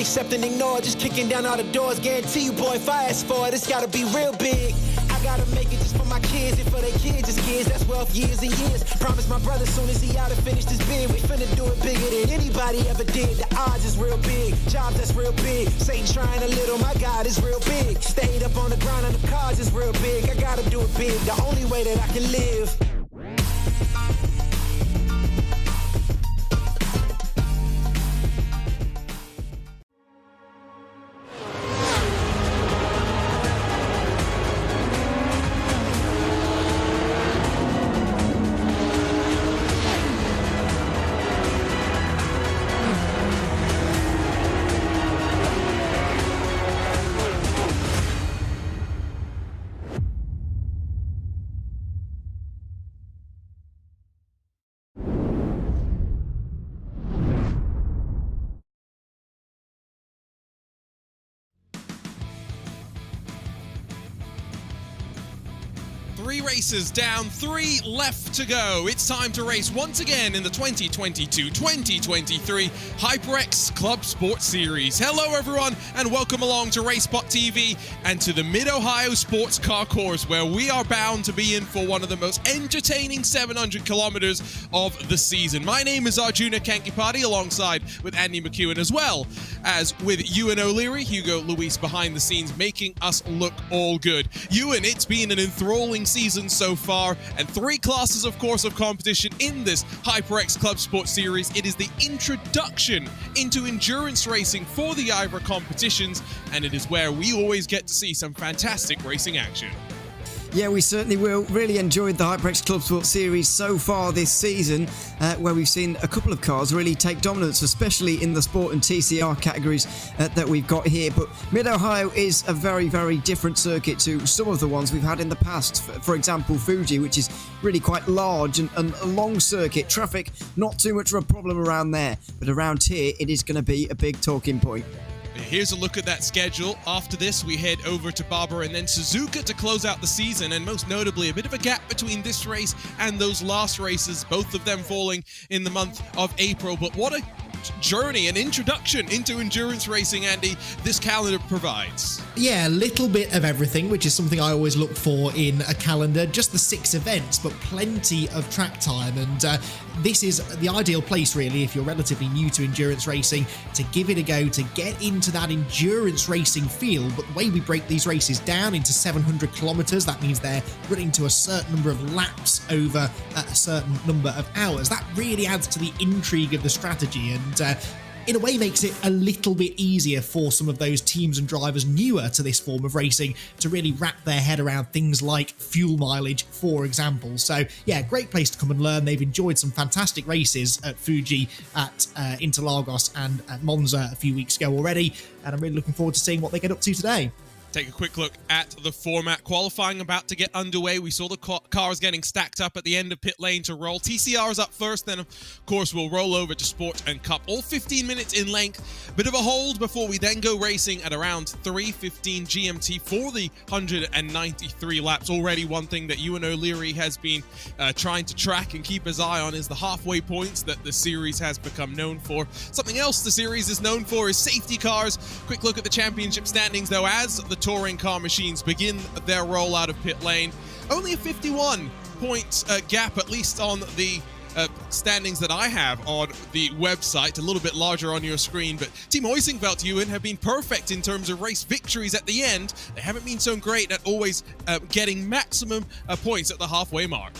accept and ignore, just kicking down all the doors. Guarantee you, boy, if I ask for it, it's gotta be real big. I gotta make it just for my kids, and for their kids, it's kids. That's wealth, years and years. Promise my brother soon as he out and finished his bid, we finna do it bigger than anybody ever did. The odds is real big, jobs that's real big. Satan trying a little, my God is real big. Stayed up on the grind on the cars is real big. I gotta do it big, the only way that I can live. Three races down, 3 left to go. It's time to race once again in the 2022-2023 HyperX ClubSport Series. Hello everyone and welcome along to RaceSpotTV and to the Mid-Ohio Sports Car Course, where we are bound to be in for one of the most entertaining 700 kilometers of the season. My name is Arjuna Kankipati, alongside with Andy McEwen, as well as with Ewan O'Leary, Hugo Luis behind the scenes, making us look all good. Ewan, it's been an enthralling season so far, and 3 classes, of course, of competition in this HyperX ClubSport Series. It is the introduction into endurance racing for the IVRA competitions, and it is where we always get to see some fantastic racing action. Yeah, we certainly will. Really enjoyed the HyperX ClubSport Series so far this season, where we've seen a couple of cars really take dominance, especially in the Sport and TCR categories that we've got here. But Mid-Ohio is a very, very different circuit to some of the ones we've had in the past. For example, Fuji, which is really quite large and a long circuit. Traffic, not too much of a problem around there. But around here, it is going to be a big talking point. Here's a look at that schedule. After this, we head over to Barbara and then Suzuka to close out the season, and most notably, a bit of a gap between this race and those last races, both of them falling in the month of April. But what a journey, an introduction into endurance racing, Andy, this calendar provides. Yeah, a little bit of everything, which is something I always look for in a calendar. Just the 6 events, but plenty of track time, and this is the ideal place, really, if you're relatively new to endurance racing, to give it a go, to get into that endurance racing feel. But the way we break these races down into 700 kilometers, that means they're running to a certain number of laps over a certain number of hours. That really adds to the intrigue of the strategy, and in a way makes it a little bit easier for some of those teams and drivers newer to this form of racing to really wrap their head around things like fuel mileage, for example. So yeah, great place to come and learn. They've enjoyed some fantastic races at Fuji, at Interlagos and at Monza a few weeks ago already, and I'm really looking forward to seeing what they get up to today. Take a quick look at the format. Qualifying about to get underway. We saw the cars getting stacked up at the end of pit lane to roll. TCR is up first, then of course we'll roll over to Sport and Cup. All 15 minutes in length. Bit of a hold before we then go racing at around 3:15 GMT for the 193 laps. Already one thing that Ewan O'Leary has been trying to track and keep his eye on is the halfway points that the series has become known for. Something else the series is known for is safety cars. Quick look at the championship standings though, as the touring car machines begin their roll out of pit lane. Only a 51 point gap, at least on the standings that I have on the website, a little bit larger on your screen, but Team Huizinga, Ewan, have been perfect in terms of race victories at the end. They haven't been so great at always getting maximum points at the halfway mark.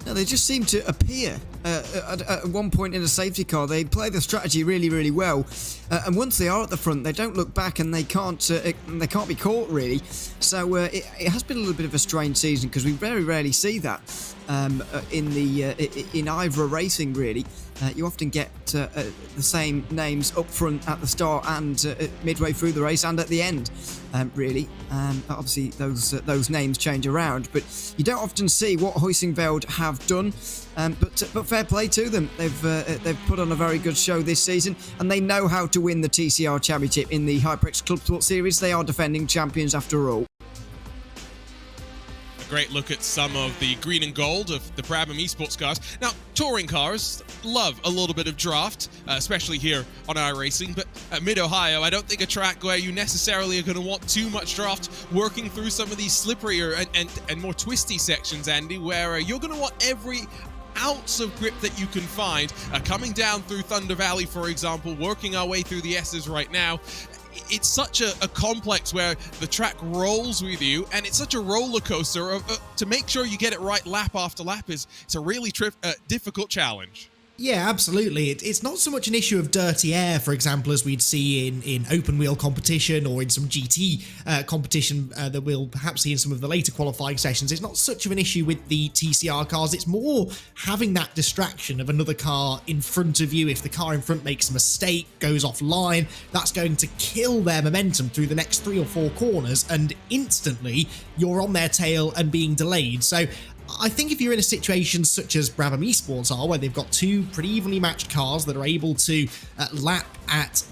No, they just seem to appear at one point in a safety car. They play the strategy really, really well, and once they are at the front, they don't look back, and they can't be caught really. So it has been a little bit of a strange season, because we very rarely see that in IVRA racing. Really, you often get the same names up front at the start and midway through the race and at the end. Really, obviously those names change around, but you don't often see what Huizinga have done. But fair play to them. They've put on a very good show this season, and they know how to win the TCR Championship in the HyperX ClubSport Series. They are defending champions after all. great look at some of the green and gold of the Brabham Esports cars. Now, touring cars love a little bit of draft, especially here on iRacing, but at Mid-Ohio, I don't think a track where you necessarily are going to want too much draft working through some of these slipperier and more twisty sections, Andy, where you're going to want every ounce of grip that you can find. Coming down through Thunder Valley, for example, working our way through the S's right now, it's such a complex where the track rolls with you, and it's such a roller coaster to make sure you get it right lap after lap. It's a really difficult challenge. Yeah, absolutely. It's not so much an issue of dirty air, for example, as we'd see in open wheel competition or in some GT competition that we'll perhaps see in some of the later qualifying sessions. It's not such of an issue with the TCR cars. It's more having that distraction of another car in front of you. If the car in front makes a mistake, goes offline, that's going to kill their momentum through the next 3 or 4 corners, and instantly you're on their tail and being delayed. So I think if you're in a situation such as Brabham Esports are, where they've got 2 pretty evenly matched cars that are able to lap at,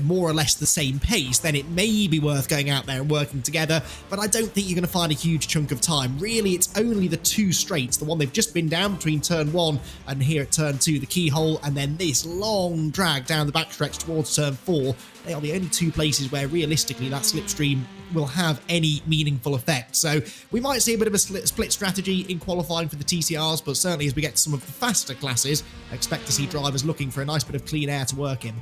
more or less the same pace, then it may be worth going out there and working together, but I don't think you're going to find a huge chunk of time. Really, it's only the 2 straights, the one they've just been down between turn 1 and here at turn 2, the keyhole, and then this long drag down the backstretch towards turn 4. They are the only 2 places where realistically that slipstream will have any meaningful effect. So we might see a bit of a split strategy in qualifying for the TCRs, but certainly as we get to some of the faster classes, I expect to see drivers looking for a nice bit of clean air to work in.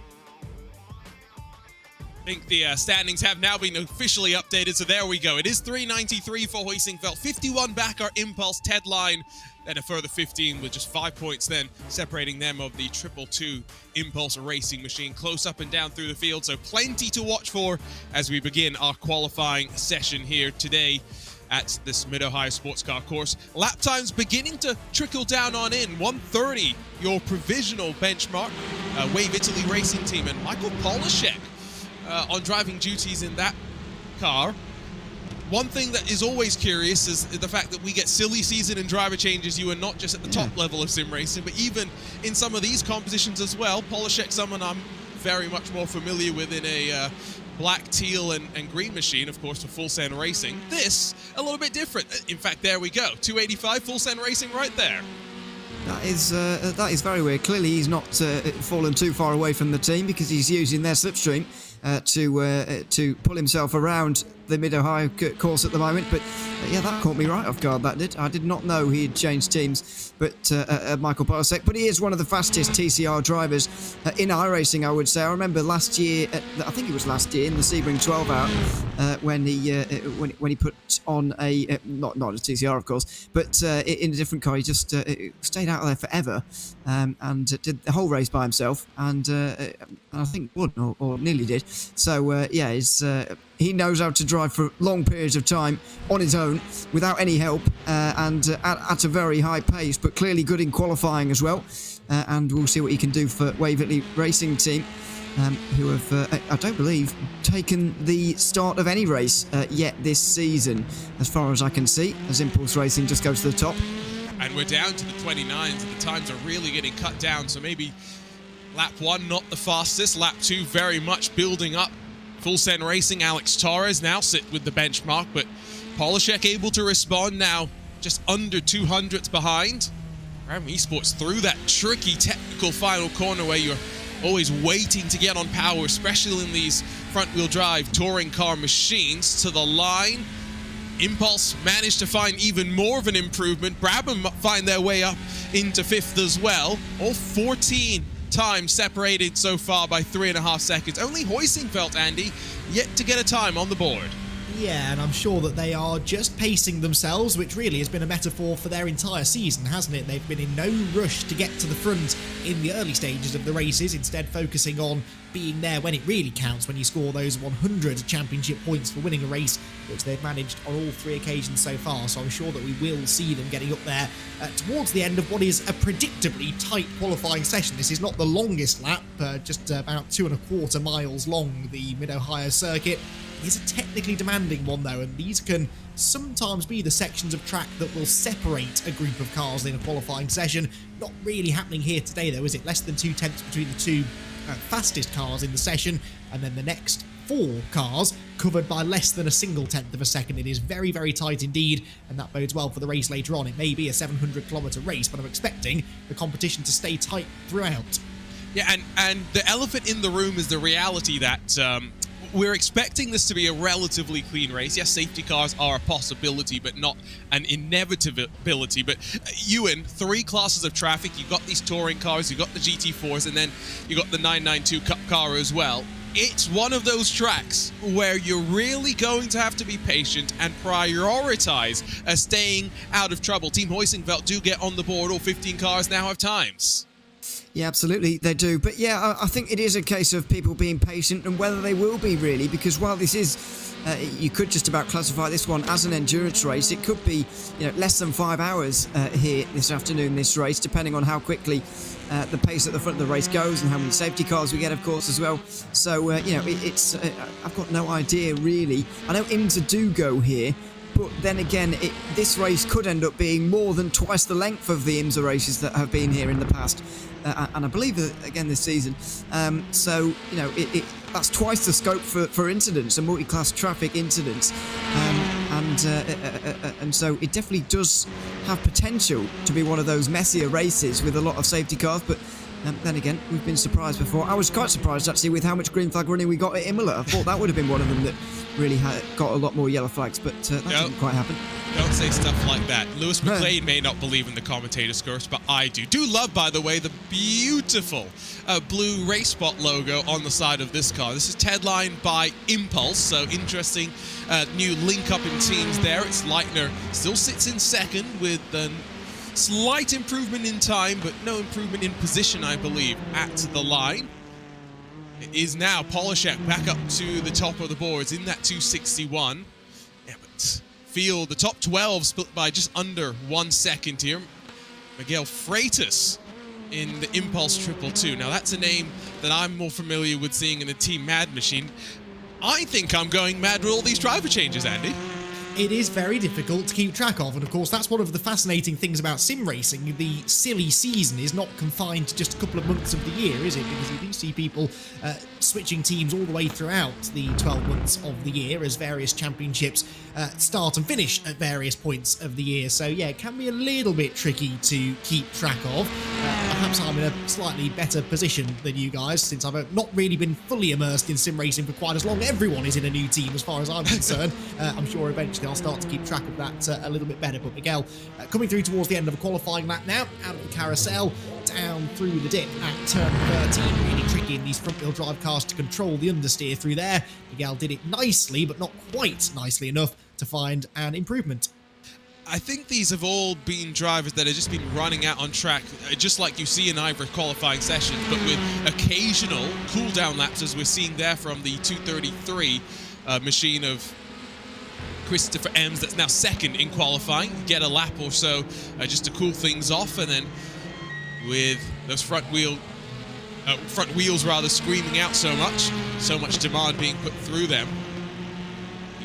I think the standings have now been officially updated, so there we go. It is 393 for Hoisingfeld, 51 back are Impulse, Ted Line, then a further 15 with just 5 points then separating them of the 222 Impulse Racing Machine. Close up and down through the field, so plenty to watch for as we begin our qualifying session here today at this Mid-Ohio Sports Car course. Lap times beginning to trickle down on in. 1:30, your provisional benchmark. Wave Italy Racing Team and Michael Polishek on driving duties in that car. One thing that is always curious is the fact that we get silly season and driver changes. You are not just at the top level of sim racing, but even in some of these competitions as well. Polishek, someone I'm very much more familiar with in a black, teal, and green machine, of course, for Full Send Racing. This, a little bit different. In fact, there we go. 285 Full Send Racing right there. That is very weird. Clearly, he's not fallen too far away from the team because he's using their slipstream to pull himself around the Mid-Ohio course at the moment. But yeah, that caught me right off guard, that did. I did not know he had changed teams, but Michael Polishek. But he is one of the fastest TCR drivers in iRacing, I would say. I remember last year, I think it was last year, in the Sebring 12 out, when he put on a, not a TCR, of course, but in a different car. He just stayed out there forever and did the whole race by himself, and I think won or nearly did. So yeah, he knows how to drive for long periods of time on his own without any help and at a very high pace, but clearly good in qualifying as well. And we'll see what he can do for Wave Italy Racing Team, who have, I don't believe, taken the start of any race yet this season, as far as I can see, as Impulse Racing just goes to the top. And we're down to the 29s, and the times are really getting cut down, so maybe lap 1 not the fastest, lap 2 very much building up. Full Send Racing, Alex Torres now sit with the benchmark, but Polishek able to respond now, just under 200ths behind. Brabham Esports through that tricky technical final corner where you're always waiting to get on power, especially in these front-wheel drive touring car machines, to the line. Impulse managed to find even more of an improvement. Brabham find their way up into 5th as well. All 14 times separated so far by 3.5 seconds. Only Hoisingfeld, Andy, yet to get a time on the board. Yeah, and I'm sure that they are just pacing themselves, which really has been a metaphor for their entire season, hasn't it? They've been in no rush to get to the front in the early stages of the races, instead focusing on being there when it really counts, when you score those 100 championship points for winning a race, which they've managed on all 3 occasions so far. So I'm sure that we will see them getting up there towards the end of what is a predictably tight qualifying session. This is not the longest lap, just about 2.25 miles long, the Mid-Ohio circuit. It's a technically demanding one though, and these can sometimes be the sections of track that will separate a group of cars in a qualifying session. Not really happening here today though, is it? Less than 2 tenths between the 2 fastest cars in the session, and then the next 4 cars covered by less than a single tenth of a second. It is very, very tight indeed, and that bodes well for the race later on. It may be a 700-kilometer race, but I'm expecting the competition to stay tight throughout. Yeah, and the elephant in the room is the reality that we're expecting this to be a relatively clean race. Yes, safety cars are a possibility, but not an inevitability. But Ewan, 3 classes of traffic. You've got these touring cars, you've got the GT4s, and then you've got the 992 Cup car as well. It's one of those tracks where you're really going to have to be patient and prioritize staying out of trouble. Team Hoisingveld do get on the board. All 15 cars now have times. Yeah, absolutely, they do. But yeah, I think it is a case of people being patient and whether they will be really, because while this is, you could just about classify this one as an endurance race, it could be, less than 5 hours here this afternoon, this race, depending on how quickly the pace at the front of the race goes and how many safety cars we get, of course, as well. So, it's I've got no idea really. I know IMSA do go here, but then again, this race could end up being more than twice the length of the IMSA races that have been here in the past. And I believe again this season. So, that's twice the scope for incidents and multi-class traffic incidents. And so it definitely does have potential to be one of those messier races with a lot of safety cars. But then again, we've been surprised before. I was quite surprised actually with how much green flag running we got at Imola. I thought that would have been one of them that really got a lot more yellow flags, but that didn't quite happen. Don't say stuff like that. Lewis McLean may not believe in the commentator's curse, but I do. Do love, by the way, the beautiful blue RaceSpot logo on the side of this car. This is headlined by Impulse, so interesting new link-up in teams there. It's Leitner still sits in second with a slight improvement in time, but no improvement in position, I believe, at the line. It is now Polishek back up to the top of the boards in that 261. Yeah, but field, the top 12 split by just under 1 second here. Miguel Freitas in the Impulse 222. Now that's a name that I'm more familiar with seeing in the Team Mad Machine. I think I'm going mad with all these driver changes, Andy. It is very difficult to keep track of, and of course that's one of the fascinating things about sim racing. The silly season is not confined to just a couple of months of the year, is it? Because you do see people switching teams all the way throughout the 12 months of the year as various championships start and finish at various points of the year. So yeah, it can be a little bit tricky to keep track of. Perhaps I'm in a slightly better position than you guys, since I've not really been fully immersed in sim racing for quite as long. Everyone is in a new team as far as I'm concerned. I'm sure eventually I'll start to keep track of that a little bit better. But Miguel coming through towards the end of a qualifying lap now, out of the carousel, down through the dip at turn 13. Really tricky in these front-wheel drive cars to control the understeer through there. Miguel did it nicely, but not quite nicely enough to find an improvement. I think these have all been drivers that have just been running out on track, just like you see in IVRA qualifying sessions, but with occasional cool-down laps, as we're seeing there from the 233 machine of Christopher Ems, that's now second in qualifying. Get a lap or so just to cool things off, and then with those front wheels screaming out so much demand being put through them,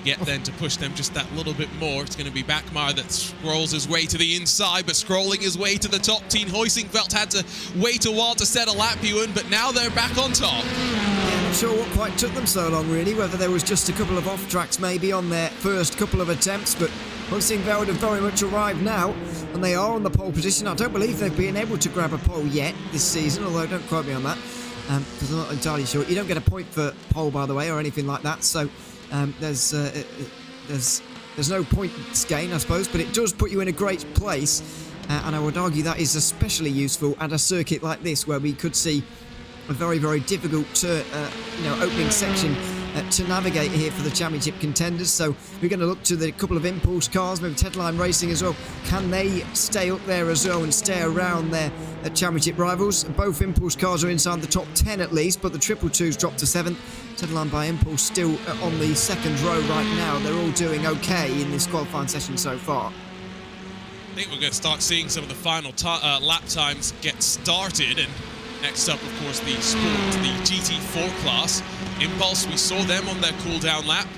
get then to push them just that little bit more. It's going to be Backmeyer that scrolls his way to the inside, but scrolling his way to the top. Team Hoisingveld had to wait a while to set a lap, Ewan, but now they're back on top. Yeah, not sure what quite took them so long, really, whether there was just a couple of off-tracks maybe on their first couple of attempts, but Hoisingveld have very much arrived now, and they are on the pole position. I don't believe they've been able to grab a pole yet this season, although don't quote me on that, because I'm not entirely sure. You don't get a point for pole, by the way, or anything like that, so there's no points gain, I suppose, but it does put you in a great place, and I would argue that is especially useful at a circuit like this, where we could see a very, very difficult opening section to navigate here for the championship contenders. So we're going to look to the couple of Impulse cars, maybe Tedline Racing as well. Can they stay up there as well and stay around their championship rivals? Both Impulse cars are inside the top 10 at least, but the 222's dropped to 7th. Tedline by Impulse still on the second row right now. They're all doing okay in this qualifying session so far. I think we're going to start seeing some of the final lap times get started, and next up, of course, the Sport, the GT4 class. Impulse, we saw them on their cool-down lap.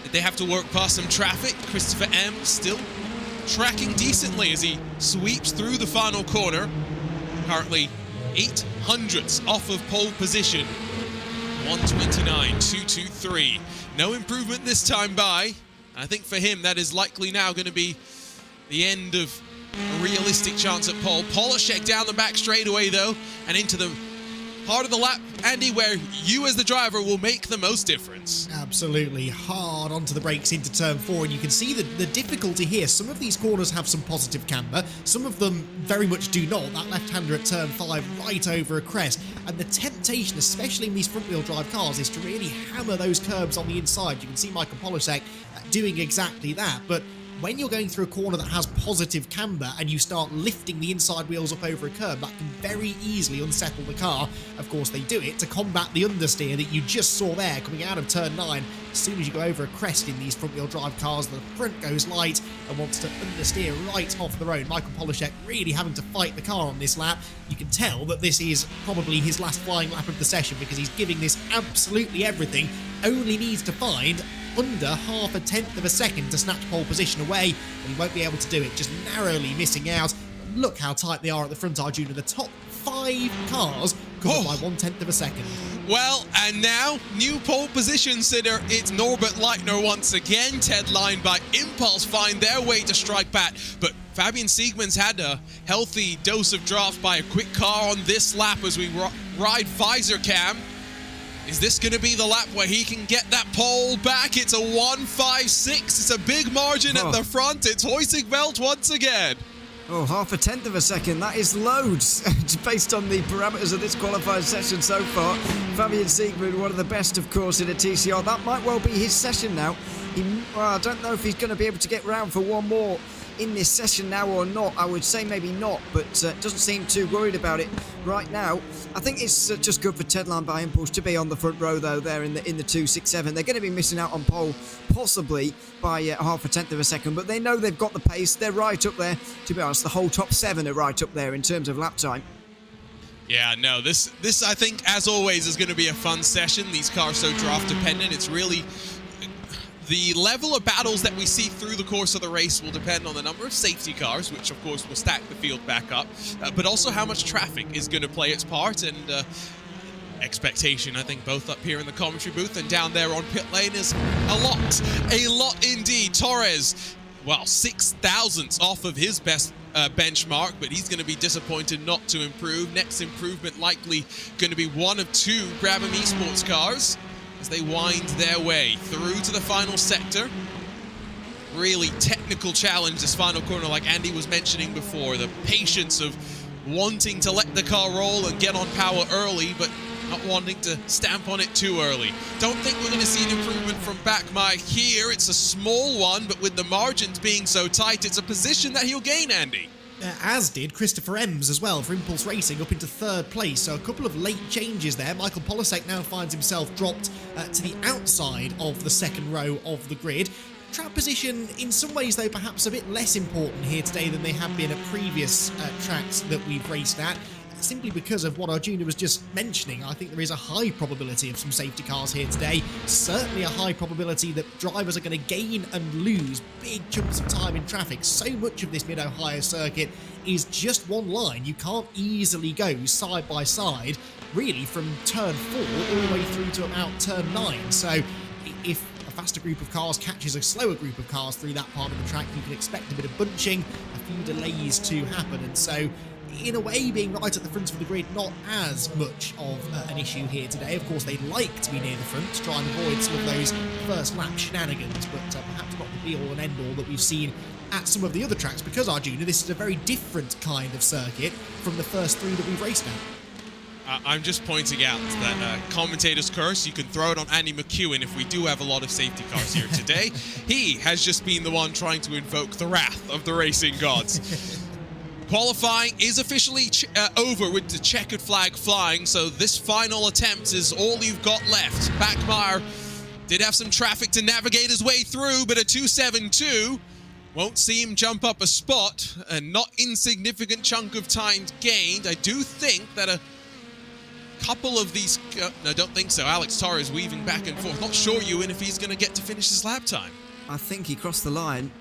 Did they have to work past some traffic? Christopher M still tracking decently as he sweeps through the final corner. Currently 800ths off of pole position. 1:29.223. No improvement this time by. I think for him, that is likely now going to be the end of a realistic chance at pole. Polishek down the back straightaway, though, and into the part of the lap, Andy, where you as the driver will make the most difference. Absolutely. Hard onto the brakes into turn 4, and you can see the difficulty here. Some of these corners have some positive camber, some of them very much do not. That left-hander at turn 5 right over a crest, and the temptation, especially in these front-wheel drive cars, is to really hammer those curbs on the inside. You can see Michael Polishek doing exactly that, but when you're going through a corner that has positive camber and you start lifting the inside wheels up over a curb, that can very easily unsettle the car. Of course, they do it to combat the understeer that you just saw there coming out of turn 9. As soon as you go over a crest in these front-wheel drive cars, the front goes light and wants to understeer right off the road. Michael Polishek really having to fight the car on this lap. You can tell that this is probably his last flying lap of the session because he's giving this absolutely everything. Only needs to find under 0.5 of a second to snatch pole position away, and he won't be able to do it, just narrowly missing out. Look how tight they are at the front, Arjuna. The top 5 cars covered by 1/10 of a second. Well, and now, new pole position sitter, it's Norbert Leitner once again. Ted Line by Impulse find their way to strike back, but Fabian Siegmund's had a healthy dose of draft by a quick car on this lap as we ride Visor Cam. Is this going to be the lap where he can get that pole back? It's a 1:56. It's a big margin at the front. It's Hoisingveld once again. Oh, 0.5 of a second. That is loads based on the parameters of this qualifying session so far. Fabian Siegmund, one of the best, of course, in a TCR. That might well be his session now. I don't know if he's going to be able to get round for one more in this session now or not. I would say maybe not, but doesn't seem too worried about it right now. I think it's just good for Ted Line by Impulse to be on the front row, though, there in the 2.67. They're going to be missing out on pole, possibly by 0.5 of a second, but they know they've got the pace. They're right up there. To be honest, the whole top 7 are right up there in terms of lap time. Yeah, no, this I think, as always, is going to be a fun session. These cars so draft dependent. It's really the level of battles that we see through the course of the race will depend on the number of safety cars, which of course will stack the field back up, but also how much traffic is going to play its part, and expectation, I think, both up here in the commentary booth and down there on pit lane is a lot indeed. Torres, well, 6,000ths off of his best benchmark, but he's going to be disappointed not to improve. Next improvement likely going to be one of 2 Brabham Esports cars as they wind their way through to the final sector. Really technical challenge, this final corner, like Andy was mentioning before. The patience of wanting to let the car roll and get on power early, but not wanting to stamp on it too early. Don't think we're going to see an improvement from Backmeyer here. It's a small one, but with the margins being so tight, it's a position that he'll gain, Andy. As did Christopher Ems as well for Impulse Racing, up into 3rd place. So a couple of late changes there. Michael Polishek now finds himself dropped to the outside of the 2nd row of the grid. Track position, in some ways, though, perhaps a bit less important here today than they have been at previous tracks that we've raced at. Simply because of what Arjuna was just mentioning, I think there is a high probability of some safety cars here today. Certainly a high probability that drivers are going to gain and lose big chunks of time in traffic. So much of this Mid-Ohio circuit is just one line. You can't easily go side by side, really, from turn 4 all the way through to about turn 9. So if a faster group of cars catches a slower group of cars through that part of the track, you can expect a bit of bunching, a few delays to happen, and so in a way, being right at the front of the grid, not as much of an issue here today. Of course, they'd like to be near the front to try and avoid some of those first lap shenanigans, but perhaps not the be-all and end-all that we've seen at some of the other tracks, because, Arjuna, this is a very different kind of circuit from the first 3 that we've raced at. I'm just pointing out that commentator's curse, you can throw it on Andy McEwen if we do have a lot of safety cars here today. He has just been the one trying to invoke the wrath of the racing gods. Qualifying is officially over with the checkered flag flying, so this final attempt is all you've got left. Backmeyer did have some traffic to navigate his way through, but a 2.72 won't see him jump up a spot. A not insignificant chunk of time gained. I do think that a couple of these... no, I don't think so. Alex Torres weaving back and forth. Not sure, Ewan, if he's going to get to finish his lap time. I think he crossed the line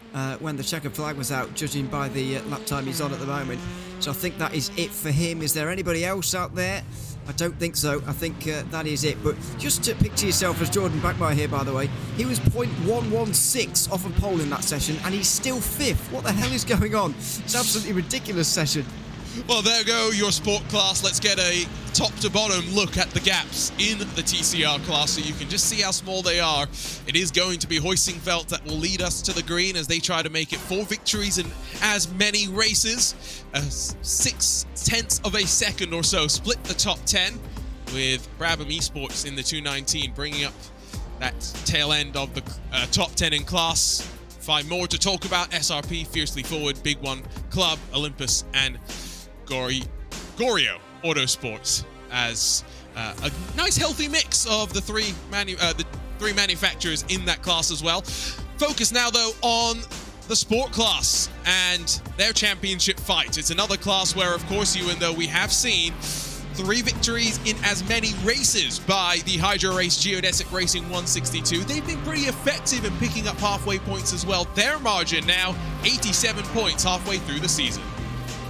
when the checkered flag was out, judging by the lap time he's on at the moment. So I think that is it for him. Is there anybody else out there? I don't think so. I think that is it. But just to picture yourself as Jordan Backmeyer here, by the way, he was 0.116 off of pole in that session, and he's still 5th. What the hell is going on? It's absolutely ridiculous session. Well, there go your sport class. Let's get a top to bottom look at the gaps in the TCR class so you can just see how small they are. It is going to be Hoisingveld that will lead us to the green as they try to make it 4 victories in as many races. 0.6 of a second or so split the top 10, with Brabham Esports in the 219 bringing up that tail end of the top 10 in class. 5 more to talk about: SRP, Fiercely Forward, Big One, Club, Olympus, and Gorio Autosports, as a nice healthy mix of the three manufacturers in that class as well. Focus now though on the sport class and their championship fight. It's another class where, of course, even though we have seen 3 victories in as many races by the Hydro Race Geodesic Racing 162, they've been pretty effective in picking up halfway points as well. Their margin now 87 points halfway through the season.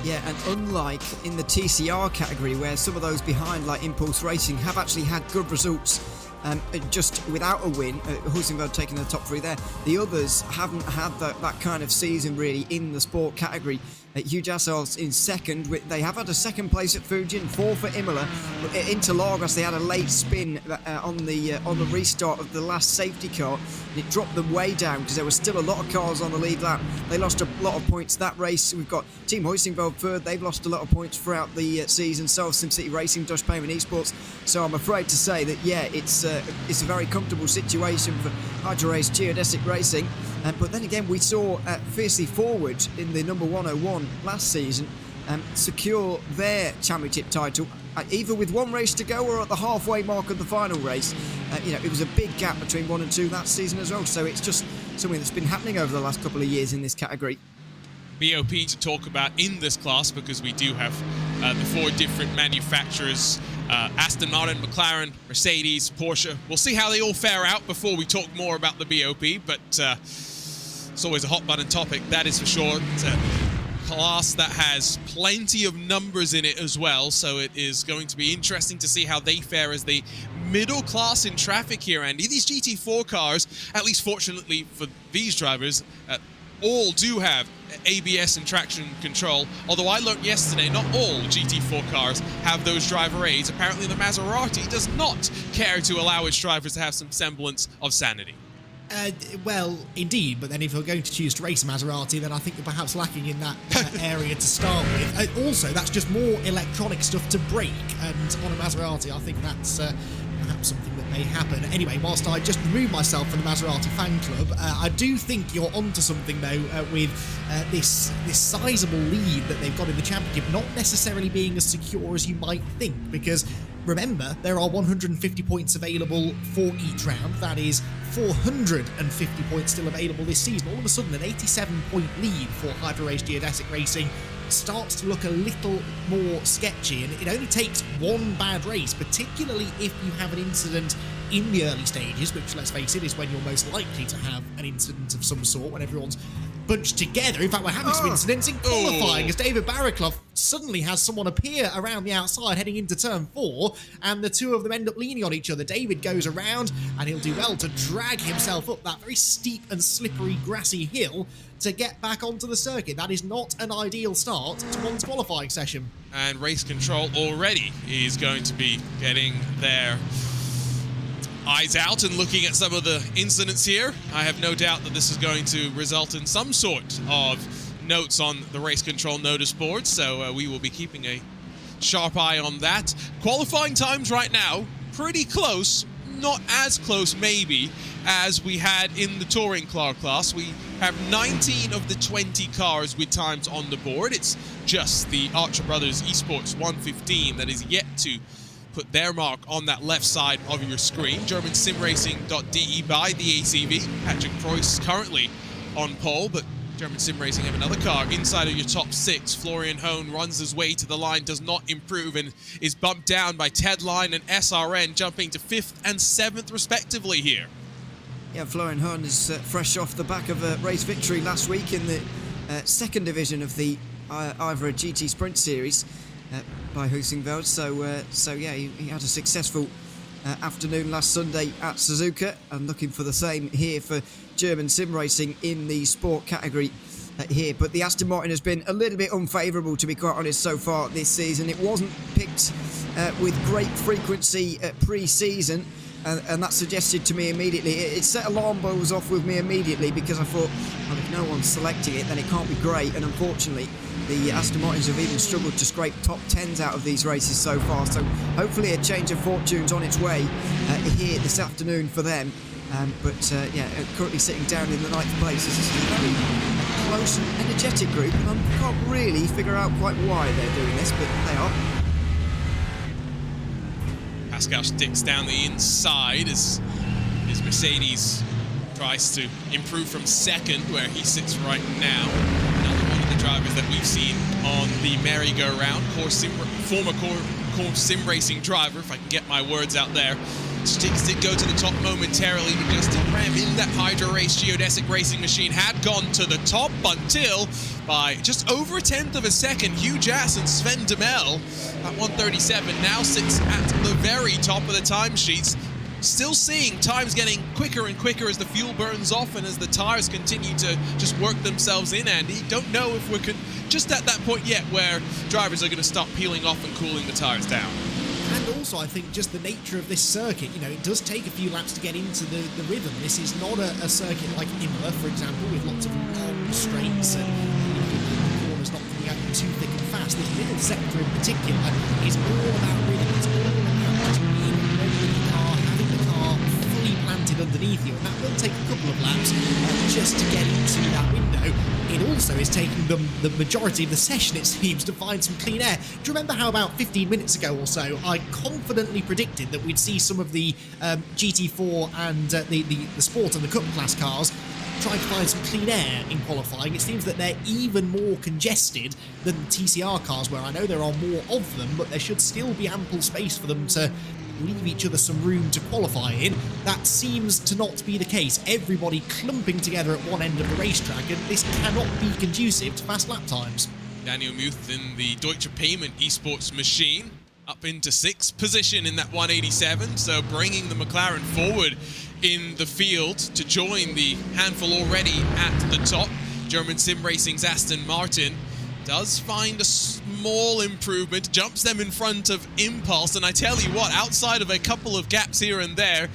Yeah, and unlike in the TCR category, where some of those behind, like Impulse Racing, have actually had good results just without a win, Hoisingveld taking the top 3 there, the others haven't had that kind of season really in the sport category. Huge Assholes in second. They have had a second place at Fuji, 4 for Imola. But at Interlagos, they had a late spin on the restart of the last safety car. And it dropped them way down because there was still a lot of cars on the lead lap. They lost a lot of points that race. We've got Team Hoisingveld third. They've lost a lot of points throughout the season. So have SimCity Racing, Dutch Payment Esports. So I'm afraid to say that, yeah, it's a very comfortable situation for Hydro Race Geodesic Racing. But then again, we saw Fiercely Forward in the number 101 last season secure their championship title, either with 1 race to go or at the halfway mark of the final race. It was a big gap between 1 and 2 that season as well. So it's just something that's been happening over the last couple of years in this category. BOP to talk about in this class, because we do have the 4 different manufacturers: Aston Martin, McLaren, Mercedes, Porsche. We'll see how they all fare out before we talk more about the BOP, but it's always a hot button topic, that is for sure. It's a class that has plenty of numbers in it as well, so it is going to be interesting to see how they fare as the middle class in traffic here, Andy. These GT4 cars, at least fortunately for these drivers, all do have ABS and traction control, although I learned yesterday not all GT4 cars have those driver aids. Apparently the Maserati does not care to allow its drivers to have some semblance of sanity. Well, indeed, but then if you're going to choose to race a Maserati, then I think you're perhaps lacking in that area to start with. Also, that's just more electronic stuff to break, and on a Maserati, I think that's perhaps something that may happen. Anyway, whilst I just remove myself from the Maserati fan club, I do think you're onto something, though, with this sizable lead that they've got in the championship not necessarily being as secure as you might think, because remember, there are 150 points available for each round. That is 450 points still available this season. All of a sudden, an 87-point lead for Hyper Race Geodesic Racing starts to look a little more sketchy, and it only takes 1 bad race, particularly if you have an incident in the early stages, which, let's face it, is when you're most likely to have an incident of some sort, when everyone's bunched together. In fact, we're having some incidents in qualifying as David Barraclough suddenly has someone appear around the outside heading into turn 4, and the two of them end up leaning on each other. David goes around, and he'll do well to drag himself up that very steep and slippery grassy hill to get back onto the circuit. That is not an ideal start to one's qualifying session. And race control already is going to be getting their eyes out and looking at some of the incidents here. I have no doubt that this is going to result in some sort of notes on the race control notice board, so we will be keeping a sharp eye on that. Qualifying times right now, pretty close. Not as close, maybe, as we had in the Touring Car class. We have 19 of the 20 cars with times on the board. It's just the Archer Brothers Esports 115 that is yet to put their mark on that left side of your screen. GermanSimRacing.de by the ACV. Patrick Preuss currently on pole, but German Sim Racing have another car inside of your top 6. Florian Hohn runs his way to the line, does not improve, and is bumped down by Ted Line and SRN, jumping to 5th and 7th respectively here. Yeah, Florian Hahn is fresh off the back of a race victory last week in the second division of the IVRA GT Sprint Series by Husingveld. So yeah, he had a successful afternoon last Sunday at Suzuka, and looking for the same here for German sim racing in the sport category here. But the Aston Martin has been a little bit unfavourable, to be quite honest, so far this season. It wasn't picked with great frequency pre-season, and that suggested to me immediately, it set alarm bells off with me immediately, because I thought, well, if no one's selecting it, then it can't be great. And unfortunately, the Aston Martins have even struggled to scrape top 10s out of these races so far. So hopefully a change of fortunes on its way here this afternoon for them. Yeah, currently sitting down in the 9th place. This is a very close and energetic group, and I can't really figure out quite why they're doing this, but they are. Pascal sticks down the inside as his Mercedes tries to improve from second, where he sits right now. Another one of the drivers that we've seen on the merry-go-round, former core sim racing driver, if I can get my words out there. Sticks did go to the top momentarily, but just didn't ram in that Hydra Race geodesic racing machine. Had gone to the top until, by just over a tenth of a second, Hugh Jass and Sven Demel at 1:37 now sits at the very top of the timesheets. Still seeing times getting quicker and quicker as the fuel burns off and as the tires continue to just work themselves in, Andy. Don't know if we're just at that point yet where drivers are going to start peeling off and cooling the tires down. And also, I think just the nature of this circuit, you know, it does take a few laps to get into the rhythm. This is not a circuit like Imola, for example, with lots of long straights and the corners not coming out too thick and fast. This middle sector in particular is all about rhythm. It's all about just being in the car, having the car fully planted underneath you, and that will take a couple of laps just to get into that window. It also is taking them the majority of the session, it seems, to find some clean air. Do you remember how about 15 minutes ago or so, I confidently predicted that we'd see some of the GT4 and the Sport and the Cup class cars trying to find some clean air in qualifying? It seems that they're even more congested than the TCR cars, where I know there are more of them, but there should still be ample space for them to leave each other some room to qualify in. That seems to not be the case. Everybody clumping together at one end of the racetrack, and this cannot be conducive to fast lap times. Daniel Muth in the Deutsche Payment esports machine up into 6th position in that 187, so bringing the McLaren forward in the field to join the handful already at the top. German sim racing's Aston Martin does find a small improvement, jumps them in front of Impulse, and I tell you what, outside of a couple of gaps here and there,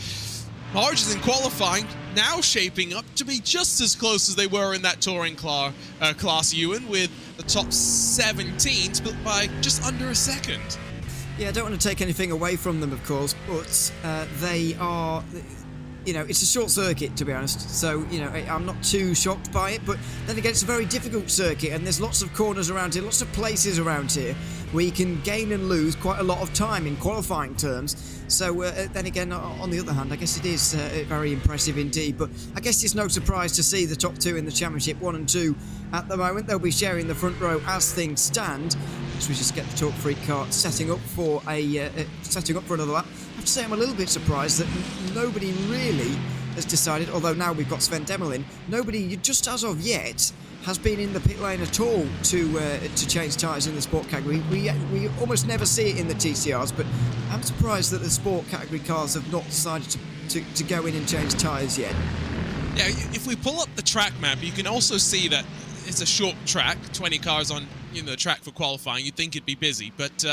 margins in qualifying now shaping up to be just as close as they were in that touring class, Ewan, with the top 17 split by just under a second. Yeah, I don't want to take anything away from them, of course, but they are, you know, it's a short circuit, to be honest, so, you know, I'm not too shocked by it. But then again, it's a very difficult circuit, and there's lots of corners around here, lots of places around here where you can gain and lose quite a lot of time in qualifying terms. So then again, on the other hand, I guess it is very impressive indeed. But I guess it's no surprise to see the top two in the championship, 1 and 2 at the moment. They'll be sharing the front row as things stand. So we just get the Talk Freak car setting up for another lap. I have to say, I'm a little bit surprised that nobody really has decided, although now we've got Sven Demel in, nobody just as of yet has been in the pit lane at all to change tyres in the sport category. We almost never see it in the TCRs, but I'm surprised that the sport category cars have not decided to go in and change tyres yet. Yeah, if we pull up the track map, you can also see that it's a short track, 20 cars on the track for qualifying. You'd think it'd be busy, but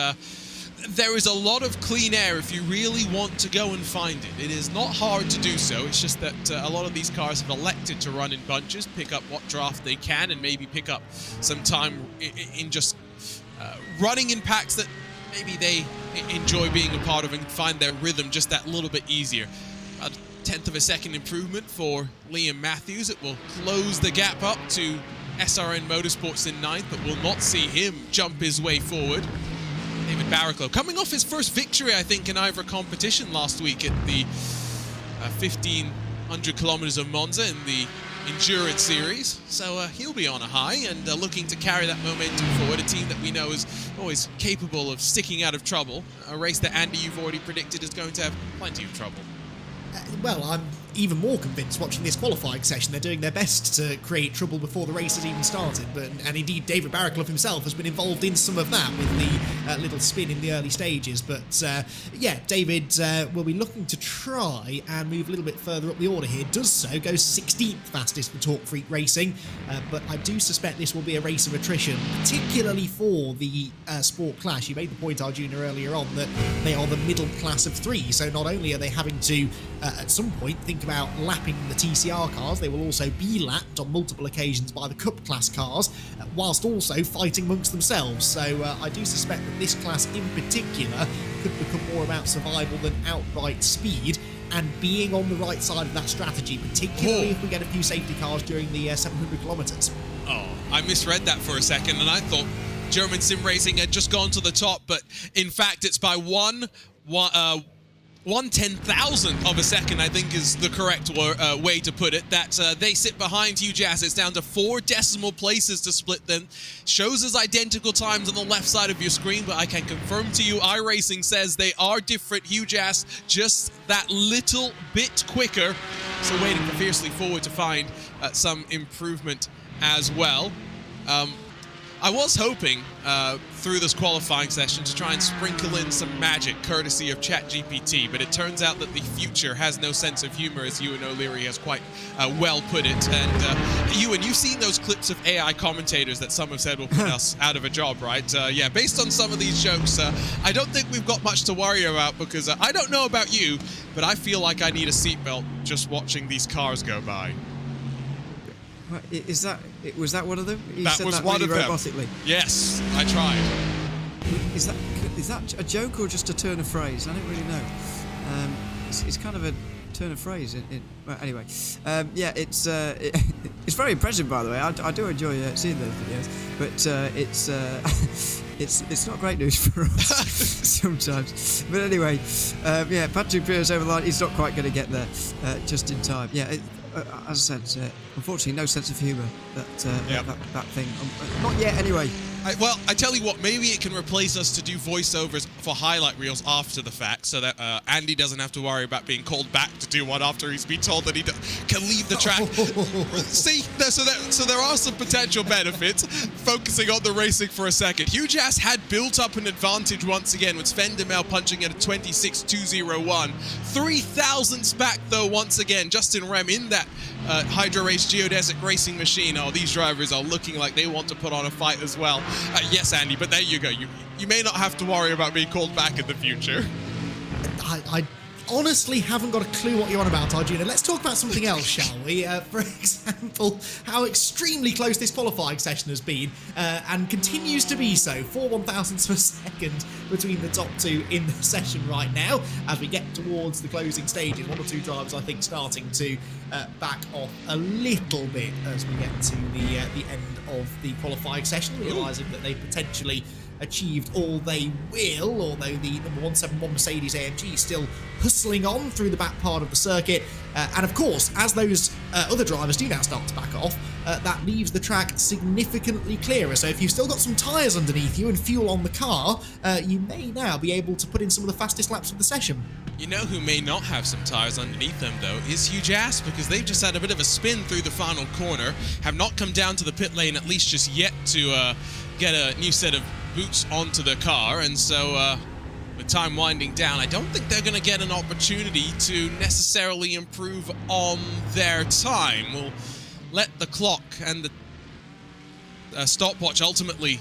there is a lot of clean air if you really want to go and find it. It is not hard to do so. It's just that a lot of these cars have elected to run in bunches, pick up what draft they can, and maybe pick up some time in just running in packs that maybe they enjoy being a part of and find their rhythm just that little bit easier. About a tenth of a second improvement for Liam Matthews. It will close the gap up to SRN Motorsports in 9th, but will not see him jump his way forward. David Barraclough coming off his first victory, I think, in IVRA competition last week at the 1,500 kilometers of Monza in the Endurance Series. So he'll be on a high and looking to carry that momentum forward. A team that we know is always capable of sticking out of trouble. A race that, Andy, you've already predicted is going to have plenty of trouble. Well, even more convinced watching this qualifying session. They're doing their best to create trouble before the race has even started, and indeed David Barraclough himself has been involved in some of that with the little spin in the early stages. But yeah, David will be looking to try and move a little bit further up the order here. Does so, goes 16th fastest for Talk Freak Racing, but I do suspect this will be a race of attrition, particularly for the Sport Clash. You made the point, Arjuna, earlier on that they are the middle class of three, so not only are they having to at some point think about lapping the TCR cars, they will also be lapped on multiple occasions by the Cup class cars, whilst also fighting amongst themselves. So I do suspect that this class in particular could become more about survival than outright speed, and being on the right side of that strategy, particularly if we get a few safety cars during the 700 kilometres. Oh, I misread that for a second, and I thought German Sim Racing had just gone to the top, but in fact it's by 1/10,000th of a second, I think is the correct way to put it, that they sit behind Hugh Jass. It's down to 4 decimal places to split them. Shows us identical times on the left side of your screen, but I can confirm to you iRacing says they are different. Hugh Jass just that little bit quicker, so waiting for Fiercely Forward to find some improvement as well. I was hoping through this qualifying session to try and sprinkle in some magic courtesy of ChatGPT, but it turns out that the future has no sense of humor, as Ewan O'Leary has quite well put it. And Ewan, you've seen those clips of AI commentators that some have said will put us out of a job, right? Yeah, based on some of these jokes, I don't think we've got much to worry about, because I don't know about you, but I feel like I need a seatbelt just watching these cars go by. Was that one of them? You that said was that one really of them. robotically. Yes, I tried. Is that a joke or just a turn of phrase? I don't really know. It's kind of a turn of phrase. Well, anyway, yeah, it's very impressive, by the way. I do enjoy seeing those videos, but it's not great news for us sometimes. But anyway, yeah, Patrick Pierce over the line. He's not quite going to get there just in time. Yeah. As I said, unfortunately, no sense of humour. That thing. Not yet, anyway. Well, I tell you what, maybe it can replace us to do voiceovers for highlight reels after the fact, so that Andy doesn't have to worry about being called back to do one after he's been told that he can leave the track. See, so there are some potential benefits. Focusing on the racing for a second, Hugh Jass had built up an advantage once again, with Sven Demel punching at a 26.201. 3,000ths back though once again, Justin Rem in that Hydro Race Geodesic racing machine. Oh, these drivers are looking like they want to put on a fight as well. Yes, Andy, but there you go. You may not have to worry about being called back in the future. I honestly haven't got a clue what you're on about, Arjuna. Let's talk about something else, shall we? For example, how extremely close this qualifying session has been, and continues to be so. 4 1,000ths of a second between the top two in the session right now. As we get towards the closing stages, 1 or 2 drivers, I think, starting to back off a little bit as we get to the end of the qualifying session, realising that they potentially achieved all they will, although the number 171 Mercedes AMG is still hustling on through the back part of the circuit. And of course, as those other drivers do now start to back off, that leaves the track significantly clearer. So if you've still got some tyres underneath you and fuel on the car, you may now be able to put in some of the fastest laps of the session. You know who may not have some tyres underneath them, though, is Hugh Jass, because they've just had a bit of a spin through the final corner, have not come down to the pit lane, at least just yet, to get a new set of boots onto the car, and so with time winding down, I don't think they're going to get an opportunity to necessarily improve on their time. We'll let the clock and the stopwatch ultimately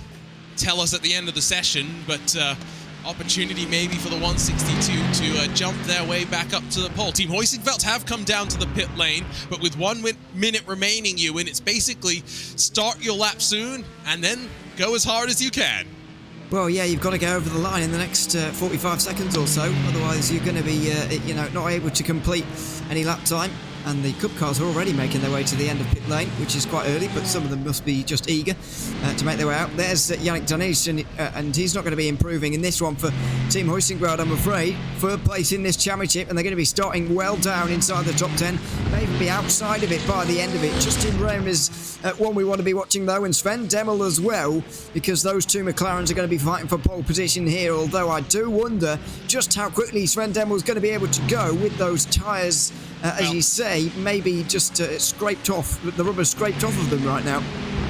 tell us at the end of the session, but opportunity maybe for the 162 to jump their way back up to the pole. Team Hoisingveld have come down to the pit lane, but with 1 minute remaining, Ewan, it's basically start your lap soon and then go as hard as you can. Well, yeah, you've got to go over the line in the next 45 seconds or so, otherwise you're going to be, not able to complete any lap time. And the Cup cars are already making their way to the end of pit lane, which is quite early, but some of them must be just eager to make their way out. There's Yannick Danis, and he's not going to be improving in this one for Team Hoisingveld, I'm afraid. Third place in this championship, and they're going to be starting well down inside the top 10. May even be outside of it by the end of it. Justin Rem is one we want to be watching, though, and Sven Demel as well, because those two McLarens are going to be fighting for pole position here, although I do wonder just how quickly Sven Demel is going to be able to go with those tyres as you say, maybe just scraped off, the rubber scraped off of them right now.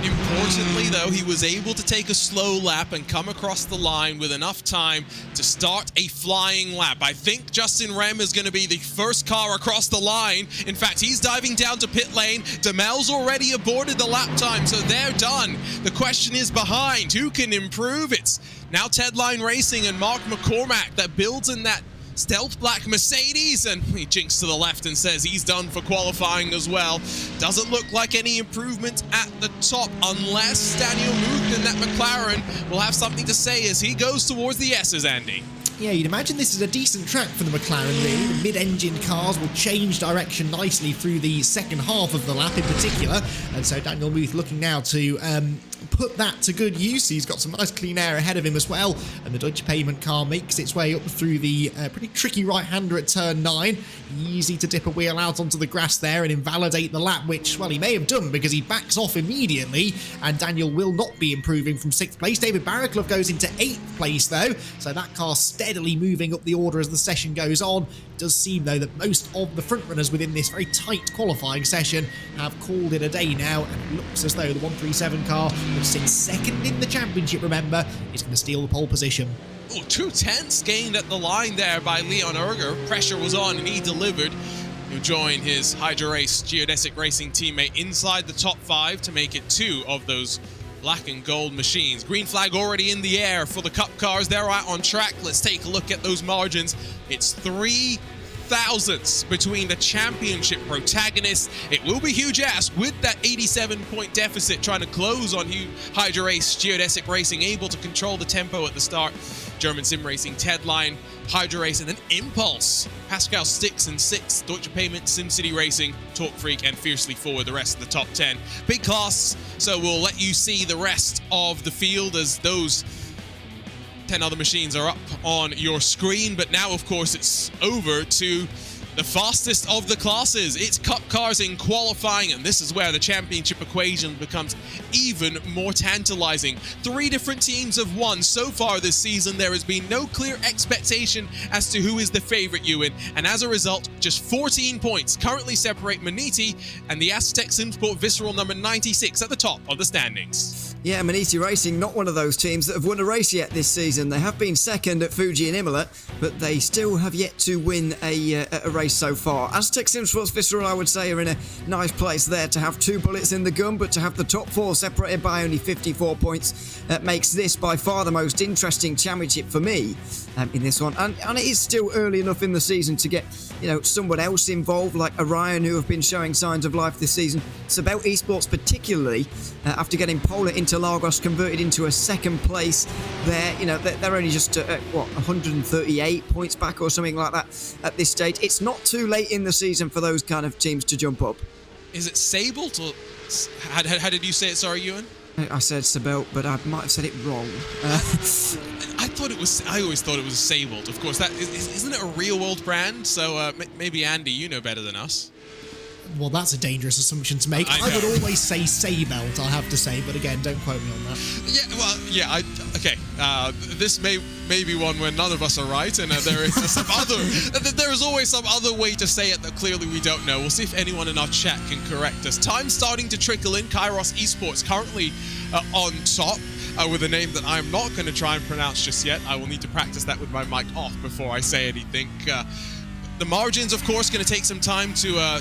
Importantly, though, he was able to take a slow lap and come across the line with enough time to start a flying lap. I think Justin Rem is going to be the first car across the line. In fact, he's diving down to pit lane. Demel's already aborted the lap time, so they're done. The question is behind. Who can improve? It's now Tedline Racing and Mark McCormack that builds in that stealth black Mercedes, and he jinks to the left and says he's done for qualifying as well. Doesn't look like any improvement at the top unless Daniel Muth in that McLaren will have something to say as he goes towards the S's, Andy. Yeah, you'd imagine this is a decent track for the McLaren, really. The mid-engine cars will change direction nicely through the second half of the lap in particular, and so Daniel Muth looking now to put that to good use. He's got some nice clean air ahead of him as well, and the Deutsche Payment car makes its way up through the pretty tricky right-hander at turn 9. Easy to dip a wheel out onto the grass there and invalidate the lap, which, well, he may have done because he backs off immediately, and Daniel will not be improving from 6th place. David Barraclough goes into 8th place, though, so that car steadily moving up the order as the session goes on. It does seem, though, that most of the front runners within this very tight qualifying session have called it a day now, and it looks as though the 137 car, which sits second in the championship, remember, is going to steal the pole position. Oh, 2/10 gained at the line there by Leon Erger. Pressure was on and he delivered. He'll join his HyperX geodesic racing teammate inside the top 5 to make it 2 of those black and gold machines. Green flag already in the air for the Cup cars. They're out on track. Let's take a look at those margins. It's 3 thousandths between the championship protagonists. It will be huge ass with that 87-point deficit trying to close on HyperX geodesic racing, able to control the tempo at the start. German Sim Racing, Tedline, HyperX, and then Impulse. Pascal Stix in 6th, Deutsche Payment, SimCity Racing, Talk Freak, and Fiercely Forward, the rest of the top 10. Big class, so we'll let you see the rest of the field as those 10 other machines are up on your screen. But now, of course, it's over to the fastest of the classes. It's Cup cars in qualifying, and this is where the championship equation becomes even more tantalizing. 3 different teams have won so far this season. There has been no clear expectation as to who is the favorite, Ewan, and as a result, just 14 points currently separate Maniti and the Aztec SimSport Visceral number 96 at the top of the standings. Yeah, Maniti Racing, not one of those teams that have won a race yet this season. They have been second at Fuji and Imola, but they still have yet to win a race so far. Aztec SimSports Visceral, I would say, are in a nice place there to have 2 bullets in the gun, but to have the top 4 separated by only 54 points makes this by far the most interesting championship for me in this one. And it is still early enough in the season to get, someone else involved, like Orion, who have been showing signs of life this season. Sabelt Esports particularly, after getting Polar Interlagos converted into a 2nd place there. They're only just 138 points back or something like that at this stage. It's not too late in the season for those kind of teams to jump up. Is it Sabelt or how did you say it? Sorry, Ewan. I said Sabelt, but I might have said it wrong. I always thought it was Sabelt. Of course, that isn't it a real world brand? So maybe Andy, you know better than us. Well, that's a dangerous assumption to make. I would always say Sabelt, I have to say, but again, don't quote me on that. Yeah, well, yeah, okay. This may be one where none of us are right, and there is always some other way to say it that clearly we don't know. We'll see if anyone in our chat can correct us. Time's starting to trickle in. Kairos Esports currently on top. With a name that I'm not going to try and pronounce just yet. I will need to practice that with my mic off before I say anything. The margins, of course, going to take some time to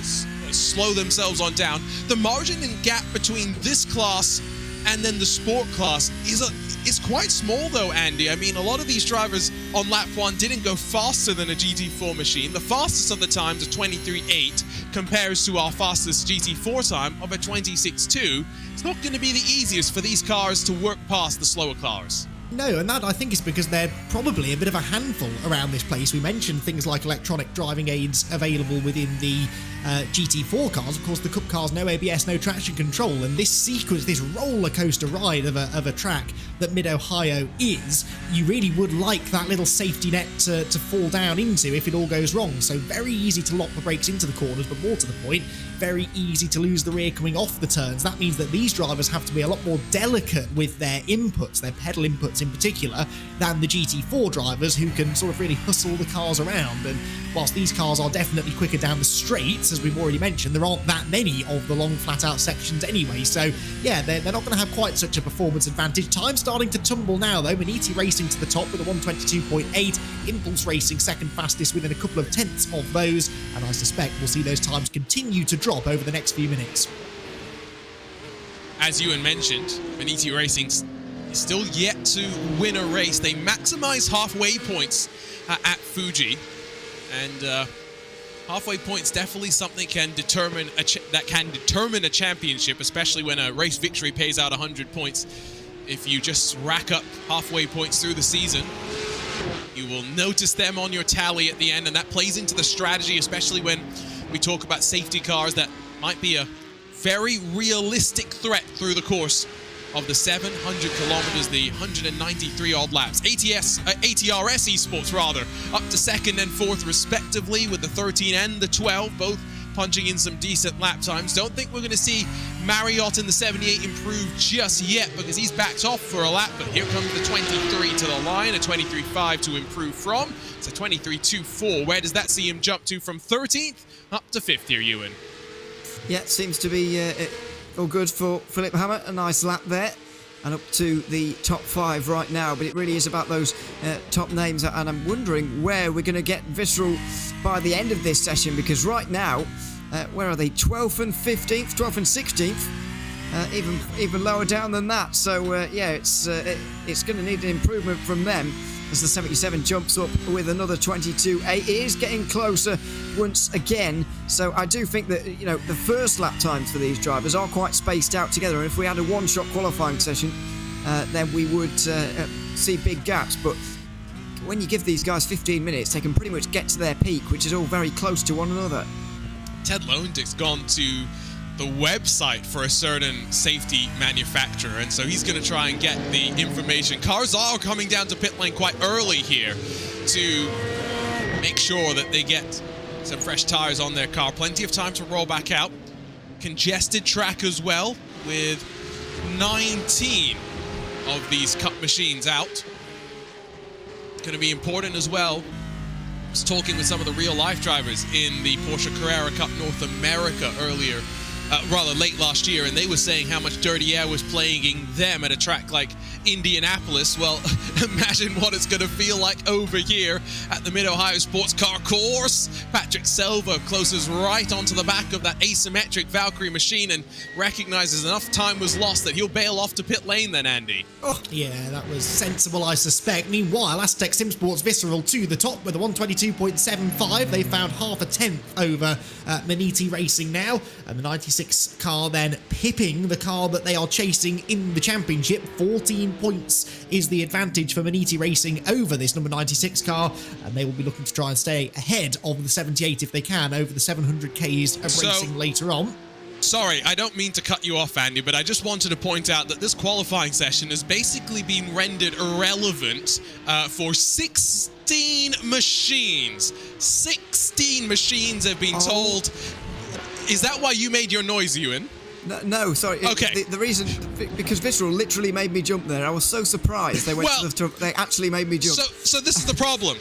slow themselves on down. The margin and gap between this class and then the sport class is quite small, though, Andy. I mean, a lot of these drivers on lap 1 didn't go faster than a GT4 machine. The fastest of the times, a 23.8, compares to our fastest GT4 time of a 26.2. It's not going to be the easiest for these cars to work past the slower cars. No, and that I think is because they're probably a bit of a handful around this place. We mentioned things like electronic driving aids available within the GT4 cars. Of course, the Cup cars, no ABS, no traction control, and this sequence, this roller coaster ride of a track that Mid-Ohio is, you really would like that little safety net to fall down into if it all goes wrong. So very easy to lock the brakes into the corners, but more to the point, very easy to lose the rear coming off the turns. That means that these drivers have to be a lot more delicate with their inputs, their pedal inputs in particular, than the GT4 drivers, who can sort of really hustle the cars around. And whilst these cars are definitely quicker down the straights, as we've already mentioned, there aren't that many of the long flat-out sections anyway. So yeah, they're not going to have quite such a performance advantage. Time starting to tumble now, though. Maniti racing to the top with a 1:22.8. Impulse Racing second fastest within a couple of tenths of those, and I suspect we'll see those times continue to drop over the next few minutes. As Ewan mentioned, Maniti Racing is still yet to win a race. They maximize halfway points at Fuji, and halfway points definitely something that can determine a championship, especially when a race victory pays out 100 points. If you just rack up halfway points through the season, you will notice them on your tally at the end, and that plays into the strategy, especially when we talk about safety cars that might be a very realistic threat through the course of the 700 kilometers, the 193 odd laps. ARS Esports rather, up to second and fourth respectively, with the 13 and the 12 both punching in some decent lap times. Don't think we're going to see Marriott in the 78 improve just yet, because he's backed off for a lap, but here comes the 23 to the line, a 23.5 to improve from. It's a 23.24. Where does that see him jump to from 13th up to 5th here, Ewan? Yeah, it seems to be all good for Philip Hammett. A nice lap there, and up to the top 5 right now. But it really is about those top names, and I'm wondering where we're going to get Visceral by the end of this session, because right now, where are they? 12th and 15th, 12th and 16th, even lower down than that. So yeah, it's going to need an improvement from them as the 77 jumps up with another 22.8. It is getting closer once again. So I do think that, you know, the first lap times for these drivers are quite spaced out together, and if we had a one-shot qualifying session, then we would see big gaps. But when you give these guys 15 minutes, they can pretty much get to their peak, which is all very close to one another. Ted Lowendick's gone to the website for a certain safety manufacturer, and so he's going to try and get the information. Cars are coming down to pit lane quite early here to make sure that they get some fresh tires on their car. Plenty of time to roll back out. Congested track as well, with 19 of these cup machines out. Going to be important as well. I was talking with some of the real-life drivers in the Porsche Carrera Cup North America earlier, rather late last year, and they were saying how much dirty air was plaguing them at a track like Indianapolis. Well, imagine what it's going to feel like over here at the Mid-Ohio Sports Car Course. Patrick Selva closes right onto the back of that asymmetric Valkyrie machine and recognizes enough time was lost that he'll bail off to pit lane then, Andy. Oh, yeah, that was sensible, I suspect. Meanwhile, Aztec Simsports Visceral to the top with a 1:22.75. They found half a tenth over Maniti Racing now, and the 96 car then pipping the car that they are chasing in the championship. 14 points is the advantage for Maniti Racing over this number 96 car, and they will be looking to try and stay ahead of the 78 if they can over the 700 Ks of racing later on. Sorry, I don't mean to cut you off, Andy, but I just wanted to point out that this qualifying session has basically been rendered irrelevant for 16 machines. 16 machines have been told. Is that why you made your noise, Ewan? No, sorry. Okay. The reason, because Visceral literally made me jump there. I was so surprised they went they actually made me jump. So this is the problem.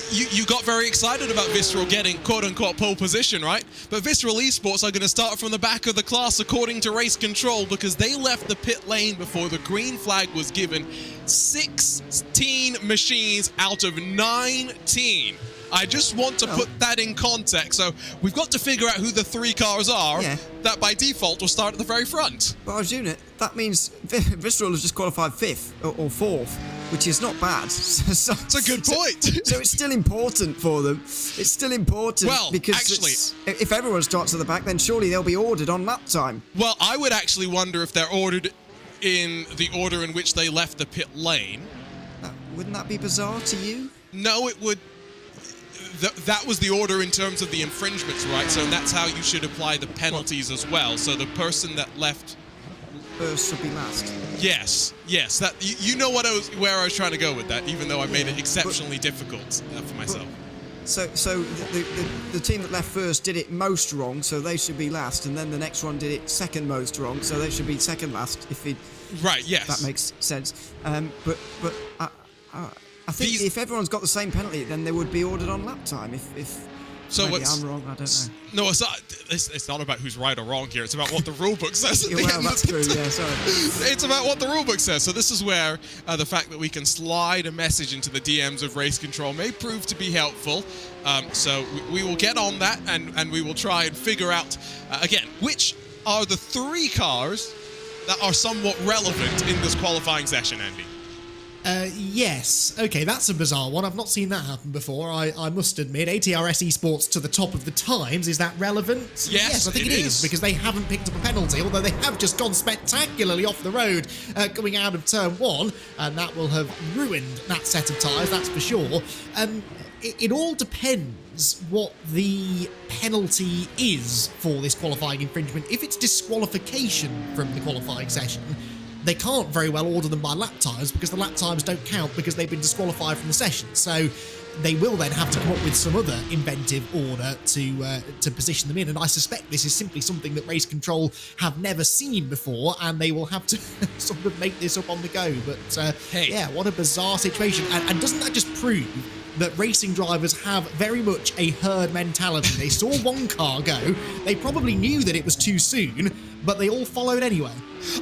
You got very excited about Visceral getting quote-unquote pole position, right? But Visceral Esports are going to start from the back of the class according to race control, because they left the pit lane before the green flag was given. 16 machines out of 19. I just want to put that in context. So we've got to figure out who the 3 cars are that by default will start at the very front. But as unit, that means Visceral has just qualified 5th or 4th, which is not bad. It's a good point. So it's still important for them. It's still important, because actually, if everyone starts at the back, then surely they'll be ordered on lap time. Well, I would actually wonder if they're ordered in the order in which they left the pit lane. Wouldn't that be bizarre to you? No, it would. That was the order in terms of the infringements, right? So that's how you should apply the penalties as well. So the person that left first should be last. Yes. That you know where I was trying to go with that, even though I made it exceptionally difficult for myself. So the team that left first did it most wrong, so they should be last, and then the next one did it second most wrong, so they should be second last. Right. Yes. That makes sense. But I think if everyone's got the same penalty, then they would be ordered on lap time. So maybe I'm wrong, I don't know. No, it's not about who's right or wrong here. It's about what the rulebook says. Well, that's true, yeah, sorry. It's about what the rulebook says. So this is where the fact that we can slide a message into the DMs of Race Control may prove to be helpful. So we will get on that, and we will try and figure out, again, which are the 3 cars that are somewhat relevant in this qualifying session, Andy. Yes. Okay, that's a bizarre one. I've not seen that happen before, I must admit. ATRS Esports to the top of the times. Is that relevant? Yes, I think it is, because they haven't picked up a penalty, although they have just gone spectacularly off the road coming out of turn 1, and that will have ruined that set of tyres, that's for sure. It all depends what the penalty is for this qualifying infringement. If it's disqualification from the qualifying session, they can't very well order them by lap times, because the lap times don't count because they've been disqualified from the session. So they will then have to come up with some other inventive order to position them in. And I suspect this is simply something that Race Control have never seen before, and they will have to sort of make this up on the go. But yeah, what a bizarre situation. And doesn't that just prove that racing drivers have very much a herd mentality? They saw one car go, they probably knew that it was too soon, but they all followed anyway.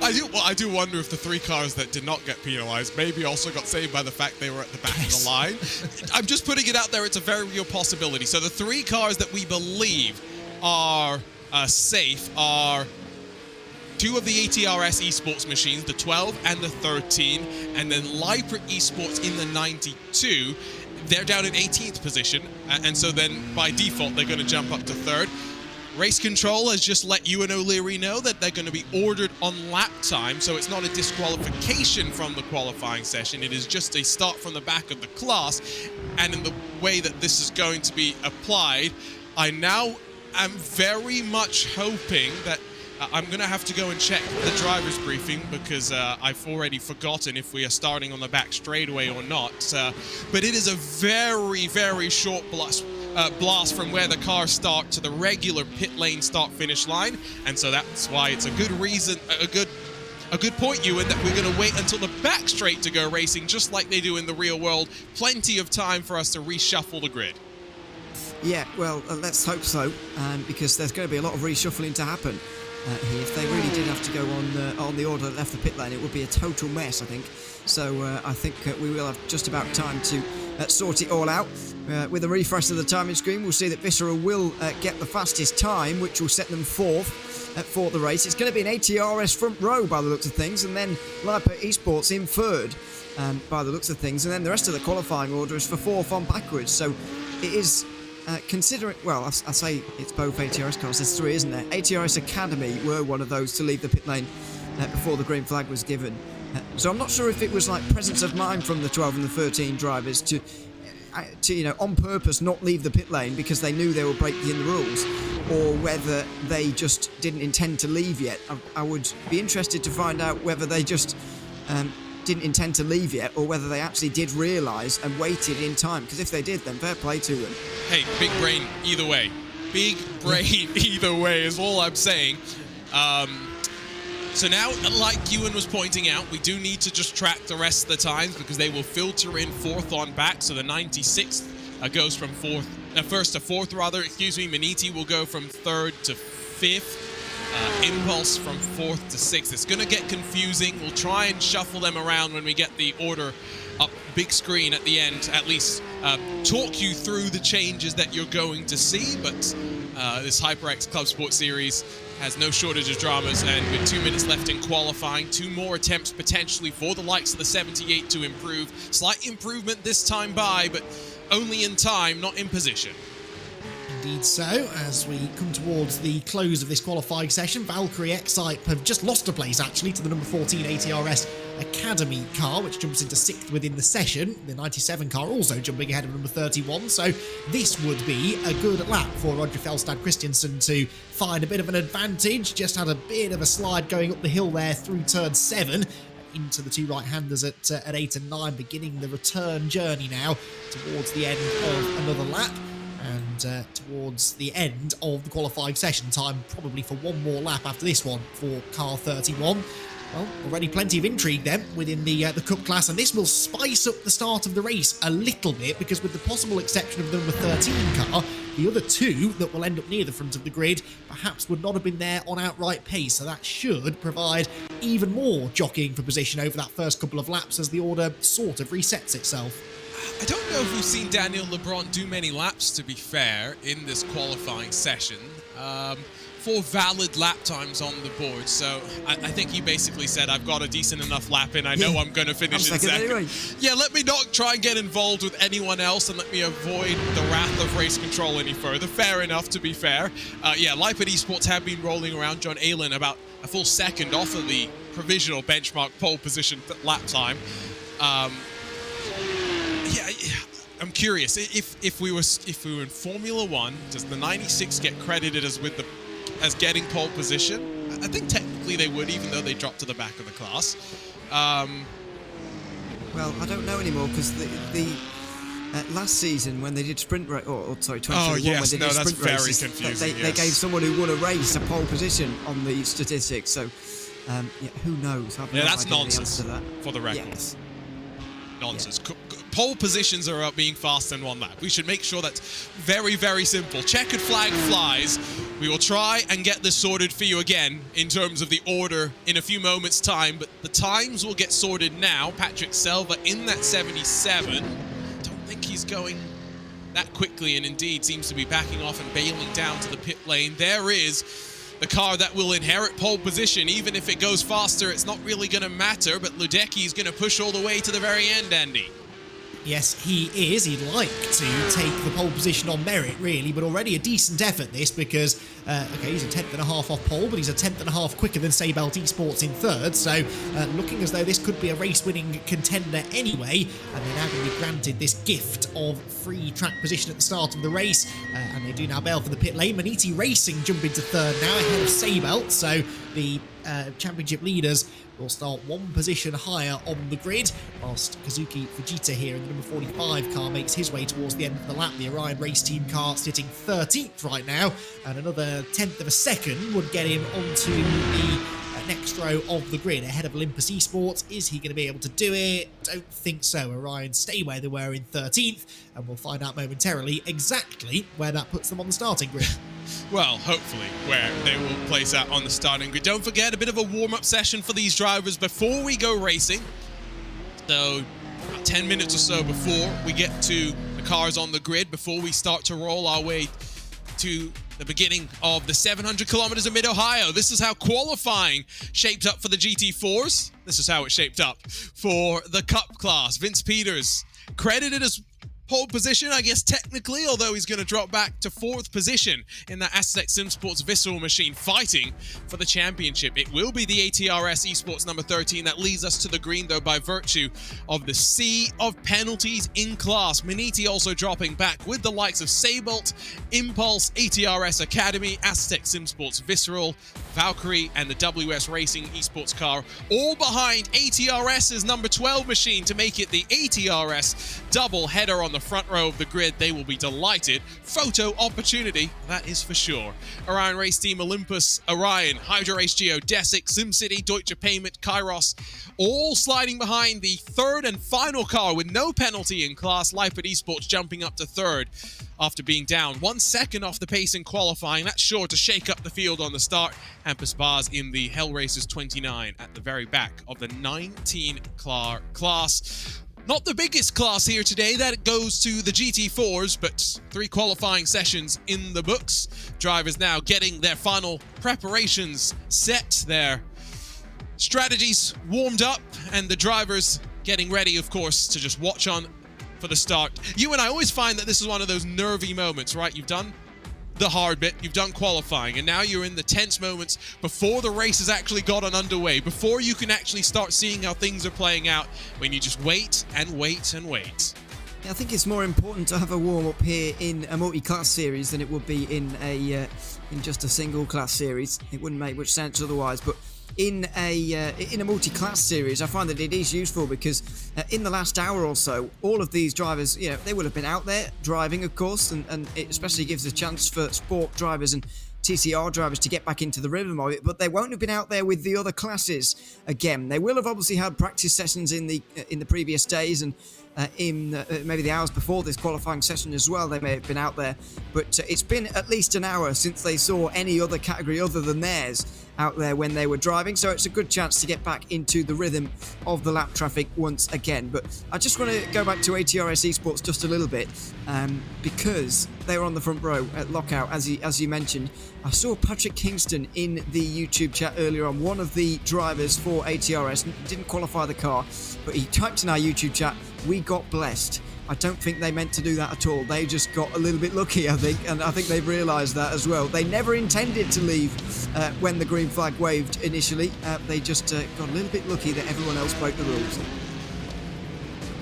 I do wonder if the 3 cars that did not get penalised maybe also got saved by the fact they were at the back of the line. I'm just putting it out there, it's a very real possibility. So the 3 cars that we believe are safe are 2 of the ATRS Esports machines, the 12 and the 13, and then Lypra Esports in the 92. They're down in 18th position, and so then by default they're going to jump up to 3rd. Race Control has just let you and O'Leary know that they're going to be ordered on lap time, so it's not a disqualification from the qualifying session. It is just a start from the back of the class, and in the way that this is going to be applied, I now am very much hoping that I'm going to have to go and check the driver's briefing, because I've already forgotten if we are starting on the back straightaway or not. But it is a very, very short blast from where the cars start to the regular pit lane start-finish line. And so that's why it's a good reason, a good point, Ewan, that we're going to wait until the back straight to go racing, just like they do in the real world. Plenty of time for us to reshuffle the grid. Yeah, well, let's hope so, because there's going to be a lot of reshuffling to happen. Here. If they really did have to go on the order that left the pit lane, it would be a total mess, I think. So I think we will have just about time to sort it all out. With a refresh of the timing screen, we'll see that Viscera will get the fastest time, which will set them 4th for the race. It's going to be an ATRS front row by the looks of things, and then Lypra Esports in 3rd by the looks of things, and then the rest of the qualifying order is for 4th on backwards. So it is... considering, well, I say it's both ATRS cars, there's 3, isn't there? ATRS Academy were one of those to leave the pit lane before the green flag was given. So I'm not sure if it was like presence of mind from the 12 and the 13 drivers to you know, on purpose not leave the pit lane because they knew they were breaking the rules, or whether they just didn't intend to leave yet. I would be interested to find out whether they just didn't intend to leave yet, or whether they actually did realise and waited in time, because if they did, then fair play to them. Hey, big brain either way. Big brain either way is all I'm saying. So now, like Ewan was pointing out, we do need to just track the rest of the times, because they will filter in 4th on back. So the 96th goes from 1st to 4th rather, excuse me. Maniti will go from 3rd to 5th. Impulse from 4th to 6th. It's going to get confusing. We'll try and shuffle them around when we get the order up big screen at the end, at least talk you through the changes that you're going to see. But this HyperX ClubSport series has no shortage of dramas, and with 2 minutes left in qualifying, 2 more attempts potentially for the likes of the 78 to improve. Slight improvement this time by, but only in time, not in position. Indeed so. As we come towards the close of this qualifying session, Valkyrie Excite have just lost a place, actually, to the number 14 ATRS Academy car, which jumps into 6th within the session. The 97 car also jumping ahead of number 31, so this would be a good lap for Roger Felstad Christiansen to find a bit of an advantage. Just had a bit of a slide going up the hill there through turn 7. into the two right-handers at 8 and 9, beginning the return journey now towards the end of another lap. And towards the end of the qualifying session, time probably for one more lap after this one for car 31. Well, already plenty of intrigue then within the Cup class, and this will spice up the start of the race a little bit, because with the possible exception of the number 13 car, the other two that will end up near the front of the grid perhaps would not have been there on outright pace, so that should provide even more jockeying for position over that first couple of laps as the order sort of resets itself. I don't know if we've seen Daniel Lebrun do many laps, to be fair, in this qualifying session. 4 valid lap times on the board, so I think he basically said, I've got a decent enough lap in, I know I'm going to finish in second. Anyway. Yeah, let me not try and get involved with anyone else and let me avoid the wrath of race control any further. Fair enough, to be fair. Yeah, Leipzig Esports have been rolling around John Aylen about a full second off of the provisional benchmark pole position lap time. Yeah, I'm curious, if we were in Formula 1, does the 96 get credited as getting pole position? I think technically they would, even though they dropped to the back of the class. Well, I don't know anymore, because the last season when they did sprint race, sorry, 2021, when they did sprint races, they gave someone who won a race a pole position on the statistics. So, who knows? That's nonsense. For the record, nonsense. Yeah. Pole positions are being fast in one lap. We should make sure that's very, very simple. Checkered flag flies. We will try and get this sorted for you again in terms of the order in a few moments' time, but the times will get sorted now. Patrick Selva in that 77. Don't think he's going that quickly, and indeed seems to be backing off and bailing down to the pit lane. There is the car that will inherit pole position. Even if it goes faster, it's not really going to matter, but Ludecky is going to push all the way to the very end, Andy. Yes, he is. He'd like to take the pole position on merit, really, but already a decent effort, this, because, okay, he's a 10th and a half off pole, but he's a 10th and a half quicker than Seibelt Esports in third, so looking as though this could be a race-winning contender anyway, and they're now going to be granted this gift of free track position at the start of the race, and they do now bail for the pit lane. Maniti Racing jump into third now, ahead of Seibelt, so the championship leaders will start one position higher on the grid, whilst Kazuki Fujita here in the number 45 car makes his way towards the end of the lap. The Orion race team car sitting 13th right now, and another 10th of a second would get him onto the next row of the grid ahead of Olympus Esports. Is he going to be able to do it? Don't think so. Orion stay where they were in 13th, and we'll find out momentarily exactly where that puts them on the starting grid. Well, hopefully where they will place out on the starting grid. Don't forget, a bit of a warm-up session for these drivers before we go racing. So about 10 minutes or so before we get to the cars on the grid, before we start to roll our way to the beginning of the 700 kilometers of Mid-Ohio. This is how qualifying shaped up for the GT4s. This is how it shaped up for the Cup class. Vince Peters credited as pole position, I guess, technically, although he's going to drop back to 4th position in that Aztec SimSports Visceral machine, fighting for the championship. It will be the ATRS Esports number 13 that leads us to the green, though, by virtue of the sea of penalties in class. Maniti also dropping back with the likes of Seibelt, Impulse, ATRS Academy, Aztec SimSports Visceral, Valkyrie, and the WS Racing Esports car, all behind ATRS's number 12 machine to make it the ATRS double header on the front row of the grid. They will be delighted. Photo opportunity, that is for sure. Orion Race Team, Olympus, Orion, Hydra Race Geo, Desic, SimCity, Deutsche Payment, Kairos, all sliding behind the third and final car with no penalty in class. Leipzig Esports jumping up to third after being down 1 second off the pace in qualifying. That's sure to shake up the field on the start. Hampus Bars in the Hell Racers 29 at the very back of the 19 car class. Not the biggest class here today. That goes to the GT4s, but 3 qualifying sessions in the books. Drivers now getting their final preparations set, their strategies warmed up, and the drivers getting ready, of course, to just watch on for the start. You and I always find that this is one of those nervy moments, right? You've done the hard bit, you've done qualifying, and now you're in the tense moments before the race has actually gotten underway, before you can actually start seeing how things are playing out, when you just wait and wait and wait. Yeah, I think it's more important to have a warm-up here in a multi-class series than it would be in just a single-class series. It wouldn't make much sense otherwise, but in a multi-class series, I find that it is useful because in the last hour or so, all of these drivers, they will have been out there driving, of course, and it especially gives a chance for sport drivers and TCR drivers to get back into the rhythm of it, but they won't have been out there with the other classes again. They will have obviously had practice sessions in the previous days and in maybe the hours before this qualifying session as well. They may have been out there, but it's been at least an hour since they saw any other category other than theirs out there when they were driving, so it's a good chance to get back into the rhythm of the lap traffic once again. But I just want to go back to ATRS Esports just a little bit, because they were on the front row at lockout, as you mentioned. I saw Patrick Kingston in the YouTube chat earlier on, one of the drivers for ATRS, didn't qualify the car, but he typed in our YouTube chat, "We got blessed." I don't think they meant to do that at all. They just got a little bit lucky, I think, and I think they've realised that as well. They never intended to leave when the green flag waved initially. They just got a little bit lucky that everyone else broke the rules.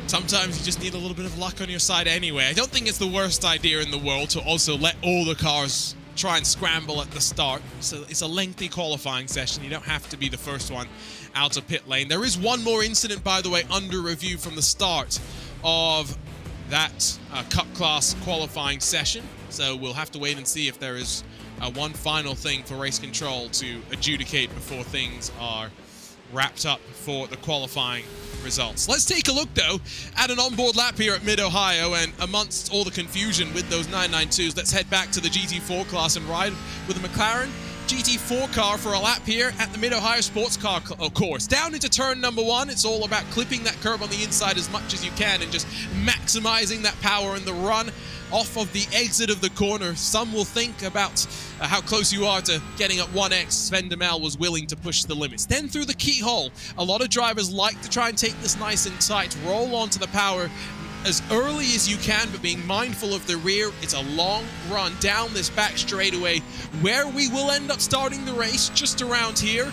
Sometimes you just need a little bit of luck on your side anyway. I don't think it's the worst idea in the world to also let all the cars try and scramble at the start. So it's a lengthy qualifying session. You don't have to be the first one out of pit lane. There is one more incident, by the way, under review from the start of that Cup class qualifying session. So we'll have to wait and see if there is one final thing for race control to adjudicate before things are wrapped up for the qualifying results. Let's take a look, though, at an onboard lap here at Mid-Ohio, and amongst all the confusion with those 992s, let's head back to the GT4 class and ride with a McLaren GT4 car for a lap here at the Mid-Ohio Sports Car course. Down into turn number 1, it's all about clipping that curb on the inside as much as you can and just maximizing that power in the run off of the exit of the corner. Some will think about how close you are to getting at 1x. Sven Demel was willing to push the limits. Then through the keyhole, a lot of drivers like to try and take this nice and tight, roll onto the power as early as you can, but being mindful of the rear. It's a long run down this back straightaway where we will end up starting the race just around here.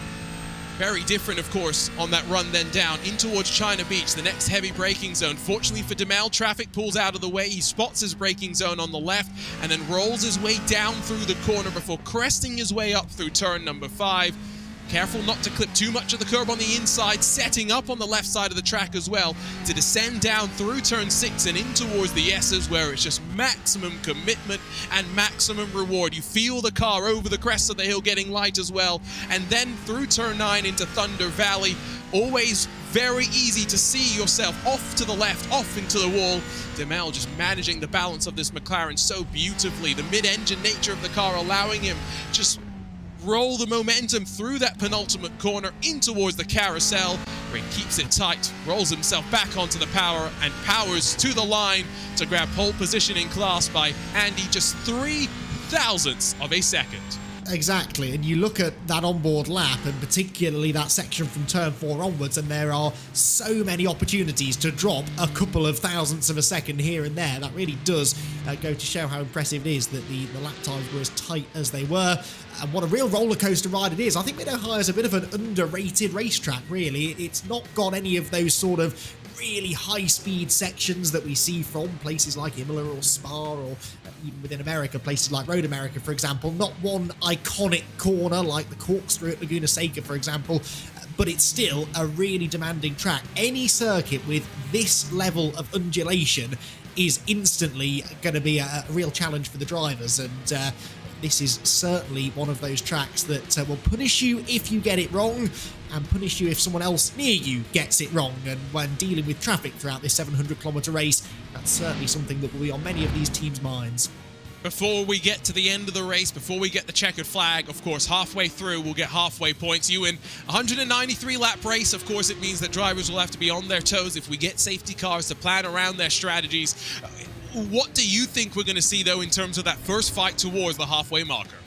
Very different, of course, on that run then down in towards China Beach, the next heavy braking zone. Fortunately for Demel, traffic pulls out of the way. He spots his braking zone on the left and then rolls his way down through the corner before cresting his way up through turn number 5. Careful not to clip too much of the curb on the inside, setting up on the left side of the track as well to descend down through turn 6 and in towards the S's, where it's just maximum commitment and maximum reward. You feel the car over the crest of the hill getting light as well, and then through turn 9 into Thunder Valley. Always very easy to see yourself off to the left, off into the wall. Demel just managing the balance of this McLaren so beautifully. The mid-engine nature of the car allowing him just roll the momentum through that penultimate corner in towards the carousel, where he keeps it tight, rolls himself back onto the power, and powers to the line to grab pole position in class by Andy, just 0.003 of a second. Exactly, and you look at that onboard lap, and particularly that section from turn 4 onwards, and there are so many opportunities to drop a couple of thousandths of a second here and there. That really does go to show how impressive it is that the lap times were as tight as they were, and what a real roller coaster ride it is. I think Mid-Ohio is a bit of an underrated racetrack, really. It's not got any of those sort of really high-speed sections that we see from places like Imola or Spa, or even within America, places like Road America, for example. Not one iconic corner like the corkscrew at Laguna Seca, for example, but it's still a really demanding track. Any circuit with this level of undulation is instantly going to be a real challenge for the drivers, and this is certainly one of those tracks that will punish you if you get it wrong, and punish you if someone else near you gets it wrong. And when dealing with traffic throughout this 700-kilometre race, that's certainly something that will be on many of these teams' minds. Before we get to the end of the race, before we get the checkered flag, of course, halfway through, we'll get halfway points. You in 193-lap race, of course, it means that drivers will have to be on their toes if we get safety cars to plan around their strategies. What do you think we're going to see, though, in terms of that first fight towards the halfway marker?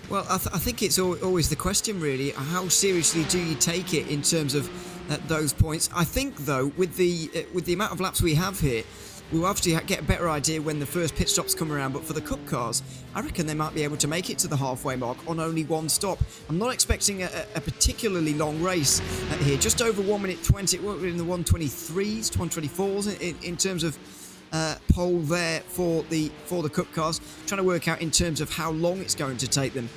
Well, I think it's always the question, really. How seriously do you take it in terms of those points? I think, though, with the amount of laps we have here, we'll obviously get a better idea when the first pit stops come around. But for the Cup cars, I reckon they might be able to make it to the halfway mark on only one stop. I'm not expecting a particularly long race here. Just over 1 minute 20. We're in the 123s, 124s in terms of pole there for the Cup cars. Trying to work out in terms of how long it's going to take them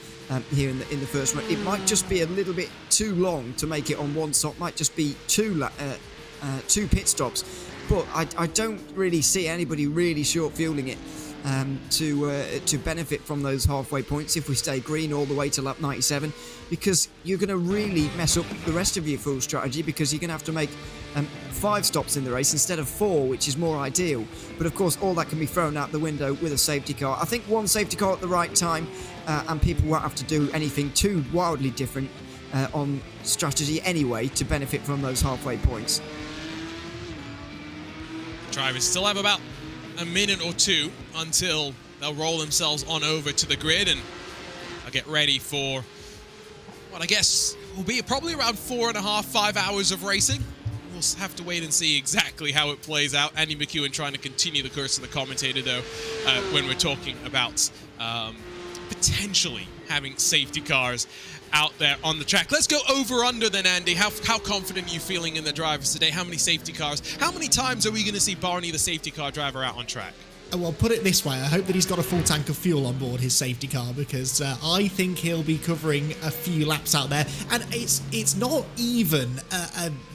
here in the first run. It might just be a little bit too long to make it on one stop. Might just be two pit stops. But I don't really see anybody really short fueling it to benefit from those halfway points if we stay green all the way to lap 97, because you're going to really mess up the rest of your full strategy, because you're going to have to make 5 stops in the race instead of 4, which is more ideal. But of course, all that can be thrown out the window with a safety car. I think one safety car at the right time, and people won't have to do anything too wildly different on strategy anyway to benefit from those halfway points. Drivers still have about a minute or two until they'll roll themselves on over to the grid, and I'll get ready for what I guess will be probably around 4.5, 5 hours of racing. We'll have to wait and see exactly how it plays out. Andy McEwen trying to continue the curse of the commentator, though, when we're talking about potentially having safety cars out there on the track. Let's go over-under then, Andy. How confident are you feeling in the drivers today? How many safety cars? How many times are we going to see Barney, the safety car driver, out on track? Well, put it this way, I hope that he's got a full tank of fuel on board his safety car, because I think he'll be covering a few laps out there. And it's not even,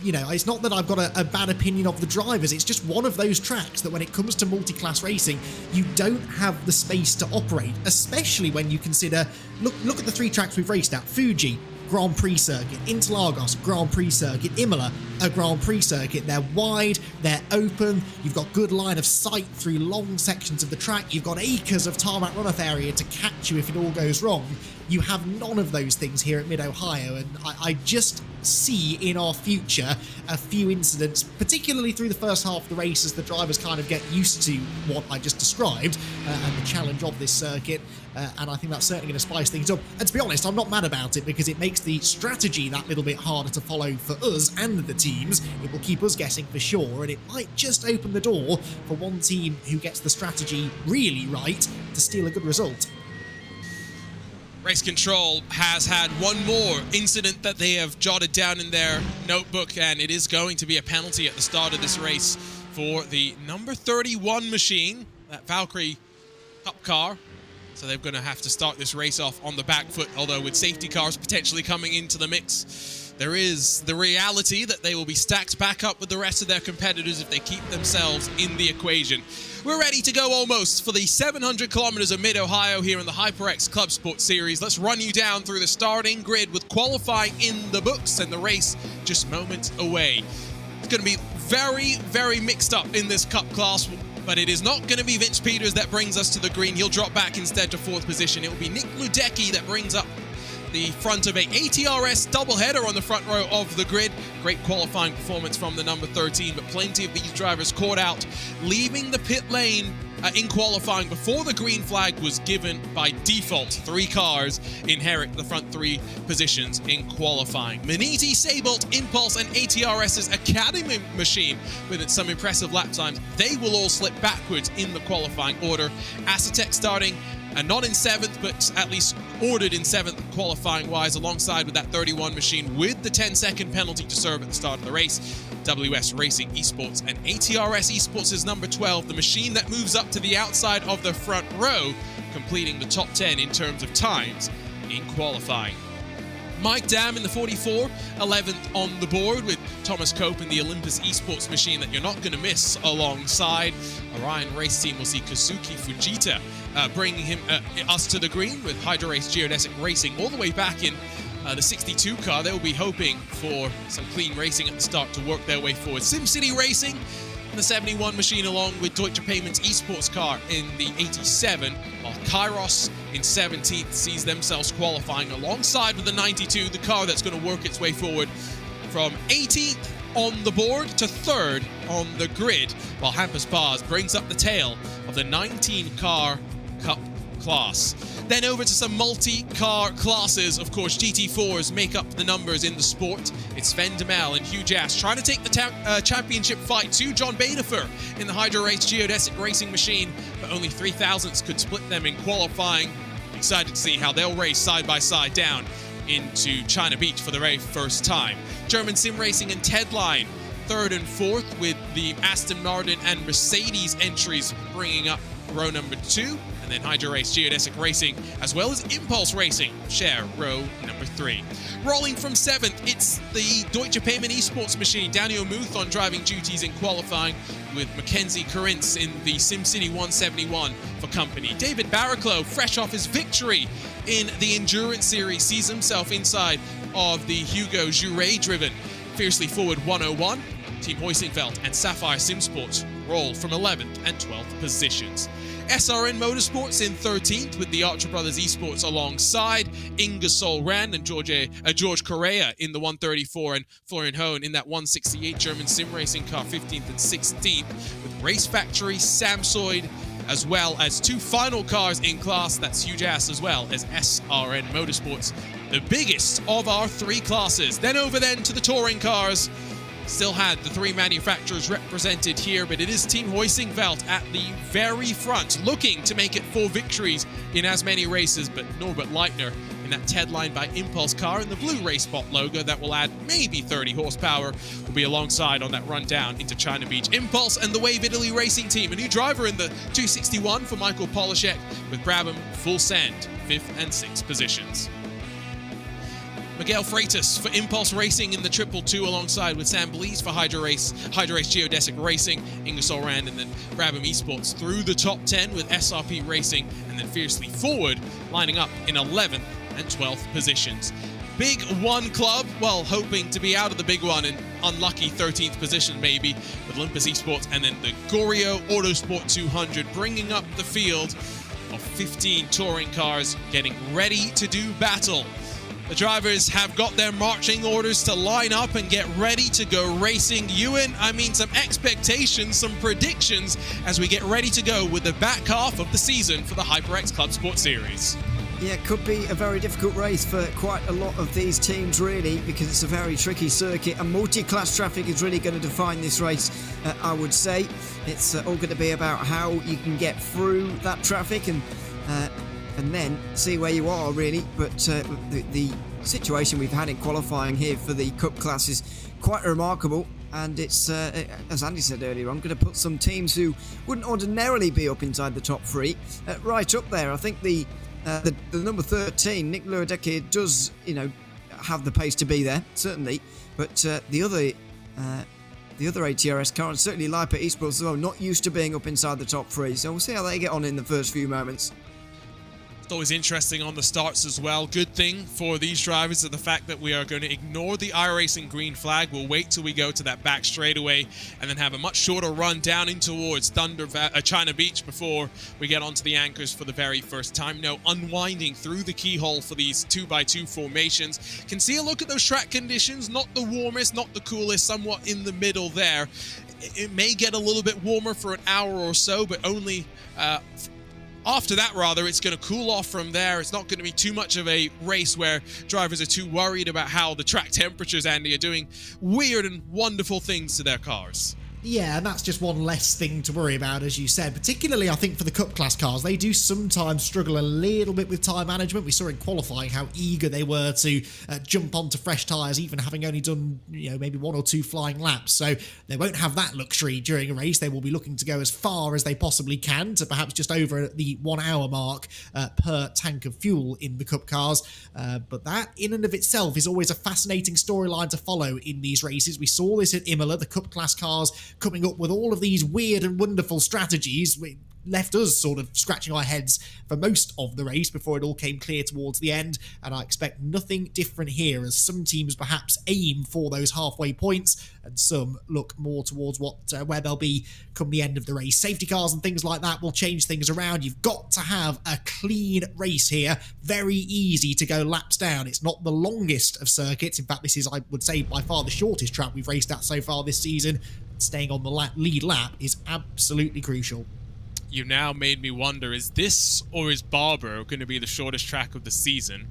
it's not that I've got a bad opinion of the drivers. It's just one of those tracks that when it comes to multi-class racing, you don't have the space to operate, especially when you consider, look at the 3 tracks we've raced at. Fuji, Grand Prix circuit. Interlagos, Grand Prix circuit. Imola, a Grand Prix circuit. They're wide, they're open, you've got good line of sight through long sections of the track, you've got acres of tarmac runoff area to catch you if it all goes wrong. You have none of those things here at Mid-Ohio, and I just see in our future a few incidents, particularly through the first half of the race, as the drivers kind of get used to what I just described and the challenge of this circuit, and I think that's certainly going to spice things up. And to be honest, I'm not mad about it, because it makes the strategy that little bit harder to follow for us and the teams. It will keep us guessing for sure, and it might just open the door for one team who gets the strategy really right to steal a good result. Race Control has had one more incident that they have jotted down in their notebook, and it is going to be a penalty at the start of this race for the number 31 machine, that Valkyrie Cup car. So they're going to have to start this race off on the back foot, although with safety cars potentially coming into the mix, there is the reality that they will be stacked back up with the rest of their competitors if they keep themselves in the equation. We're ready to go almost for the 700 kilometers of Mid-Ohio here in the HyperX ClubSport series. Let's run you down through the starting grid with qualifying in the books and the race just moments away. It's going to be very, very mixed up in this Cup class, but it is not going to be Vince Peters that brings us to the green. He'll drop back instead to 4th position. It will be Nick Ludecki that brings up the front of a ATRS doubleheader on the front row of the grid. Great qualifying performance from the number 13, but plenty of these drivers caught out, leaving the pit lane in qualifying before the green flag was given by default. 3 cars inherit the front 3 positions in qualifying. Maniti, Saybolt, Impulse, and ATRS's Academy machine with some impressive lap times. They will all slip backwards in the qualifying order. Acetec starting not in 7th, but at least ordered in 7th qualifying-wise, alongside with that 31 machine with the 10-second penalty to serve at the start of the race. WS Racing Esports and ATRS Esports is number 12, the machine that moves up to the outside of the front row, completing the top 10 in terms of times in qualifying. Mike Dam in the 44, 11th on the board, with Thomas Cope in the Olympus Esports machine that you're not going to miss alongside. Orion Race Team will see Kazuki Fujita bringing us to the green with HyperX Geodesic Racing all the way back in the 62 car. They'll be hoping for some clean racing at the start to work their way forward. SimCity Racing in the 71 machine, along with Deutsche Payments Esports car in the 87, while Kairos in 17th sees themselves qualifying alongside with the 92, the car that's going to work its way forward from 18th on the board to 3rd on the grid, while Hampus Bars brings up the tail of the 19-car Cup class. Then over to some multi-car classes. Of course, GT4s make up the numbers in the sport. It's Sven Demel and Hugh Jass trying to take the championship fight to John Badefer in the HyperX Geodesic Racing machine, but only 3,000ths could split them in qualifying. Excited to see how they'll race side by side down into China Beach for the very first time. German Sim Racing and Tedline 3rd and 4th, with the Aston Martin and Mercedes entries bringing up row number 2. And and then HyperX Geodesic Racing, as well as Impulse Racing, share row number 3. Rolling from 7th, it's the Deutsche Payment Esports machine, Daniel Muth on driving duties in qualifying, with Mackenzie Corintz in the SimCity 171 for company. David Barraclough, fresh off his victory in the Endurance Series, sees himself inside of the Hugo Jouret-driven Fiercely Forward 101. Team Hoisingveld and Sapphire Simsports roll from 11th and 12th positions. SRN Motorsports in 13th with the Archer Brothers Esports alongside Ingersoll Rand and George Correa in the 134 and Florian Hohn in that 168 German sim racing car 15th and 16th, with Race Factory, Samsoid, as well as 2 final cars in class. That's Huge Ass as well as SRN Motorsports, the biggest of our 3 classes. Then over to the touring cars. Still had the 3 manufacturers represented here, but it is Team Hoisingveld at the very front, looking to make it 4 victories in as many races, but Norbert Leitner in that TED line by Impulse car and the blue RaceSpot logo that will add maybe 30 horsepower will be alongside on that run down into China Beach. Impulse and the Wave Italy Racing Team, a new driver in the 261 for Michael Polishek, with Brabham full send, 5th and 6th positions. Miguel Freitas for Impulse Racing in the 222 alongside with Sam Blees for HyperX Geodesic Racing, Ingersoll Rand, and then Brabham Esports through the top 10 with SRP Racing, and then Fiercely Forward lining up in 11th and 12th positions. Big One Club, well, hoping to be out of the big one in unlucky 13th position maybe, with Olympus Esports, and then the Gorio Autosport 200 bringing up the field of 15 touring cars getting ready to do battle. The drivers have got their marching orders to line up and get ready to go racing. Ewan, some expectations, some predictions as we get ready to go with the back half of the season for the HyperX ClubSport Series. Yeah, it could be a very difficult race for quite a lot of these teams, really, because it's a very tricky circuit, and multi-class traffic is really going to define this race, I would say. It's all going to be about how you can get through that traffic and then see where you are, really. But the situation we've had in qualifying here for the Cup class is quite remarkable, and it's, as Andy said earlier, I'm going to put some teams who wouldn't ordinarily be up inside the top 3 right up there. I think the number 13, Nick Luedecke, does, have the pace to be there, certainly, but the other ATRS car, and certainly Lipa Esports as well, not used to being up inside the top 3, so we'll see how they get on in the first few moments. Always interesting on the starts as well. Good thing for these drivers is the fact that we are going to ignore the iRacing green flag. We'll wait till we go to that back straightaway and then have a much shorter run down in towards China Beach before we get onto the anchors for the very first time. No unwinding through the keyhole for these 2x2 formations. Can see a look at those track conditions. Not the warmest, not the coolest, somewhat in the middle there. It may get a little bit warmer for an hour or so, but only after that, rather, it's going to cool off from there. It's not going to be too much of a race where drivers are too worried about how the track temperatures, Andy, are doing weird and wonderful things to their cars. Yeah, and that's just one less thing to worry about, as you said. Particularly, I think, for the Cup class cars, they do sometimes struggle a little bit with tyre management. We saw in qualifying how eager they were to jump onto fresh tyres, even having only done, maybe 1 or 2 flying laps. So they won't have that luxury during a race. They will be looking to go as far as they possibly can to perhaps just over the 1 hour mark per tank of fuel in the Cup cars. But that, in and of itself, is always a fascinating storyline to follow in these races. We saw this at Imola, the Cup class cars coming up with all of these weird and wonderful strategies. We left us sort of scratching our heads for most of the race before it all came clear towards the end, and I expect nothing different here, as some teams perhaps aim for those halfway points and some look more towards where they'll be come the end of the race. Safety cars and things like that will change things around. You've got to have a clean race here, very easy to go laps down. It's not the longest of circuits. In fact, this is, I would say, by far the shortest track we've raced at so far this season. Staying on the lead lap is absolutely crucial. You now made me wonder, is this or is Barber going to be the shortest track of the season?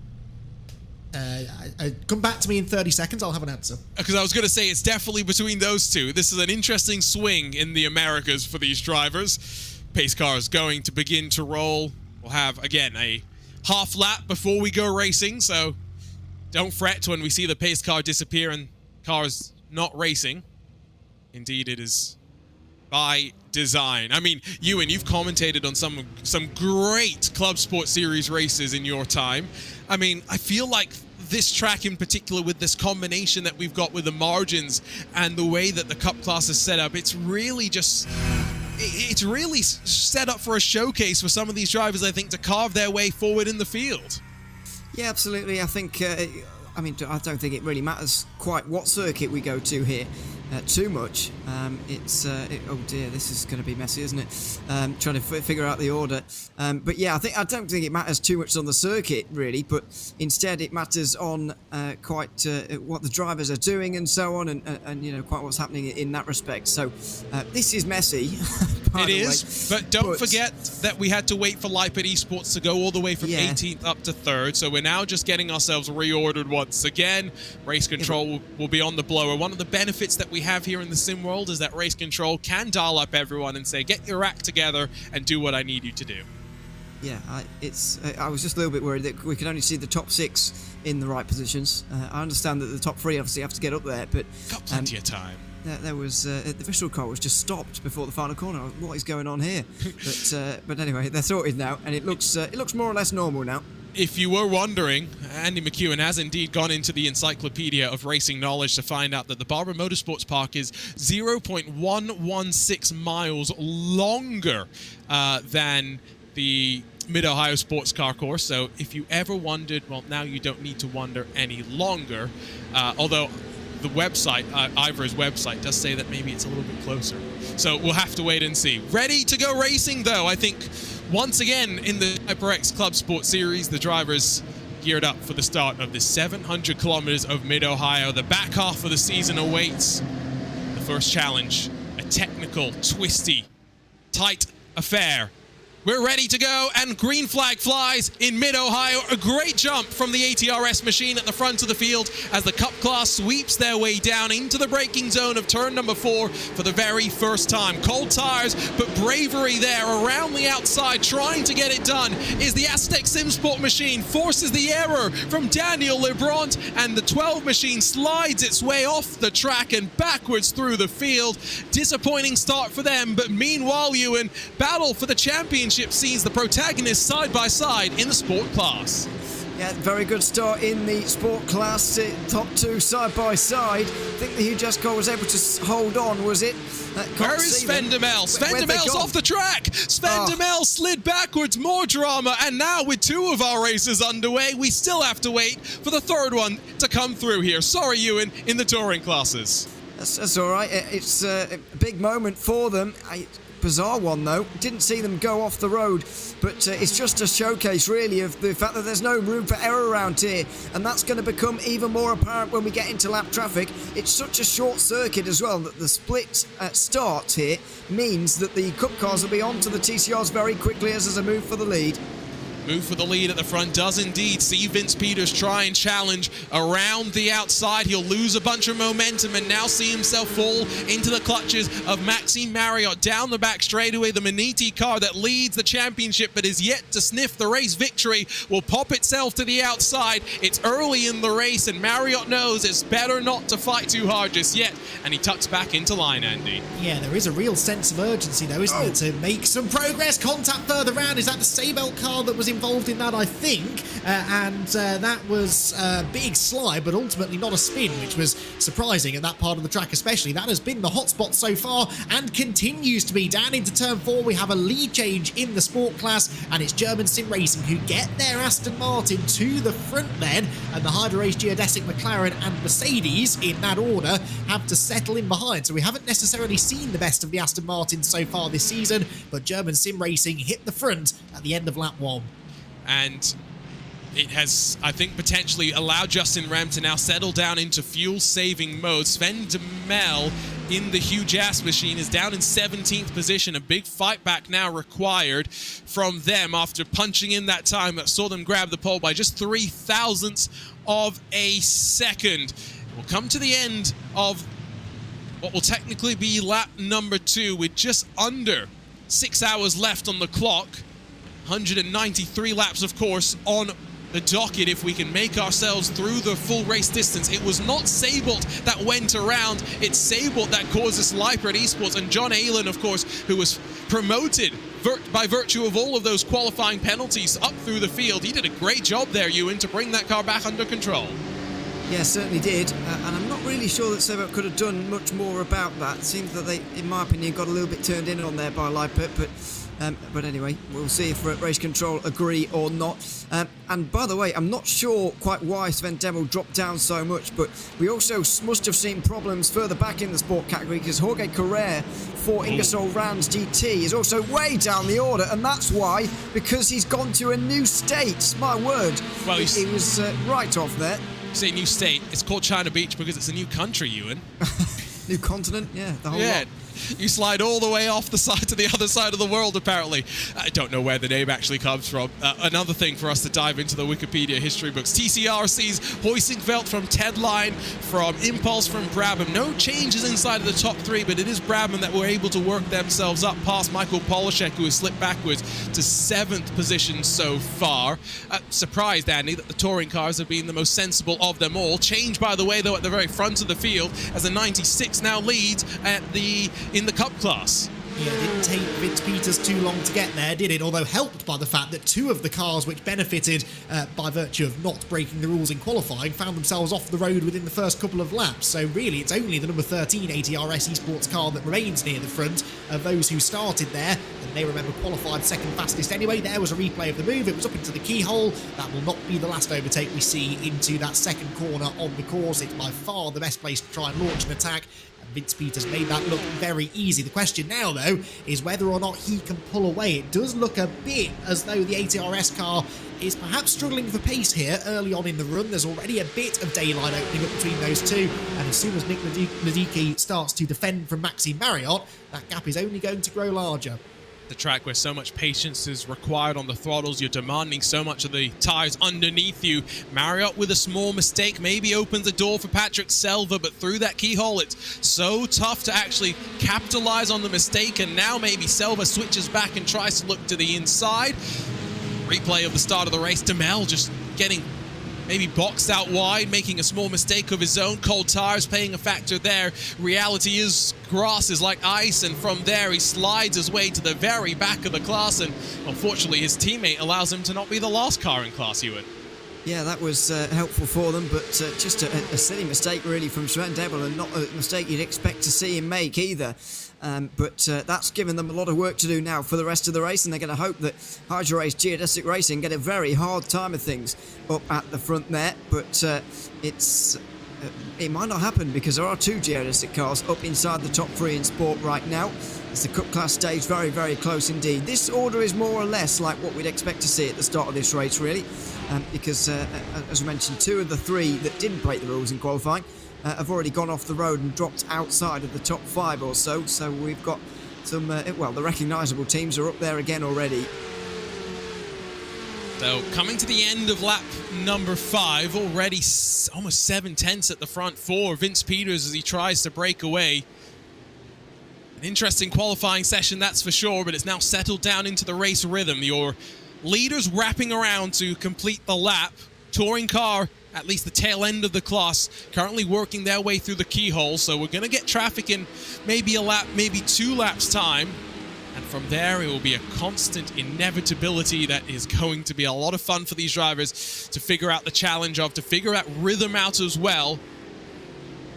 Come back to me in 30 seconds, I'll have an answer. Because I was going to say it's definitely between those two. This is an interesting swing in the Americas for these drivers. Pace car is going to begin to roll. We'll have, again, a half lap before we go racing, so don't fret when we see the pace car disappear and cars not racing. Indeed, it is by design. I mean, Ewan, you've commentated on some great Club Sport Series races in your time. I mean, I feel like this track in particular, with this combination that we've got with the margins and the way that the Cup class is set up, it's really set up for a showcase for some of these drivers, I think, to carve their way forward in the field. Yeah, absolutely. I think, I mean, I don't think it really matters quite what circuit we go to here too much. Oh dear, this is going to be messy, isn't it? Trying to figure out the order. But yeah, I don't think it matters too much on the circuit, really, but instead it matters on quite what the drivers are doing and so on, and you know, quite what's happening in that respect. So this is messy. It is, but don't forget that we had to wait for Lipid Esports to go all the way from 18th up to 3rd, so we're now just getting ourselves reordered once again. Race Control will be on the blower. One of the benefits that we have here in the sim world is that Race Control can dial up everyone and say, get your act together and do what I need you to do. Yeah, I was just a little bit worried that we could only see the top 6 in the right positions. I understand that the top 3 obviously have to get up there, but got plenty of time. There was the official car was just stopped before the final corner. What is going on here? But anyway, they're sorted now, and it looks more or less normal now. If you were wondering, Andy McEwen has indeed gone into the encyclopedia of racing knowledge to find out that the Barber Motorsports Park is 0.116 miles longer than the Mid-Ohio Sports Car Course. So if you ever wondered, well, now you don't need to wonder any longer. Although the website, IVRA's website, does say that maybe it's a little bit closer. So we'll have to wait and see. Ready to go racing, though. I think once again in the HyperX Club Sport Series, the drivers geared up for the start of the 700 kilometers of Mid-Ohio. The back half of the season awaits. The first challenge, a technical, twisty, tight affair. We're ready to go, and green flag flies in Mid-Ohio. A great jump from the ATRS machine at the front of the field as the Cup class sweeps their way down into the braking zone of turn number 4 for the very first time. Cold tires, but bravery there around the outside, trying to get it done, is the Aztec SimSport machine. Forces the error from Daniel Lebrant, and the 12 machine slides its way off the track and backwards through the field. Disappointing start for them, but meanwhile, Ewan, battle for the championship sees the protagonists side by side in the sport class. Yeah, very good start in the sport class. Top 2 side by side. I think the Hugh Jasco was able to hold on, was it? Where is Sven Demel? Sven Demel's off the track. Sven Demel slid backwards. More drama. And now with 2 of our races underway, we still have to wait for the 3rd one to come through here. Sorry, Ewan, in the touring classes. That's all right. It's a big moment for them. Bizarre one, though. Didn't see them go off the road, but it's just a showcase, really, of the fact that there's no room for error around here, and that's going to become even more apparent when we get into lap traffic. It's such a short circuit as well that the split start here means that the Cup cars will be on to the TCRs very quickly as there's a move for the lead. Move for the lead at the front does indeed see Vince Peters try and challenge around the outside. He'll lose a bunch of momentum and now see himself fall into the clutches of Maxime Marriott down the back straightaway. The Maniti car that leads the championship but is yet to sniff the race victory will pop itself to the outside. It's early in the race and Marriott knows it's better not to fight too hard just yet, and he tucks back into line, Andy. Yeah, there is a real sense of urgency though, isn't there, to make some progress. Contact further round. Is that the Sabelt car that was involved in that, I think, and that was a big slide, but ultimately not a spin, which was surprising at that part of the track especially. That has been the hotspot so far and continues to be. Down into turn 4, we have a lead change in the sport class, and it's German Sim Racing who get their Aston Martin to the front then, and the Hyper Race Geodesic McLaren and Mercedes, in that order, have to settle in behind. So we haven't necessarily seen the best of the Aston Martin so far this season, but German Sim Racing hit the front at the end of lap 1. And it has, I think, potentially allowed Justin Rem to now settle down into fuel-saving mode. Sven Demel in the Hugh Jas machine is down in 17th position. A big fight back now required from them after punching in that time that saw them grab the pole by just 0.003 of a second. We'll come to the end of what will technically be lap number 2 with just under 6 hours left on the clock. 193 laps, of course, on the docket if we can make ourselves through the full race distance. It was not Sabelt that went around, it's Sabelt that caused this life at Esports, and John Aylen, of course, who was promoted by virtue of all of those qualifying penalties up through the field. He did a great job there, Ewan, to bring that car back under control. Yeah, certainly did, and I'm not really sure that Sabelt could have done much more about that. It seems that they, in my opinion, got a little bit turned in on there by Lipert, but anyway, we'll see if Race Control agree or not. And by the way, I'm not sure quite why Sven Demel dropped down so much, but we also must have seen problems further back in the sport category, because Jorge Carrere for Ingersoll Rand's GT is also way down the order, and that's why, because he's gone to a new state. My word, well, he was right off there. You say new state, it's called China Beach because it's a new country, Ewan. New continent, yeah, the whole lot. You slide all the way off the side to the other side of the world, apparently. I don't know where the name actually comes from. Another thing for us to dive into the Wikipedia history books. TCR sees Hoisingveld from Tedline, from Impulse from Brabham. No changes inside of the top three, but it is Brabham that were able to work themselves up past Michael Polishek, who has slipped backwards to 7th position so far. Surprised, Andy, that the touring cars have been the most sensible of them all. Change, by the way, though, at the very front of the field, as the 96 now leads in the Cup class. Yeah, it didn't take Vince Peters too long to get there, did it? Although helped by the fact that 2 of the cars which benefited by virtue of not breaking the rules in qualifying found themselves off the road within the first couple of laps. So really, it's only the number 13 ATRS Esports car that remains near the front of those who started there. And they, remember, qualified second fastest anyway. There was a replay of the move. It was up into the keyhole. That will not be the last overtake we see into that second corner on the course. It's by far the best place to try and launch an attack. Vince Peters made that look very easy. The question now, though, is whether or not he can pull away. It does look a bit as though the ATRS car is perhaps struggling for pace here early on in the run. There's already a bit of daylight opening up between those two, and as soon as Nick Nadiki starts to defend from Maxime Marriott, that gap is only going to grow larger. The track where so much patience is required on the throttles, you're demanding so much of the tyres underneath you. Marriott with a small mistake maybe opens the door for Patrick Selva, but through that keyhole it's so tough to actually capitalize on the mistake, and now maybe Selva switches back and tries to look to the inside. Replay of the start of the race, Demel just getting maybe boxed out wide, making a small mistake of his own. Cold tires playing a factor there. Reality is grass is like ice, and from there he slides his way to the very back of the class, and unfortunately his teammate allows him to not be the last car in class, Ewan. Yeah, that was helpful for them, but just a silly mistake really from Sven Demel, and not a mistake you'd expect to see him make either. But that's given them a lot of work to do now for the rest of the race, and they're going to hope that HyperX Geodesic Racing get a very hard time of things up at the front there. But it might not happen, because there are 2 Geodesic cars up inside the top 3 in sport right now, as the Cup class stays very, very close indeed. This order is more or less like what we'd expect to see at the start of this race, really, because, as we mentioned, 2 of the 3 that didn't break the rules in qualifying have already gone off the road and dropped outside of the top 5 or so. So we've got some, the recognisable teams are up there again already. So coming to the end of lap number 5, already almost 7/10 at the front for Vince Peters as he tries to break away. An interesting qualifying session, that's for sure, but it's now settled down into the race rhythm. Your leaders wrapping around to complete the lap. Touring car, at least the tail end of the class, currently working their way through the keyhole, so we're going to get traffic in maybe a lap, maybe 2 laps time. And from there, it will be a constant inevitability that is going to be a lot of fun for these drivers to figure out the challenge of, to figure out rhythm out as well.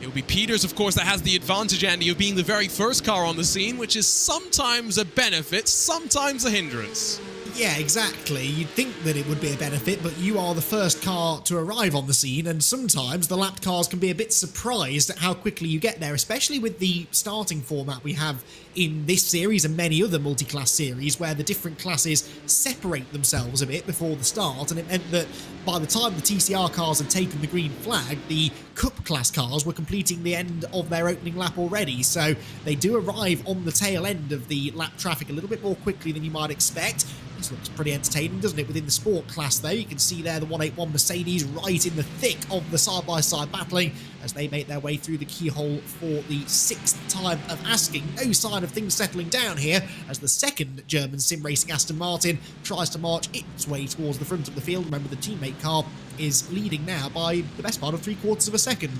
It will be Peters, of course, that has the advantage, Andy, of being the very first car on the scene, which is sometimes a benefit, sometimes a hindrance. Yeah, exactly. You'd think that it would be a benefit, but you are the first car to arrive on the scene, and sometimes the lapped cars can be a bit surprised at how quickly you get there, especially with the starting format we have in this series and many other multi-class series, where the different classes separate themselves a bit before the start, and it meant that by the time the TCR cars had taken the green flag, the Cup class cars were completing the end of their opening lap already, so they do arrive on the tail end of the lap traffic a little bit more quickly than you might expect. This looks pretty entertaining, doesn't it? Within the sport class, though, you can see there the 181 Mercedes right in the thick of the side-by-side battling as they make their way through the keyhole for the 6th time of asking. No sign of things settling down here as the second German sim racing Aston Martin tries to march its way towards the front of the field. Remember, the teammate car is leading now by the best part of 3/4 of a second.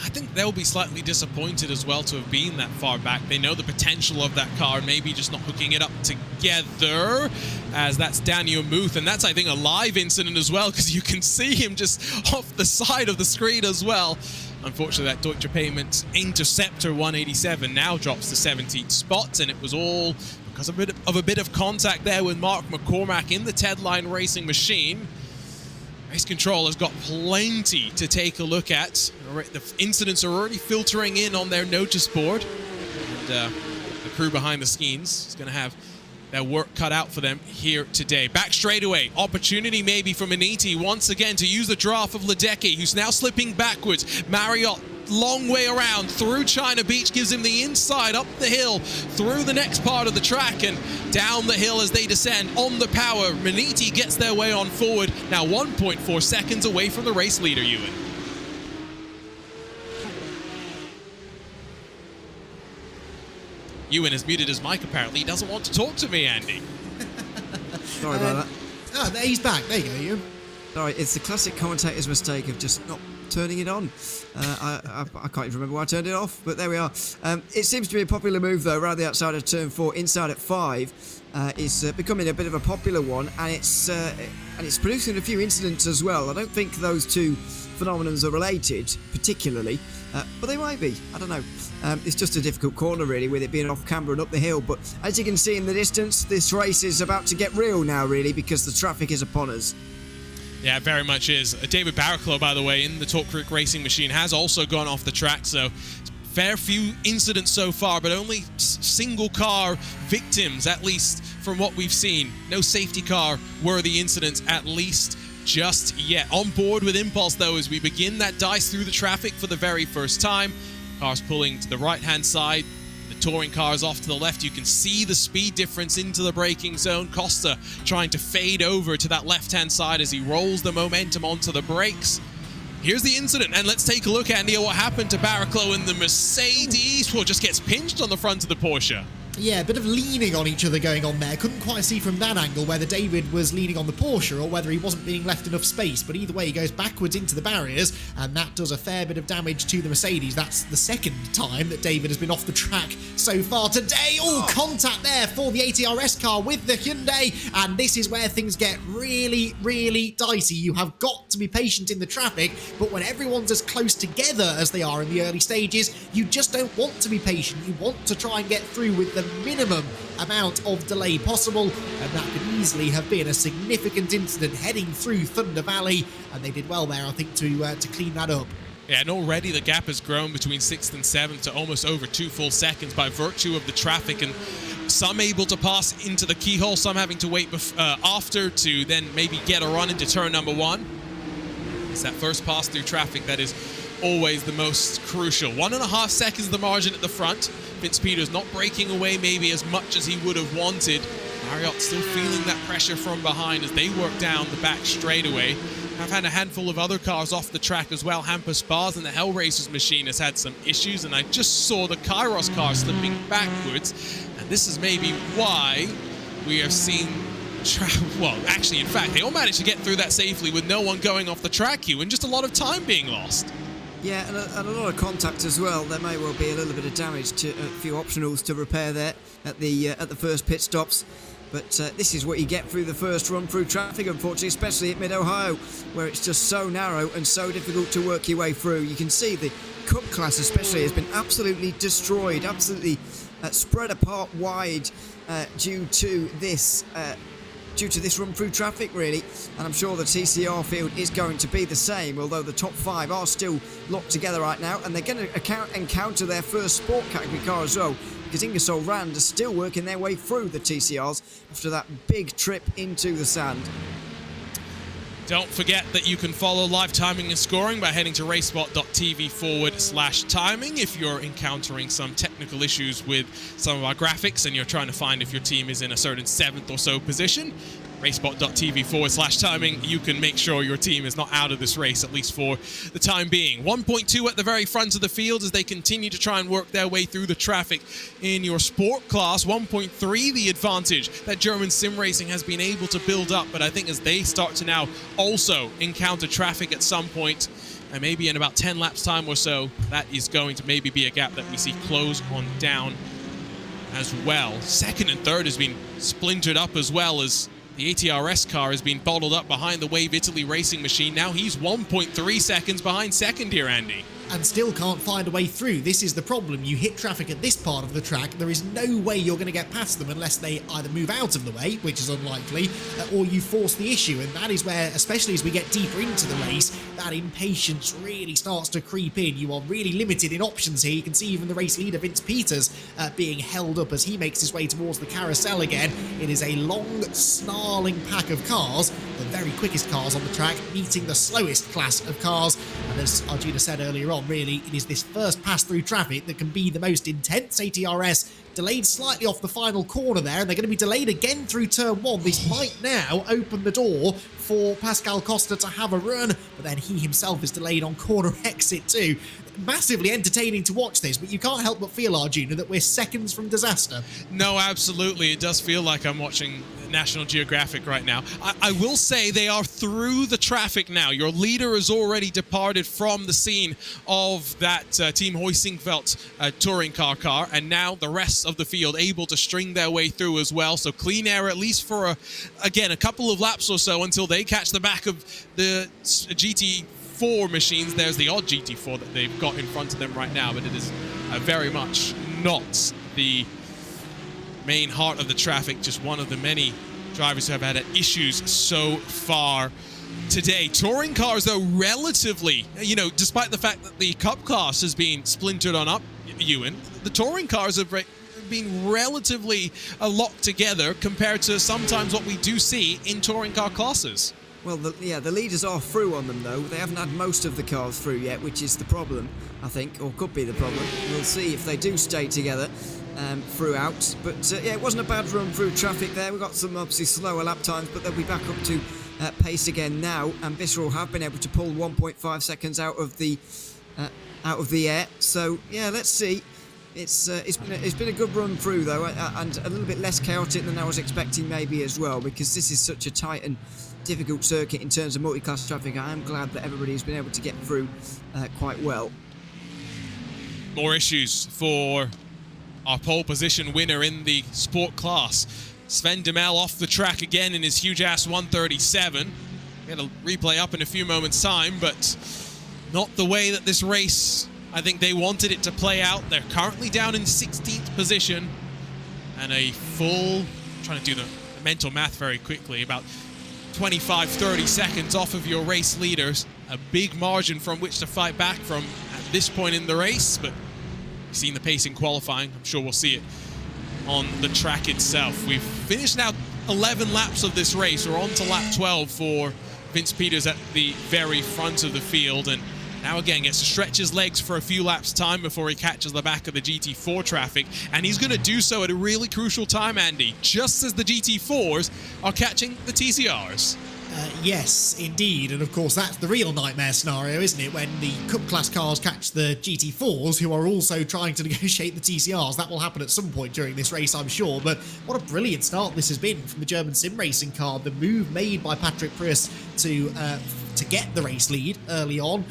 I think they'll be slightly disappointed as well to have been that far back. They know the potential of that car, maybe just not hooking it up together, as that's Daniel Muth, and that's, I think, a live incident as well, because you can see him just off the side of the screen as well. Unfortunately, that Deutsche Payment Interceptor 187 now drops to 17th spot, and it was all because of a bit of contact there with Mark McCormack in the Tedline Racing machine. Race Control has got plenty to take a look at. The incidents are already filtering in on their notice board. And the crew behind the scenes is going to have their work cut out for them here today. Back straightaway, opportunity maybe for Maniti once again to use the draft of Ledecky, who's now slipping backwards. Marriott, long way around through China Beach, gives him the inside up the hill through the next part of the track and down the hill as they descend on the power. Maniti gets their way on forward, now 1.4 seconds away from the race leader, Ewan. Ewan has muted his mic apparently. He doesn't want to talk to me, Andy. Sorry about that. Oh, he's back. There you go, Ewan. Sorry, it's the classic commentator's mistake of just not turning it on. I can't even remember why I turned it off, but there we are. It seems to be a popular move, though, around the outside of turn 4, inside at 5. Is becoming a bit of a popular one, and it's producing a few incidents as well. I don't think those two phenomenons are related, particularly, but they might be. I don't know. It's just a difficult corner, really, with it being off camber and up the hill. But as you can see in the distance, this race is about to get real now, really, because the traffic is upon us. Yeah, it very much is. David Barraclough, by the way, in the Talk Creek Racing machine, has also gone off the track, so fair few incidents so far, but only single car victims, at least from what we've seen. No safety car worthy incidents, at least just yet. On board with Impulse, though, as we begin that dice through the traffic for the very first time. Cars pulling to the right-hand side. The touring cars off to the left. You can see the speed difference into the braking zone. Costa trying to fade over to that left-hand side as he rolls the momentum onto the brakes. Here's the incident, and let's take a look, Andy, at what happened to Barraclough in the Mercedes. Well, just gets pinched on the front of the Porsche. Yeah, a bit of leaning on each other going on there. Couldn't quite see from that angle whether David was leaning on the Porsche or whether he wasn't being left enough space. But either way, he goes backwards into the barriers, and that does a fair bit of damage to the Mercedes. That's the second time that David has been off the track so far today. Oh, contact there for the ATRS car with the Hyundai, and this is where things get really, really dicey. You have got to be patient in the traffic, but when everyone's as close together as they are in the early stages, you just don't want to be patient. You want to try and get through with the minimum amount of delay possible, and that could easily have been a significant incident heading through Thunder Valley, and they did well there, I think, to clean that up. Yeah, and already the gap has grown between 6th and 7th to almost over 2 full seconds by virtue of the traffic, and some able to pass into the keyhole, some having to wait after to then maybe get a run into turn number 1. It's that first pass through traffic that is always the most crucial. 1.5 seconds the margin at the front. Vince Peters not breaking away maybe as much as he would have wanted. Marriott still feeling that pressure from behind as they work down the back straightaway. I've had a handful of other cars off the track as well. Hamper Spas and the Hellraisers machine has had some issues, and I just saw the Kairos car slipping backwards, and this is maybe why we have seen well, actually, in fact, they all managed to get through that safely with no one going off the track, Hugh, and just a lot of time being lost. Yeah, and a lot of contact as well. There may well be a little bit of damage to a few optionals to repair there at the first pit stops. But this is what you get through the first run through traffic, unfortunately, especially at Mid-Ohio, where it's just so narrow and so difficult to work your way through. You can see the Cup class especially has been absolutely destroyed, absolutely spread apart wide due to this run-through traffic, really. And I'm sure the TCR field is going to be the same, although the top 5 are still locked together right now, and they're going to encounter their first sport category car as well, because Ingersoll Rand are still working their way through the TCRs after that big trip into the sand. Don't forget that you can follow live timing and scoring by heading to RaceSpot.tv/timing if you're encountering some technical issues with some of our graphics and you're trying to find if your team is in a certain 7th or so position. RaceSpot.tv/timing, you can make sure your team is not out of this race, at least for the time being. 1.2 at the very front of the field as they continue to try and work their way through the traffic in your sport class. 1.3 the advantage that German sim racing has been able to build up, but I think as they start to now also encounter traffic at some point, and maybe in about 10 laps time or so, that is going to maybe be a gap that we see close on down as well. Second and third has been splintered up as well, as the ATRS car has been bottled up behind the Wave Italy racing machine. Now he's 1.3 seconds behind second here, Andy. And still can't find a way through. This is the problem. You hit traffic at this part of the track, there is no way you're going to get past them unless they either move out of the way, which is unlikely, or you force the issue. And that is where, especially as we get deeper into the race, that impatience really starts to creep in. You are really limited in options here. You can see even the race leader, Vince Peters, being held up as he makes his way towards the carousel again. It is a long, snarling pack of cars, the very quickest cars on the track, meeting the slowest class of cars. And as Arjuna said earlier on, really, it is this first pass through traffic that can be the most intense. ATRS delayed slightly off the final corner there, and they're going to be delayed again through turn 1. This might now open the door for Pascal Costa to have a run, but then he himself is delayed on corner exit too. Massively entertaining to watch this, but you can't help but feel, Arjuna, that we're seconds from disaster. No, absolutely. It does feel like I'm watching National Geographic right now. I will say they are through the traffic now. Your leader has already departed from the scene of that Team Hoisingfeld touring car, and now the rest of the field able to string their way through as well. So clean air at least for, again, a couple of laps or so until they catch the back of the GT4 machines. There's the odd GT4 that they've got in front of them right now, but it is very much not the main heart of the traffic, just one of the many drivers who have had issues so far today. Touring cars, though, relatively, despite the fact that the Cup class has been splintered on up, Ewan, the touring cars have been relatively locked together compared to sometimes what we do see in touring car classes. Well, the leaders are through on them, though. They haven't had most of the cars through yet, which is the problem, I think, or could be the problem. We'll see if they do stay together throughout. But, it wasn't a bad run through traffic there. We've got some, obviously, slower lap times, but they'll be back up to pace again now. And Visceral have been able to pull 1.5 seconds out of the air. So, yeah, let's see. It's been a good run through, though, and a little bit less chaotic than I was expecting maybe as well, because this is such a tight and difficult circuit in terms of multi-class traffic. I am glad that everybody's been able to get through quite well. More issues for our pole position winner in the sport class. Sven Demel off the track again in his huge-ass 137. We had a replay up in a few moments' time, but not the way that this race, I think they wanted it to play out. They're currently down in 16th position, and a full, I'm trying to do the mental math very quickly, about 25-30 seconds off of your race leaders. A big margin from which to fight back from at this point in the race, but we've seen the pace in qualifying. I'm sure we'll see it on the track itself. We've finished now 11 laps of this race. We're on to lap 12 for Vince Peters at the very front of the field, and now again gets to stretch his legs for a few laps time before he catches the back of the GT4 traffic, and he's going to do so at a really crucial time, Andy, just as the GT4s are catching the TCRs. Yes, indeed, and of course that's the real nightmare scenario, isn't it, when the Cup class cars catch the GT4s, who are also trying to negotiate the TCRs. That will happen at some point during this race, I'm sure, but what a brilliant start this has been from the German sim racing car. The move made by Patrick Pruss to get the race lead early on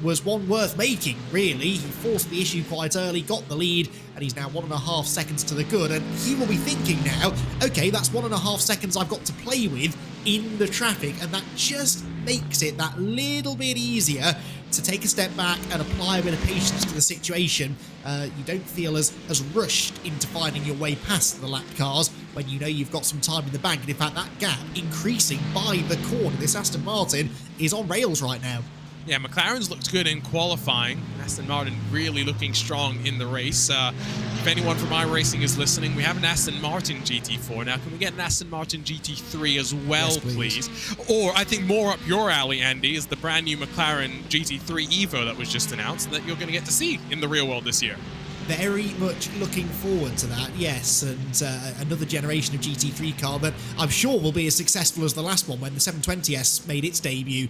was one worth making, really. He forced the issue quite early, got the lead, and he's now 1.5 seconds to the good, and he will be thinking now, okay, that's 1.5 seconds I've got to play with in the traffic, and that just makes it that little bit easier to take a step back and apply a bit of patience to the situation. You don't feel as rushed into finding your way past the lap cars when you know you've got some time in the bank, and in fact that gap increasing by the corner. This Aston Martin is on rails right now. Yeah, McLaren's looked good in qualifying, Aston Martin really looking strong in the race. If anyone from iRacing is listening, we have an Aston Martin GT4 now. Can we get an Aston Martin GT3 as well, Yes, please? Or I think more up your alley, Andy, is the brand new McLaren GT3 Evo that was just announced that you're going to get to see in the real world this year. Very much looking forward to that, yes, and another generation of GT3 car that I'm sure will be as successful as the last one. When the 720S made its debut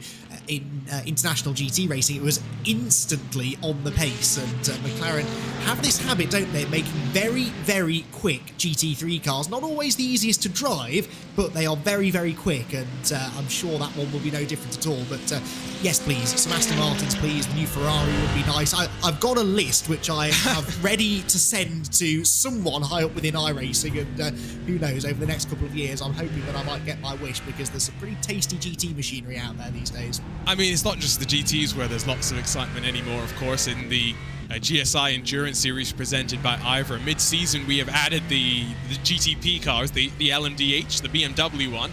in international GT racing, it was instantly on the pace, and McLaren have this habit, don't they, of making very, very quick GT3 cars. Not always the easiest to drive, but they are very, very quick, and I'm sure that one will be no different at all. But yes, please, some Aston Martins, please. The new Ferrari would be nice. I've got a list which I have ready to send to someone high up within iRacing, and who knows, over the next couple of years, I'm hoping that I might get my wish, because there's some pretty tasty GT machinery out there these days. I mean, it's not just the GTs where there's lots of excitement anymore, of course. In the GSI Endurance Series presented by IVRA, mid-season we have added the GTP cars, the LMDH, the BMW one,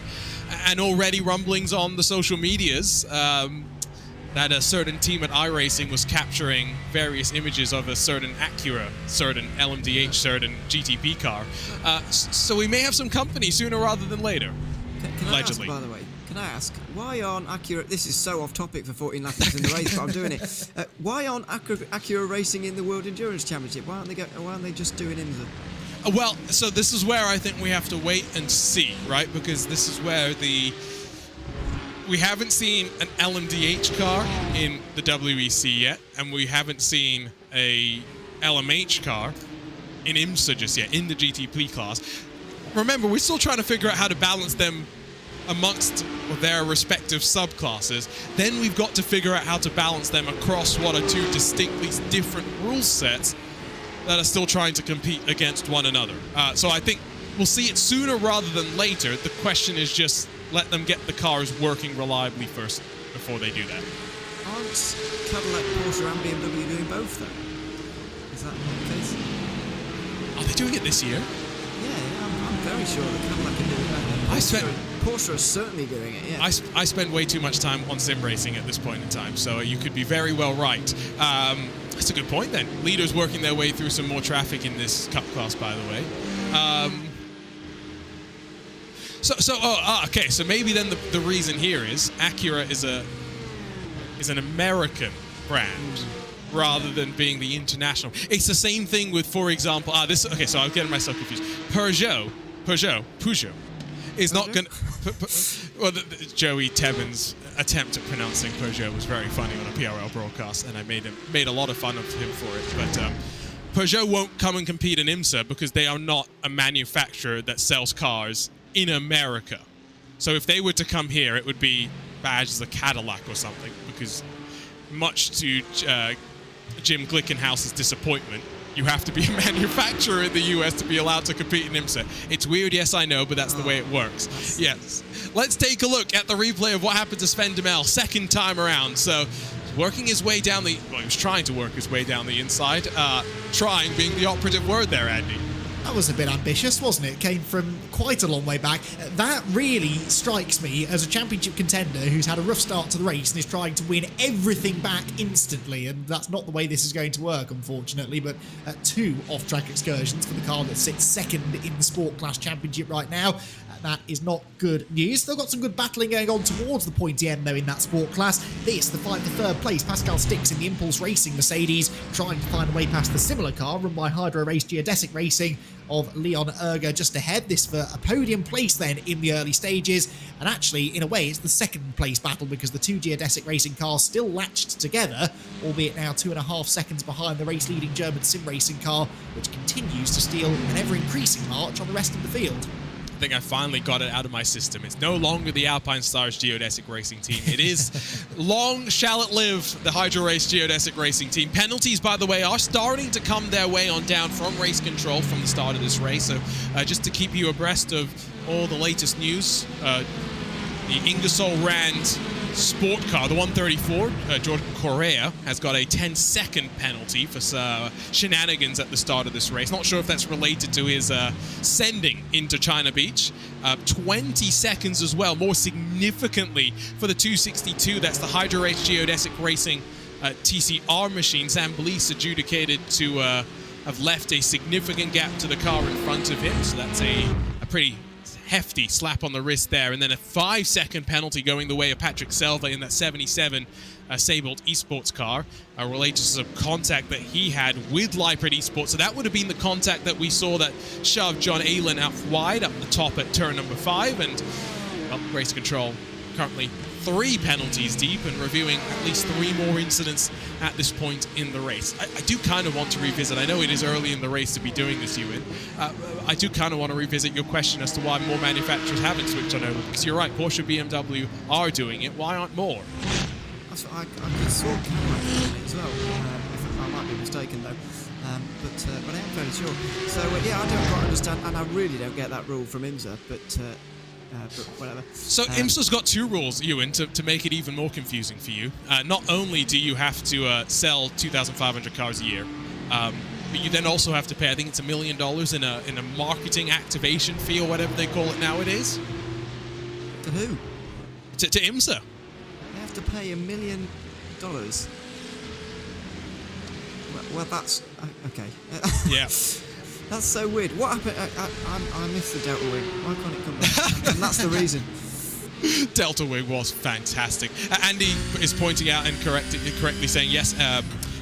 and already rumblings on the social medias that a certain team at iRacing was capturing various images of a certain Acura, certain LMDH, certain GTP car. So we may have some company sooner rather than later, Can allegedly. I ask, by the way, can I ask, why aren't Acura, this is so off topic for 14 laps in the race, but I'm doing it. Why aren't Acura racing in the World Endurance Championship? Why aren't they just doing IMSA? Well, so this is where I think we have to wait and see, right? Because this is where we haven't seen an LMDH car in the WEC yet, and we haven't seen a LMH car in IMSA just yet, in the GTP class. Remember, we're still trying to figure out how to balance them amongst their respective subclasses. Then we've got to figure out how to balance them across what are two distinctly different rule sets that are still trying to compete against one another. So I think we'll see it sooner rather than later. The question is just let them get the cars working reliably first before they do that. Aren't Cadillac, Porsche and BMW doing both though? Is that the case? Are they doing it this year? Yeah, I'm very sure that Cadillac are doing that. Porsche are certainly doing it, yeah. I spend way too much time on sim racing at this point in time, so you could be very well right. That's a good point then. Leaders working their way through some more traffic in this Cup class, by the way. Okay, so maybe then the reason here is Acura is an American brand rather than being the international. It's the same thing with, for example, okay, so I'm getting myself confused. Peugeot is not going to... Well, Joey Tebbins' attempt at pronouncing Peugeot was very funny on a PRL broadcast, and I made a lot of fun of him for it. But Peugeot won't come and compete in IMSA because they are not a manufacturer that sells cars in America. So if they were to come here, it would be badged as a Cadillac or something, because much to Jim Glickenhaus's disappointment, you have to be a manufacturer in the US to be allowed to compete in IMSA. It's weird, yes, I know, but that's the way it works. Yes. Let's take a look at the replay of what happened to Sven Duhamel second time around. So, working his way down he was trying to work his way down the inside. Trying being the operative word there, Andy. That was a bit ambitious, wasn't it? It came from quite a long way back. That really strikes me as a championship contender who's had a rough start to the race and is trying to win everything back instantly, and that's not the way this is going to work, unfortunately. But 2 off-track excursions for the car that sits second in the Sport Class Championship right now. That is not good news. Still got some good battling going on towards the pointy end, though, in that Sport Class. This, the fight for third place. Pascal Stix in the Impulse Racing Mercedes, trying to find a way past the similar car run by HyperX Geodesic Racing of Leon Erger just ahead. This for a podium place then in the early stages. And actually, in a way, it's the second place battle, because the 2 Geodesic Racing cars still latched together, albeit now 2.5 seconds behind the race-leading German sim racing car, which continues to steal an ever-increasing march on the rest of the field. I think I finally got it out of my system. It's no longer the Alpine Stars Geodesic Racing Team. It is long shall it live, the Hydro Race Geodesic Racing Team. Penalties, by the way, are starting to come their way on down from race control from the start of this race. So just to keep you abreast of all the latest news, the Ingersoll Rand sport car, the 134, Jordan Correa, has got a 10-second penalty for shenanigans at the start of this race. Not sure if that's related to his sending into China Beach. 20 seconds as well, more significantly for the 262. That's the Hydro Race Geodesic Racing TCR machine. Zamblice adjudicated to have left a significant gap to the car in front of him, so that's a pretty hefty slap on the wrist there, and then a 5-second penalty going the way of Patrick Selva in that 77 Sable Esports car, related to some contact that he had with Leipert Esports. So that would have been the contact that we saw that shoved John Aylen out wide up the top at turn number 5, and well, race control currently 3 penalties deep and reviewing at least 3 more incidents at this point in the race. I do kind of want to revisit, I know it is early in the race to be doing this, Ewan. I do kind of want to revisit your question as to why more manufacturers haven't switched on over, because you're right, Porsche, BMW are doing it. Why aren't more? I saw Cadillac doing it as well. I might be mistaken though, but I am fairly sure. So yeah, I don't quite understand, and I really don't get that rule from IMSA, but whatever. So IMSA's got 2 rules, Ewan, to make it even more confusing for you. Not only do you have to sell 2,500 cars a year, but you then also have to pay, I think it's $1 million in a marketing activation fee or whatever they call it nowadays. To who? To IMSA. They have to pay $1 million. Well, that's okay. Yeah. That's so weird. What happened? I missed the Delta Wing. Why can't it come back? And that's the reason. Delta Wing was fantastic. Andy is pointing out and correctly saying, yes,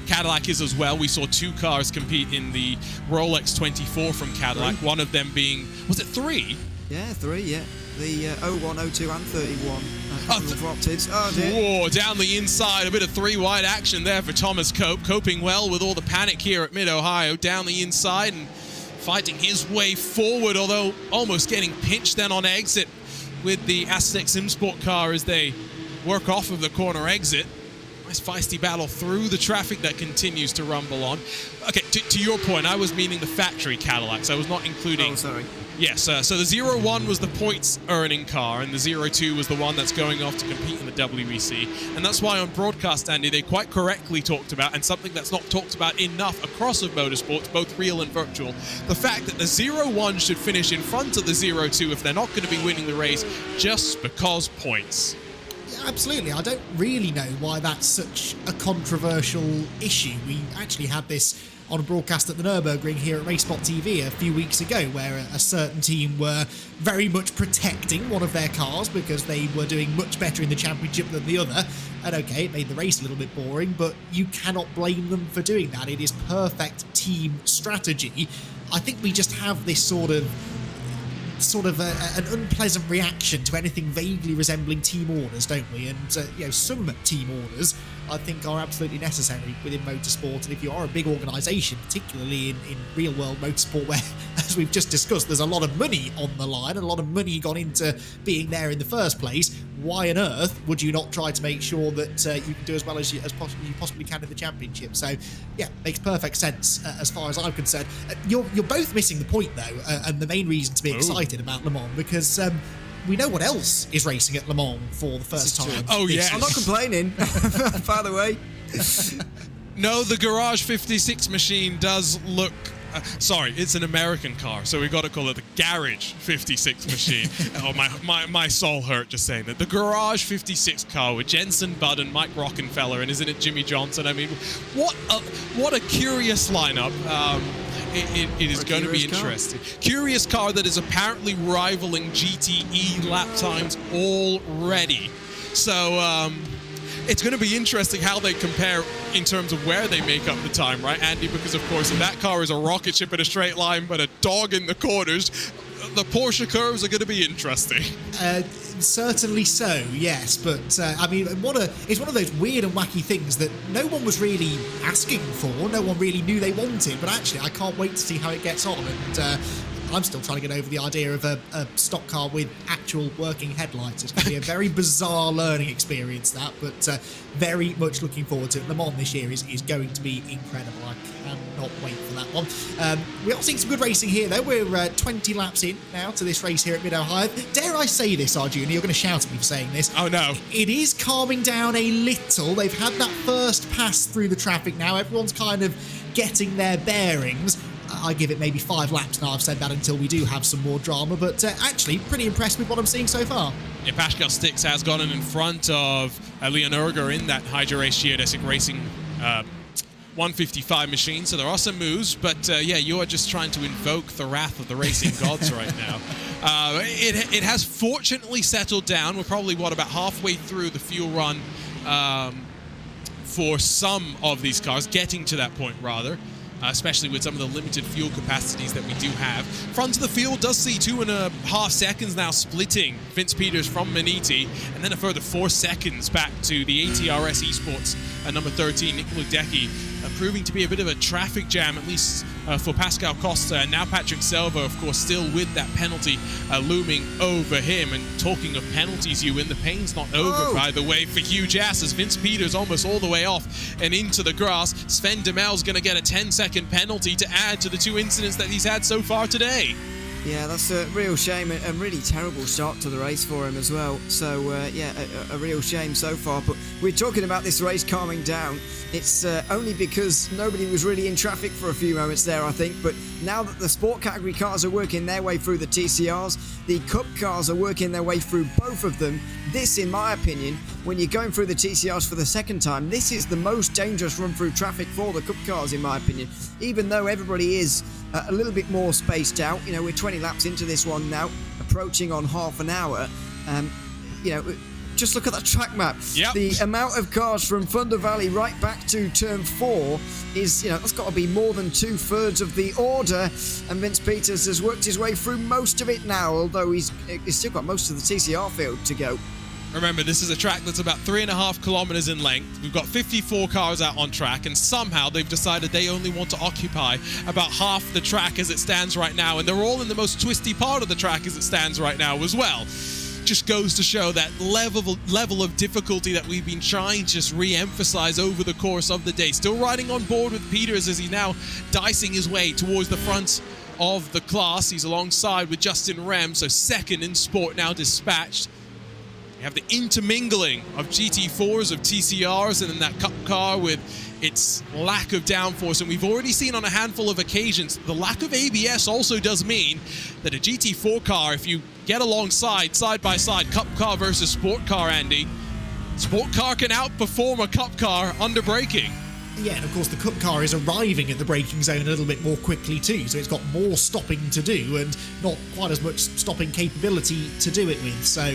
Cadillac is as well. We saw 2 cars compete in the Rolex 24 from Cadillac. 3. One of them being, was it 3? Yeah, 3, yeah. The 01, 02 and 31 operatives. Oh, dear. Whoa, down the inside, a bit of 3-wide action there for Thomas Cope, coping well with all the panic here at Mid-Ohio, down the inside and fighting his way forward, although almost getting pinched then on exit with the Aztec SimSport car as they work off of the corner exit. Nice feisty battle through the traffic that continues to rumble on. Okay, to your point, I was meaning the factory Cadillacs. I was not including... Oh, sorry. Yes, so the 01 was the points-earning car, and the 02 was the one that's going off to compete in the WEC. And that's why on broadcast, Andy, they quite correctly talked about, and something that's not talked about enough across of motorsports, both real and virtual, the fact that the 01 should finish in front of the 02 if they're not going to be winning the race just because points. Yeah, absolutely. I don't really know why that's such a controversial issue. We actually had this on a broadcast at the Nürburgring here at RaceSpotTV a few weeks ago, where a certain team were very much protecting one of their cars because they were doing much better in the championship than the other. And okay, it made the race a little bit boring, but you cannot blame them for doing that. It is perfect team strategy. I think we just have this sort of an unpleasant reaction to anything vaguely resembling team orders, don't we? And some team orders I think are absolutely necessary within motorsport. And if you are a big organisation, particularly in real world motorsport, where, as we've just discussed, there's a lot of money on the line and a lot of money gone into being there in the first place, why on earth would you not try to make sure that you can do as well as you possibly can in the championship? So yeah, makes perfect sense as far as I'm concerned. You're both missing the point though, and the main reason to be excited about Le Mans, because we know what else is racing at Le Mans for the first time. Oh yeah, I'm not complaining. By the way, no, the Garage 56 machine does look. Sorry, it's an American car, so we got to call it the Garage 56 machine. Oh, my soul hurt just saying that. The Garage 56 car with Jensen Button, Mike Rockenfeller, and isn't it Jimmy Johnson? I mean, what a curious lineup. It is going to be interesting. Curious car that is apparently rivaling GTE lap times already. So it's going to be interesting how they compare in terms of where they make up the time, right, Andy? Because, of course, if that car is a rocket ship in a straight line but a dog in the corners, the Porsche curves are going to be interesting. Certainly so, yes. But, I mean, it's one of those weird and wacky things that no one was really asking for, no one really knew they wanted, but actually I can't wait to see how it gets on. And I'm still trying to get over the idea of a stock car with actual working headlights. It's going to be a very bizarre learning experience, that, but very much looking forward to it. Le Mans this year is going to be incredible. I cannot wait for that one. We are seeing some good racing here, though. We're 20 laps in now to this race here at Mid-Ohio. Dare I say this, Arjuna? You're going to shout at me for saying this. Oh, no. It is calming down a little. They've had that first pass through the traffic now. Everyone's kind of getting their bearings. I give it maybe 5 laps now. I've said that until we do have some more drama, but actually pretty impressed with what I'm seeing so far. Yeah, Pascal Stix has gotten in front of Leon Urger in that HyperX Geodesic Racing 155 machine, so there are some moves, but yeah, you are just trying to invoke the wrath of the racing gods right now. It has fortunately settled down. We're probably, about halfway through the fuel run for some of these cars, getting to that point rather. Especially with some of the limited fuel capacities that we do have. Front of the field does see 2.5 seconds now splitting Vince Peters from Maniti, and then a further 4 seconds back to the ATRS Esports number 13, Nick Ludecki, proving to be a bit of a traffic jam, at least for Pascal Costa. And now Patrick Selva, of course, still with that penalty looming over him. And talking of penalties, the pain's not over, by the way, for Hugh Jass, as Vince Peters almost all the way off and into the grass. Sven Demel's going to get a 10-second penalty to add to the 2 incidents that he's had so far today. Yeah, that's a real shame, a really terrible start to the race for him as well. So, yeah, a real shame so far. But we're talking about this race calming down. It's only because nobody was really in traffic for a few moments there, I think. But now that the sport category cars are working their way through the TCRs, the Cup cars are working their way through both of them. This, in my opinion, when you're going through the TCRs for the second time, this is the most dangerous run through traffic for the Cup cars, in my opinion. Even though everybody is a little bit more spaced out. We're 20 laps into this one now, approaching on half an hour. Just look at that track map. Yep. The amount of cars from Thunder Valley right back to turn 4 is, that's got to be more than 2/3 of the order. And Vince Peters has worked his way through most of it now, although he's still got most of the TCR field to go. Remember, this is a track that's about 3.5 kilometers in length. We've got 54 cars out on track, and somehow they've decided they only want to occupy about half the track as it stands right now, and they're all in the most twisty part of the track as it stands right now as well. Just goes to show that level of difficulty that we've been trying to just re-emphasize over the course of the day. Still riding on board with Peters as he's now dicing his way towards the front of the class. He's alongside with Justin Rem, so second in sport now dispatched. You have the intermingling of GT4s, of TCRs, and then that Cup car with its lack of downforce. And we've already seen on a handful of occasions, the lack of ABS also does mean that a GT4 car, if you get alongside, side by side, Cup car versus Sport car, Andy, Sport car can outperform a Cup car under braking. Yeah, and of course the Cup car is arriving at the braking zone a little bit more quickly too, so it's got more stopping to do and not quite as much stopping capability to do it with. So,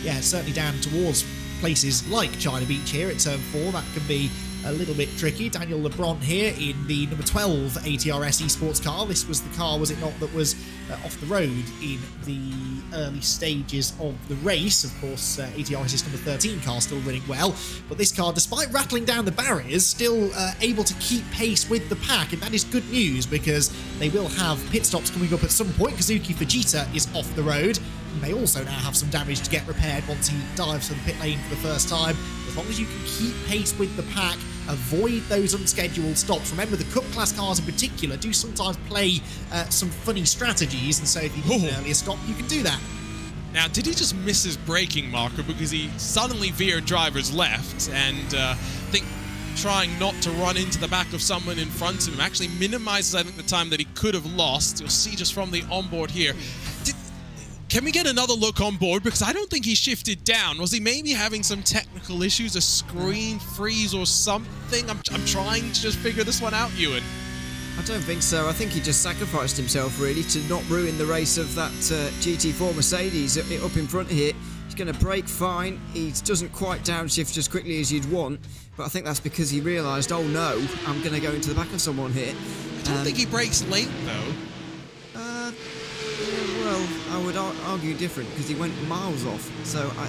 yeah, certainly down towards places like China Beach here at turn 4, that can be a little bit tricky. Daniel Lebrun here in the number 12 ATRS Esports car. This was the car, was it not, that was off the road in the early stages of the race. Of course, ATRS's number 13 car still running well, but this car, despite rattling down the barriers, still able to keep pace with the pack, and that is good news because they will have pit stops coming up at some point. Kazuki Fujita is off the road. He may also now have some damage to get repaired once he dives to the pit lane for the first time. As long as you can keep pace with the pack, avoid those unscheduled stops. Remember, the Cup class cars in particular do sometimes play some funny strategies, and so if you need an earlier stop, you can do that. Now, did he just miss his braking marker because he suddenly veered driver's left, and I think trying not to run into the back of someone in front of him actually minimizes, I think, the time that he could have lost. You'll see just from the onboard here. Can we get another look on board? Because I don't think he shifted down. Was he maybe having some technical issues, a screen freeze or something? I'm trying to just figure this one out, Ewan. I don't think so. I think he just sacrificed himself, really, to not ruin the race of that GT4 Mercedes up in front here. He's going to brake fine. He doesn't quite downshift as quickly as you'd want, but I think that's because he realised, oh no, I'm going to go into the back of someone here. I don't think he brakes late, though. Well, I would argue different because he went miles off. So I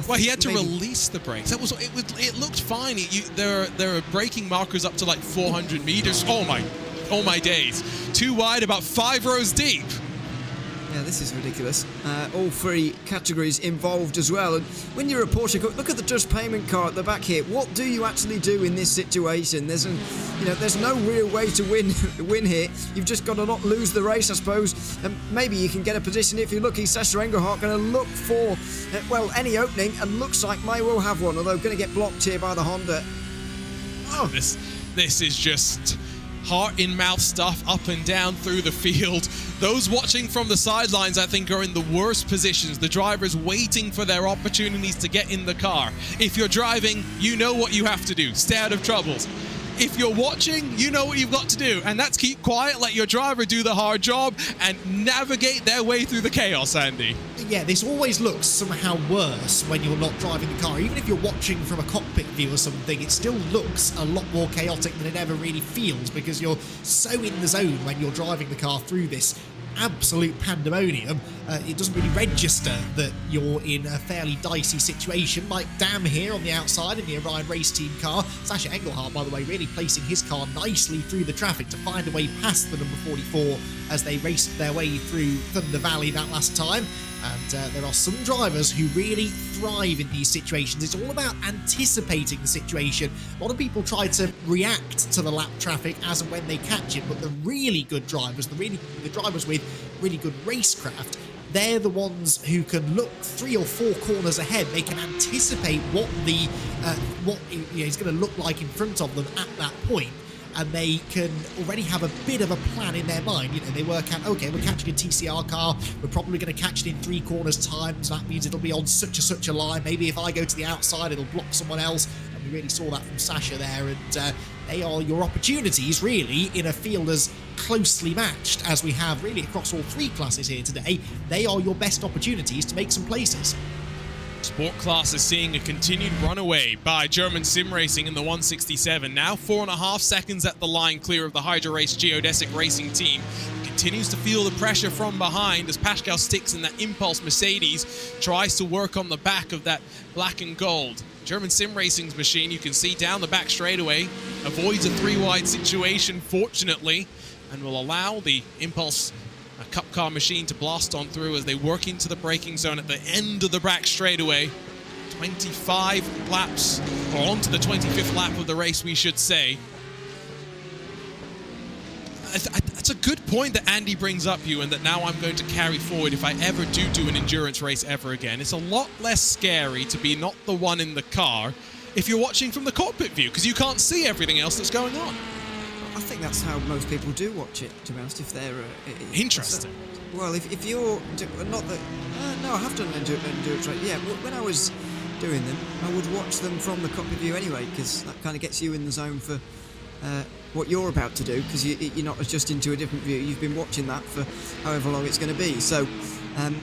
well, he had to release the brakes. It looked fine. There are braking markers up to like 400 meters. Oh my days! Too wide, about 5 rows deep. Yeah, this is ridiculous. All 3 categories involved as well. And when you're a Porsche, look at the just payment car at the back here. What do you actually do in this situation? There's no real way to win here. You've just got to not lose the race, I suppose. And maybe you can get a position if you're lucky. Sasha Engelhardt going to look for any opening, and looks like may well have one. Although going to get blocked here by the Honda. Oh, this is just heart-in-mouth stuff up and down through the field. Those watching from the sidelines, I think, are in the worst positions. The drivers waiting for their opportunities to get in the car. If you're driving, you know what you have to do. Stay out of troubles. If you're watching, you know what you've got to do, and that's keep quiet, let your driver do the hard job, and navigate their way through the chaos, Andy. Yeah, this always looks somehow worse when you're not driving the car. Even if you're watching from a cockpit view or something, it still looks a lot more chaotic than it ever really feels, because you're so in the zone when you're driving the car through this absolute pandemonium. It doesn't really register that you're in a fairly dicey situation. Like Dam here on the outside in the Orion race team car. Sasha Engelhardt, by the way, really placing his car nicely through the traffic to find a way past the number 44 as they raced their way through Thunder Valley that last time. And there are some drivers who really thrive in these situations. It's all about anticipating the situation. A lot of people try to react to the lap traffic as and when they catch it, but the really good drivers, the drivers with really good racecraft, they're the ones who can look 3 or 4 corners ahead. They can anticipate what it's going to look like in front of them at that point. And they can already have a bit of a plan in their mind. You know, they work out, okay, we're catching a TCR car, we're probably going to catch it in 3 corners time, so that means it'll be on such a line. Maybe if I go to the outside, it'll block someone else. And we really saw that from Sasha there. And they are your opportunities, really, in a field as closely matched as we have really across all 3 classes here today. They are your best opportunities to make some places. Sport class is seeing a continued runaway by German Sim Racing in the 167. Now 4.5 seconds at the line clear of the HyperX Geodesic Racing team. Continues to feel the pressure from behind as Pascal sticks in that Impulse Mercedes, tries to work on the back of that black and gold. German Sim Racing's machine, you can see down the back straightaway, avoids a 3-wide situation, fortunately, and will allow the Impulse Cup car machine to blast on through as they work into the braking zone at the end of the back straightaway. 25 laps, or onto the 25th lap of the race, we should say. It's a good point that Andy brings up, you, and that now I'm going to carry forward if I ever do an endurance race ever again. It's a lot less scary to be not the one in the car if you're watching from the cockpit view, because you can't see everything else that's going on. I think that's how most people do watch it, to be honest, if they're... Interesting. Well, if you're... Not that... no, I have done endurance race. Yeah, when I was doing them, I would watch them from the cockpit view anyway, because that kind of gets you in the zone for what you're about to do, because you're not adjusting to a different view. You've been watching that for however long it's going to be. So,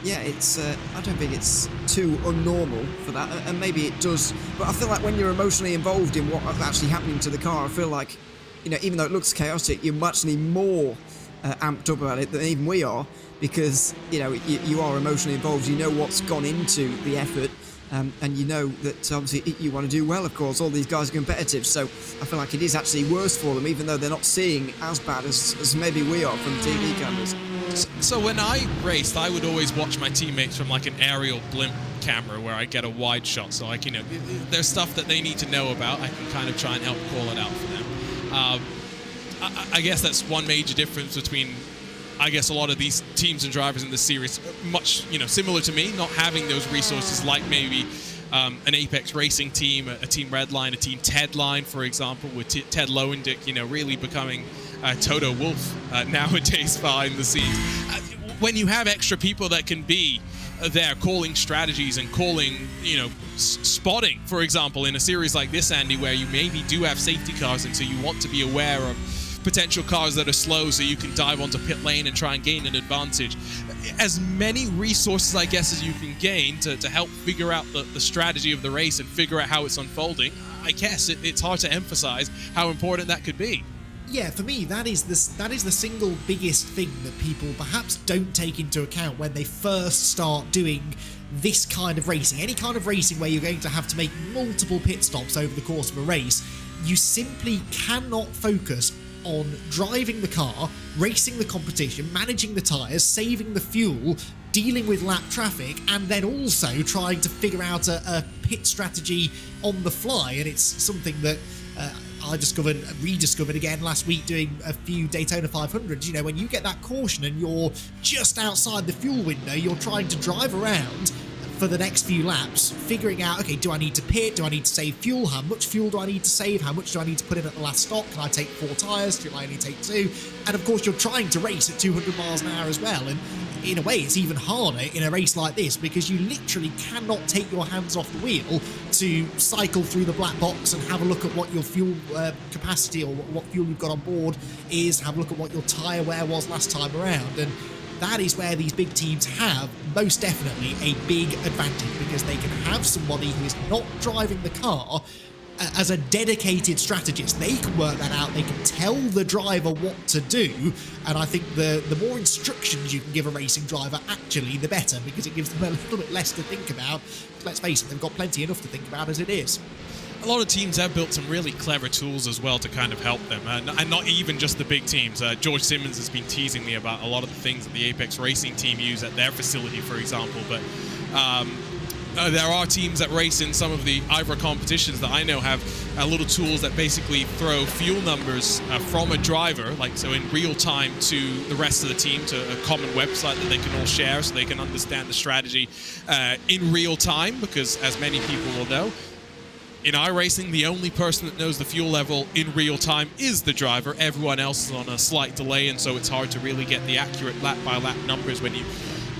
yeah, it's... I don't think it's too unnormal for that, and maybe it does... But I feel like when you're emotionally involved in what's actually happening to the car, I feel like... You know, even though it looks chaotic, you're actually more amped up about it than even we are, because, you know, you are emotionally involved. You know what's gone into the effort, and you know that obviously you want to do well, of course. All these guys are competitive, so I feel like it is actually worse for them, even though they're not seeing as bad as maybe we are from TV cameras. So when I raced, I would always watch my teammates from like an aerial blimp camera where I get a wide shot, so like, you know, there's stuff that they need to know about. I can kind of try and help call it out for them. I guess that's one major difference between, I guess, a lot of these teams and drivers in this series, much, you know, similar to me, not having those resources like maybe an Apex Racing team, a Team Redline, a Team Tedline, for example, with Ted Lowendick, you know, really becoming Toto Wolff nowadays behind the scenes. When you have extra people that can be there calling strategies and calling, you know, spotting, for example, in a series like this, Andy, where you maybe do have safety cars, and so you want to be aware of potential cars that are slow so you can dive onto pit lane and try and gain an advantage. As many resources, I guess, as you can gain to help figure out the strategy of the race and figure out how it's unfolding, I guess it's hard to emphasize how important that could be. Yeah, for me, that is the single biggest thing that people perhaps don't take into account when they first start doing this kind of racing. Any kind of racing where you're going to have to make multiple pit stops over the course of a race, you simply cannot focus on driving the car, racing the competition, managing the tyres, saving the fuel, dealing with lap traffic, and then also trying to figure out a pit strategy on the fly. And it's something that I rediscovered again last week doing a few Daytona 500s. You know, when you get that caution and you're just outside the fuel window, you're trying to drive around for the next few laps, figuring out, okay, do I need to pit? Do I need to save fuel? How much fuel do I need to save? How much do I need to put in at the last stop? Can I take 4 tyres? Should I only take 2? And of course, you're trying to race at 200 miles an hour as well. And in a way, it's even harder in a race like this because you literally cannot take your hands off the wheel to cycle through the black box and have a look at what your fuel capacity or what fuel you've got on board is, have a look at what your tyre wear was last time around. And that is where these big teams have most definitely a big advantage, because they can have somebody who is not driving the car as a dedicated strategist. They can work that out. They can tell the driver what to do. And I think the more instructions you can give a racing driver, actually, the better, because it gives them a little bit less to think about. Let's face it, they've got plenty enough to think about as it is. A lot of teams have built some really clever tools as well to kind of help them, and not even just the big teams. George Simmons has been teasing me about a lot of the things that the Apex Racing team use at their facility, for example, but there are teams that race in some of the IVRA competitions that I know have little tools that basically throw fuel numbers from a driver, like so in real time, to the rest of the team, to a common website that they can all share so they can understand the strategy in real time, because as many people will know, in iRacing, the only person that knows the fuel level in real time is the driver. Everyone else is on a slight delay, and so it's hard to really get the accurate lap-by-lap numbers when you're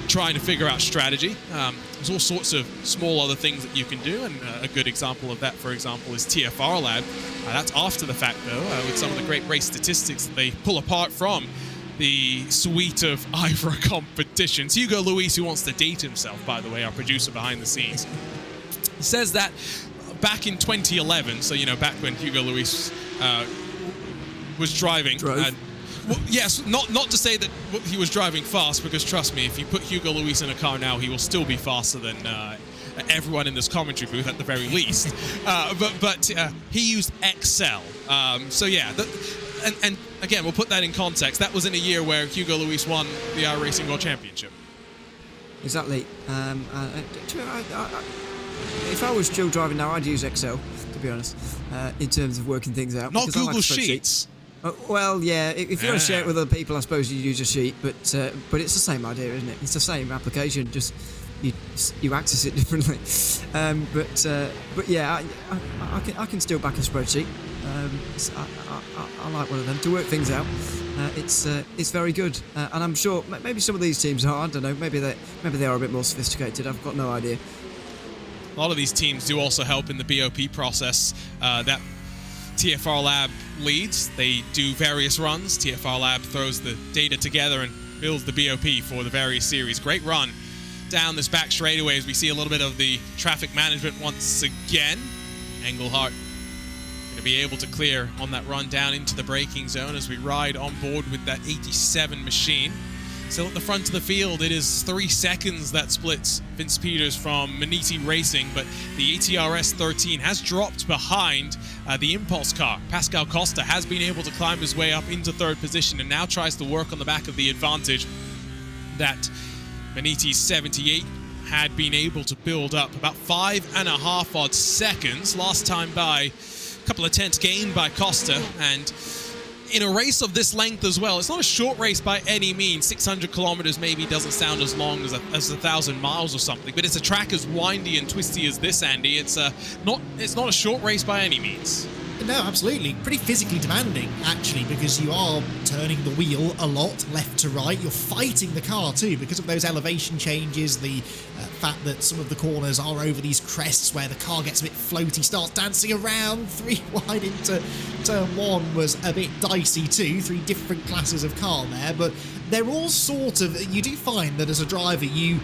trying to figure out strategy. There's all sorts of small other things that you can do, and a good example of that, for example, is TFR Lab. That's after the fact, though, with some of the great race statistics that they pull apart from the suite of IVRA competitions. Hugo Luis, who wants to date himself, by the way, our producer behind the scenes, says that back in 2011, so, you know, back when Hugo Luis was driving. Well, yes, not to say that he was driving fast, because trust me, if you put Hugo Luis in a car now, he will still be faster than everyone in this commentary booth at the very least. But he used Excel. So yeah, and again, we'll put that in context. That was in a year where Hugo Luis won the iRacing World Championship. Exactly. If I was still driving now, I'd use Excel, to be honest, in terms of working things out. Not Google Sheets. Well, yeah, if you want to share it with other people, I suppose you use a sheet, but it's the same idea, isn't it? It's the same application, just you access it differently. But yeah, I can still back a spreadsheet. I like one of them to work things out. It's very good, and I'm sure maybe some of these teams are. I don't know. Maybe they are a bit more sophisticated. I've got no idea. A lot of these teams do also help in the BOP process that TFR Lab leads. They do various runs. TFR Lab throws the data together and builds the BOP for the various series. Great run down this back straightaway as we see a little bit of the traffic management once again. Engelhardt going to be able to clear on that run down into the braking zone as we ride on board with that 87 machine. Still at the front of the field, it is 3 seconds that splits Vince Peters from Maniti Racing, but the ATRS 13 has dropped behind the Impulse car. Pascal Costa has been able to climb his way up into 3rd position and now tries to work on the back of the advantage that Maniti's 78 had been able to build up. About 5.5 odd seconds last time by, a couple of tenths gained by Costa, and in a race of this length as well, it's not a short race by any means. 600 kilometers maybe doesn't sound as long as 1,000 miles or something, but it's a track as windy and twisty as this, Andy. It's not a short race by any means. No, absolutely. Pretty physically demanding, actually, because you are turning the wheel a lot, left to right. You're fighting the car, too, because of those elevation changes, the fact that some of the corners are over these crests where the car gets a bit floaty, starts dancing around. 3 wide into turn 1 was a bit dicey, too. 3 different classes of car there, but they're all sort of... You do find that as a driver, you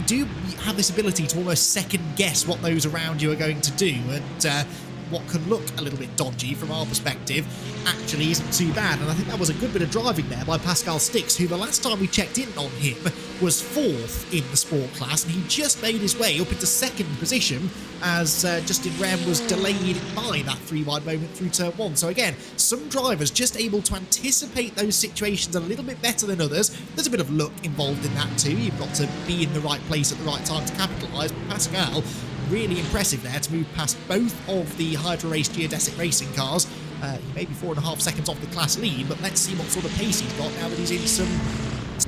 do have this ability to almost second-guess what those around you are going to do, and... what can look a little bit dodgy from our perspective actually isn't too bad. And I think that was a good bit of driving there by Pascal Stix, who the last time we checked in on him was 4th in the sport class, and he just made his way up into 2nd position as Justin Rem was delayed by that 3 wide moment through turn 1. So again, some drivers just able to anticipate those situations a little bit better than others. There's a bit of luck involved in that too. You've got to be in the right place at the right time to capitalise. But Pascal, really impressive there to move past both of the Hydra Race Geodesic racing cars. He may be 4.5 seconds off the class lead, but let's see what sort of pace he's got now that he's in some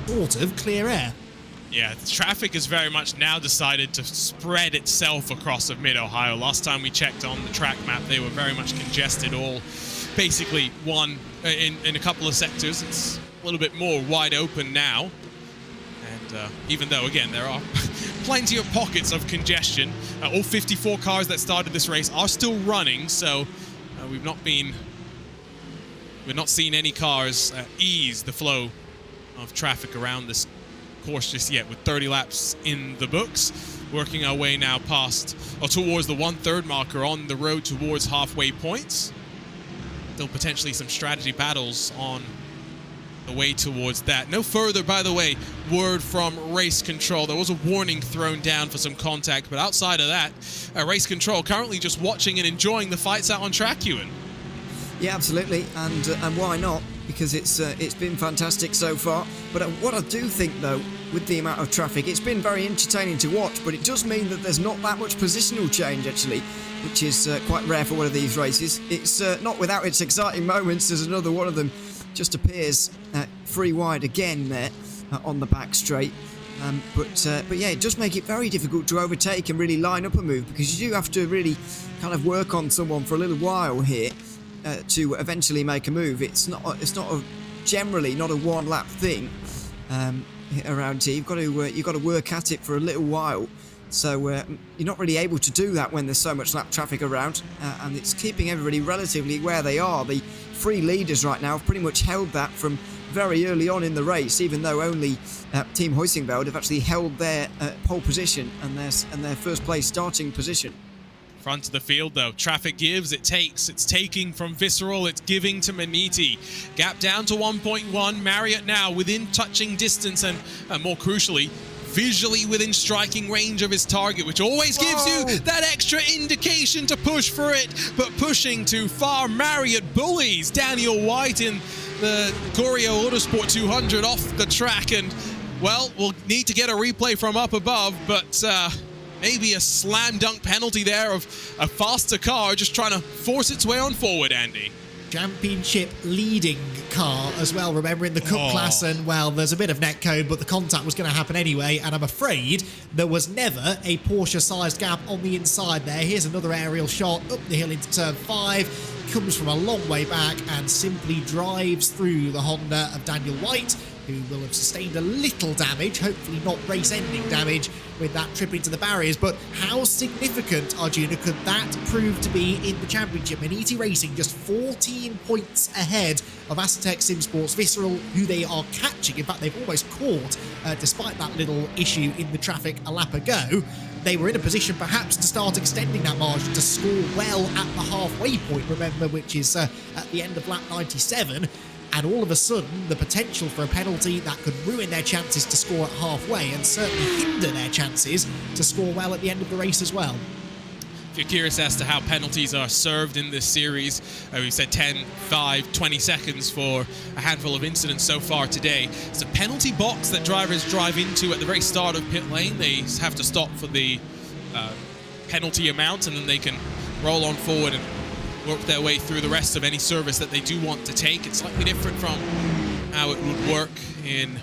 sort of clear air. Yeah, the traffic has very much now decided to spread itself across of Mid-Ohio. Last time we checked on the track map, they were very much congested, all basically one in a couple of sectors. It's a little bit more wide open now. And even though, again, there are plenty of pockets of congestion, all 54 cars that started this race are still running, so we've not seen any cars ease the flow of traffic around this course just yet, with 30 laps in the books. Working our way now past or towards the 1/3 marker on the road towards halfway points. Still potentially some strategy battles on the way towards that. No further, by the way, word from race control. There was a warning thrown down for some contact, but outside of that, race control currently just watching and enjoying the fights out on track, Ewan. Yeah, absolutely, and why not? Because it's been fantastic so far. But what I do think, though, with the amount of traffic, it's been very entertaining to watch, but it does mean that there's not that much positional change, actually, which is quite rare for one of these races. It's not without its exciting moments. There's another one of them just appears free wide again there on the back straight. But yeah, it does make it very difficult to overtake and really line up a move, because you do have to really kind of work on someone for a little while here to eventually make a move. It's generally not a one lap thing around here. You've got to work at it for a little while. So you're not really able to do that when there's so much lap traffic around, and it's keeping everybody relatively where they are. The three leaders right now have pretty much held that from very early on in the race, even though only Team Huizingbeld have actually held their pole position and their first place starting position. Front of the field, though, traffic gives, it takes. It's taking from Visceral, it's giving to Maniti. Gap down to 1.1. Marriott now within touching distance and more crucially, visually within striking range of his target, which always gives you that extra indication to push for it. But pushing too far, Marriott bullies Daniel White in the Corio Autosport 200 off the track. And, well, we'll need to get a replay from up above, but maybe a slam dunk penalty there of a faster car just trying to force its way on forward, Andy. Championship leading car as well, remember, in the Cup class, and well, there's a bit of netcode, but the contact was going to happen anyway, and I'm afraid there was never a Porsche-sized gap on the inside there. Here's another aerial shot up the hill into turn 5, comes from a long way back and simply drives through the Honda of Daniel White, who will have sustained a little damage, hopefully not race-ending damage, with that trip into the barriers. But how significant, Arjuna, could that prove to be in the championship? Maniti Racing just 14 points ahead of Acetec SimSports Visceral, who they are catching. In fact, they've almost caught, despite that little issue in the traffic a lap ago. They were in a position perhaps to start extending that margin to score well at the halfway point, remember, which is at the end of lap 97. And all of a sudden, the potential for a penalty that could ruin their chances to score at halfway and certainly hinder their chances to score well at the end of the race as well. If you're curious as to how penalties are served in this series, we said 10, 5, 20 seconds for a handful of incidents so far today. It's a penalty box that drivers drive into at the very start of pit lane. They have to stop for the penalty amount, and then they can roll on forward and work their way through the rest of any service that they do want to take. It's slightly different from how it would work in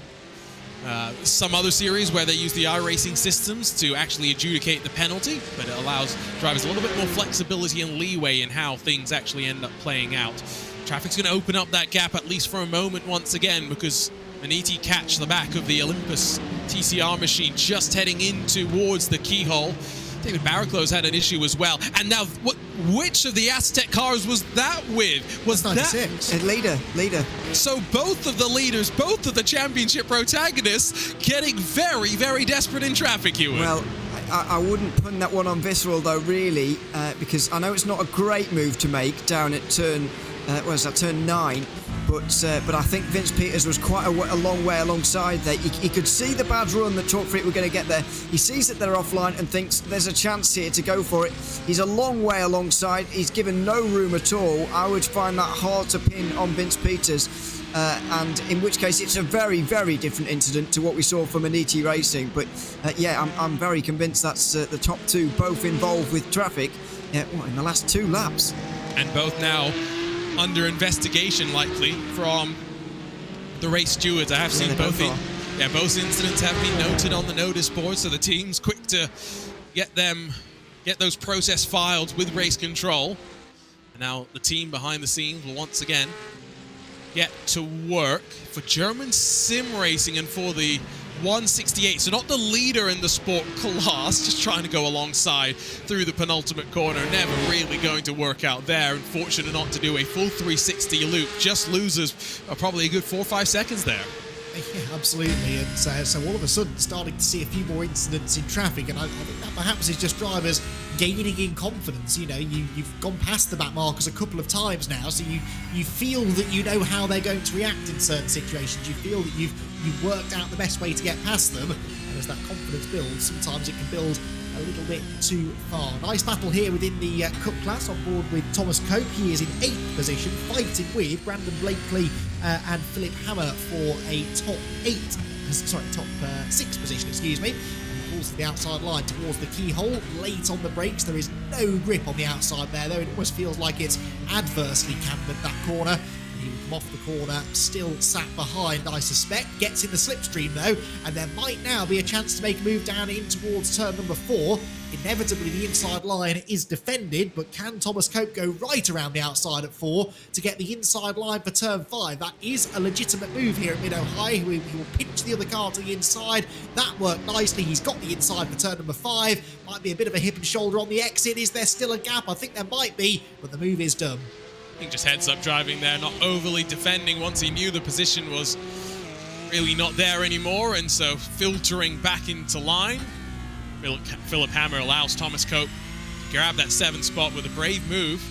some other series where they use the iRacing systems to actually adjudicate the penalty, but it allows drivers a little bit more flexibility and leeway in how things actually end up playing out. Traffic's going to open up that gap at least for a moment once again, because Maniti catch the back of the Olympus TCR machine just heading in towards the keyhole. David Barraclough's had an issue as well. And now, which of the Aztec cars was that with? Was 96. And leader. So both of the leaders, both of the championship protagonists, getting very, very desperate in traffic, Ewan. Well, I wouldn't put that one on Visceral, though, really, because I know it's not a great move to make down at turn, turn 9. But I think Vince Peters was quite a long way alongside there. He could see the bad run that Talk Freak were going to get there. He sees that they're offline and thinks there's a chance here to go for it. He's a long way alongside. He's given no room at all. I would find that hard to pin on Vince Peters. And in which case it's a very, very different incident to what we saw from Maniti Racing. But yeah, I'm very convinced that's the top two both involved with traffic in the last 2 laps. And both now under investigation, likely, from the race stewards. I have seen both Yeah, both incidents have been noted on the notice board, so the team's quick to get those process files with race control. And now the team behind the scenes will once again get to work for German sim racing and for the 168. So not the leader in the sport class, just trying to go alongside through the penultimate corner. Never really going to work out there. Unfortunate not to do a full 360 loop. Just loses probably a good 4 or 5 seconds there. Yeah, absolutely. And so all of a sudden starting to see a few more incidents in traffic, and I think that perhaps is just drivers gaining in confidence. You know, you've gone past the back markers a couple of times now, so you feel that you know how they're going to react in certain situations. You feel that you've worked out the best way to get past them, and as that confidence builds, sometimes it can build a little bit too far. Nice battle here within the Cup class, on board with Thomas Cope. He is in 8th position, fighting with Brandon Blakely and Philip Hammer for a top 6 position, excuse me. And pulls to the outside line towards the keyhole, late on the brakes. There is no grip on the outside there, though. It almost feels like it's adversely cambered, that corner. He will come off the corner, still sat behind, I suspect. Gets in the slipstream, though, and there might now be a chance to make a move down in towards turn number 4. Inevitably, the inside line is defended, but can Thomas Cope go right around the outside at 4 to get the inside line for turn 5? That is a legitimate move here at Mid High. He will pinch the other car to the inside. That worked nicely. He's got the inside for turn number 5. Might be a bit of a hip and shoulder on the exit. Is there still a gap? I think there might be, but the move is done. I think just heads up driving there, not overly defending once he knew the position was really not there anymore, and so filtering back into line. Philip Hammer allows Thomas Cope to grab that 7th spot with a brave move.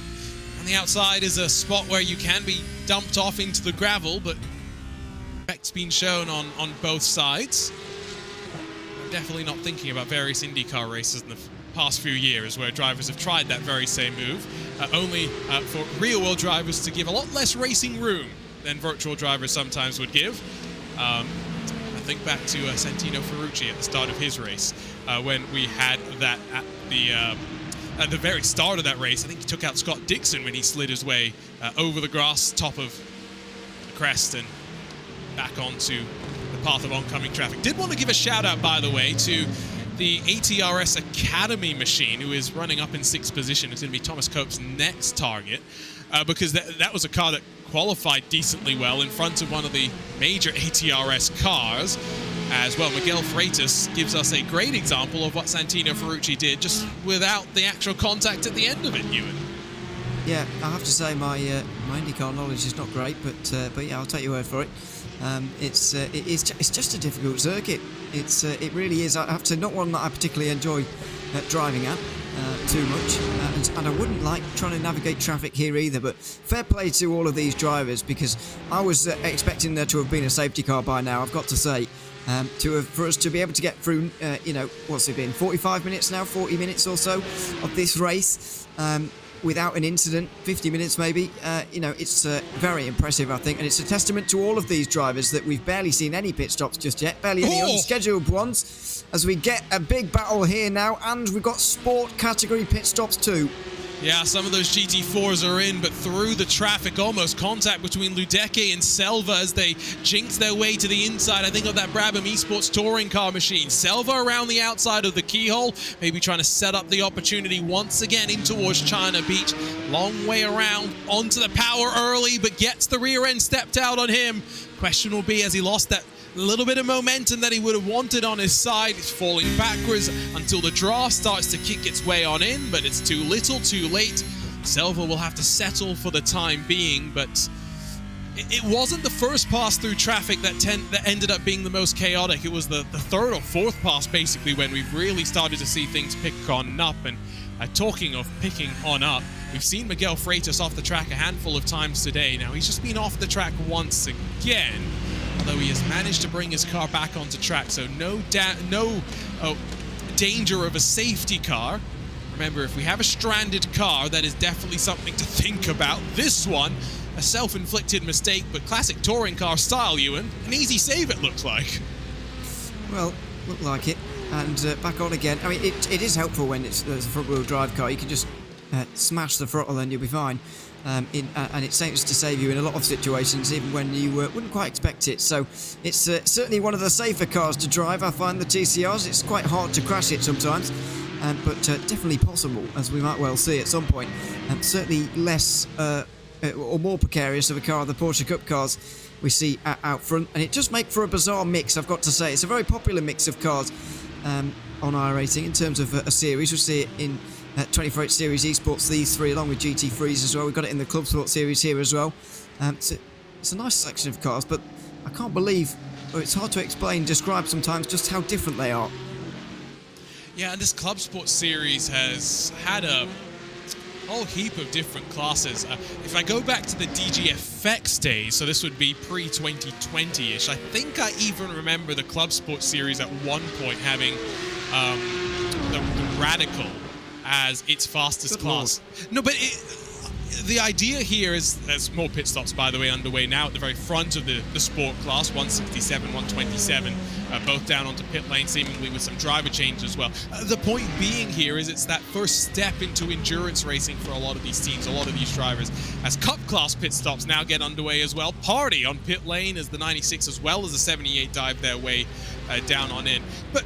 On the outside is a spot where you can be dumped off into the gravel, but effect's been shown on both sides. I'm definitely not thinking about various IndyCar races in the past few years where drivers have tried that very same move, only for real-world drivers to give a lot less racing room than virtual drivers sometimes would give. I think back to Santino Ferrucci at the start of his race, when we had that at the very start of that race. I think he took out Scott Dixon when he slid his way over the grass, top of the crest, and back onto the path of oncoming traffic. Did want to give a shout out, by the way, to the ATRS Academy machine, who is running up in 6th position. It's going to be Thomas Cope's next target, because that was a car that qualified decently well in front of one of the major ATRS cars as well. Miguel Freitas gives us a great example of what Santino Ferrucci did, just without the actual contact at the end of it, Ewan. Yeah, I have to say my IndyCar knowledge is not great, but yeah, I'll take your word for it. It's just a difficult circuit. It really is. I have to, not one that I particularly enjoy driving at too much, and I wouldn't like trying to navigate traffic here either. But fair play to all of these drivers, because I was expecting there to have been a safety car by now, I've got to say. For us to be able to get through, what's it been, 45 minutes now, 40 minutes or so of this race, without an incident, 50 minutes maybe, it's very impressive, I think, and it's a testament to all of these drivers that we've barely seen any pit stops just yet, barely any unscheduled ones, as we get a big battle here now, and we've got sport category pit stops too. Yeah, some of those GT4s are in, but through the traffic, almost contact between Ludeke and Selva as they jinx their way to the inside, I think, of that Brabham Esports touring car machine. Selva around the outside of the keyhole, maybe trying to set up the opportunity once again in towards China Beach. Long way around, onto the power early, but gets the rear end stepped out on him. Question will be, as he lost that little bit of momentum that he would have wanted on his side, it's falling backwards until the draw starts to kick its way on in, but it's too little, too late. Selva will have to settle for the time being, but it wasn't the first pass through traffic that ended up being the most chaotic. It was the 3rd or 4th pass, basically, when we've really started to see things pick on up. And talking of picking on up, we've seen Miguel Freitas off the track a handful of times today. Now, he's just been off the track once again, although he has managed to bring his car back onto track, so no danger of a safety car. Remember, if we have a stranded car, that is definitely something to think about. This one, a self-inflicted mistake, but classic touring car style, Ewan. An easy save, it looks like. Well, looked like it. And back on again. I mean, it is helpful when there's a front-wheel drive car. You can just smash the throttle and you'll be fine. And it seems to save you in a lot of situations, even when you wouldn't quite expect it. So it's certainly one of the safer cars to drive. I find the TCRs, it's quite hard to crash it sometimes, but definitely possible, as we might well see at some point. Certainly less or more precarious of a car, the Porsche Cup cars we see out front, and it does make for a bizarre mix, I've got to say. It's a very popular mix of cars on iRacing in terms of a series. We'll see it in 24H Series Esports, these three, along with GT3s as well. We've got it in the ClubSport Series here as well. It's a nice selection of cars, but I can't believe, or it's hard to explain, describe sometimes just how different they are. Yeah, and this ClubSport Series has had a whole heap of different classes. If I go back to the DGFX days, so this would be pre-2020-ish, I think I even remember the ClubSport Series at one point having the Radical as its fastest class. No, but the idea here is, there's more pit stops, by the way, underway now at the very front of the sport class, 167, 127, both down onto pit lane, seemingly with some driver change as well. The point being here is it's that first step into endurance racing for a lot of these teams, a lot of these drivers, as Cup class pit stops now get underway as well. Party on pit lane as the 96 as well as the 78 dive their way down on in. But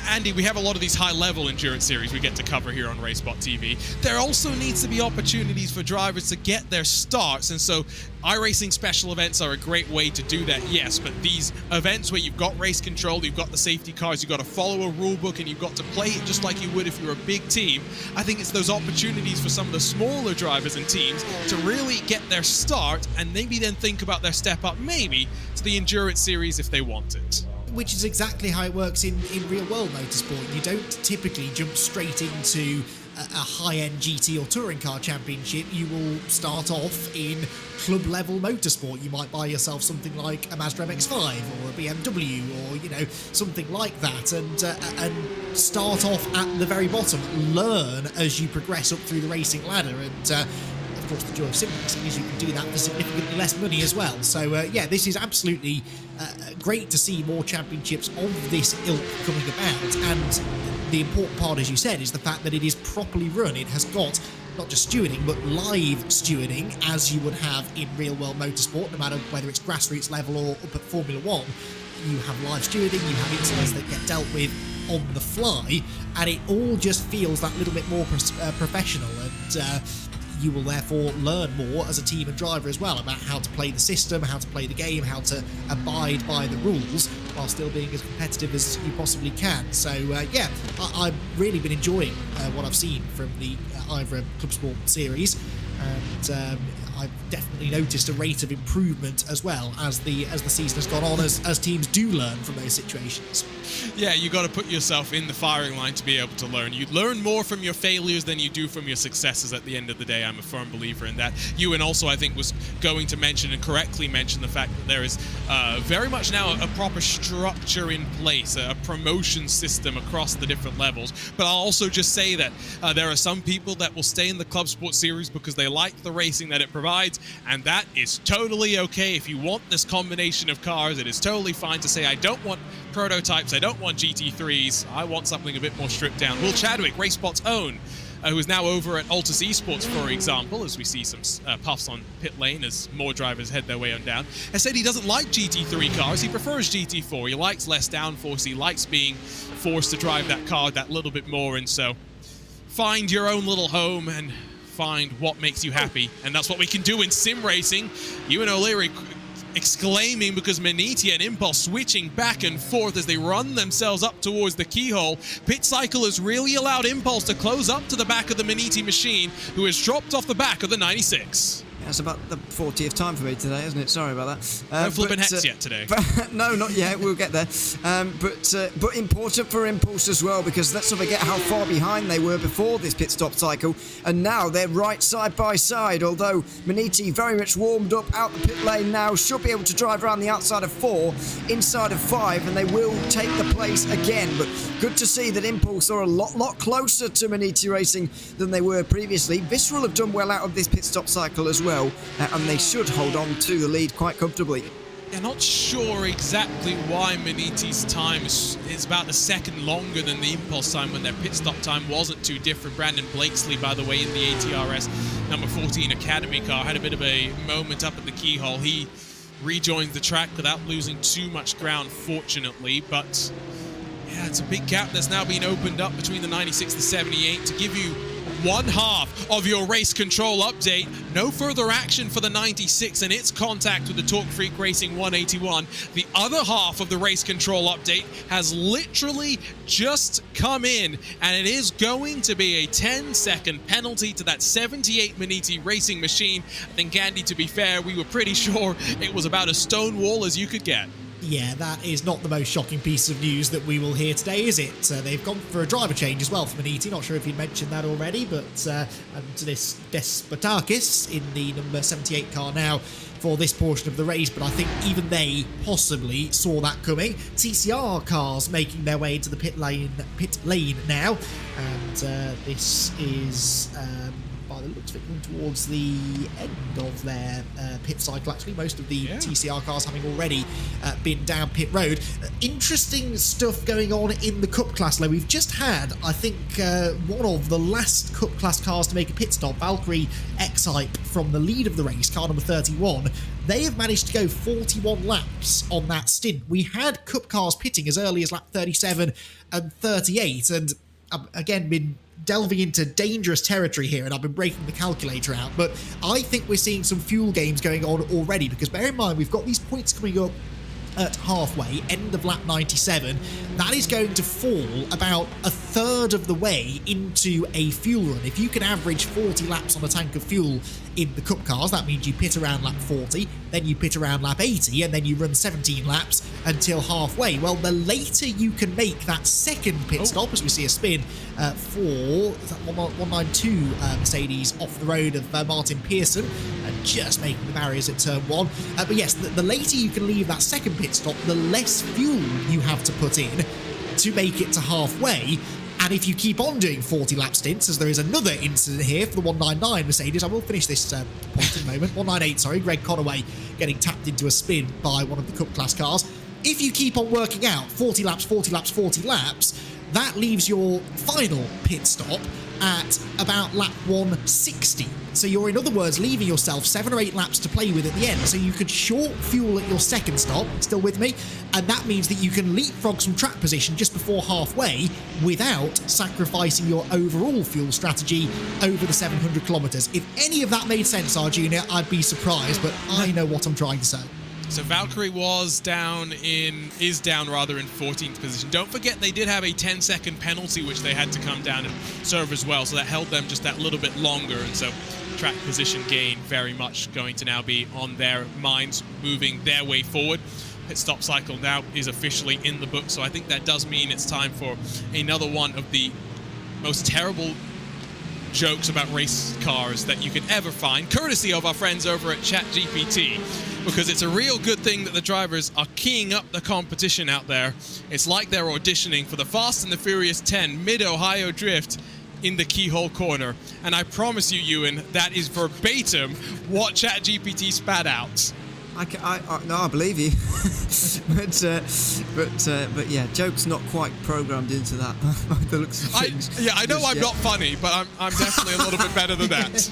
Andy, we have a lot of these high-level endurance series we get to cover here on RaceSpotTV. There also needs to be opportunities for drivers to get their starts, and so iRacing special events are a great way to do that, yes, but these events where you've got race control, you've got the safety cars, you've got to follow a rule book, and you've got to play it just like you would if you're a big team, I think it's those opportunities for some of the smaller drivers and teams to really get their start and maybe then think about their step up maybe to the endurance series if they want it. Which is exactly how it works in real-world motorsport. You don't typically jump straight into a high-end GT or touring car championship. You will start off in club-level motorsport. You might buy yourself something like a Mazda MX-5 or a BMW or, you know, something like that, and start off at the very bottom. Learn as you progress up through the racing ladder, and of course, the joy of sim racing is you can do that for significantly less money as well. So, yeah, this is absolutely great to see more championships of this ilk coming about. And the important part, as you said, is the fact that it is properly run. It has got not just stewarding, but live stewarding, as you would have in real-world motorsport, no matter whether it's grassroots level or up at Formula One. You have live stewarding, you have incidents that get dealt with on the fly, and it all just feels that little bit more professional, and you will therefore learn more as a team and driver as well about how to play the system, how to play the game, how to abide by the rules while still being as competitive as you possibly can. So yeah, I've really been enjoying what I've seen from the IVRA ClubSport series, and I've definitely noticed a rate of improvement as well as the season has gone on, as teams do learn from those situations. Yeah, you got to put yourself in the firing line to be able to learn. You learn more from your failures than you do from your successes at the end of the day. I'm a firm believer in that. Ewan also, I think, was going to mention and correctly mention the fact that there is very much now a proper structure in place, a promotion system across the different levels. But I'll also just say that there are some people that will stay in the ClubSport series because they like the racing that it provides, and that is totally okay. If you want this combination of cars, it is totally fine to say, I don't want prototypes, I don't want GT3s, I want something a bit more stripped down. Will Chadwick, RaceSpot's own, who is now over at Altus Esports, for example, as we see some puffs on pit lane as more drivers head their way on down, has said he doesn't like GT3 cars, he prefers GT4, he likes less downforce, he likes being forced to drive that car that little bit more, and so find your own little home and find what makes you happy, and that's what we can do in sim racing. Ewan O'Leary exclaiming because Maniti and Impulse switching back and forth as they run themselves up towards the keyhole. Pit Cycle has really allowed Impulse to close up to the back of the Maniti machine, who has dropped off the back of the 96. That's about the 40th time for me today, isn't it? Sorry about that. No flipping hex yet today. No, not yet. We'll get there. But important for Impulse as well, because let's not forget how far behind they were before this pit stop cycle, and now they're right side by side. Although Maniti very much warmed up out the pit lane now, should be able to drive around the outside of 4, inside of 5, and they will take the place again. But good to see that Impulse are a lot closer to Maniti Racing than they were previously. Visceral have done well out of this pit stop cycle as well. And they should hold on to the lead quite comfortably. Yeah, not sure exactly why Maniti's time is about a second longer than the Impulse time when their pit stop time wasn't too different. Brandon Blakesley, by the way, in the ATRS number 14 Academy car, had a bit of a moment up at the keyhole. He rejoins the track without losing too much ground, fortunately, but yeah, it's a big gap that's now been opened up between the 96 and 78 to give you one half of your race control update. No further action for the 96 and its contact with the Torque Freak Racing 181. The other half of the race control update has literally just come in, and it is going to be a 10-second penalty to that 78 Maniti racing machine. I think, Andy, to be fair, we were pretty sure it was about as stone wall as you could get. Yeah, that is not the most shocking piece of news that we will hear today, is it? They've gone for a driver change as well for Maniti. Not sure if you'd mentioned that already, but to this Despotakis in the number 78 car now for this portion of the race, but I think even they possibly saw that coming. TCR cars making their way into the pit lane now, and this is by the looks of it coming towards the end of their pit cycle. Actually, most of the TCR cars having already been down pit road. Interesting stuff going on in the Cup class. Like, we've just had, I think, one of the last Cup class cars to make a pit stop, Valkyrie X-Hype from the lead of the race, car number 31. They have managed to go 41 laps on that stint. We had Cup cars pitting as early as lap 37 and 38, and again, been delving into dangerous territory here, and I've been breaking the calculator out, but I think we're seeing some fuel games going on already, because bear in mind, we've got these points coming up at halfway, end of lap 97. That is going to fall about a third of the way into a fuel run. If you can average 40 laps on a tank of fuel in the Cup cars, that means you pit around lap 40, then you pit around lap 80, and then you run 17 laps until halfway. Well, the later you can make that second pit stop, as we see a spin for 192 Mercedes off the road of Martin Pearson, and just making the barriers at turn 1. But yes, the later you can leave that second pit stop, the less fuel you have to put in to make it to halfway. And if you keep on doing 40 lap stints, as there is another incident here for the 199 Mercedes, I will finish this point in a moment. 198, sorry, Greg Conaway getting tapped into a spin by one of the Cup class cars. If you keep on working out 40 laps, 40 laps, 40 laps, that leaves your final pit stop at about lap 160. So you're, in other words, leaving yourself 7 or 8 laps to play with at the end. So you could short fuel at your second stop, still with me? And that means that you can leapfrog some track position just before halfway without sacrificing your overall fuel strategy over the 700 kilometers. If any of that made sense, Arjuna, I'd be surprised, but I know what I'm trying to say. So Valkyrie is down in 14th position. Don't forget they did have a 10-second penalty which they had to come down and serve as well, so that held them just that little bit longer, and so track position gain very much going to now be on their minds, moving their way forward. Pit stop cycle now is officially in the book, so I think that does mean it's time for another one of the most terrible jokes about race cars that you can ever find, courtesy of our friends over at ChatGPT, because it's a real good thing that the drivers are keying up the competition out there. It's like they're auditioning for the Fast and the Furious 10 Mid-Ohio Drift in the keyhole corner. And I promise you, Ewan, that is verbatim what ChatGPT spat out. No, I believe you. but yeah, joke's not quite programmed into that. The looks of things. I know I'm not funny, but I'm definitely a little bit better than that.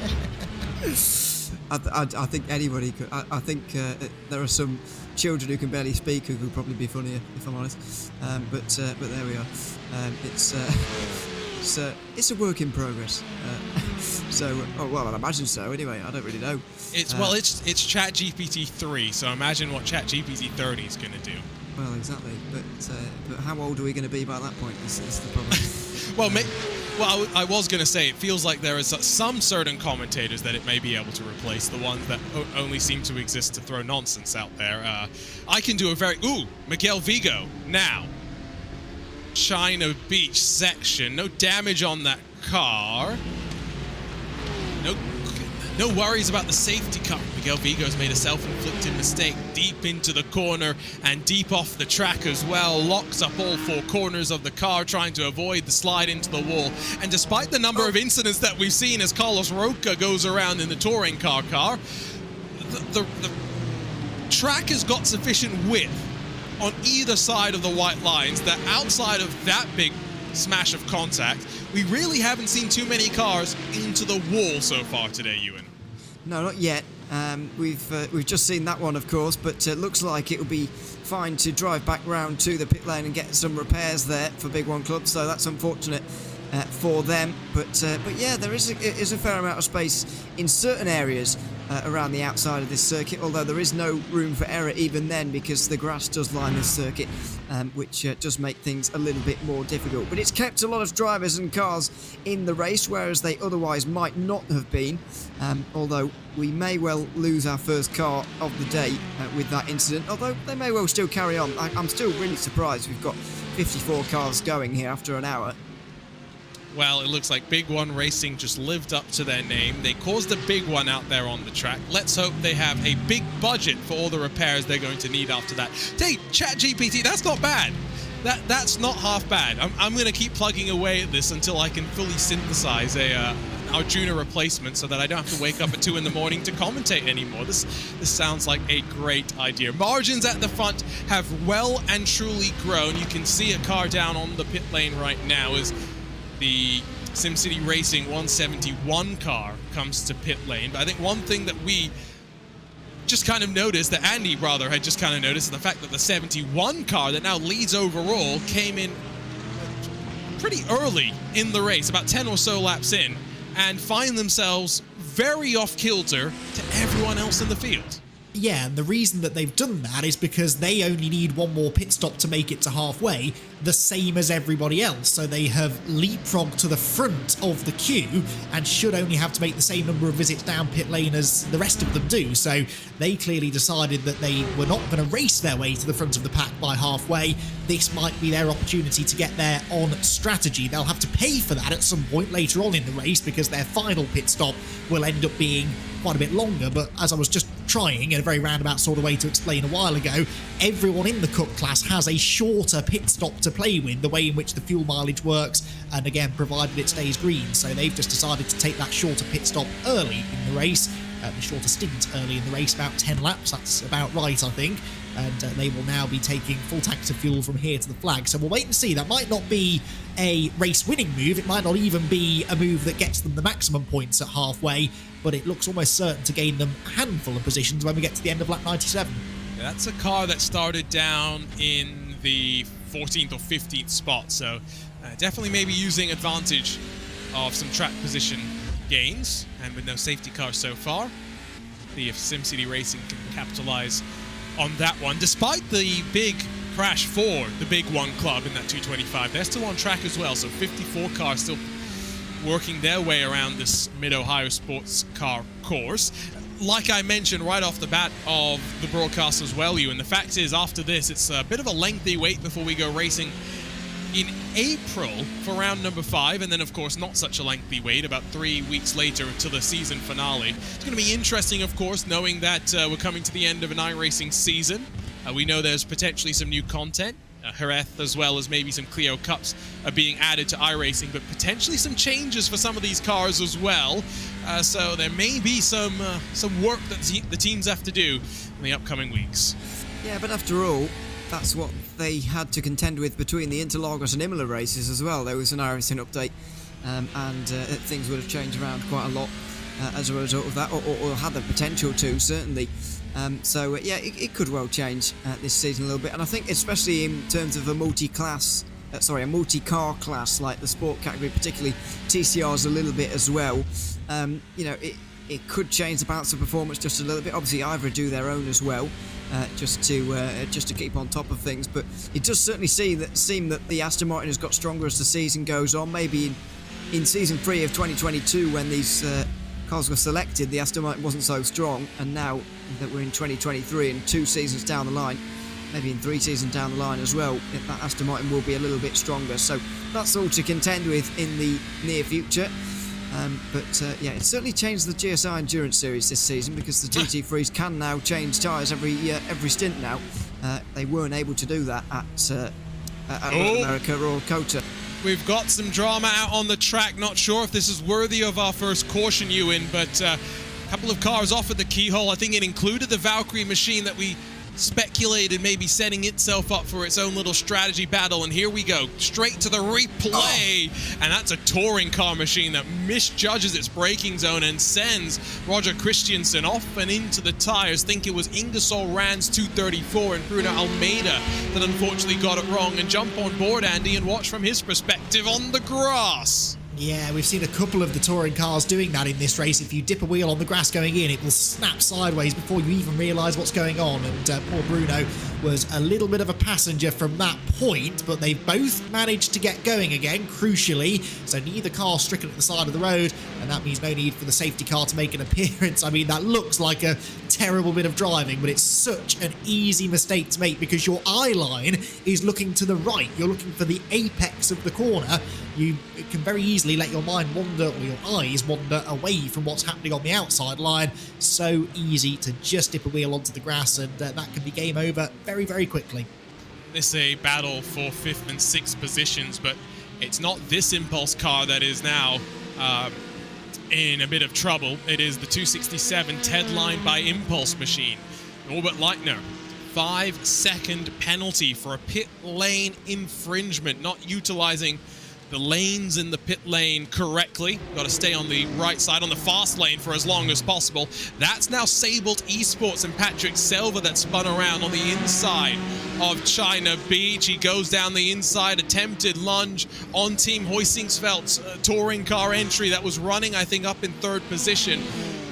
I think anybody could. I think there are some children who can barely speak who could probably be funnier, if I'm honest. But there we are. It's a work in progress. Well, I imagine so. Anyway, I don't really know. It's ChatGPT 3, so imagine what ChatGPT 30 is going to do. Well, exactly. But how old are we going to be by that point? Is the problem. Well, I was going to say, it feels like there is some certain commentators that it may be able to replace, the ones that only seem to exist to throw nonsense out there. I can do Miguel Vigo now. China Beach section. No damage on that car. No worries about the safety car. Miguel Vigo's made a self-inflicted mistake deep into the corner and deep off the track as well. Locks up all 4 corners of the car, trying to avoid the slide into the wall. And despite the number of incidents that we've seen as Carlos Roca goes around in the touring car, the track has got sufficient width on either side of the white lines that outside of that big smash of contact, we really haven't seen too many cars into the wall so far today, Ewan. No, not yet. We've just seen that one, of course, but it looks like it will be fine to drive back round to the pit lane and get some repairs there for Big One Club. So that's unfortunate for them. But yeah, there is a fair amount of space in certain areas around the outside of this circuit, although there is no room for error even then because the grass does line this circuit, which does make things a little bit more difficult. But it's kept a lot of drivers and cars in the race, whereas they otherwise might not have been, although we may well lose our first car of the day with that incident, although they may well still carry on. I'm still really surprised we've got 54 cars going here after an hour. Well, it looks like Big One Racing just lived up to their name. They caused a big one out there on the track. Let's hope they have a big budget for all the repairs they're going to need after that. Hey, ChatGPT, that's not bad. That's not half bad. I'm going to keep plugging away at this until I can fully synthesize a Arjuna replacement so that I don't have to wake up at 2 in the morning to commentate anymore. This sounds like a great idea. Margins at the front have well and truly grown. You can see a car down on the pit lane right now as the SimCity Racing 171 car comes to pit lane. But I think one thing that we just kind of noticed, that Andy rather had just kind of noticed, is the fact that the 71 car that now leads overall came in pretty early in the race, about 10 or so laps in, and find themselves very off kilter to everyone else in the field. Yeah, and the reason that they've done that is because they only need one more pit stop to make it to halfway, the same as everybody else. So they have leapfrogged to the front of the queue and should only have to make the same number of visits down pit lane as the rest of them do. So they clearly decided that they were not going to race their way to the front of the pack by halfway. This might be their opportunity to get there on strategy. They'll have to pay for that at some point later on in the race because their final pit stop will end up being quite a bit longer. But as I was just trying in a very roundabout sort of way to explain a while ago, everyone in the Cup class has a shorter pit stop to play with, the way in which the fuel mileage works, and again, provided it stays green. So they've just decided to take that shorter pit stop early in the race, the shorter stint early in the race, about 10 laps, that's about right, I think, and they will now be taking full tanks of fuel from here to the flag. So we'll wait and see. That might not be a race-winning move, it might not even be a move that gets them the maximum points at halfway, but it looks almost certain to gain them a handful of positions when we get to the end of lap 97. Yeah, that's a car that started down in the 14th or 15th spot, so definitely maybe using advantage of some track position gains, and with no safety car so far, see if SimCity Racing can capitalize on that one. Despite the big crash for the Big One Club in that 225, they're still on track as well, so 54 cars still working their way around this Mid-Ohio Sports Car course. Like I mentioned right off the bat of the broadcast as well, and the fact is, after this, it's a bit of a lengthy wait before we go racing in April for round number 5, and then of course not such a lengthy wait, about 3 weeks later to the season finale. It's going to be interesting, of course, knowing that we're coming to the end of an iRacing season. We know there's potentially some new content. Jerez, as well as maybe some Clio Cups are being added to iRacing, but potentially some changes for some of these cars as well. So there may be some work that the teams have to do in the upcoming weeks. Yeah, but after all, that's what they had to contend with between the Interlagos and Imola races as well. There was an iRacing update, and things would have changed around quite a lot as a result of that, or had the potential to, certainly. So yeah, it could well change this season a little bit, and I think especially in terms of a multi-car class like the sport category, particularly TCRs a little bit as well. You know, it could change the balance of performance just a little bit. Obviously, IVRA do their own as well, just to keep on top of things. But it does certainly seem that the Aston Martin has got stronger as the season goes on. Maybe in season 3 of 2022, when these cars were selected, the Aston Martin wasn't so strong, and now that we're in 2023 and 2 seasons down the line, maybe in 3 seasons down the line as well, that Aston Martin will be a little bit stronger. So that's all to contend with in the near future. But yeah, it certainly changed the GSI Endurance Series this season, because the GT3s can now change tyres every stint now. They weren't able to do that at America or COTA. We've got some drama out on the track. Not sure if this is worthy of our first caution, Ewan, but a couple of cars off at the keyhole. I think it included the Valkyrie machine that we speculated maybe setting itself up for its own little strategy battle, and here we go, straight to the replay. And that's a touring car machine that misjudges its braking zone and sends Roger Christiansen off and into the tires. Think it was Ingersoll Rand's 234 and Bruno Almeida that unfortunately got it wrong. And jump on board, Andy, and watch from his perspective on the grass. Yeah, we've seen a couple of the touring cars doing that in this race. If you dip a wheel on the grass going in, it will snap sideways before you even realise what's going on. And poor Bruno was a little bit of a passenger from that point, but they both managed to get going again, crucially. So neither car stricken at the side of the road, and that means no need for the safety car to make an appearance. I mean, that looks like a terrible bit of driving, but it's such an easy mistake to make because your eye line is looking to the right. You're looking for the apex of the corner. You can very easily let your mind wander, or your eyes wander away from what's happening on the outside line. So easy to just dip a wheel onto the grass, and that can be game over very, very quickly. This is a battle for 5th and 6th positions, but it's not this Impulse car that is now in a bit of trouble. It is the 267 Ted line by Impulse machine. Norbert Leitner, 5-second penalty for a pit lane infringement, not utilizing the lanes in the pit lane correctly. Got to stay on the right side, on the fast lane for as long as possible. That's now Sabled Esports and Patrick Selva that spun around on the inside of China Beach. He goes down the inside, attempted lunge on Team Hoysingsveldt's touring car entry that was running, I think, up in 3rd position.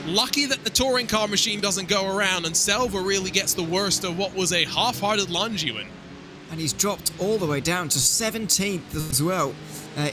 Lucky that the touring car machine doesn't go around, and Selva really gets the worst of what was a half-hearted lunge, Ewan. And he's dropped all the way down to 17th as well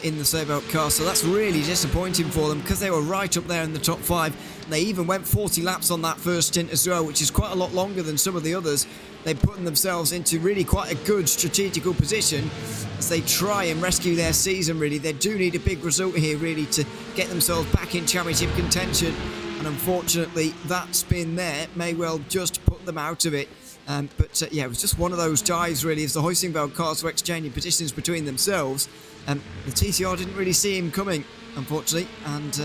in the Sebelt car, so that's really disappointing for them because they were right up there in the top 5. And they even went 40 laps on that first stint as well, which is quite a lot longer than some of the others. They're putting themselves into really quite a good strategical position as they try and rescue their season, really. They do need a big result here, really, to get themselves back in championship contention. And unfortunately, that spin there may well just put them out of it. But yeah, it was just one of those dives, really, as the Hoysingsveld cars were exchanging positions between themselves. The TCR didn't really see him coming, unfortunately. And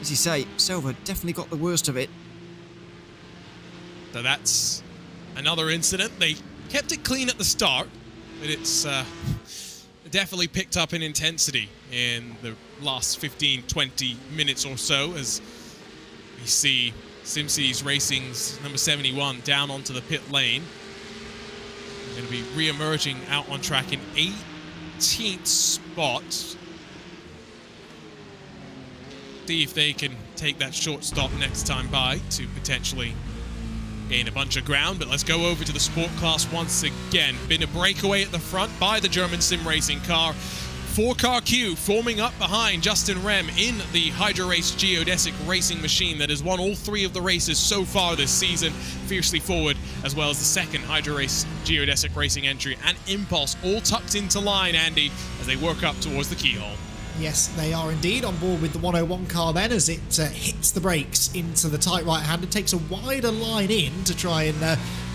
as you say, Selva definitely got the worst of it. So that's another incident. They kept it clean at the start, but it's definitely picked up in intensity in the last 15-20 minutes or so, as we see SimCity's Racing's number 71 down onto the pit lane. They're going to be re-emerging out on track in 18th spot. See if they can take that short stop next time by to potentially gain a bunch of ground. But let's go over to the sport class once again. Been a breakaway at the front by the German sim racing car. 4-car queue forming up behind Justin Rem in the HyperX geodesic racing machine that has won all 3 of the races so far this season. Fiercely forward, as well as the second HyperX geodesic racing entry, and Impulse all tucked into line, Andy, as they work up towards the keyhole. Yes, they are indeed on board with the 101 car then, as it hits the brakes into the tight right hand and takes a wider line in to try and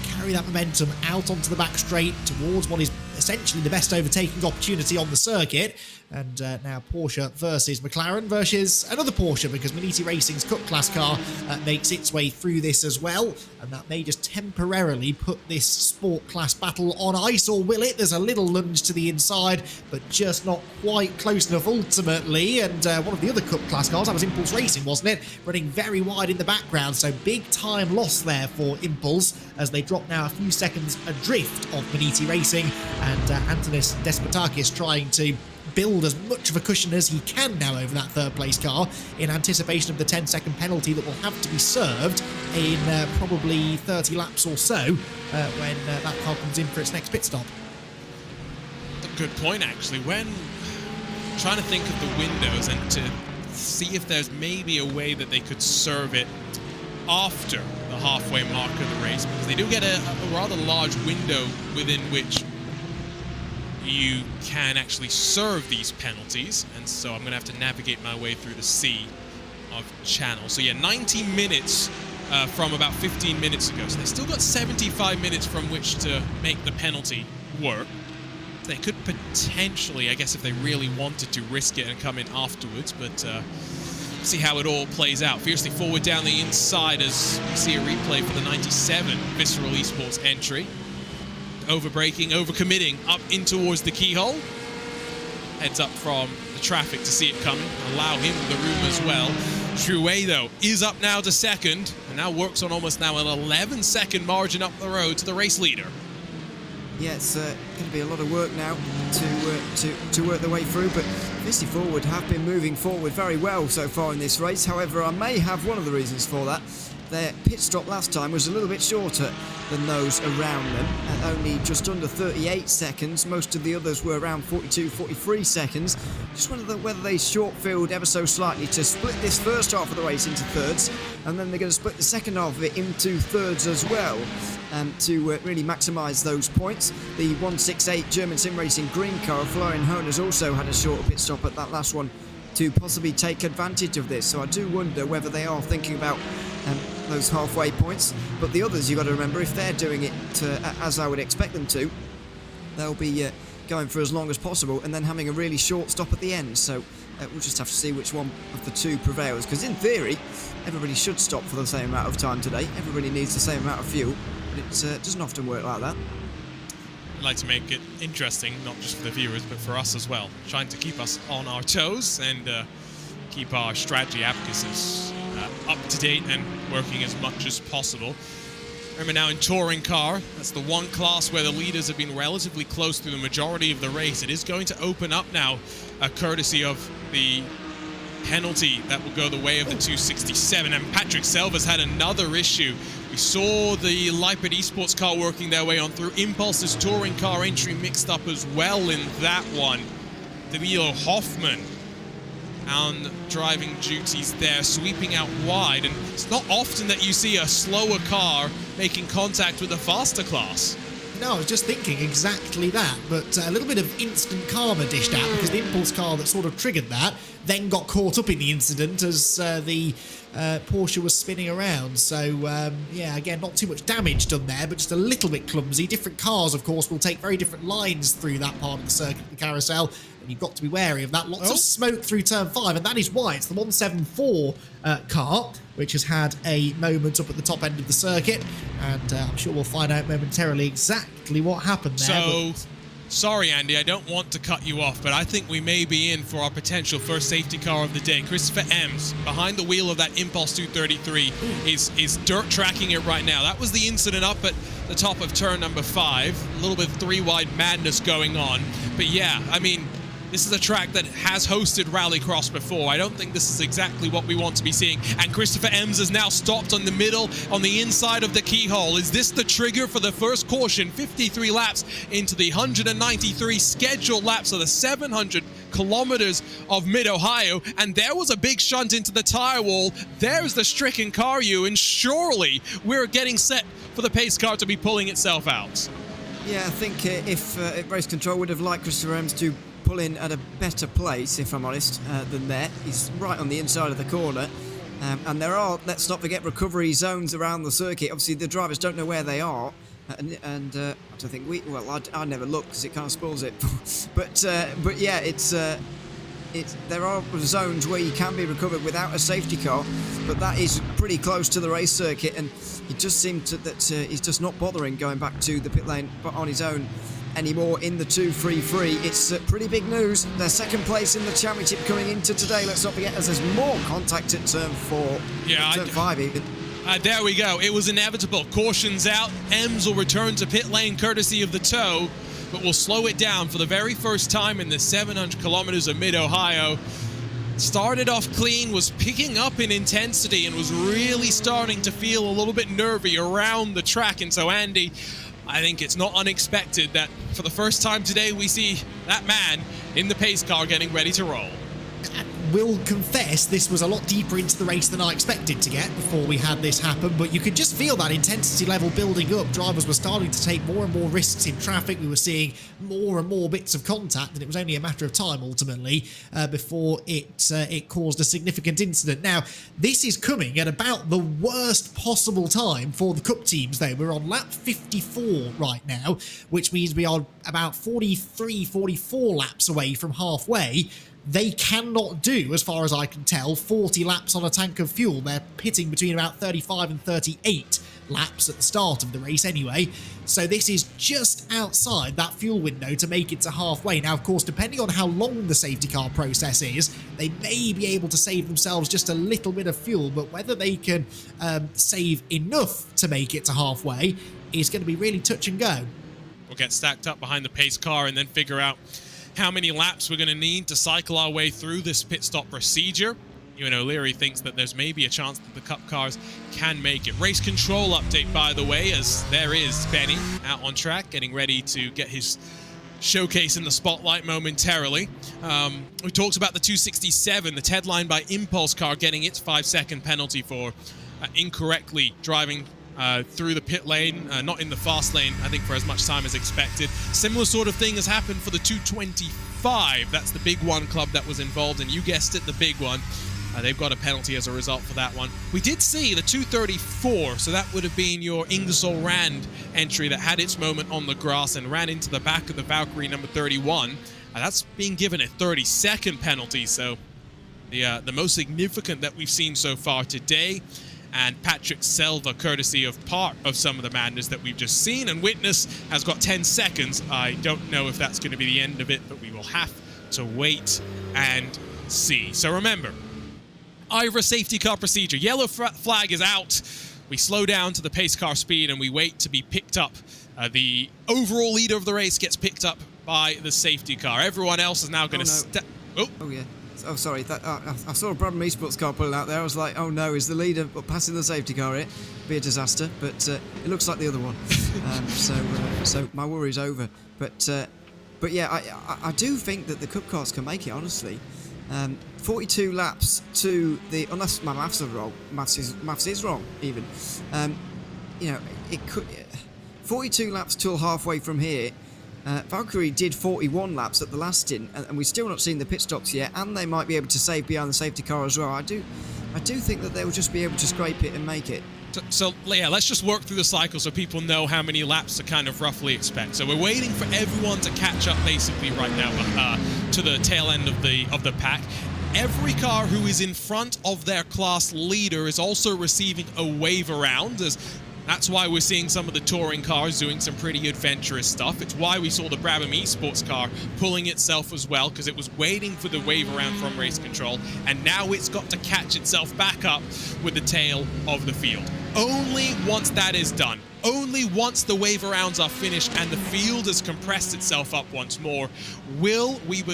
carry that momentum out onto the back straight towards what is essentially the best overtaking opportunity on the circuit. And now Porsche versus McLaren versus another Porsche, because Maniti Racing's Cup class car makes its way through this as well, and that may just temporarily put this sport class battle on ice, or will it? There's a little lunge to the inside, but just not quite close enough ultimately. And one of the other Cup class cars, that was Impulse Racing, wasn't it, running very wide in the background, so big time loss there for Impulse as they drop now a few seconds adrift of Maniti Racing, and Antonis Despotakis trying to build as much of a cushion as he can now over that 3rd place car in anticipation of the 10-second penalty that will have to be served in probably 30 laps or so when that car comes in for its next pit stop. A good point, actually. When trying to think of the windows and to see if there's maybe a way that they could serve it after the halfway mark of the race, because they do get a rather large window within which you can actually serve these penalties, and so I'm going to have to navigate my way through the sea of channels. So yeah, 90 minutes from about 15 minutes ago, so they still got 75 minutes from which to make the penalty work. They could potentially, I guess if they really wanted to, risk it and come in afterwards, but see how it all plays out. Fiercely forward down the inside as we see a replay for the 97 Visceral Esports entry. Overbraking, overcommitting, up in towards the keyhole. Heads up from the traffic to see it coming. Allow him the room as well. Drouet, though, is up now to second, and now works on almost now an 11-second margin up the road to the race leader. Yeah, it's going to be a lot of work now to work their way through, but Fiercely Forward have been moving forward very well so far in this race. However, I may have one of the reasons for that. Their pit stop last time was a little bit shorter than those around them, at only just under 38 seconds. Most of the others were around 42, 43 seconds. Just wonder whether they short-filled ever so slightly to split this first half of the race into thirds, and then they're going to split the second half of it into thirds as well, to really maximise those points. The 168 German Sim Racing green car, Florian Hohn, has also had a shorter pit stop at that last one to possibly take advantage of this. So I do wonder whether they are thinking about those halfway points. But the others, you've got to remember, if they're doing it as I would expect them to, they'll be going for as long as possible and then having a really short stop at the end. So we'll just have to see which one of the two prevails, because in theory everybody should stop for the same amount of time today. Everybody needs the same amount of fuel, but it doesn't often work like that. I'd like to make it interesting, not just for the viewers, but for us as well. Trying to keep us on our toes and keep our strategy advocacies up to date and working as much as possible. Remember now in touring car, that's the one class where the leaders have been relatively close through the majority of the race. It is going to open up now, courtesy of the penalty that will go the way of the 267. And Patrick Selva's had another issue. We saw the Leipzig Esports car working their way on through. Impulse's touring car entry mixed up as well in that one. Danilo Hoffman on driving duties there, sweeping out wide. And it's not often that you see a slower car making contact with a faster class. No, I was just thinking exactly that, but a little bit of instant karma dished out because the Impulse car that sort of triggered that then got caught up in the incident as the Porsche was spinning around. So, yeah, again, not too much damage done there, but just a little bit clumsy. Different cars, of course, will take very different lines through that part of the circuit, the carousel, and you've got to be wary of that. Lots of smoke through turn 5, and that is why it's the 174 car, which has had a moment up at the top end of the circuit, and I'm sure we'll find out momentarily exactly what happened there. So, sorry, Andy, I don't want to cut you off, but I think we may be in for our potential first safety car of the day. Christopher Ems, behind the wheel of that Impulse 233, is dirt tracking it right now. That was the incident up at the top of turn number 5. A little bit of three-wide madness going on. But yeah, I mean, this is a track that has hosted Rallycross before. I don't think this is exactly what we want to be seeing. And Christopher Ems has now stopped on the middle, on the inside of the keyhole. Is this the trigger for the first caution? 53 laps into the 193 scheduled laps of the 700 kilometers of Mid-Ohio. And there was a big shunt into the tire wall. There's the stricken car, and surely we're getting set for the pace car to be pulling itself out. Yeah, I think if race control would have liked Christopher Ems to pull in at a better place, if I'm honest, than there. He's right on the inside of the corner. And there are, let's not forget, recovery zones around the circuit. Obviously, the drivers don't know where they are. And I don't think I never look because it kind of spoils it. but yeah, there are zones where you can be recovered without a safety car, but that is pretty close to the race circuit, and it just seems that he's just not bothering going back to the pit lane on his own anymore in the 233. It's pretty big news. They're second place in the championship coming into today. Let's not forget, as there's more contact at turn 4. Yeah, turn 5 even. There we go. It was inevitable. Caution's out. Ems will return to pit lane courtesy of the tow, but we'll slow it down for the very first time in the 700 kilometers of Mid-Ohio. Started off clean, was picking up in intensity, and was really starting to feel a little bit nervy around the track. And so, Andy, I think it's not unexpected that for the first time today we see that man in the pace car getting ready to roll. Will confess this was a lot deeper into the race than I expected to get before we had this happen, but you could just feel that intensity level building up. Drivers were starting to take more and more risks in traffic. We were seeing more and more bits of contact, and it was only a matter of time ultimately before it caused a significant incident. Now, this is coming at about the worst possible time for the Cup teams, though. We're on lap 54 right now, which means we are about 43, 44 laps away from halfway. they cannot do, as far as I can tell, 40 laps on a tank of fuel. They're pitting between about 35 and 38 laps at the start of the race anyway, so this is just outside that fuel window to make it to halfway. Now, of course, depending on how long the safety car process is, they may be able to save themselves just a little bit of fuel, but whether they can save enough to make it to halfway is going to be really touch and go. We'll get stacked up behind the pace car and then figure out how many laps we're going to need to cycle our way through this pit stop procedure. Ewan O'Leary thinks that there's maybe a chance that the Cup cars can make it. Race control update, by the way, as there is Benny out on track, getting ready to get his showcase in the spotlight momentarily. We talked about the 267, the Ted line by Impulse car getting its 5-second penalty for incorrectly driving through the pit lane, not in the fast lane, I think, for as much time as expected. Similar sort of thing has happened for the 225. That's the big one club that was involved, and you guessed it, the big one. They've got a penalty as a result for that one. We did see the 234, so that would have been your Ingersoll Rand entry that had its moment on the grass and ran into the back of the Valkyrie number 31. That's being given a 30-second penalty, so the most significant that we've seen so far today. And Patrick Selva, courtesy of part of some of the madness that we've just seen and witnessed, has got 10 seconds. I don't know if that's going to be the end of it, but we will have to wait and see. So remember, IVRA safety car procedure. Yellow flag is out. We slow down to the pace car speed and we wait to be picked up. The overall leader of the race gets picked up by the safety car. Everyone else is now going to step... Oh, yeah. Oh, sorry. I saw a Brabham Esports car pulling out there. I was like, oh no, is the leader passing the safety car here? Be a disaster, but it looks like the other one. So my worry's over. But yeah, I do think that the Cup cars can make it, honestly. 42 laps to the, unless my maths are wrong, maths is wrong even. You know, it could 42 laps till halfway from here. Valkyrie did 41 laps at the last stint, and we've still not seen the pit stops yet, and they might be able to save behind the safety car as well. I do think that they'll just be able to scrape it and make it. So yeah, let's just work through the cycle so people know how many laps to kind of roughly expect. So we're waiting for everyone to catch up basically right now to the tail end of the pack. Every car who is in front of their class leader is also receiving a wave around. That's why we're seeing some of the touring cars doing some pretty adventurous stuff. It's why we saw the Brabham Esports car pulling itself as well, because it was waiting for the wave around from race control, and now it's got to catch itself back up with the tail of the field. Only once that is done, only once the wave arounds are finished and the field has compressed itself up once more, will we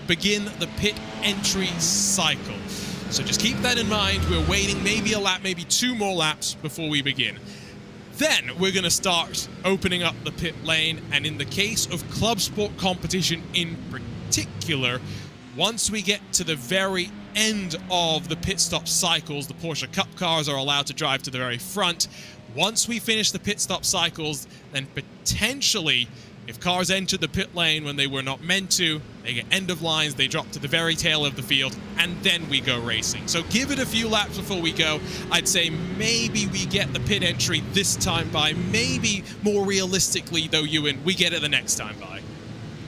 begin the pit entry cycle. So just keep that in mind. We're waiting maybe a lap, maybe 2 more laps before we begin. Then we're going to start opening up the pit lane, and in the case of club sport competition in particular, once we get to the very end of the pit stop cycles, the Porsche Cup cars are allowed to drive to the very front. Once we finish the pit stop cycles, then potentially, if cars enter the pit lane when they were not meant to, they get end of lines, they drop to the very tail of the field, and then we go racing. So give it a few laps before we go. I'd say maybe we get the pit entry this time by. Maybe more realistically, though, Ewan, we get it the next time by.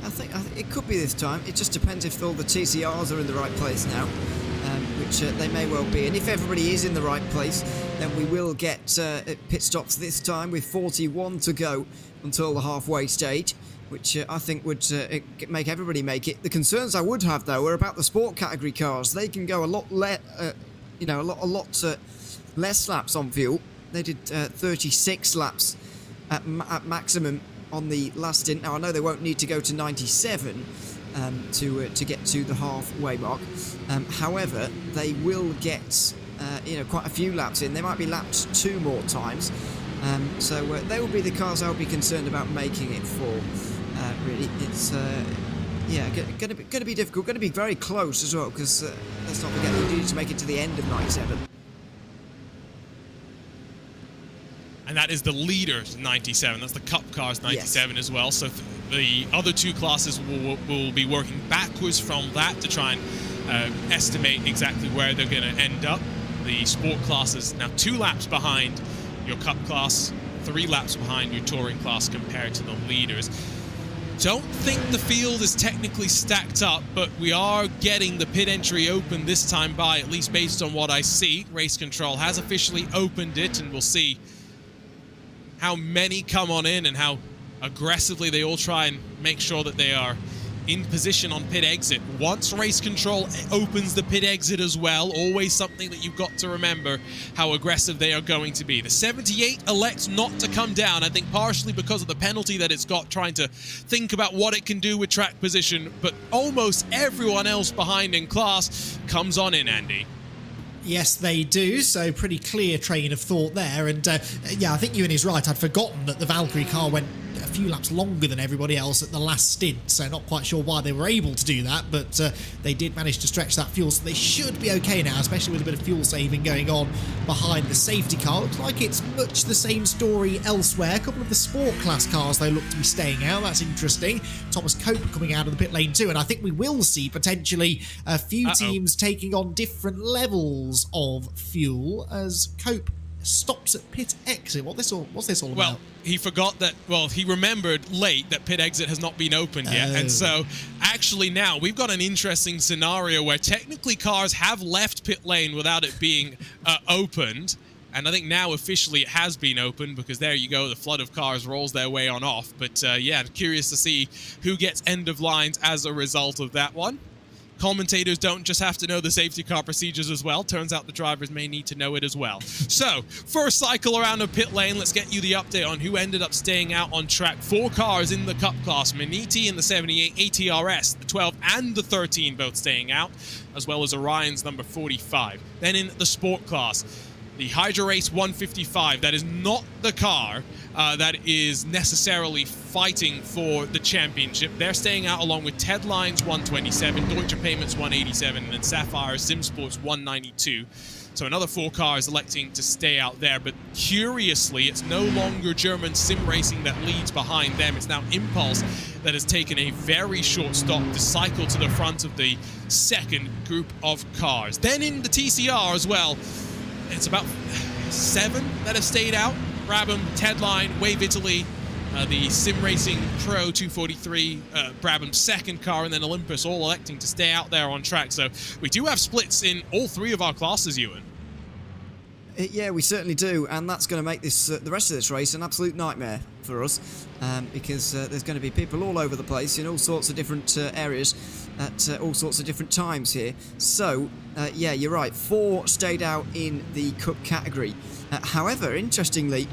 I think it could be this time. It just depends if all the TCRs are in the right place now, which they may well be. And if everybody is in the right place, then we will get pit stops this time with 41 to go until the halfway stage, which I think would make everybody make it. The concerns I would have, though, are about the sport category cars. They can go a lot less laps on fuel. They did 36 laps at maximum on the last stint. Now I know they won't need to go to 97 to get to the halfway mark. However, they will get quite a few laps in. They might be lapped 2 more times. So they will be the cars I'll be concerned about making it for. Really, it's going to be difficult. Going to be very close as well, because let's not forget they need to make it to the end of 97. And that is the leader's 97. That's the Cup car's 97 as well. So the other 2 classes will be working backwards from that to try and estimate exactly where they're going to end up. The sport class is now 2 laps behind your Cup class, 3 laps behind your touring class compared to the leaders. don't think the field is technically stacked up, but we are getting the pit entry open this time by, at least based on what I see. Race Control has officially opened it, and we'll see how many come on in and how aggressively they all try and make sure that they are in position on pit exit. Once Race Control opens the pit exit as well, always something that you've got to remember how aggressive they are going to be. The 78 elects not to come down, I think partially because of the penalty that it's got, trying to think about what it can do with track position, but almost everyone else behind in class comes on in, Andy. Yes, they do. So pretty clear train of thought there. And yeah, I think Ewan is right. I'd forgotten that the Valkyrie car went a few laps longer than everybody else at the last stint. So not quite sure why they were able to do that, but they did manage to stretch that fuel. So they should be okay now, especially with a bit of fuel saving going on behind the safety car. Looks like it's much the same story elsewhere. A couple of the sport class cars, though, look to be staying out. That's interesting. Thomas Cope coming out of the pit lane too. And I think we will see potentially a few teams taking on different levels of fuel as Cope stops at pit exit. What's this all about? Well, he forgot that, he remembered late that pit exit has not been opened yet. And so actually now we've got an interesting scenario where technically cars have left pit lane without it being opened. And I think now officially it has been opened, because there you go, the flood of cars rolls their way on off. But yeah, curious to see who gets end of lines as a result of that one. Commentators don't just have to know the safety car procedures as well. Turns out the drivers may need to know it as well. So, first cycle around a pit lane. Let's get you the update on who ended up staying out on track. 4 cars in the Cup class. Maniti in the 78, ATRS, the 12 and the 13 both staying out, as well as Orion's number 45. Then in the Sport class, the Hydra Race 155. That is not the car that is necessarily fighting for the championship. They're staying out along with Ted Lines 127, Deutsche Payments 187, and then Sapphire Sim Sports 192. So another 4 cars electing to stay out there. But curiously, it's no longer German Sim Racing that leads behind them. It's now Impulse that has taken a very short stop to cycle to the front of the second group of cars. Then in the TCR as well, it's about 7 that have stayed out. Brabham, Tedline, Wave Italy, the Sim Racing Pro 243, Brabham's second car, and then Olympus, all electing to stay out there on track. So we do have splits in all 3 of our classes, Ewan. Yeah, we certainly do, and that's going to make this the rest of this race an absolute nightmare for us, because there's going to be people all over the place in all sorts of different areas at all sorts of different times here. So, yeah, you're right, 4 stayed out in the Cup category. However, interestingly,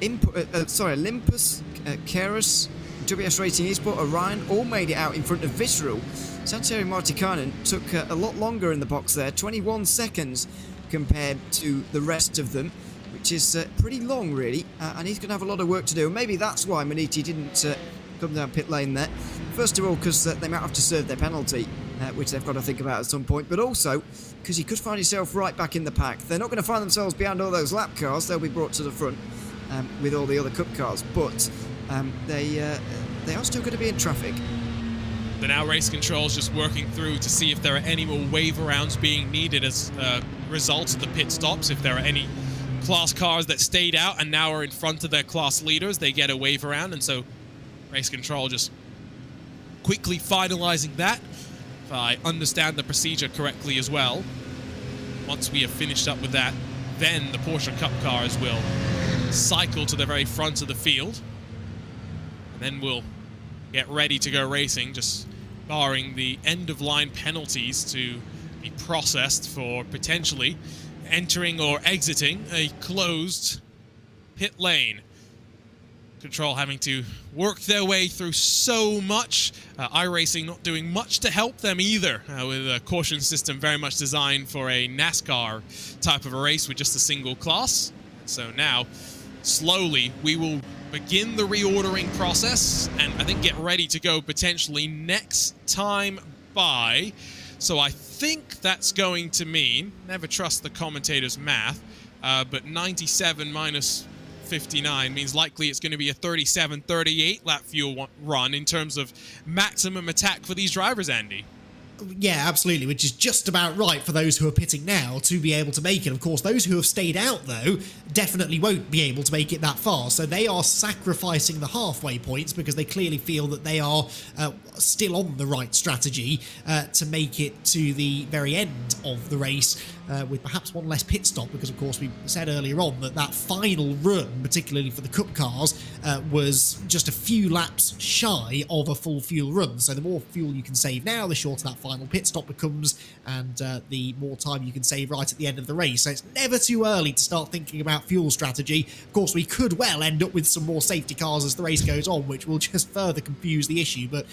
Olympus, Keras, WS Racing Esport, Orion all made it out in front of Visceral. Santeri Martikainen took a lot longer in the box there, 21 seconds compared to the rest of them, which is pretty long, really, and he's going to have a lot of work to do. And maybe that's why Maniti didn't come down pit lane there. First of all, because they might have to serve their penalty, which they've got to think about at some point, but also because he could find himself right back in the pack. They're not going to find themselves behind all those lap cars. They'll be brought to the front with all the other Cup cars, but they are still going to be in traffic. The now Race Control's just working through to see if there are any more wave rounds being needed as a result of the pit stops. If there are any class cars that stayed out and now are in front of their class leaders, they get a wave around, and so Race Control just quickly finalizing that, if I understand the procedure correctly as well. Once we have finished up with that, then the Porsche Cup cars will cycle to the very front of the field, and then we'll get ready to go racing, just barring the end-of-line penalties to be processed for potentially entering or exiting a closed pit lane. Control having to work their way through so much. iRacing not doing much to help them either, with a caution system very much designed for a NASCAR type of a race with just a single class. So now, slowly, we will begin the reordering process and I think get ready to go potentially next time by. So I think that's going to mean, never trust the commentator's math, but 97 minus 59 means likely it's going to be a 37-38 lap fuel run in terms of maximum attack for these drivers, Andy. Yeah, absolutely, which is just about right for those who are pitting now to be able to make it. Of course, those who have stayed out, though, definitely won't be able to make it that far. So they are sacrificing the halfway points because they clearly feel that they are still on the right strategy to make it to the very end of the race with perhaps one less pit stop, because, of course, we said earlier on that final run, particularly for the Cup cars, was just a few laps shy of a full fuel run. So the more fuel you can save now, the shorter that final pit stop becomes, and the more time you can save right at the end of the race. So it's never too early to start thinking about fuel strategy. Of course, we could well end up with some more safety cars as the race goes on, which will just further confuse the issue. But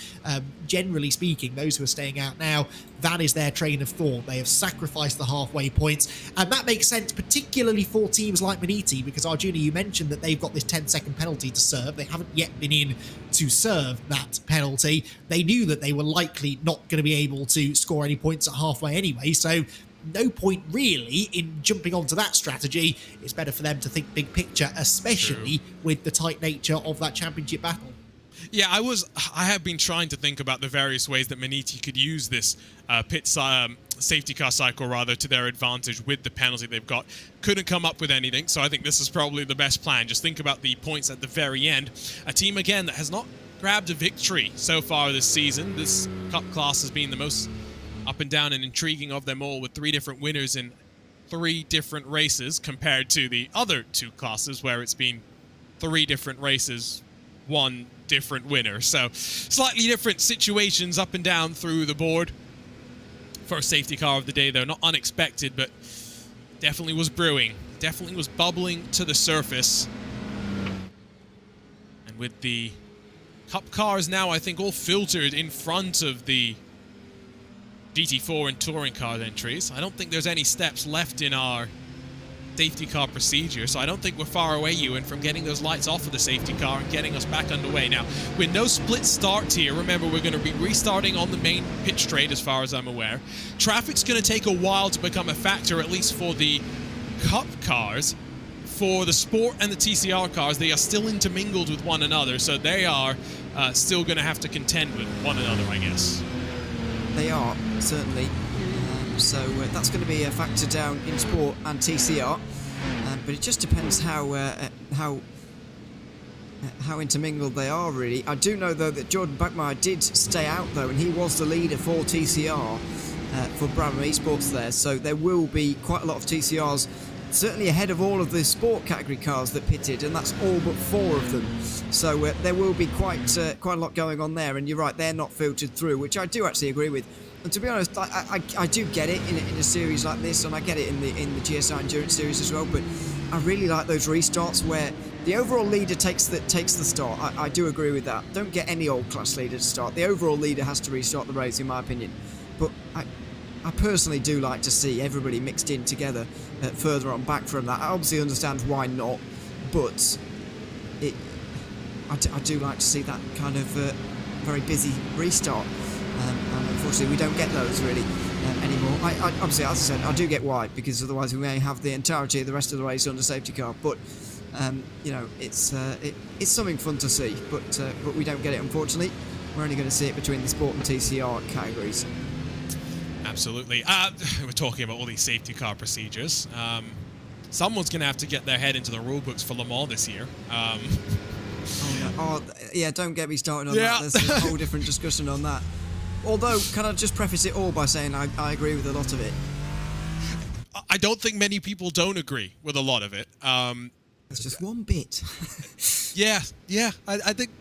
generally speaking, those who are staying out now, that is their train of thought. They have sacrificed the halfway points, and that makes sense, particularly for teams like Maniti, because Arjuna, you mentioned that they've got this 10-second penalty to serve. They haven't yet been in to serve that penalty. They knew that they were likely not going to be able to score any points at halfway anyway, so no point really in jumping onto that strategy. It's better for them to think big picture, especially with the tight nature of that championship battle. Yeah, I have been trying to think about the various ways that Maniti could use this safety car cycle rather to their advantage with the penalty they've got. Couldn't come up with anything, so I think this is probably the best plan. Just think about the points at the very end. A team, again, that has not grabbed a victory so far this season. This Cup class has been the most up and down and intriguing of them all, with 3 different winners in 3 different races, compared to the other 2 classes where it's been 3 different races, 1 different winner. So slightly different situations up and down through the board. First safety car of the day, though, not unexpected, but definitely was brewing, definitely was bubbling to the surface. And with the Cup cars now, I think, all filtered in front of the GT4 and touring car entries, I don't think there's any steps left in our safety car procedure, so I don't think we're far away, Ewan, from getting those lights off of the safety car and getting us back underway. Now, with no split start here, remember, we're going to be restarting on the main pit straight as far as I'm aware. Traffic's going to take a while to become a factor, at least for the Cup cars. For the Sport and the TCR cars, they are still intermingled with one another, so they are still going to have to contend with one another, I guess. They are, certainly. So that's going to be a factor down in Sport and TCR, but it just depends how intermingled they are, really. I do know, though, that Jordan Bachmeier did stay out, though, and he was the leader for TCR for Brabham Esports there, so there will be quite a lot of TCRs, certainly ahead of all of the Sport category cars that pitted, and that's all but 4 of them. So there will be quite a lot going on there, and you're right, they're not filtered through, which I do actually agree with. And to be honest, I do get it in a series like this, and I get it in the GSI Endurance Series as well, but I really like those restarts where the overall leader takes the start. I do agree with that. Don't get any old class leader to start. The overall leader has to restart the race, in my opinion. But I personally do like to see everybody mixed in together further on back from that. I obviously understand why not, but I do like to see that kind of very busy restart. And unfortunately, we don't get those really anymore. Obviously, as I said, I do get why, because otherwise we may have the entirety of the rest of the race under safety car. But you know, it's something fun to see. But we don't get it, unfortunately. We're only going to see it between the Sport and TCR categories. Absolutely. We're talking about all these safety car procedures. Someone's going to have to get their head into the rule books for Le Mans this year. Yeah, don't get me started on that. There's a whole different discussion on that. Although, can I just preface it all by saying I agree with a lot of it? I don't think many people don't agree with a lot of it. It's just one bit. Yeah. I think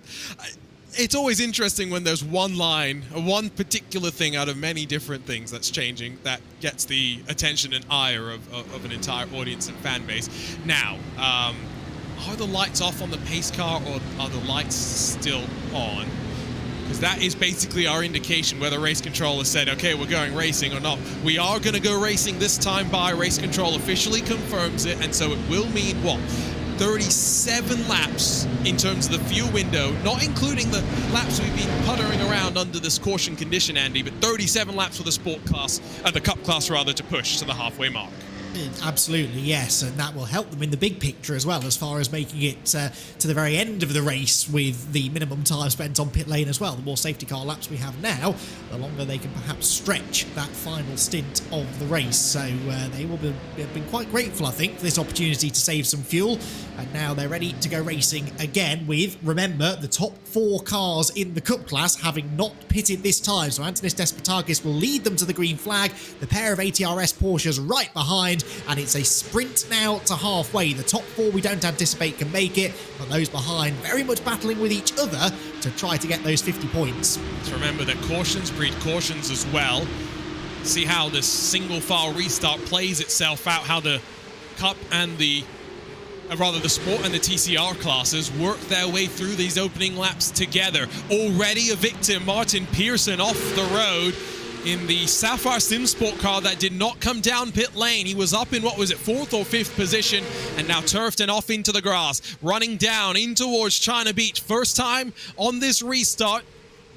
it's always interesting when there's one line, one particular thing out of many different things that's changing that gets the attention and ire of an entire audience and fan base. Now, are the lights off on the pace car, or are the lights still on? Because that is basically our indication whether race control has said, okay, we're going racing or not. We are going to go racing this time by. Race control officially confirms it, and so it will mean what? 37 laps in terms of the fuel window, not including the laps we've been puttering around under this caution condition, Andy, but 37 laps for the Sport class, the Cup class rather, to push to the halfway mark. Absolutely, yes, and that will help them in the big picture as well, as far as making it to the very end of the race with the minimum time spent on pit lane as well. The more safety car laps we have now, the longer they can perhaps stretch that final stint of the race. So they will have been quite grateful, I think, for this opportunity to save some fuel, and now they're ready to go racing again with, remember, the top 4 cars in the Cup class having not pitted this time. So Antonis Despotakis will lead them to the green flag, the pair of ATRS Porsches right behind, and it's a sprint now to halfway. The top 4 we don't anticipate can make it, but those behind very much battling with each other to try to get those 50 points. Let's remember that cautions breed cautions as well. See how this single file restart plays itself out, how the Cup and the Sport and the TCR classes work their way through these opening laps together. Already a victim, Martin Pearson off the road in the Sapphire Sim Sport car that did not come down pit lane. He was up in, what was it, 4th or 5th position, and now turfed and off into the grass, running down in towards China Beach. First time on this restart.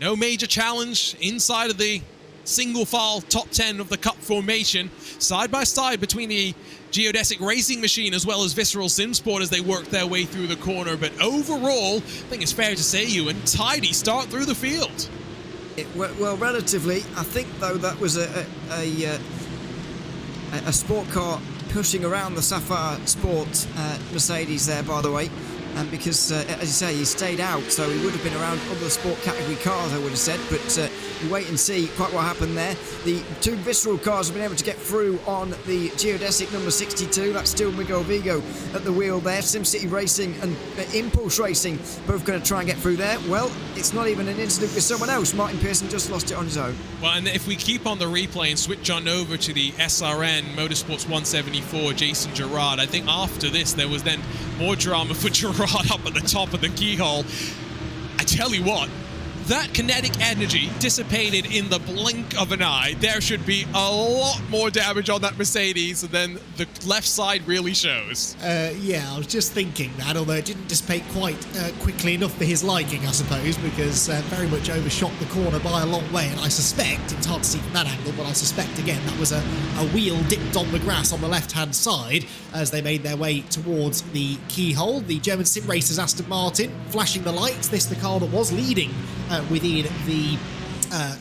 No major challenge inside of the single file top 10 of the Cup formation. Side by side between the Geodesic Racing Machine as well as Visceral Sim Sport as they work their way through the corner. But overall, I think it's fair to say, Ewan, tidy start through the field. Well, relatively. I think, though, that was a sport car pushing around the Sapphire Sport Mercedes there, by the way. Because, as you say, he stayed out, so he would have been around other sport category cars, I would have said. But we wait and see quite what happened there. The 2 Visceral cars have been able to get through on the Geodesic number 62. That's still Miguel Vigo at the wheel there. SimCity Racing and Impulse Racing both going to try and get through there. Well, it's not even an incident with someone else. Martin Pearson just lost it on his own. Well, and if we keep on the replay and switch on over to the SRN Motorsports 174, Jason Gerard, I think after this there was then more drama for Gerard up at the top of the keyhole. I tell you what, that kinetic energy dissipated in the blink of an eye. There should be a lot more damage on that Mercedes than the left side really shows. Yeah, I was just thinking that, although it didn't dissipate quite quickly enough for his liking, I suppose, because very much overshot the corner by a long way, and I suspect, it's hard to see from that angle, but I suspect, again, that was a wheel dipped on the grass on the left-hand side as they made their way towards the keyhole. The German sim racers Aston Martin flashing the lights. This the car that was leading within the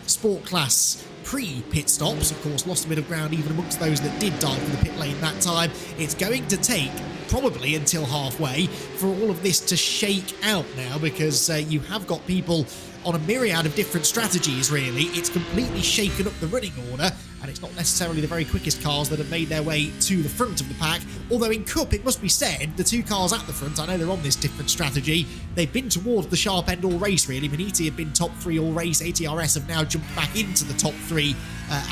sport class pre-pit stops. Of course, lost a bit of ground even amongst those that did dive for the pit lane that time. It's going to take probably until halfway for all of this to shake out now, because you have got people on a myriad of different strategies, really. It's completely shaken up the running order, and it's not necessarily the very quickest cars that have made their way to the front of the pack. Although in Cup, it must be said, the 2 cars at the front, I know they're on this different strategy, they've been towards the sharp end all race, really. Maniti had been top 3 all race. ATRS have now jumped back into the top 3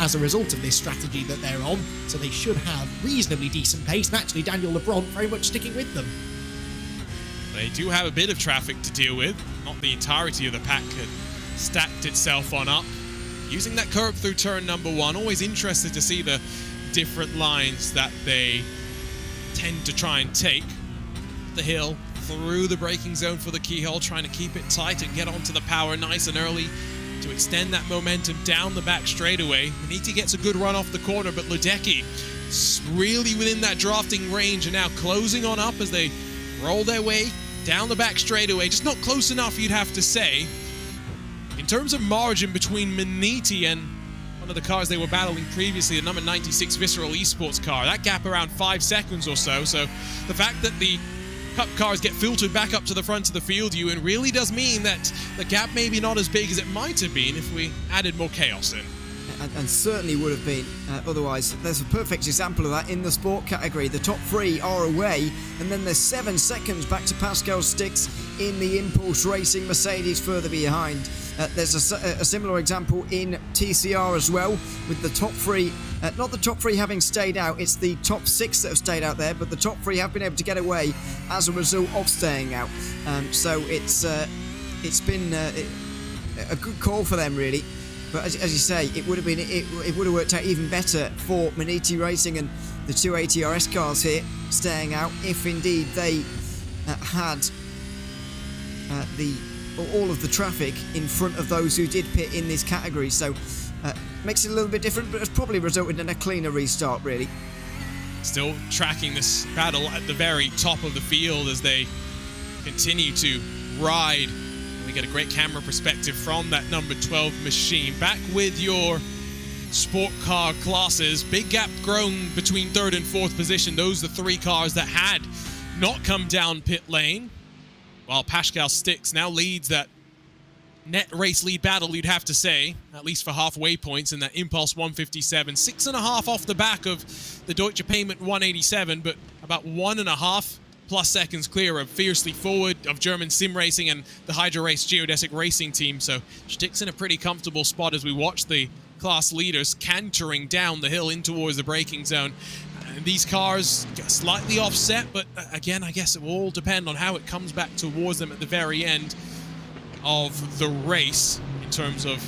as a result of this strategy that they're on, so they should have reasonably decent pace, and actually Daniel Lebrun very much sticking with them. They do have a bit of traffic to deal with. Not the entirety of the pack had stacked itself on up. Using that curb through turn number 1, always interested to see the different lines that they tend to try and take. The hill, through the braking zone for the keyhole, trying to keep it tight and get onto the power nice and early to extend that momentum down the back straightaway. Maniti gets a good run off the corner, but Ledecky really within that drafting range and now closing on up as they roll their way down the back straightaway. Just not close enough, you'd have to say. In terms of margin between Maniti and one of the cars they were battling previously, the number 96 Visceral Esports car, that gap around 5 seconds or so. So the fact that the Cup cars get filtered back up to the front of the field, Ewan, really does mean that the gap maybe not as big as it might have been if we added more chaos in. And certainly would have been otherwise. There's a perfect example of that in the sport category. The top 3 are away, and then there's 7 seconds back to Pascal Stix in the Impulse Racing Mercedes further behind. There's a similar example in TCR as well, with the top 3, not the top 3 having stayed out, it's the top 6 that have stayed out there, but the top 3 have been able to get away as a result of staying out. So it's been a good call for them, really. But as you say, it would have worked out even better for Maniti Racing and the 2 ATRS cars here staying out if indeed they had all of the traffic in front of those who did pit in this category. So makes it a little bit different, but it's probably resulted in a cleaner restart, really. Still tracking this battle at the very top of the field as they continue to ride. We get a great camera perspective from that number 12 machine. Back with your sport car classes. Big gap grown between third and fourth position. Those are the three cars that had not come down pit lane. While Pascal Stix now leads that net race lead battle, you'd have to say, at least for halfway points in that Impulse 157. 6.5 off the back of the Deutsche Payment 187, but about 1.5 plus seconds clear of Fiercely Forward, of German Sim Racing, and the Hydra Race Geodesic Racing team. So Stix in a pretty comfortable spot as we watch the class leaders cantering down the hill in towards the braking zone. And these cars get slightly offset, but again, I guess it will all depend on how it comes back towards them at the very end of the race in terms of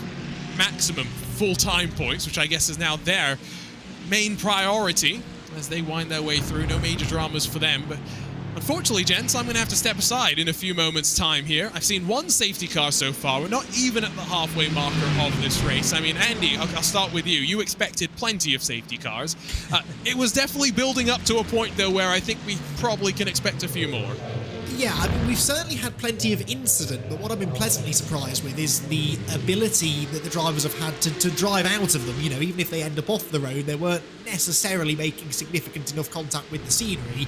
maximum full-time points, which I guess is now their main priority as they wind their way through. No major dramas for them, but unfortunately, gents, I'm going to have to step aside in a few moments' time here. I've seen one safety car so far. We're not even at the halfway marker of this race. I mean, Andy, I'll start with you. You expected plenty of safety cars. It was definitely building up to a point, though, where I think we probably can expect a few more. Yeah, I mean, we've certainly had plenty of incident, but what I've been pleasantly surprised with is the ability that the drivers have had to drive out of them. You know, even if they end up off the road, they weren't necessarily making significant enough contact with the scenery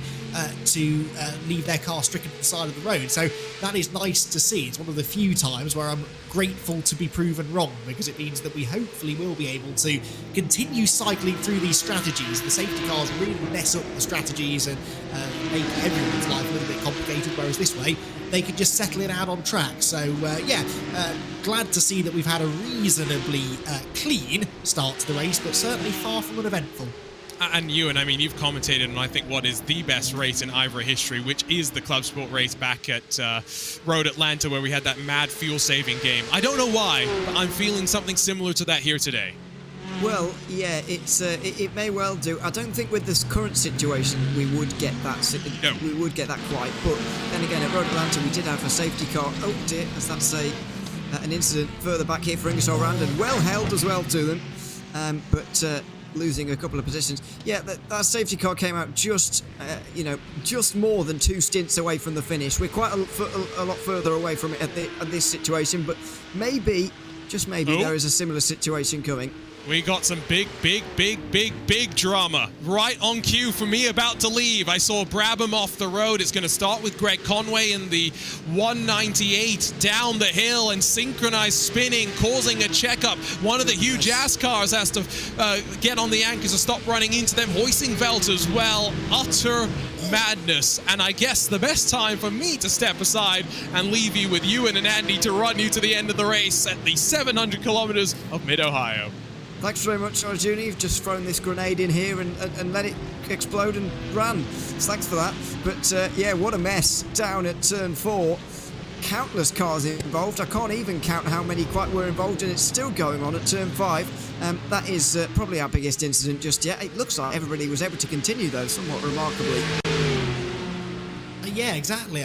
to leave their car stricken to the side of the road. So that is nice to see. It's one of the few times where I'm grateful to be proven wrong, because it means that we hopefully will be able to continue cycling through these strategies. The safety cars really mess up the strategies and make everyone's life a little bit complicated, whereas this way they could just settle it out on track. So glad to see that we've had a reasonably clean start to the race, but certainly far from uneventful. And Ewan, I mean, you've commentated on, I think, what is the best race in IVRA history, which is the ClubSport race back at Road Atlanta, where we had that mad fuel-saving game. I don't know why, but I'm feeling something similar to that here today. Well, yeah, it may well do. I don't think with this current situation we would get that. No. We would get that quite. But then again, at Road Atlanta we did have a safety car. Oh dear, as that's an incident further back here for Ingersoll Rand, and well held as well to them. But losing a couple of positions. Yeah, that safety car came out just more than 2 stints away from the finish. We're quite a lot further away from it at this situation, but maybe, just maybe, there is a similar situation coming. We got some big drama right on cue for me about to leave. I saw Brabham off the road. It's going to start with Greg Conway in the 198 down the hill and synchronized spinning, causing a checkup. One of the huge ass cars has to get on the anchors to stop running into them. Hoisting Velt as well. Utter madness. And I guess the best time for me to step aside and leave you with Ewan and Andy to run you to the end of the race at the 700 kilometers of Mid-Ohio. Thanks very much, Arjuna. You've just thrown this grenade in here and let it explode and run. So thanks for that. But yeah, what a mess down at turn 4. Countless cars involved. I can't even count how many quite were involved, and it's still going on at turn 5. That is probably our biggest incident just yet. It looks like everybody was able to continue, though, somewhat remarkably. Yeah, exactly.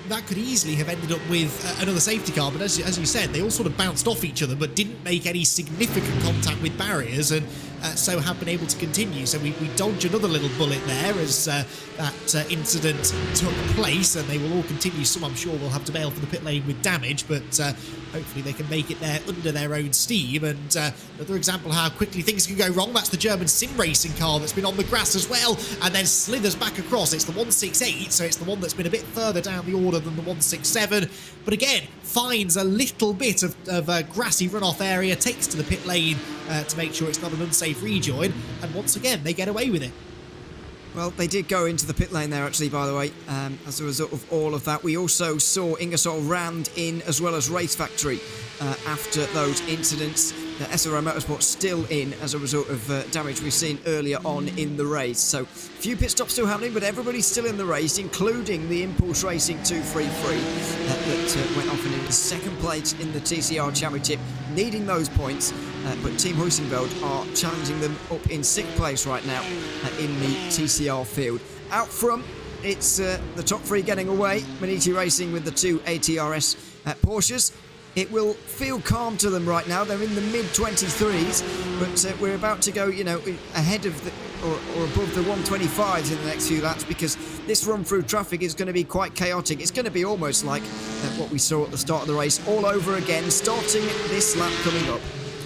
That could easily have ended up with another safety car, but as you said, they all sort of bounced off each other but didn't make any significant contact with barriers, and so have been able to continue. So we dodge another little bullet there as that incident took place, and they will all continue. Some, I'm sure, will have to bail for the pit lane with damage, but hopefully they can make it there under their own steam. And another example of how quickly things can go wrong, that's the German sim racing car that's been on the grass as well, and then slithers back across. It's the 168, so it's the one that's been a bit further down the order than the 167, but again finds a little bit of grassy runoff area, takes to the pit lane to make sure it's not an unsafe rejoin, and once again they get away with it. Well, they did go into the pit lane there, actually, by the way, as a result of all of that. We also saw Ingersoll Rand in, as well as Race Factory, after those incidents. The SRO Motorsport still in as a result of damage we've seen earlier on in the race. So, a few pit stops still happening, but everybody's still in the race, including the Impulse Racing 233 that went off in the second place in the TCR Championship, needing those points. But Team Huisenveld are challenging them up in 6th place right now in the TCR field. Out front, it's the top 3 getting away. Manichi Racing with the 2 ATRS Porsches. It will feel calm to them right now. They're in the mid-23s, but we're about to go, ahead of or above the 125s in the next few laps, because this run through traffic is going to be quite chaotic. It's going to be almost like what we saw at the start of the race all over again, starting this lap coming up.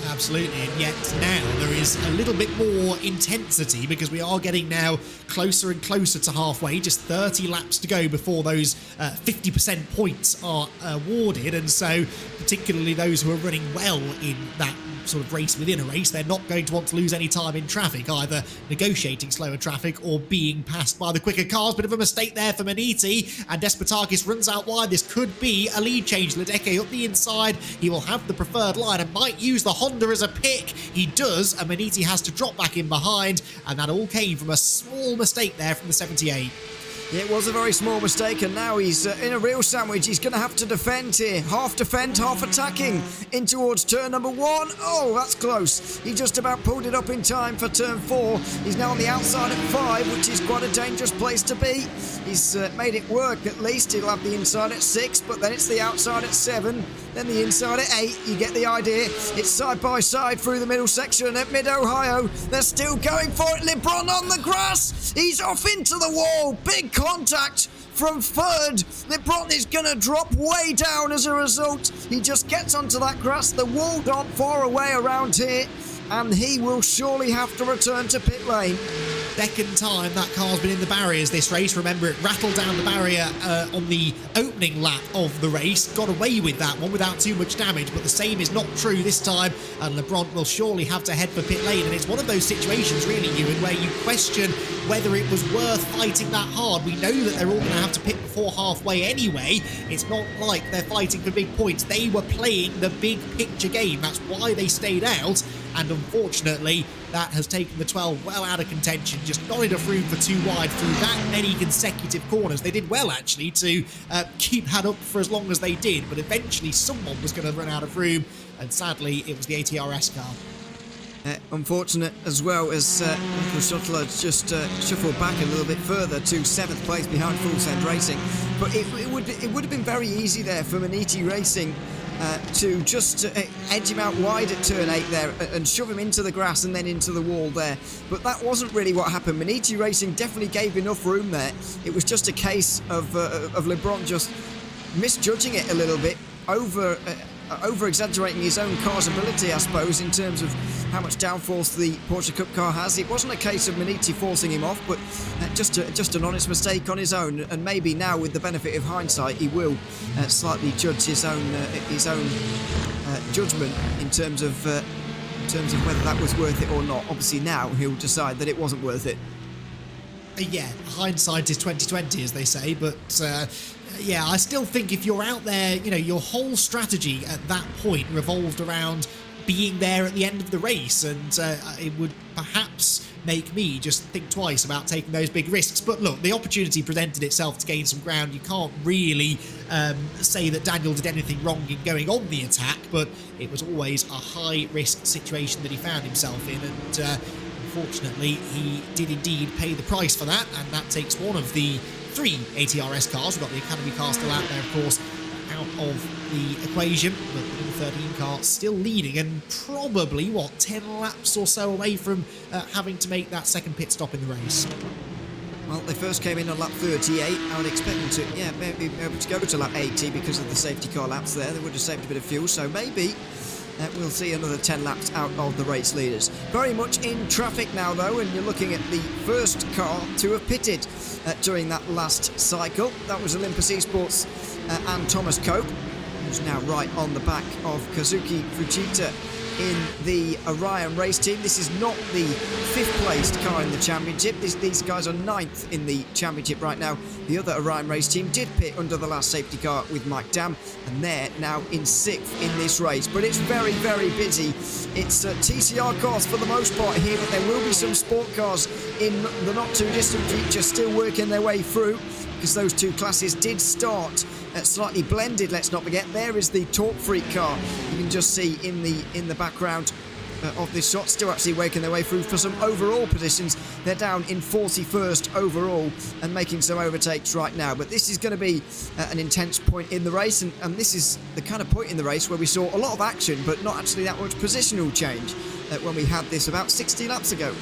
Absolutely, and yet now there is a little bit more intensity because we are getting now closer and closer to halfway, just 30 laps to go before those 50% points are awarded, and so particularly those who are running well in that sort of race within a race, they're not going to want to lose any time in traffic, either negotiating slower traffic or being passed by the quicker cars. Bit of a mistake there for Maniti, and Despotakis runs out wide. This could be a lead change. Ledecky up the inside, he will have the preferred line and might use the Honda as a pick. He does, and Maniti has to drop back in behind, and that all came from a small mistake there from the 78. It was a very small mistake, and now he's in a real sandwich. He's going to have to defend here. Half defend, half attacking in towards turn number 1. Oh, that's close. He just about pulled it up in time for turn 4. He's now on the outside at 5, which is quite a dangerous place to be. He's made it work at least. He'll have the inside at 6, but then it's the outside at 7, then the inside at 8. You get the idea. It's side by side through the middle section at Mid-Ohio. They're still going for it. LeBron on the grass. He's off into the wall. Big contact from third. LeBron is going to drop way down as a result. He just gets onto that grass. The wall not far away around here, and he will surely have to return to pit lane. Second time that car's been in the barriers this race. Remember, it rattled down the barrier on the opening lap of the race. Got away with that one without too much damage, but the same is not true this time, and LeBron will surely have to head for pit lane. And it's one of those situations, really, Ewan, where you question whether it was worth fighting that hard. We know that they're all going to have to pit before halfway anyway. It's not like they're fighting for big points. They were playing the big picture game. That's why they stayed out, and unfortunately, that has taken the 12 well out of contention. Just not enough room for too wide through that many consecutive corners. They did well, actually, to keep that up for as long as they did, but eventually someone was going to run out of room, and sadly, it was the ATRS car. Unfortunate as well, as Michael Shuttler just shuffled back a little bit further to 7th place behind Full Send Racing. But it would have been very easy there for Maniti Racing to just edge him out wide at turn 8 there and shove him into the grass and then into the wall there. But that wasn't really what happened. Maniti Racing definitely gave enough room there. It was just a case of LeBron just misjudging it a little bit, over-exaggerating his own car's ability, I suppose, in terms of how much downforce the Porsche Cup car has. It wasn't a case of Maniti forcing him off, but just an honest mistake on his own. And maybe now, with the benefit of hindsight, he will slightly judge his own judgment in terms of whether that was worth it or not. Obviously, now he'll decide that it wasn't worth it. Yeah, hindsight is 20/20, as they say, but yeah, I still think if you're out there, you know, your whole strategy at that point revolved around being there at the end of the race, and it would perhaps make me just think twice about taking those big risks. But look, the opportunity presented itself to gain some ground. You can't really say that Daniel did anything wrong in going on the attack, but it was always a high-risk situation that he found himself in, and unfortunately, he did indeed pay the price for that, and that takes one of the 3 ATRS cars. We've got the Academy car still out there, of course, out of the equation, but the number 13 car still leading, and probably, 10 laps or so away from having to make that second pit stop in the race. Well, they first came in on lap 38. I would expect them to, maybe be able to go to lap 80 because of the safety car laps there. They would have saved a bit of fuel, so maybe we'll see another 10 laps out of the race leaders. Very much in traffic now, though, and you're looking at the first car to have pitted during that last cycle. That was Olympus Esports and Thomas Cope, who's now right on the back of Kazuki Fujita in the Orion race team. This is not the 5th placed car in the championship. These guys are 9th in the championship right now. The other Orion race team did pit under the last safety car with Mike Dam, and they're now in 6th in this race. But it's very, very busy. It's TCR cars for the most part here, but there will be some sport cars in the not too distant future still working their way through, because those 2 classes did start slightly blended. Let's not forget, there is the Torque Freak car. You can just see in the background of this shot, still actually working their way through for some overall positions. They're down in 41st overall and making some overtakes right now. But this is going to be an intense point in the race, and this is the kind of point in the race where we saw a lot of action, but not actually that much positional change when we had this about 60 laps ago.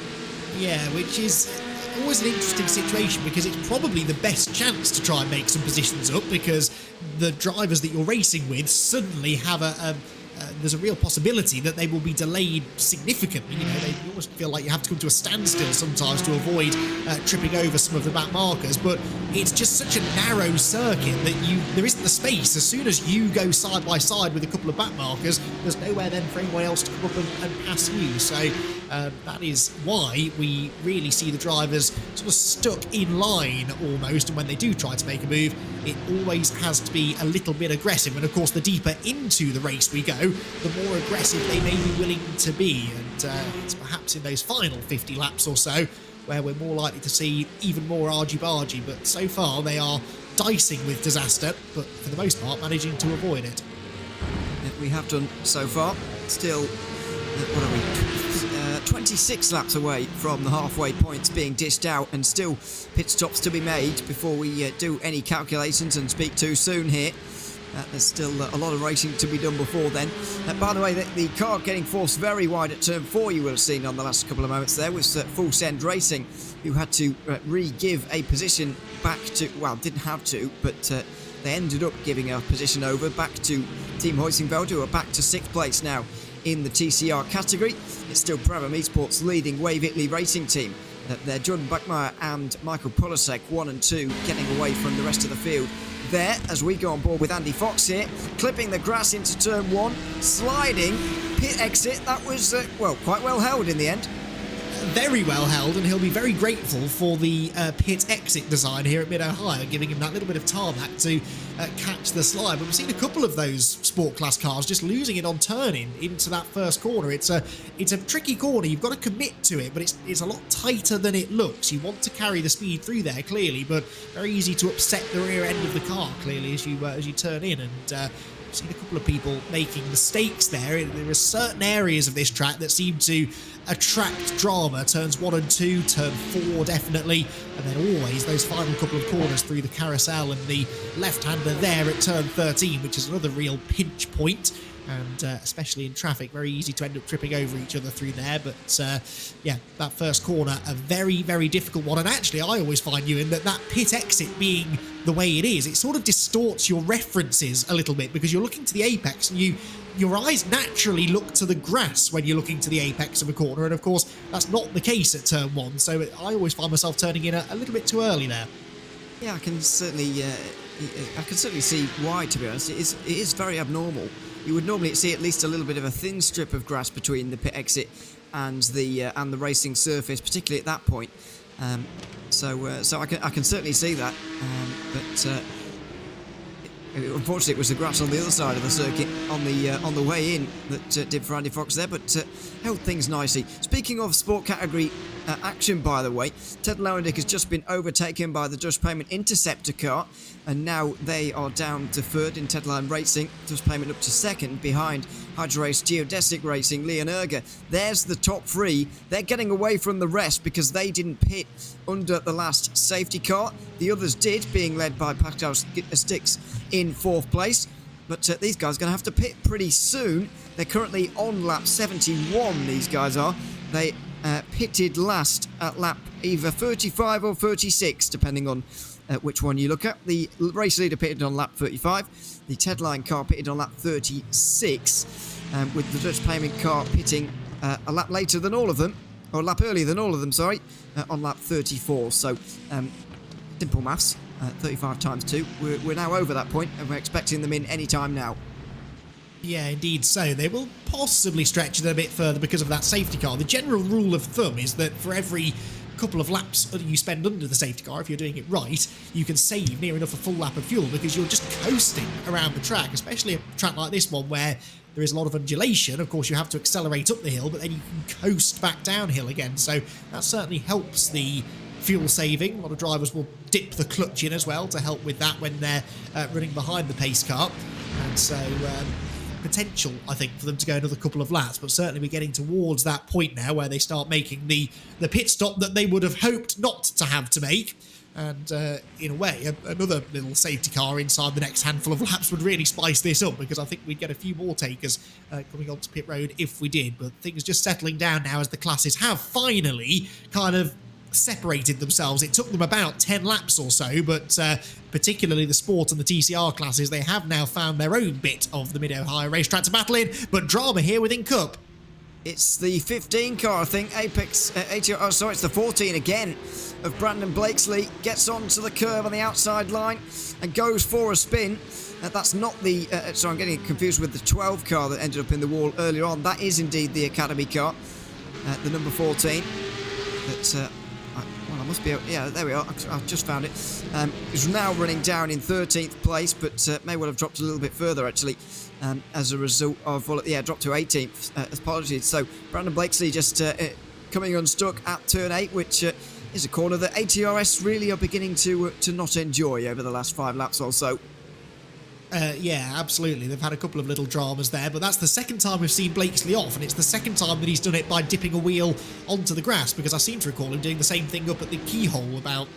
Yeah, which is always an interesting situation because it's probably the best chance to try and make some positions up because the drivers that you're racing with suddenly have there's a real possibility that they will be delayed significantly. You almost feel like you have to come to a standstill sometimes to avoid tripping over some of the back markers, but it's just such a narrow circuit that there isn't the space. As soon as you go side by side with a couple of back markers, there's nowhere then for anyone else to come up and pass you. So that is why we really see the drivers sort of stuck in line almost, and when they do try to make a move, it always has to be a little bit aggressive. And of course, the deeper into the race we go, the more aggressive they may be willing to be, and it's perhaps in those final 50 laps or so where we're more likely to see even more argy-bargy, but so far they are dicing with disaster, but for the most part managing to avoid it. We have done so far. Still, what are we? 26 laps away from the halfway points being dished out, and still pit stops to be made before we do any calculations and speak too soon here. There's still a lot of racing to be done before then. By the way, the car getting forced very wide at turn 4, you will have seen on the last couple of moments there, was Full Send Racing, who had to re-give a position back to, well, didn't have to, but they ended up giving a position over back to Team Hoisingveld, who are back to 6th place now in the TCR category. It's still Brabham Esports leading Wave Italy racing team. They're Jordan Buckmeyer and Michael Polasek, 1 and 2, getting away from the rest of the field there as we go on board with Andy Fox here, clipping the grass into turn 1, sliding, pit exit. That was, well, quite well held in the end. Very well held, and he'll be very grateful for the pit exit design here at Mid-Ohio, giving him that little bit of tarmac to catch the slide. But we've seen a couple of those sport class cars just losing it on turning into that first corner. It's a tricky corner. You've got to commit to it, but it's a lot tighter than it looks. You want to carry the speed through there, clearly, but very easy to upset the rear end of the car, clearly, as you turn in. And I've seen a couple of people making mistakes there. There are certain areas of this track that seem to attract drama. Turns 1 and 2, turn 4 definitely, and then always those final couple of corners through the carousel and the left-hander there at turn 13, which is another real pinch point. And especially in traffic, very easy to end up tripping over each other through there. But yeah, that first corner, a very, very difficult one. And actually, I always find, Ewan, that pit exit being the way it is, it sort of distorts your references a little bit because you're looking to the apex and your eyes naturally look to the grass when you're looking to the apex of a corner. And of course, that's not the case at turn 1. So I always find myself turning in a little bit too early there. Yeah, I can certainly see why, to be honest. It is very abnormal. You would normally see at least a little bit of a thin strip of grass between the pit exit and the racing surface, particularly at that point. So I can certainly see that. But unfortunately, it was the grass on the other side of the circuit on the way in that did for Andy Fox there, but held things nicely. Speaking of sport category action, by the way, Ted Lowendick has just been overtaken by the Dutch Payment Interceptor car, and now they are down to 3rd in Tedline Racing. Dutch Payment up to 2nd behind HyperX Geodesic Racing, Leon Erger. There's the top 3. They're getting away from the rest because they didn't pit under the last safety car. The others did, being led by Pascal Stix in 4th place. But these guys are going to have to pit pretty soon. They're currently on lap 71, these guys are. They pitted last at lap either 35 or 36, depending on which one you look at. The race leader pitted on lap 35. The Tedline car pitted on lap 36, with the Dutch Payment car pitting a lap later than all of them, or a lap earlier than all of them, sorry, on lap 34. So, simple maths, 35 times 2. We're now over that point, and we're expecting them in any time now. Yeah, indeed so. They will possibly stretch it a bit further because of that safety car. The general rule of thumb is that for every couple of laps that you spend under the safety car, if you're doing it right, you can save near enough a full lap of fuel because you're just coasting around the track, especially a track like this one where there is a lot of undulation. Of course, you have to accelerate up the hill, but then you can coast back downhill again. So that certainly helps the fuel saving. A lot of drivers will dip the clutch in as well to help with that when they're running behind the pace car. And so potential, I think, for them to go another couple of laps, but certainly we're getting towards that point now where they start making the pit stop that they would have hoped not to have to make. And in a way, another little safety car inside the next handful of laps would really spice this up, because I think we'd get a few more takers coming onto pit road if we did. But things just settling down now as the classes have finally kind of separated themselves. It took them about 10 laps or so, but particularly the Sport and the TCR classes, they have now found their own bit of the Mid-Ohio racetrack to battle in. But drama here within Cup. It's the 15 car, I think. Apex, it's the 14 again of Brandon Blakesley. Gets onto the curve on the outside line and goes for a spin. That's not the... I'm getting confused with the 12 car that ended up in the wall earlier on. That is indeed the Academy car, the number 14. But, I must be... Yeah, there we are. I've just found it. He's now running down in 13th place, but may well have dropped a little bit further, actually. As a result of, dropped to 18th, apologies. So Brandon Blakesley just coming unstuck at turn 8, which is a corner that ATRS really are beginning to not enjoy over the last 5 laps or so. Yeah, absolutely. They've had a couple of little dramas there, but that's the second time we've seen Blakesley off, and it's the second time that he's done it by dipping a wheel onto the grass, because I seem to recall him doing the same thing up at the keyhole about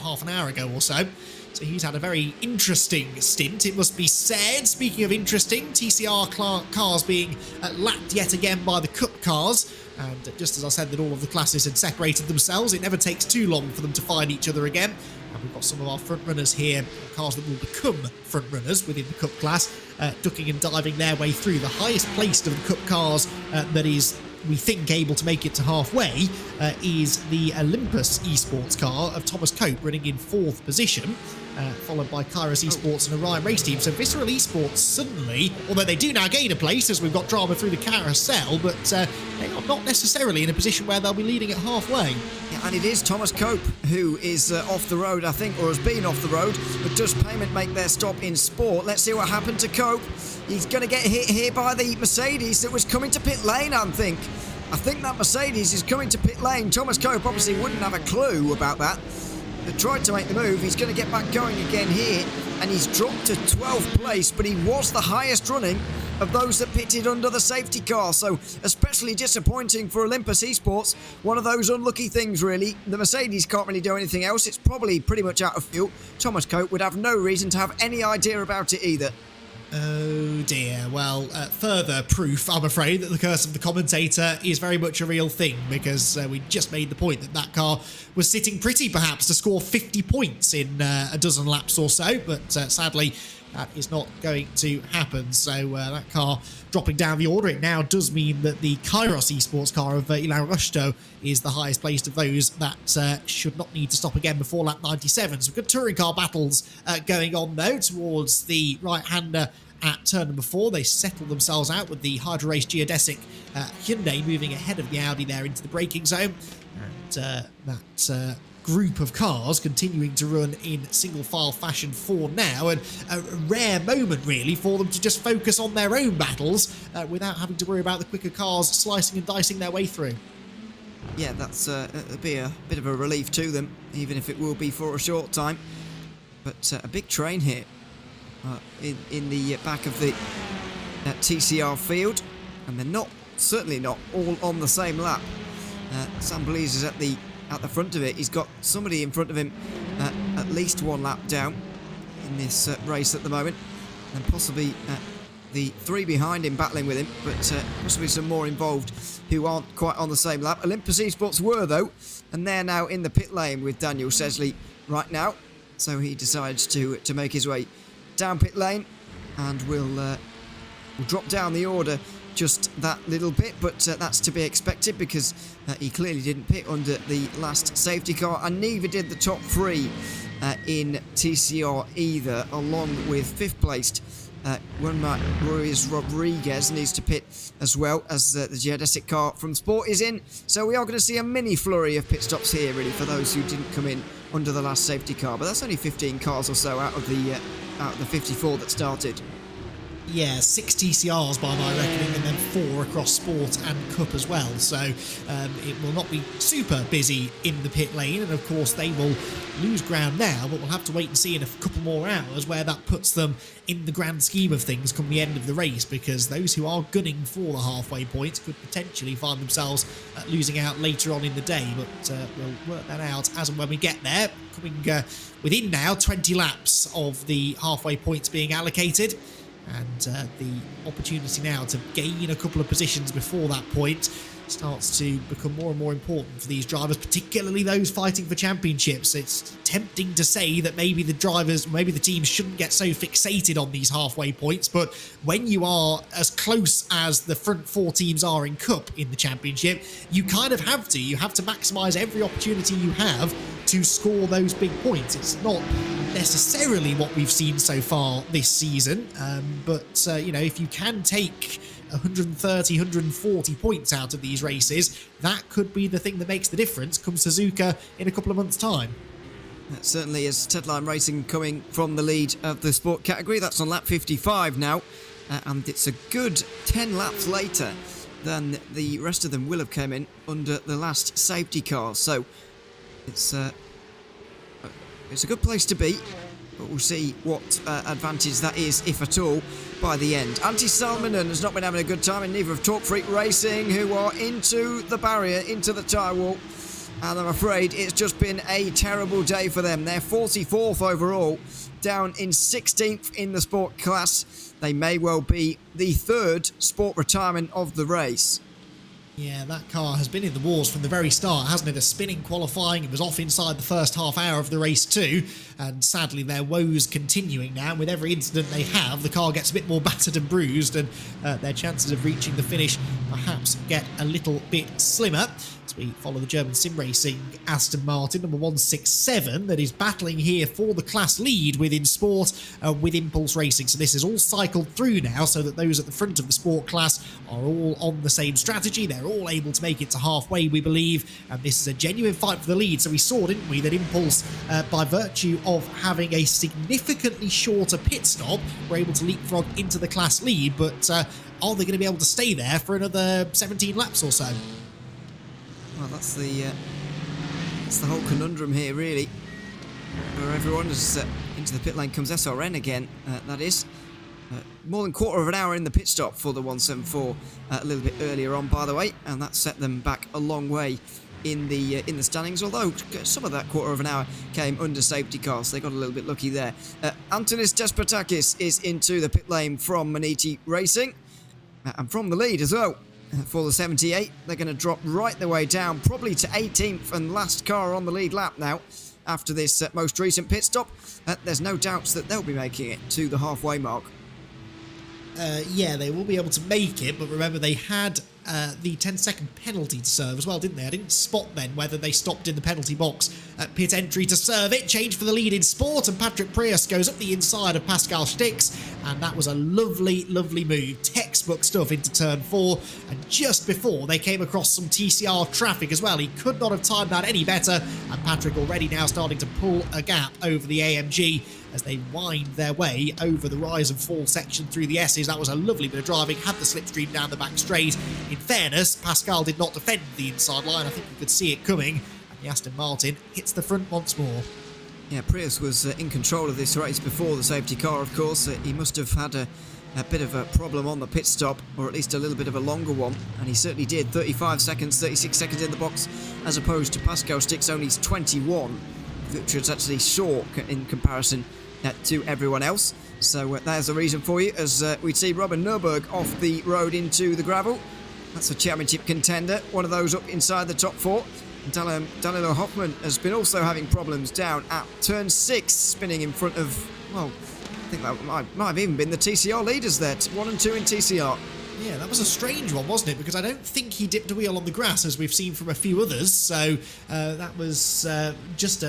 half an hour ago or so. So he's had a very interesting stint, it must be said. Speaking of interesting, TCR cars being lapped yet again by the Cup cars. And just as I said that all of the classes had separated themselves, it never takes too long for them to find each other again. And we've got some of our front runners here, cars that will become front runners within the Cup class, ducking and diving their way through. The highest placed of the Cup cars that is, we think, able to make it to halfway is the Olympus esports car of Thomas Cope, running in 4th position. Followed by Kairos Esports and Orion Race Team. So Visceral Esports suddenly, although they do now gain a place as we've got drama through the carousel, but they are not necessarily in a position where they'll be leading at halfway. Yeah, and it is Thomas Cope who is off the road, I think, or has been off the road. But does Payment make their stop in Sport? Let's see what happened to Cope. He's going to get hit here by the Mercedes that was coming to pit lane, I think. I think that Mercedes is coming to pit lane. Thomas Cope obviously wouldn't have a clue about that. They tried to make the move. He's going to get back going again here, and he's dropped to 12th place, but he was the highest running of those that pitted under the safety car, so especially disappointing for Olympus Esports. One of those unlucky things, really. The Mercedes can't really do anything else. It's probably pretty much out of fuel. Thomas Cope would have no reason to have any idea about it either. Oh dear. Well, further proof, I'm afraid, that the curse of the commentator is very much a real thing, because we just made the point that that car was sitting pretty, perhaps, to score 50 points in a dozen laps or so, but sadly that is not going to happen. So that car dropping down the order, it now does mean that the Kairos Esports car of Ilan Rushto is the highest placed of those that should not need to stop again before lap 97. So we've got touring car battles going on, though, towards the right-hander at turn number 4. They settle themselves out with the HyperX geodesic Hyundai moving ahead of the Audi there into the braking zone. And that group of cars continuing to run in single-file fashion for now, and a rare moment, really, for them to just focus on their own battles without having to worry about the quicker cars slicing and dicing their way through. Yeah, that's it'll be a bit of a relief to them, even if it will be for a short time. But a big train here in the back of the TCR field, and they're certainly not all on the same lap. Sam Belize is at the front of it. He's got somebody in front of him at least one lap down in this race at the moment, and possibly the 3 behind him battling with him, but possibly some more involved who aren't quite on the same lap. Olympus Esports were, though, and they're now in the pit lane with Daniel Sesley right now, so he decides to make his way down pit lane, and we'll drop down the order just that little bit, but that's to be expected, because he clearly didn't pit under the last safety car, and neither did the top 3 in TCR either, along with 5th placed Ruiz Rodriguez needs to pit as well, as the geodesic car from Sport is in. So we are going to see a mini flurry of pit stops here, really, for those who didn't come in under the last safety car, but that's only 15 cars or so out of the 54 that started. Yeah, 6 TCRs by my reckoning, and then 4 across Sport and Cup as well. So it will not be super busy in the pit lane, and of course they will lose ground now, but we'll have to wait and see in a couple more hours where that puts them in the grand scheme of things come the end of the race, because those who are gunning for the halfway points could potentially find themselves losing out later on in the day, but we'll work that out as and when we get there. Coming within now 20 laps of the halfway points being allocated, and the opportunity now to gain a couple of positions before that point starts to become more and more important for these drivers, particularly those fighting for championships. It's tempting to say that maybe the drivers, maybe the teams shouldn't get so fixated on these halfway points, but when you are as close as the front 4 teams are in Cup in the championship, you kind of have to. You have to maximise every opportunity you have to score those big points. It's not necessarily what we've seen so far this season, but you know, if you can take 130, 140 points out of these races, that could be the thing that makes the difference come Suzuka in a couple of months' time. That certainly is. Tedline Racing coming from the lead of the sport category. That's on lap 55 now, and it's a good 10 laps later than the rest of them will have come in under the last safety car. So it's a good place to be, but we'll see what advantage that is, if at all, by the end. Antti Salminen has not been having a good time, and neither have Talk Freak Racing, who are into the barrier, into the tyre wall, and I'm afraid it's just been a terrible day for them. They're 44th overall, down in 16th in the sport class. They may well be the 3rd sport retirement of the race. Yeah, that car has been in the wars from the very start, hasn't it? A spinning qualifying, it was off inside the first half hour of the race too, and sadly their woes continuing now. With every incident they have, the car gets a bit more battered and bruised, and their chances of reaching the finish perhaps get a little bit slimmer. As we follow the German sim racing Aston Martin, number 167, that is battling here for the class lead within sport with Impulse Racing. So this is all cycled through now, so that those at the front of the sport class are all on the same strategy. They're all able to make it to halfway, we believe, and this is a genuine fight for the lead. So we saw, didn't we, that Impulse, by virtue of having a significantly shorter pit stop, were able to leapfrog into the class lead, but are they going to be able to stay there for another 17 laps or so? Well, that's the whole conundrum here, really, where everyone is into the pit lane. Comes SRN again, that is. More than a quarter of an hour in the pit stop for the 174 a little bit earlier on, by the way, and that set them back a long way in the standings, although some of that quarter of an hour came under safety cars, so they got a little bit lucky there. Antonis Despotakis is into the pit lane from Maniti Racing, and from the lead as well. For the 78, they're going to drop right the way down, probably to 18th and last car on the lead lap now. After this most recent pit stop, there's no doubts that they'll be making it to the halfway mark. Yeah, they will be able to make it, but remember they had the 10-second penalty to serve as well, didn't they? I didn't spot then whether they stopped in the penalty box at pit entry to serve it. Change for the lead in sport, and Patrick Prius goes up the inside of Pascal Stix, and that was a lovely, lovely move. Textbook stuff into turn 4, and just before they came across some TCR traffic as well. He could not have timed that any better, and Patrick already now starting to pull a gap over the AMG as they wind their way over the rise and fall section through the S's. That was a lovely bit of driving, had the slipstream down the back straight. In fairness, Pascal did not defend the inside line. I think you could see it coming, and the Aston Martin hits the front once more. Yeah, Prius was in control of this race before the safety car, of course. He must have had a bit of a problem on the pit stop, or at least a little bit of a longer one, and he certainly did. 35 seconds, 36 seconds in the box, as opposed to Pascal Stix only 21, which was actually short in comparison to everyone else. So there's a reason for you, as we see Robin Nurburg off the road into the gravel. That's a championship contender, one of those up inside the top 4. Danilo Hoffman has been also having problems down at turn 6, spinning in front of, well, I think that might have even been the TCR leaders there, 1 and 2 in TCR. Yeah, that was a strange one, wasn't it? Because I don't think he dipped a wheel on the grass, as we've seen from a few others. So that was just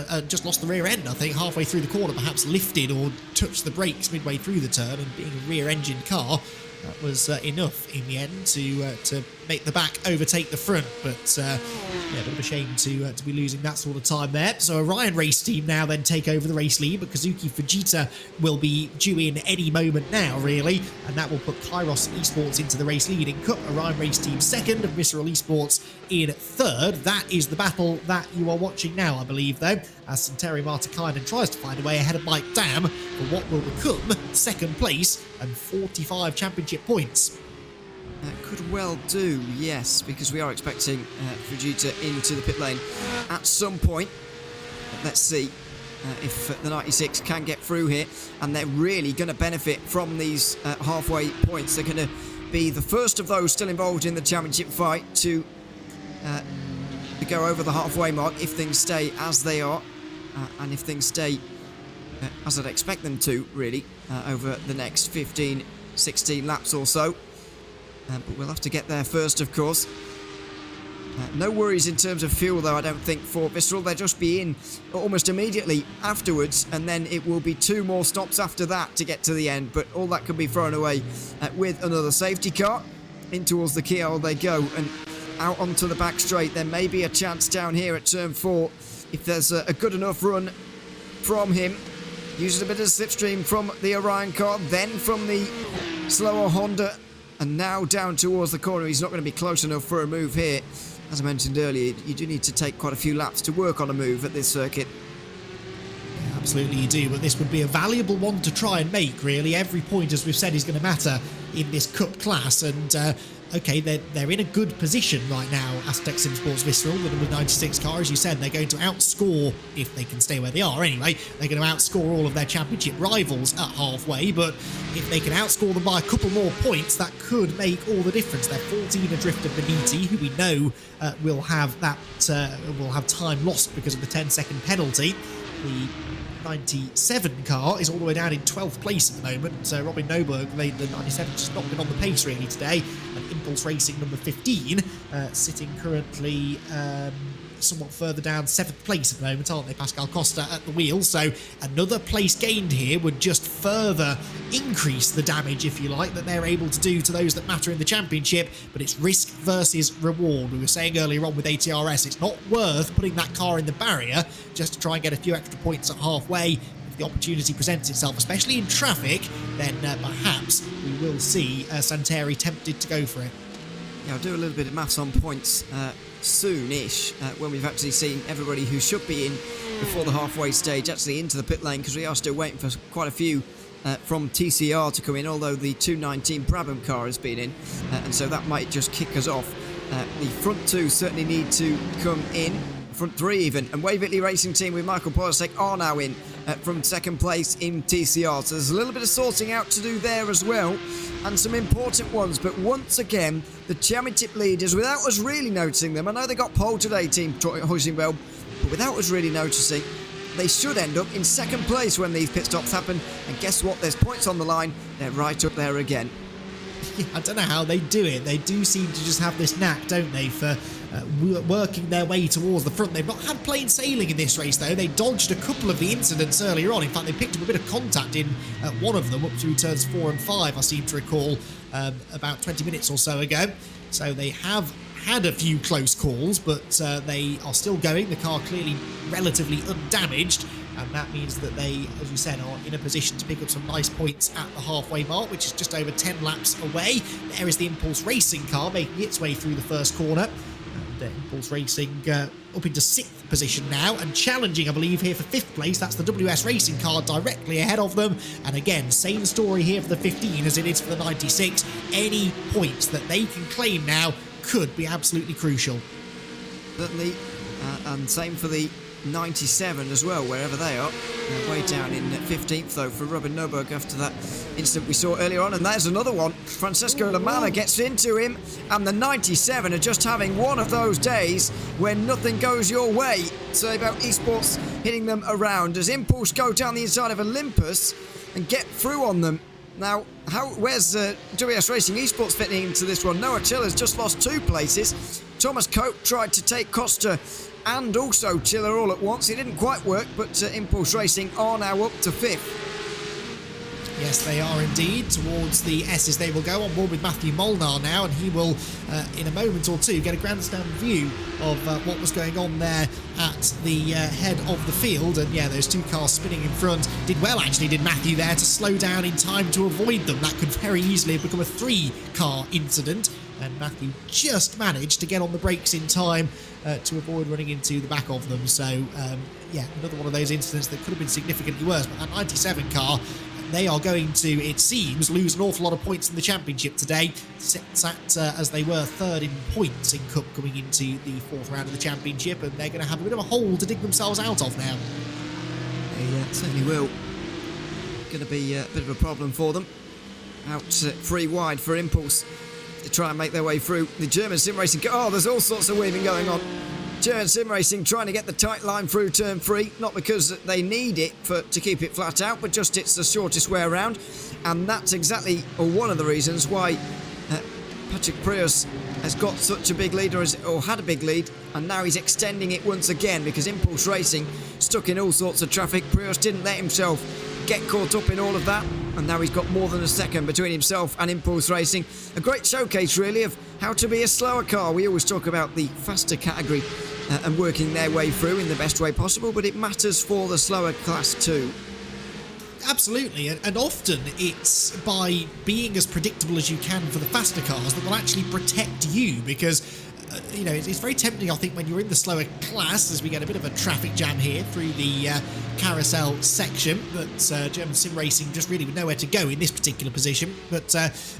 lost the rear end, I think, halfway through the corner, perhaps lifted or touched the brakes midway through the turn, and being a rear-engined car, That was enough in the end to make the back overtake the front, but yeah, a bit of a shame to be losing that sort of time there. So Orion Race Team now then take over the race lead, but Kazuki Fujita will be due in any moment now, really, and that will put Kairos Esports into the race lead in Cup. Orion Race Team second and Visceral Esports in third. That is the battle that you are watching now, I believe, though, as Santeri Martikainen tries to find a way ahead of Mike Dam for what will become second place and 45 championship points. That could well do, yes, because we are expecting Fujita into the pit lane at some point. But let's see if the 96 can get through here, and they're really going to benefit from these halfway points. They're going to be the first of those still involved in the championship fight to go over the halfway mark if things stay as they are, and if things stay as I'd expect them to, really, over the next 15, 16 laps or so. But we'll have to get there first, of course. No worries in terms of fuel, though, I don't think, for Visceral. They'll just be in almost immediately afterwards, and then it will be 2 more stops after that to get to the end. But all that can be thrown away with another safety car. In towards the keyhole they go, and out onto the back straight. There may be a chance down here at turn 4 if there's a good enough run from him. Uses a bit of slipstream from the Orion car, then from the slower Honda, and now down towards the corner. He's not going to be close enough for a move here. As I mentioned earlier, you do need to take quite a few laps to work on a move at this circuit. Yeah, absolutely you do, but this would be a valuable one to try and make, really. Every point, as we've said, is going to matter in this Cup class, and okay, they're in a good position right now, Aztec Sim Sports Visceral, with the number 96 car. As you said, they're going to outscore, if they can stay where they are anyway, they're going to outscore all of their championship rivals at halfway, but if they can outscore them by a couple more points, that could make all the difference. They're 14 adrift of Beniti, who we know will have time lost because of the 10-second penalty. The 97 car is all the way down in 12th place at the moment. Robin Noberg, the 97, just not been on the pace really today. And Impulse Racing number 15, sitting currently somewhat further down 7th place at the moment, aren't they? Pascal Costa at the wheel. So another place gained here would just further increase the damage, if you like, that they're able to do to those that matter in the championship. But it's risk versus reward. We were saying earlier on with ATRS, it's not worth putting that car in the barrier just to try and get a few extra points at halfway. If the opportunity presents itself, especially in traffic, then perhaps we will see Santeri tempted to go for it. Yeah, I'll do a little bit of maths on points soon-ish, when we've actually seen everybody who should be in before the halfway stage actually into the pit lane, because we are still waiting for quite a few from TCR to come in, although the 219 Brabham car has been in, and so that might just kick us off. The front 2 certainly need to come in, front 3 even, and Waverley Racing Team with Michael Polasek are now in from 2nd place in TCR, so there's a little bit of sorting out to do there as well, and some important ones. But once again, the championship leaders, without us really noticing them, I know they got pole today, Team Huizingbell, but without us really noticing, they should end up in 2nd place when these pit stops happen, and guess what, there's points on the line, they're right up there again. I don't know how they do it. They do seem to just have this knack, don't they, for working their way towards the front. They've not had plain sailing in this race, though. They dodged a couple of the incidents earlier on. In fact, they picked up a bit of contact in one of them up through turns 4 and 5, I seem to recall, about 20 minutes or so ago. So they have had a few close calls, but they are still going. The car clearly relatively undamaged, and that means that they, as you said, are in a position to pick up some nice points at the halfway mark, which is just over 10 laps away. There is the Impulse Racing car making its way through the first corner, and Impulse Racing up into 6th position now, and challenging, I believe, here for 5th place. That's the WS Racing car directly ahead of them, and again, same story here for the 15 as it is for the 96. Any points that they can claim now could be absolutely crucial. Certainly, and same for the 97 as well, wherever they are. Way down in 15th, though, for Robin Noberg after that incident we saw earlier on. And there's another one. Francesco Lamala gets into him, and the 97 are just having one of those days when nothing goes your way. Say about esports hitting them around as Impulse go down the inside of Olympus and get through on them. Now, where's WS Racing Esports fitting into this one? Noah Chiller's just lost 2 places. Thomas Cope tried to take Costa and also Chiller all at once. It didn't quite work, but Impulse Racing are now up to 5th. Yes, they are indeed. Towards the S's they will go, on board with Matthew Molnar now, and he will, in a moment or two, get a grandstand view of what was going on there at the head of the field. And yeah, those two cars spinning in front did well, actually, did Matthew there, to slow down in time to avoid them. That could very easily have become a 3-car incident, and Matthew just managed to get on the brakes in time to avoid running into the back of them. So yeah, another one of those incidents that could have been significantly worse. But that 97 car, they are going to, it seems, lose an awful lot of points in the championship today. Sat as they were third in points in Cup coming into the fourth round of the championship, and they're going to have a bit of a hole to dig themselves out of now. They certainly will. Going to be a bit of a problem for them. Out free wide for Impulse to try and make their way through the German sim racing. Oh, there's all sorts of weaving going on. German sim racing trying to get the tight line through turn 3, not because they need it to keep it flat out, but just it's the shortest way around, and that's exactly one of the reasons why Patrick Prius has got such a big lead, or had a big lead, and now he's extending it once again because Impulse Racing stuck in all sorts of traffic. Prius didn't let himself get caught up in all of that, and now he's got more than a second between himself and Impulse Racing. A great showcase, really, of how to be a slower car. We always talk about the faster category and working their way through in the best way possible, but it matters for the slower class too. Absolutely, and often it's by being as predictable as you can for the faster cars that will actually protect you, because you know, it's very tempting, I think, when you're in the slower class, as we get a bit of a traffic jam here through the carousel section, but German sim racing just really with nowhere to go in this particular position. But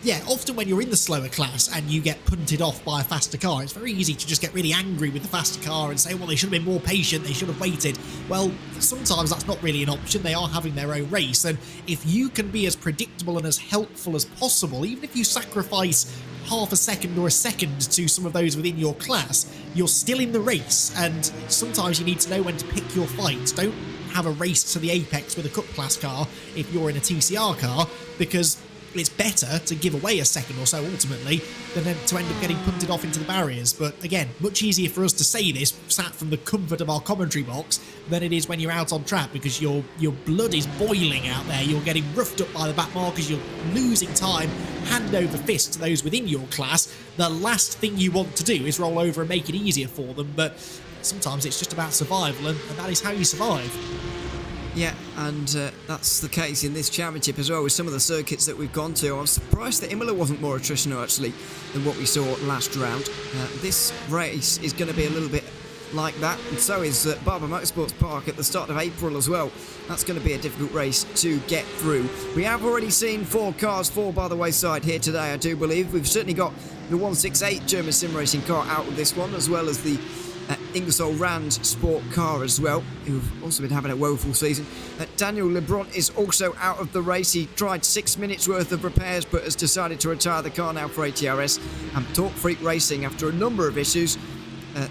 yeah, often when you're in the slower class and you get punted off by a faster car, it's very easy to just get really angry with the faster car and say, well, they should have been more patient, they should have waited. Well, sometimes that's not really an option. They are having their own race, and if you can be as predictable and as helpful as possible, even if you sacrifice half a second or a second to some of those within your class, you're still in the race, and sometimes you need to know when to pick your fights. Don't have a race to the apex with a Cup class car if you're in a TCR car, because it's better to give away a second or so ultimately than to end up getting punted off into the barriers. But again, much easier for us to say this sat from the comfort of our commentary box than it is when you're out on track, because your blood is boiling out there. You're getting roughed up by the back markers, you're losing time hand over fist to those within your class. The last thing you want to do is roll over and make it easier for them, but sometimes it's just about survival, and that is how you survive. Yeah, and that's the case in this championship as well, with some of the circuits that we've gone to. I was surprised that Imola wasn't more attritional, actually, than what we saw last round. This race is going to be a little bit like that, and so is Barber Motorsports Park at the start of April as well. That's going to be a difficult race to get through. We have already seen 4 cars fall by the wayside here today, I do believe. We've certainly got the 168 German sim racing car out of this one, as well as the Ingersoll Rand Sport car as well, who've also been having a woeful season. Daniel Lebrun is also out of the race. He tried 6 minutes worth of repairs but has decided to retire the car now for ATRS. And Torque Freak Racing, after a number of issues,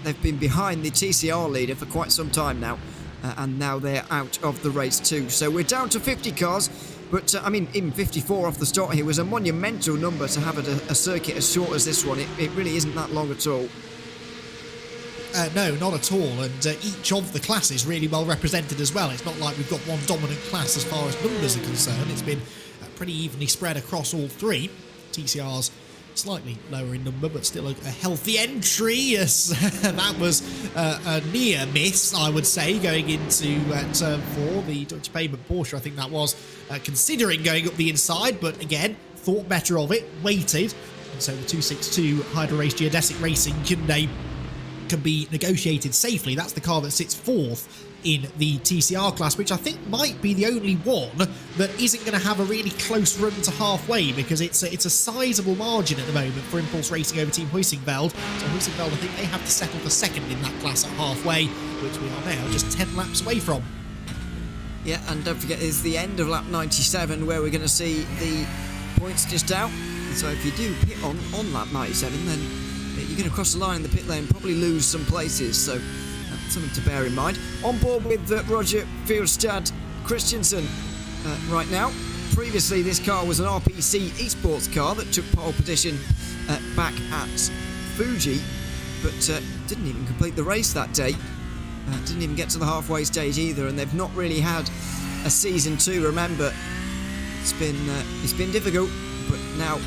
they've been behind the TCR leader for quite some time now, and now they're out of the race too. So we're down to 50 cars, but I mean, even 54 off the start here was a monumental number to have a circuit as short as this one. It really isn't that long at all. No, not at all, and each of the classes really well represented as well. It's not like we've got one dominant class as far as numbers are concerned. It's been pretty evenly spread across all 3. TCR's slightly lower in number, but still a healthy entry. Yes, that was a near miss, I would say, going into turn 4. The Deutsche Payment Porsche, I think that was, considering going up the inside, but again, thought better of it, waited, and so the 262 Hydra Race Geodesic Racing Hyundai can be negotiated safely. That's the car that sits 4th in the TCR class, which I think might be the only one that isn't going to have a really close run to halfway, because it's a sizable margin at the moment for Impulse Racing over Team Huysingveld. So Huysingveld, I think they have to settle for second in that class at halfway, which we are now just 10 laps away from. Yeah, and don't forget, it's the end of lap 97 where we're going to see the points just out. So if you do pit on lap 97, then you're going to cross the line in the pit lane and probably lose some places, so that's something to bear in mind. On board with Roger Fieldstad Christensen right now. Previously, this car was an RPC esports car that took pole position back at Fuji, but didn't even complete the race that day. Didn't even get to the halfway stage either, and they've not really had a season 2. Remember, It's been difficult, but now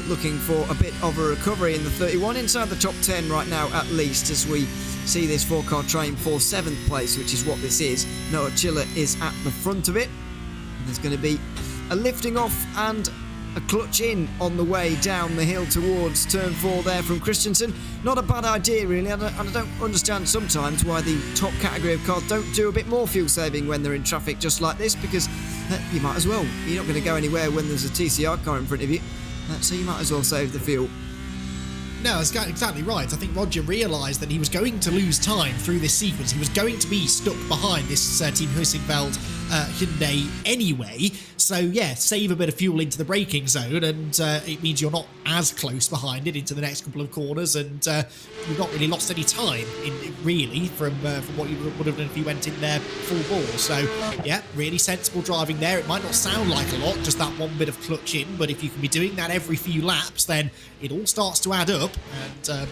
looking for a bit of a recovery in the 31, inside the top 10 right now at least, as we see this 4-car train for 7th place, which is what this is. Noah Chiller is at the front of it. And there's going to be a lifting off and a clutch in on the way down the hill towards turn 4 there from Christensen. Not a bad idea really, and I don't understand sometimes why the top category of cars don't do a bit more fuel saving when they're in traffic just like this, because you might as well. You're not going to go anywhere when there's a TCR car in front of you, so you might as well save the fuel. No, that's exactly right. I think Roger realised that he was going to lose time through this sequence. He was going to be stuck behind this Team Hussingfeld Hyundai anyway. So, yeah, save a bit of fuel into the braking zone, and it means you're not as close behind it into the next couple of corners, and you've not really lost any time, really, from what you would have done if you went in there full bore. So, yeah, really sensible driving there. It might not sound like a lot, just that one bit of clutch in, but if you can be doing that every few laps, then it all starts to add up, and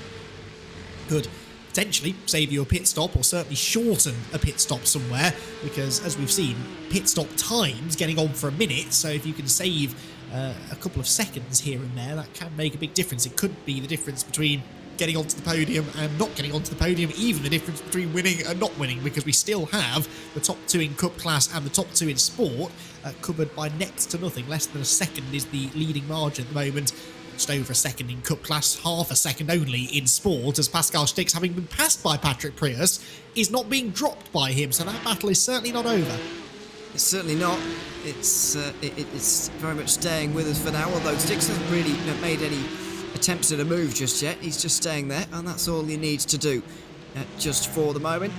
could potentially save you a pit stop, or certainly shorten a pit stop somewhere, because as we've seen, pit stop times getting on for a minute, so if you can save a couple of seconds here and there, that can make a big difference. It could be the difference between getting onto the podium and not getting onto the podium, even the difference between winning and not winning, because we still have the top 2 in Cup class and the top 2 in Sport covered by next to nothing. Less than a second is the leading margin at the moment. Just over a second in Cup class, half a second only in Sport, as Pascal Stix, having been passed by Patrick Prius, is not being dropped by him, so that battle is certainly not over. It's certainly not. It's very much staying with us for now, although Stix hasn't really made any attempts at a move just yet. He's just staying there, and that's all he needs to do just for the moment.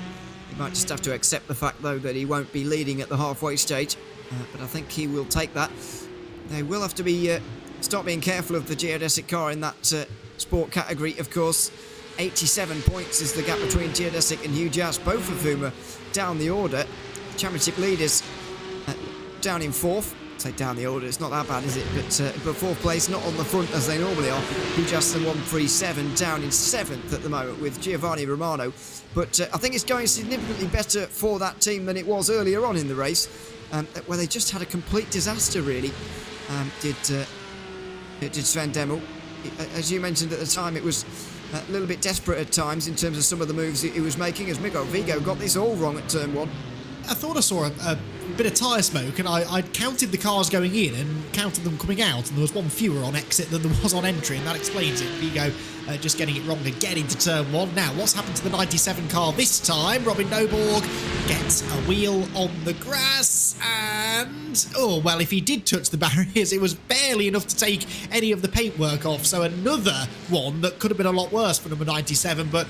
He might just have to accept the fact, though, that he won't be leading at the halfway stage, but I think he will take that. They will have to be start being careful of the geodesic car in that Sport category, of course. 87 points is the gap between Geodesic and Hugh Jas, both of whom are down the order. Championship leaders down in 4th. Say down the order, it's not that bad, is it? But 4th place, not on the front as they normally are. Hugh Jas and 137 down in 7th at the moment with Giovanni Romano. But I think it's going significantly better for that team than it was earlier on in the race, where they just had a complete disaster, really. Did Sven Demmel. As you mentioned at the time, it was a little bit desperate at times in terms of some of the moves he was making, as Miguel Vigo got this all wrong at turn 1. I thought I saw a bit of tyre smoke, and I counted the cars going in and counted them coming out, and there was one fewer on exit than there was on entry, and that explains it. Vigo just getting it wrong again into turn 1. Now, what's happened to the 97 car this time? Robin Noborg gets a wheel on the grass, and oh, well, if he did touch the barriers, it was barely enough to take any of the paintwork off, so another one that could have been a lot worse for number 97, but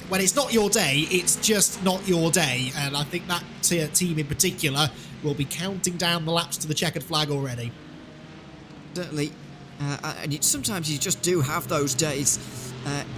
when it's not your day, it's just not your day, and I think that team in particular will be counting down the laps to the checkered flag already. Certainly, and sometimes you just do have those days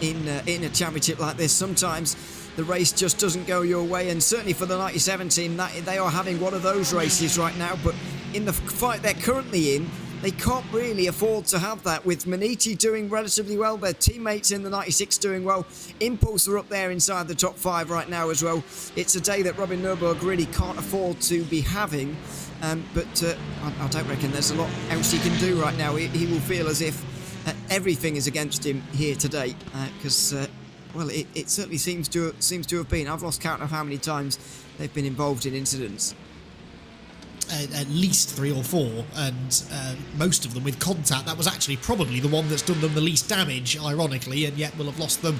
in a championship like this. Sometimes the race just doesn't go your way, and certainly for the 97 team, they are having one of those races right now, but in the fight they're currently in, they can't really afford to have that, with Maniti doing relatively well, their teammates in the 96 doing well. Impulse are up there inside the top 5 right now as well. It's a day that Robin Nurburg really can't afford to be having, but I don't reckon there's a lot else he can do right now. He will feel as if everything is against him here today, because well, it certainly seems to have been. I've lost count of how many times they've been involved in incidents. At least 3 or 4, and most of them with contact. That was actually probably the one that's done them the least damage, ironically, and yet will have lost them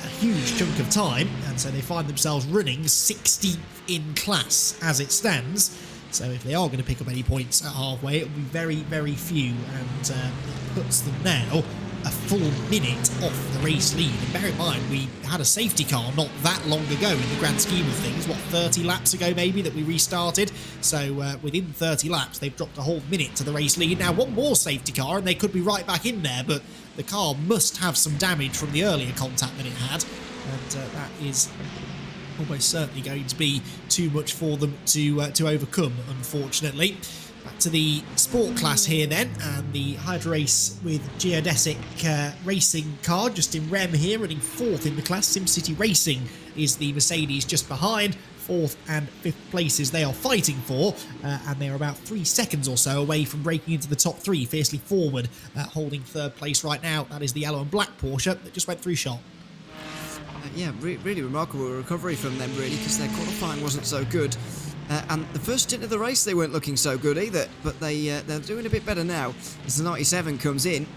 a huge chunk of time, and so they find themselves running 60th in class as it stands. So if they are going to pick up any points at halfway, it will be very, very few, and it puts them now a full minute off the race lead. And bear in mind, we had a safety car not that long ago in the grand scheme of things, 30 laps ago maybe that we restarted, so within 30 laps they've dropped a whole minute to the race lead. Now one more safety car and they could be right back in there, but the car must have some damage from the earlier contact that it had, and that is almost certainly going to be too much for them to overcome, unfortunately. Back to the sport class here then, and the HyperX with geodesic racing car just in Rem here, running 4th in the class. SimCity Racing is the Mercedes just behind. 4th and 5th places they are fighting for, and they're about 3 seconds or so away from breaking into the top 3, fiercely forward, holding 3rd place right now. That is the yellow and black Porsche that just went through shot. Yeah, really remarkable recovery from them, really, because their qualifying wasn't so good. And the first stint of the race, they weren't looking so good either, but they're doing a bit better now as the 97 comes in.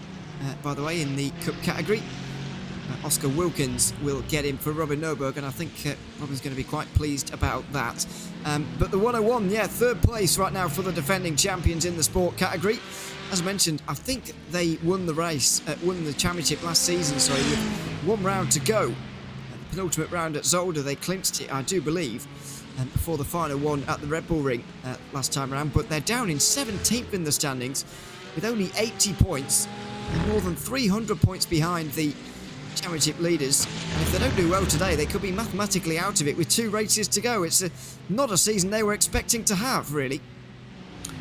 By the way, in the Cup category, Oscar Wilkins will get in for Robin Norberg, and I think Robin's going to be quite pleased about that. But the 101, yeah, 3rd place right now for the defending champions in the sport category. As I mentioned, I think they won the race, won the championship last season, so with 1 round to go. The penultimate round at Zolder, they clinched it, I do believe, before the final one at the Red Bull Ring last time around. But they're down in 17th in the standings with only 80 points and more than 300 points behind the championship leaders. And if they don't do well today, they could be mathematically out of it with 2 races to go. It's not a season they were expecting to have, really.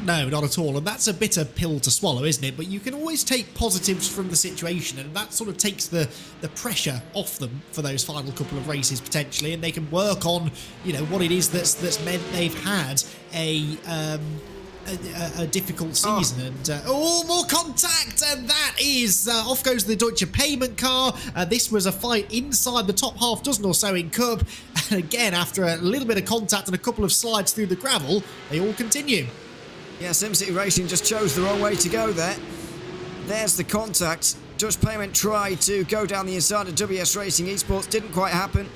No, not at all, and that's a bitter pill to swallow, isn't it? But you can always take positives from the situation, and that sort of takes the pressure off them for those final couple of races potentially, and they can work on, you know, what it is that's meant they've had a difficult season. And more contact, and that is off goes the Deutsche payment car. This was a fight inside the top half dozen or so in Cup, and again, after a little bit of contact and a couple of slides through the gravel, they all continue. Yeah, SimCity Racing just chose the wrong way to go there. There's the contact. Dutch Payment tried to go down the inside of WS Racing Esports, didn't quite happen,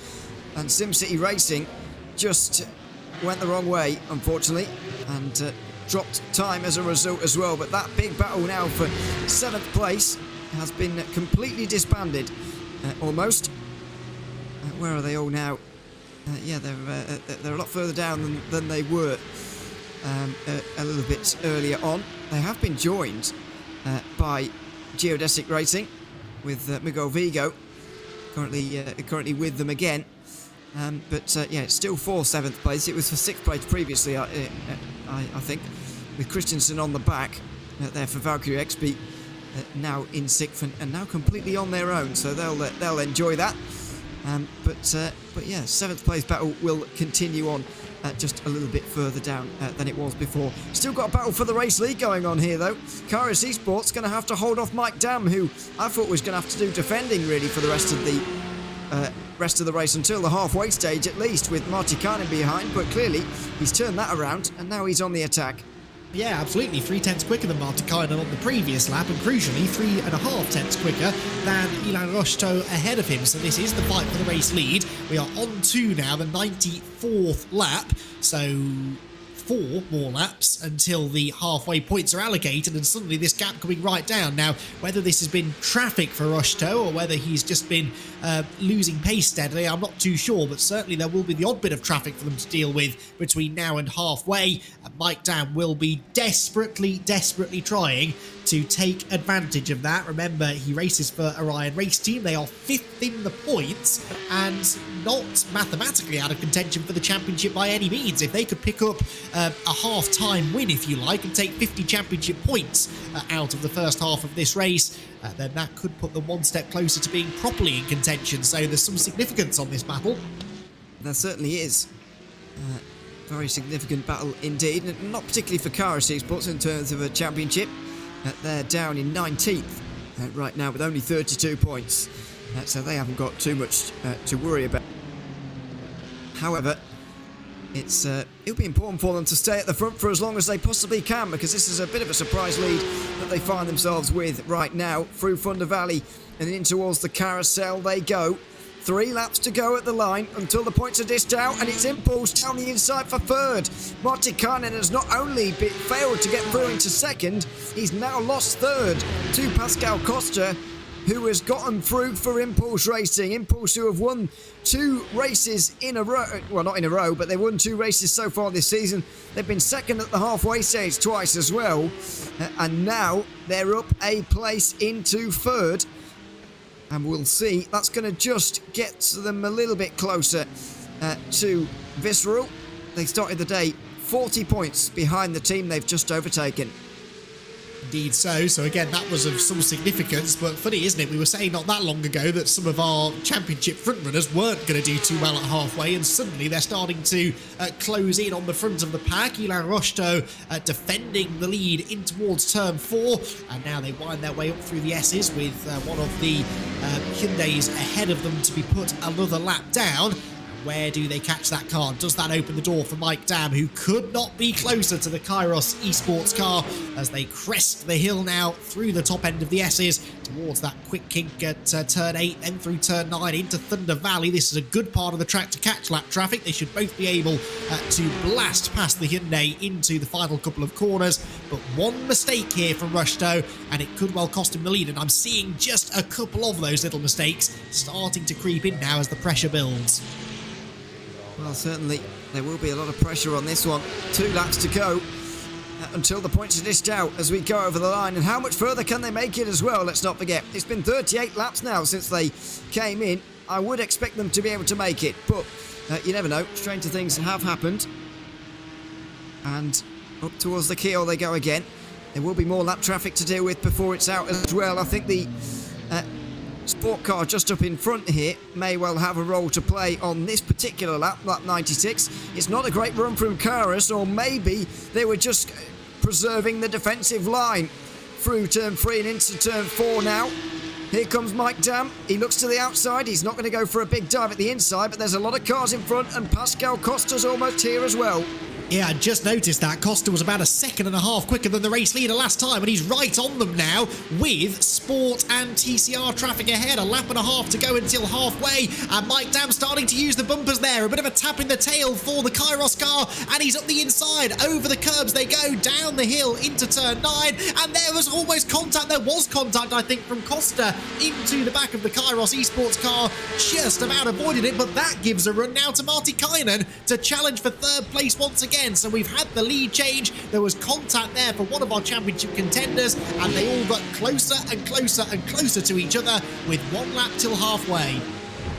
and SimCity Racing just went the wrong way, unfortunately, and dropped time as a result as well. But that big battle now for 7th place has been completely disbanded, almost. Where are they all now? Yeah, they're a lot further down than they were a little bit earlier on. They have been joined by Geodesic Racing with Miguel Vigo, currently with them again. But yeah, it's still for 7th place. It was for 6th place previously, I think, with Christensen on the back there for Valkyrie XP, now in 6th and now completely on their own. So they'll enjoy that. But yeah, 7th place battle will continue on just a little bit further down than it was before. Still got a battle for the race lead going on here, though. Karis Esports going to have to hold off Mike Dam, who I thought was going to have to do defending really for the rest of the race until the halfway stage at least, with Marty Kainen behind. But clearly he's turned that around and now he's on the attack. Yeah, absolutely. 3/10 quicker than Marty Kainen on the previous lap, and crucially 3.5 tenths quicker than Ilan Rocheteau ahead of him. So this is the fight for the race lead. We are on to now the 94th lap, so 4 more laps until the halfway points are allocated, and suddenly this gap coming right down. Now, whether this has been traffic for Rocheteau or whether he's just been losing pace steadily, I'm not too sure, but certainly there will be the odd bit of traffic for them to deal with between now and halfway. Mike Dam will be desperately trying to take advantage of that. Remember, he races for Orion Race Team. They are 5th in the points and not mathematically out of contention for the championship by any means. If they could pick up a half-time win, if you like, and take 50 championship points out of the first half of this race, then that could put them one step closer to being properly in contention. So there's some significance on this battle. There certainly is. Very significant battle indeed, and not particularly for Karis Esports in terms of a championship. They're down in 19th right now with only 32 points, so they haven't got too much to worry about. However, it'll be important for them to stay at the front for as long as they possibly can, because this is a bit of a surprise lead that they find themselves with right now. Through Thunder Valley and in towards the carousel they go. 3 laps to go at the line until the points are dished out, and it's Impulse down the inside for 3rd. Marty Kainen has not only failed to get through into 2nd, he's now lost 3rd to Pascal Costa, who has gotten through for Impulse Racing. Impulse, who have won 2 races in a row. Well, not in a row, but they've won 2 races so far this season. They've been 2nd at the halfway stage twice as well. And now they're up a place into 3rd. And we'll see. That's going to just get them a little bit closer to Visceral. They started the day 40 points behind the team they've just overtaken. Indeed so. So again, that was of some significance, but funny, isn't it? We were saying not that long ago that some of our championship frontrunners weren't going to do too well at halfway, and suddenly they're starting to close in on the front of the pack. Ilan Rosto defending the lead in towards turn 4, and now they wind their way up through the S's with one of the Hyundais ahead of them to be put another lap down. Where do they catch that car? Does that open the door for Mike Dam, who could not be closer to the Kairos Esports car as they crest the hill now through the top end of the S's towards that quick kink at turn 8, then through turn 9 into Thunder Valley. This is a good part of the track to catch lap traffic. They should both be able to blast past the Hyundai into the final couple of corners, but one mistake here from Rushdoe and it could well cost him the lead, and I'm seeing just a couple of those little mistakes starting to creep in now as the pressure builds. Well, certainly there will be a lot of pressure on this one. 2 laps to go until the points are dished out as we go over the line. And how much further can they make it as well? Let's not forget, it's been 38 laps now since they came in. I would expect them to be able to make it, but you never know. Stranger things have happened. And up towards the keel they go again. There will be more lap traffic to deal with before it's out as well. I think the sport car just up in front here may well have a role to play on this particular lap, lap 96. It's not a great run from Kairos, or maybe they were just preserving the defensive line through turn 3 and into turn 4 now. Here comes Mike Dam. He looks to the outside. He's not going to go for a big dive at the inside, but there's a lot of cars in front, and Pascal Costa's almost here as well. Yeah, I just noticed that Costa was about 1.5 seconds quicker than the race leader last time, and he's right on them now with Sport and TCR traffic ahead. 1.5 laps to go until halfway, and Mike Dam starting to use the bumpers there. A bit of a tap in the tail for the Kairos car, and he's up the inside. Over the curbs they go, down the hill into turn 9, and there was almost contact. There was contact, I think, from Costa into the back of the Kairos Esports car. Just about avoided it, but that gives a run now to Martti Kainen to challenge for 3rd place once again. So we've had the lead change. There was contact there for one of our championship contenders, and they all got closer and closer and closer to each other with 1 lap till halfway.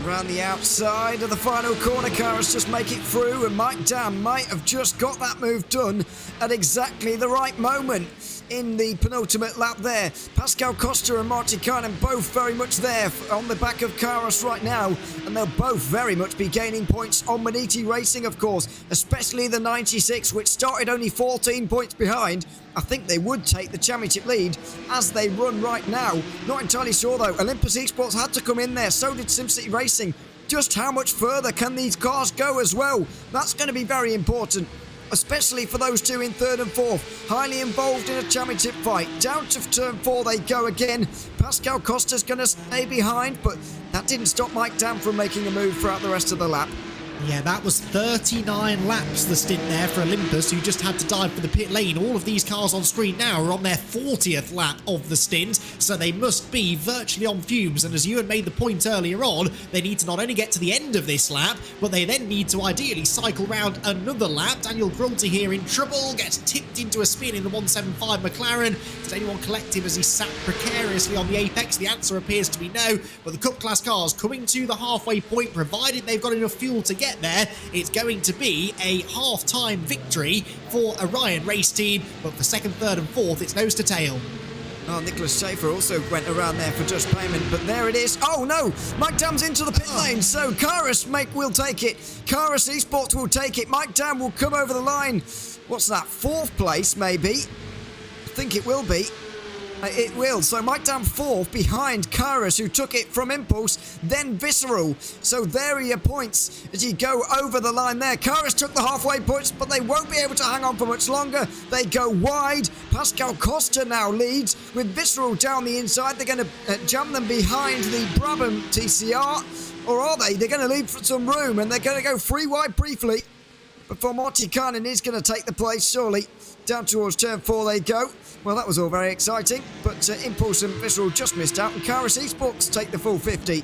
Around the outside of the final corner, cars just make it through, and Mike Dam might have just got that move done at exactly the right moment in the penultimate lap there. Pascal Costa and Martti Kainen both very much there on the back of Kairos right now, and they'll both very much be gaining points on Maniti Racing, of course, especially the 96, which started only 14 points behind. I think they would take the championship lead as they run right now. Not entirely sure though. Olympus Esports had to come in there, so did SimCity Racing. Just how much further can these cars go as well? That's going to be very important, especially for those two in 3rd and 4th. Highly involved in a championship fight. Down to turn 4 they go again. Pascal Costa's going to stay behind, but that didn't stop Mike Dam from making a move throughout the rest of the lap. Yeah, that was 39 laps, the stint there for Olympus, who just had to dive for the pit lane. All of these cars on screen now are on their 40th lap of the stint, so they must be virtually on fumes. And as Ewan made the point earlier on, they need to not only get to the end of this lap, but they then need to ideally cycle round another lap. Daniel Grunty here in trouble, gets tipped into a spin in the 175 McLaren. Did anyone collect him as he sat precariously on the apex? The answer appears to be no, but the Cup Class cars coming to the halfway point, provided they've got enough fuel to get there, it's going to be a half-time victory for Orion race team, but for 2nd, 3rd and 4th it's nose to tail. Oh, Nicholas Schaefer also went around there for just payment, but there it is. Oh no, Mike Dam's into the pit lane, so Kairos will take it. Kairos Esports will take it. Mike Dam will come over the line. What's that, 4th place maybe? I think it will be. It will. So Mike Dam 4th behind Kairos, who took it from Impulse, then Visceral. So there are your points as you go over the line there. Kairos took the halfway points, but they won't be able to hang on for much longer. They go wide. Pascal Costa now leads with Visceral down the inside. They're going to jam them behind the Brabham TCR. Or are they? They're going to leave for some room, and they're going to go 3 wide briefly before Martti Kainen is going to take the place, surely. Down towards turn 4 they go. Well, that was all very exciting, but Impulse and Visceral just missed out, and Kairos Esports take the full 50.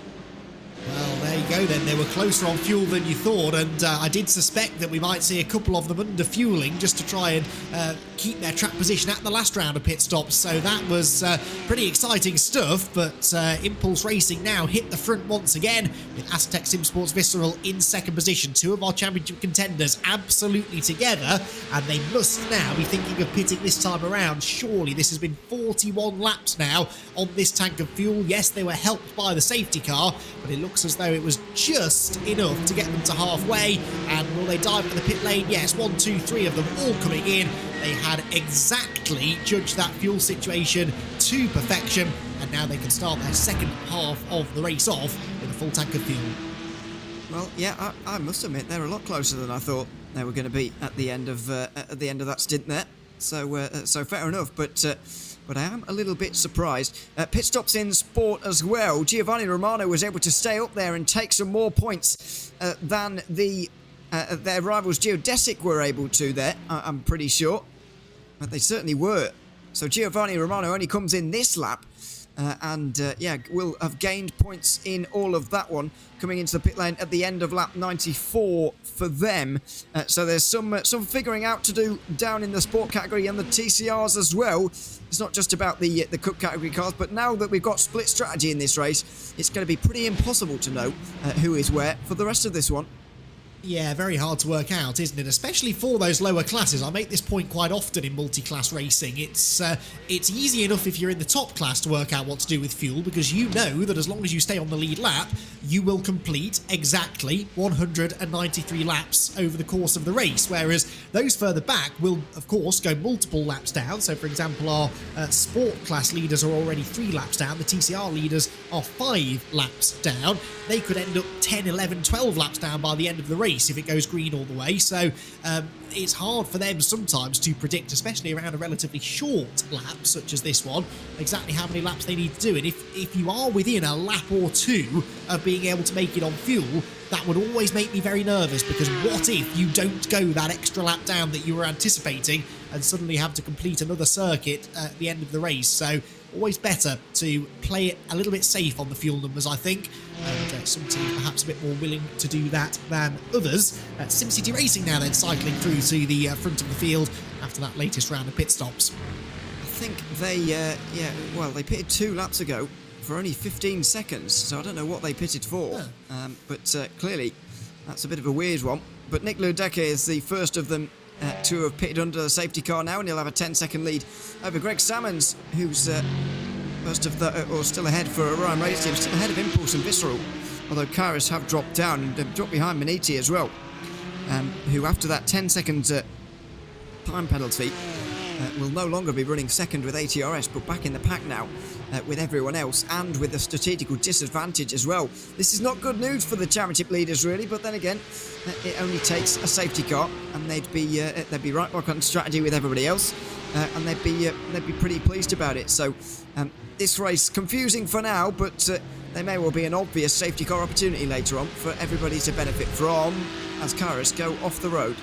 Well, there you go then. They were closer on fuel than you thought, and I did suspect that we might see a couple of them under fueling just to try and keep their track position at the last round of pit stops. So that was pretty exciting stuff, but Impulse Racing now hit the front once again with Aztec Sim Sports Visceral in second position. Two of our championship contenders absolutely together, and they must now be thinking of pitting this time around. Surely this has been 41 laps now on this tank of fuel. Yes, they were helped by the safety car, but it looks as though it was just enough to get them to halfway. And will they dive for the pit lane? Yes, 1, 2, 3 of them all coming in. They had exactly judged that fuel situation to perfection, and now they can start their second half of the race off with a full tank of fuel. Well, yeah, I must admit they're a lot closer than I thought they were going to be at the end of that stint there. So fair enough, but I am a little bit surprised. Pit stops in sport as well. Giovanni Romano was able to stay up there and take some more points than their rivals Geodesic were able to there, I'm pretty sure. But they certainly were. So Giovanni Romano only comes in this lap. Will have gained points in all of that one, coming into the pit lane at the end of lap 94 for them. So there's some figuring out to do down in the sport category and the TCRs as well. It's not just about the Cup category cars, but now that we've got split strategy in this race, it's going to be pretty impossible to know who is where for the rest of this one. Yeah, very hard to work out, isn't it? Especially for those lower classes. I make this point quite often in multi-class racing. It's easy enough if you're in the top class to work out what to do with fuel, because you know that as long as you stay on the lead lap, you will complete exactly 193 laps over the course of the race, whereas those further back will, of course, go multiple laps down. So, for example, our sport class leaders are already 3 laps down. The TCR leaders are 5 laps down. They could end up 10, 11, 12 laps down by the end of the race if it goes green all the way. So it's hard for them sometimes to predict, especially around a relatively short lap such as this one, exactly how many laps they need to do. And if you are within a lap or two of being able to make it on fuel, that would always make me very nervous, because what if you don't go that extra lap down that you were anticipating and suddenly have to complete another circuit at the end of the race? So always better to play it a little bit safe on the fuel numbers, I think. And some teams perhaps a bit more willing to do that than others. SimCity Racing now then cycling through to the front of the field after that latest round of pit stops. I think they pitted 2 laps ago for only 15 seconds, so I don't know what they pitted for. But clearly that's a bit of a weird one. But Nick Ludeke is the first of them to have pitted under the safety car now, and he'll have a 10-second lead over Greg Salmons, who's still ahead for Orion Race Team, still ahead of Impulse and Visceral, although Kairos have dropped down and dropped behind Maniti as well, who after that 10-second time penalty will no longer be running second with ATRS, but back in the pack now with everyone else, and with a strategical disadvantage as well. This is not good news for the championship leaders, really, but then again, it only takes a safety car, and they'd be right back on strategy with everybody else, and they'd be pretty pleased about it. So this race confusing for now, but there may well be an obvious safety car opportunity later on for everybody to benefit from as cars go off the road.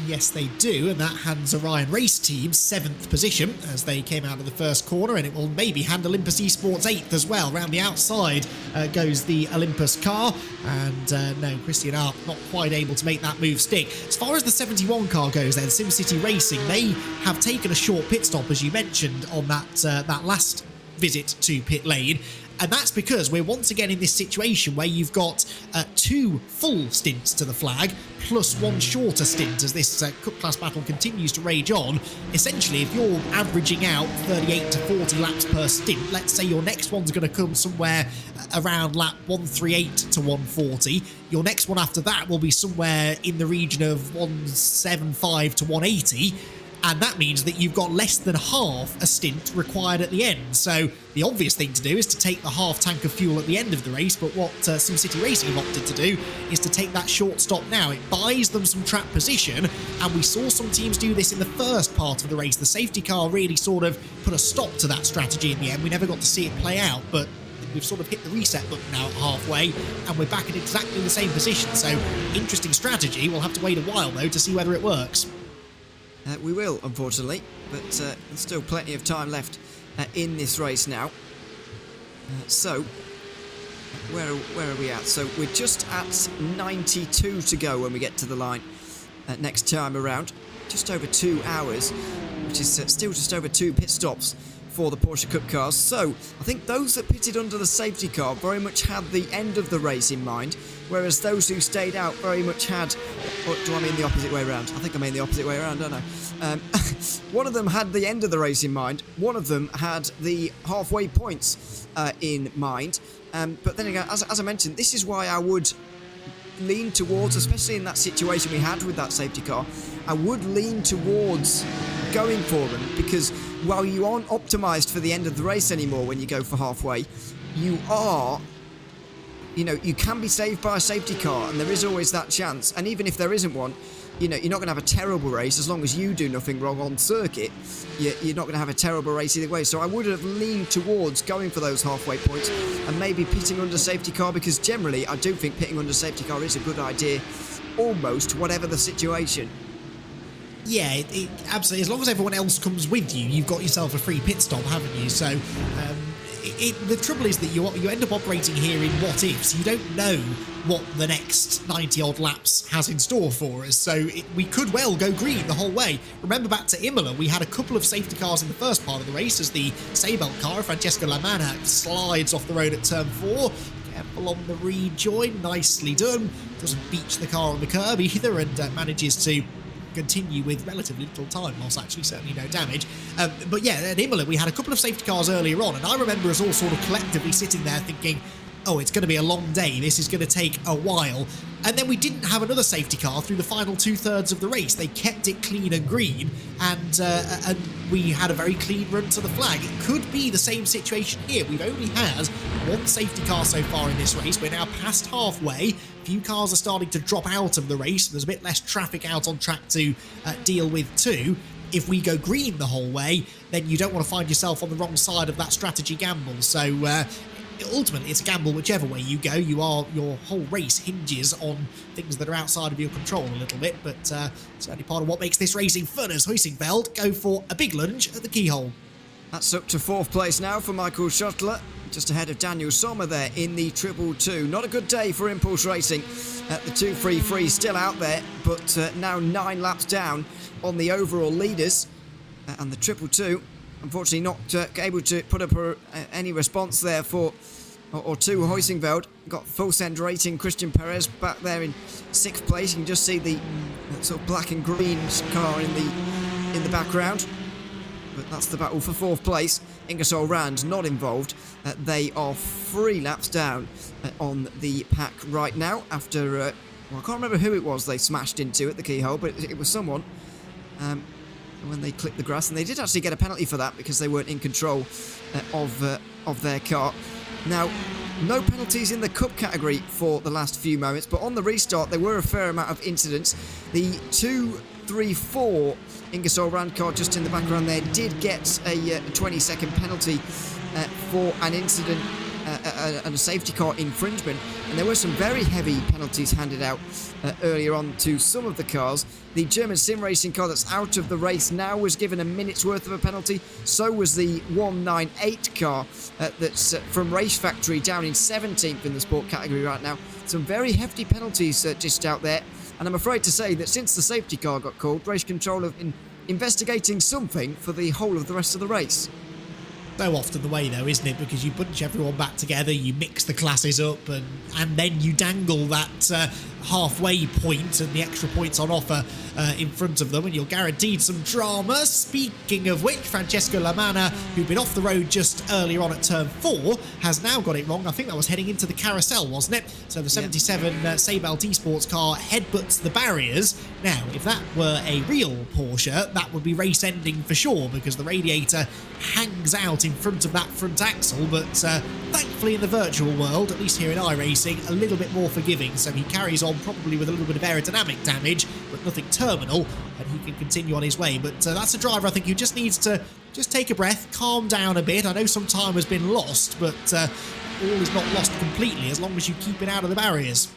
Yes, they do, and that hands Orion Race Team 7th position as they came out of the first corner, and it will maybe hand Olympus Esports 8th as well. Round the outside goes the Olympus car, and no, Christian Arp not quite able to make that move stick. As far as the 71 car goes then, SimCity Racing, they have taken a short pit stop, as you mentioned, on that last visit to pit lane. And that's because we're once again in this situation where you've got 2 full stints to the flag, plus 1 shorter stint as this Cup class battle continues to rage on. Essentially, if you're averaging out 38 to 40 laps per stint, let's say your next one's going to come somewhere around lap 138 to 140. Your next one after that will be somewhere in the region of 175 to 180. And that means that you've got less than half a stint required at the end. So the obvious thing to do is to take the half tank of fuel at the end of the race, but what SimCity Racing have opted to do is to take that short stop now. It buys them some track position, and we saw some teams do this in the first part of the race. The safety car really sort of put a stop to that strategy in the end. We never got to see it play out, but we've sort of hit the reset button now at halfway, and we're back in exactly the same position. So interesting strategy. We'll have to wait a while, though, to see whether it works. We will, unfortunately, but there's still plenty of time left in this race now. So where are we at? So we're just at 92 to go when we get to the line next time around. Just over 2 hours, which is still just over 2 pit stops for the Porsche Cup cars. So I think those that pitted under the safety car very much had the end of the race in mind, whereas those who stayed out very much had, or do I mean the opposite way around? I think I mean the opposite way around, don't I? One of them had the end of the race in mind, one of them had the halfway points in mind, but then again, as I mentioned, this is why I would lean towards, especially in that situation we had with that safety car, I would lean towards going for them, because while you aren't optimised for the end of the race anymore when you go for halfway, you are, you know, you can be saved by a safety car, and there is always that chance. And even if there isn't one, you know, you're not going to have a terrible race as long as you do nothing wrong on circuit. You're not going to have a terrible race either way. So I would have leaned towards going for those halfway points and maybe pitting under safety car, because generally I do think pitting under safety car is a good idea, almost whatever the situation. Yeah, it absolutely. As long as everyone else comes with you, you've got yourself a free pit stop, haven't you? So the trouble is that you end up operating here in what ifs. You don't know what the next 90 odd laps has in store for us, so we could well go green the whole way. Remember back to Imola, we had a couple of safety cars in the first part of the race as the Seibelt car, Francesco Lamanna, slides off the road at turn 4. Careful on the rejoin, nicely done. Doesn't beach the car on the curb either, and manages to continue with relatively little time loss, actually, certainly no damage. But yeah, at Imola, we had a couple of safety cars earlier on, and I remember us all sort of collectively sitting there thinking, oh, it's going to be a long day, this is going to take a while. And then we didn't have another safety car through the final 2/3 of the race. They kept it clean and green, and we had a very clean run to the flag. It could be the same situation here. We've only had one safety car so far in this race. We're now past halfway. A few cars are starting to drop out of the race. There's a bit less traffic out on track to deal with too. If we go green the whole way, then you don't want to find yourself on the wrong side of that strategy gamble. So ultimately, it's a gamble whichever way you go. Your whole race hinges on things that are outside of your control a little bit, but certainly part of what makes this racing fun as Huysingveld go for a big lunge at the keyhole. That's up to 4th place now for Michael Schottler, just ahead of Daniel Sommer there in the 222. Not a good day for Impulse Racing. The 233 still out there, but now 9 laps down on the overall leaders, and the 222 unfortunately not able to put up any response there to Huysingveld. Got full send rating. Christian Perez back there in 6th place. You can just see the sort of black and green car in the background. But that's the battle for 4th place. Ingersoll Rand not involved. They are 3 laps down on the pack right now after, well, I can't remember who it was they smashed into at the keyhole, but it was someone when they clipped the grass, and they did actually get a penalty for that because they weren't in control of their car. Now, no penalties in the Cup category for the last few moments, but on the restart there were a fair amount of incidents. The 234 Ingersoll Rand car just in the background there did get a 20-second penalty for an incident and a safety car infringement, and there were some very heavy penalties handed out earlier on to some of the cars. The German sim racing car that's out of the race now was given a minute's worth of a penalty. So was the 198 car that's from Race Factory down in 17th in the sport category right now. Some very hefty penalties just out there, and I'm afraid to say that since the safety car got called, Race Control have been investigating something for the whole of the rest of the race. So often the way, though, isn't it? Because you bunch everyone back together, you mix the classes up, and then you dangle that halfway point and the extra points on offer in front of them, and you're guaranteed some drama. Speaking of which, Francesco Lamanna, who'd been off the road just earlier on at turn 4, has now got it wrong. I think that was heading into the carousel, wasn't it? So the 77 Seibelt eSports car headbutts the barriers. Now, if that were a real Porsche, that would be race ending for sure, because the radiator hangs out in front of that front axle, but thankfully in the virtual world, at least here in iRacing, a little bit more forgiving, so he carries on probably with a little bit of aerodynamic damage, but nothing terminal, and he can continue on his way. But that's a driver I think who just needs to just take a breath, calm down a bit. I know some time has been lost, but all is not lost completely as long as you keep it out of the barriers.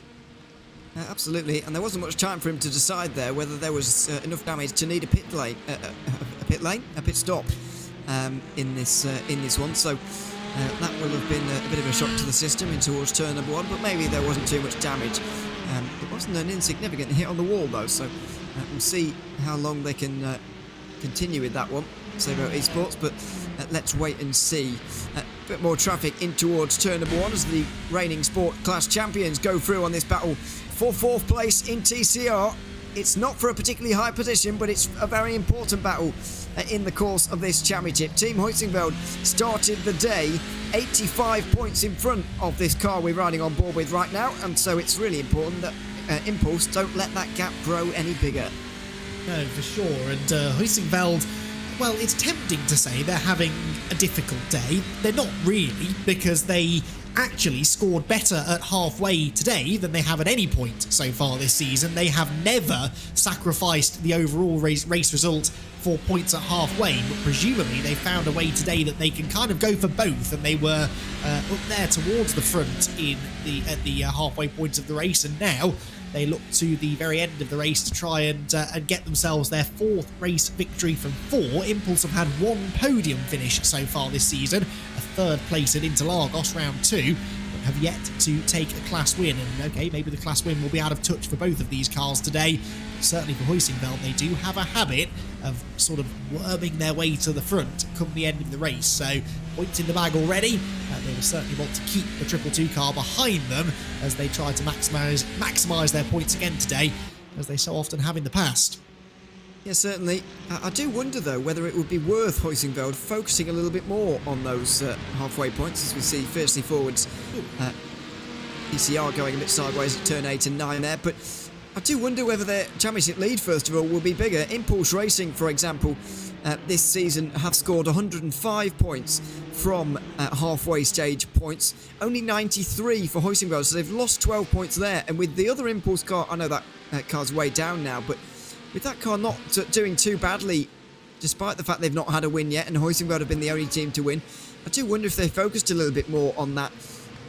Absolutely, and there wasn't much time for him to decide there whether there was enough damage to need a pit stop in this one. So That will have been a bit of a shock to the system in towards turn number 1, but maybe there wasn't too much damage. It wasn't an insignificant hit on the wall though, so we'll see how long they can continue with that one. Sabo Esports, but let's wait and see. A bit more traffic in towards turn number 1 as the reigning sport class champions go through on this battle for 4th place in TCR. It's not for a particularly high position, but it's a very important battle in the course of this championship. Team Huizenveld started the day 85 points in front of this car we're riding on board with right now, and so it's really important that Impulse don't let that gap grow any bigger. No, for sure. And Huizenveld, well, it's tempting to say they're having a difficult day. They're not really, because they actually scored better at halfway today than they have at any point so far this season. They have never sacrificed the overall race result for points at halfway, but presumably they found a way today that they can kind of go for both, and they were up there towards the front at the halfway point of the race, and now they look to the very end of the race to try and get themselves their 4th race victory from 4. Impulse have had 1 podium finish so far this season, a 3rd place at Interlagos round 2, but have yet to take a class win. And okay, maybe the class win will be out of touch for both of these cars today. Certainly for Huizenveld, they do have a habit of sort of worming their way to the front come the end of the race. So points in the bag already. They will certainly want to keep the 222 car behind them as they try to maximise their points again today, as they so often have in the past. Yeah, certainly. I do wonder, though, whether it would be worth Huizenveld focusing a little bit more on those halfway points, as we see fiercely forwards. PCR going a bit sideways at turn 8 and 9 there, but I do wonder whether their championship lead, first of all, will be bigger. Impulse Racing, for example, this season have scored 105 points from halfway stage points, only 93 for Huizenveld, so they've lost 12 points there. And with the other Impulse car, I know that car's way down now, but with that car not doing too badly, despite the fact they've not had a win yet, and Huizenveld have been the only team to win, I do wonder if they focused a little bit more on that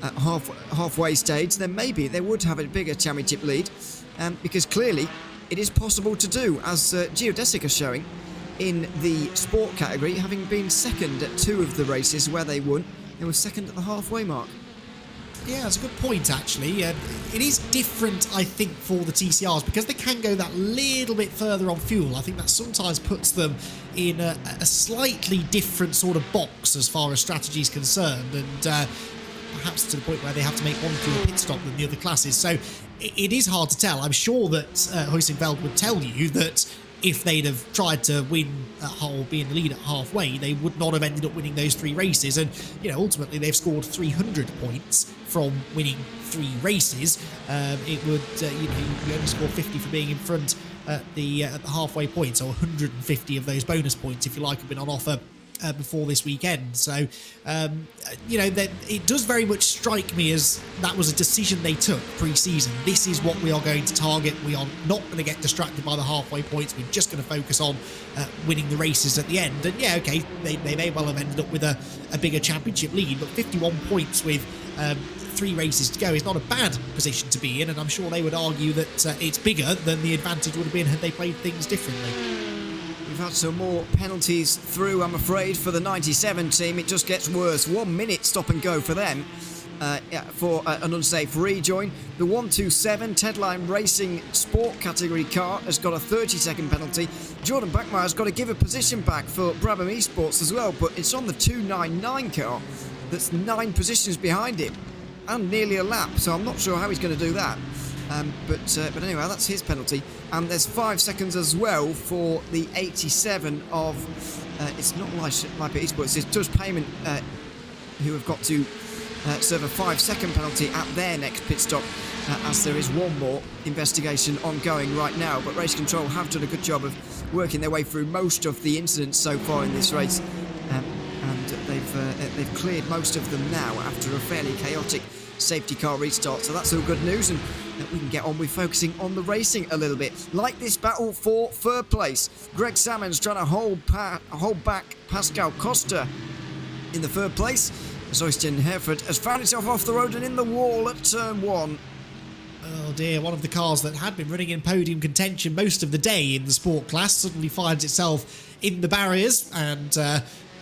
halfway stage, then maybe they would have a bigger championship lead, because clearly it is possible to do, as Geodesic are showing in the sport category, having been second at 2 of the races where they won. They were second at the halfway mark. Yeah, that's a good point, actually. It is different, I think, for the TCRs, because they can go that little bit further on fuel. I think that sometimes puts them in a slightly different sort of box as far as strategy is concerned, and perhaps to the point where they have to make 1 fewer pit stop than the other classes. So it is hard to tell. I'm sure that Huizenveld would tell you that if they'd have tried to win at Hull, be in the lead at halfway, they would not have ended up winning those 3 races. And, ultimately they've scored 300 points from winning 3 races. It would, you only score 50 for being in front at the halfway point. So 150 of those bonus points, if you like, have been on offer before this weekend. So, that it does very much strike me as that was a decision they took pre-season. This is what we are going to target. We are not going to get distracted by the halfway points. We're just going to focus on winning the races at the end. And yeah, okay, they may well have ended up with a bigger championship lead, but 51 points with 3 races to go is not a bad position to be in, and I'm sure they would argue that it's bigger than the advantage would have been had they played things differently. We've had some more penalties through, I'm afraid, for the 97 team. It just gets worse. 1 minute stop and go for them for an unsafe rejoin. The 127 Tedline Racing Sport category car has got a 30-second penalty. Jordan Backmeyer's got to give a position back for Brabham Esports as well, but it's on the 299 car that's 9 positions behind him and nearly a lap, so I'm not sure how he's going to do that. But anyway, that's his penalty. And there's 5 seconds as well for the 87 of it's not Liper Esports, it's Tush Payment who have got to serve a 5-second penalty at their next pit stop, as there is one more investigation ongoing right now. But Race Control have done a good job of working their way through most of the incidents so far in this race, and they've cleared most of them now after a fairly chaotic safety car restart, so that's all good news, and we can get on with focusing on the racing a little bit. Like this battle for 3rd place, Greg Salmon's trying to hold back Pascal Costa in the 3rd place, as Oystein Hereford has found himself off the road and in the wall at turn 1. Oh dear, one of the cars that had been running in podium contention most of the day in the sport class suddenly finds itself in the barriers, and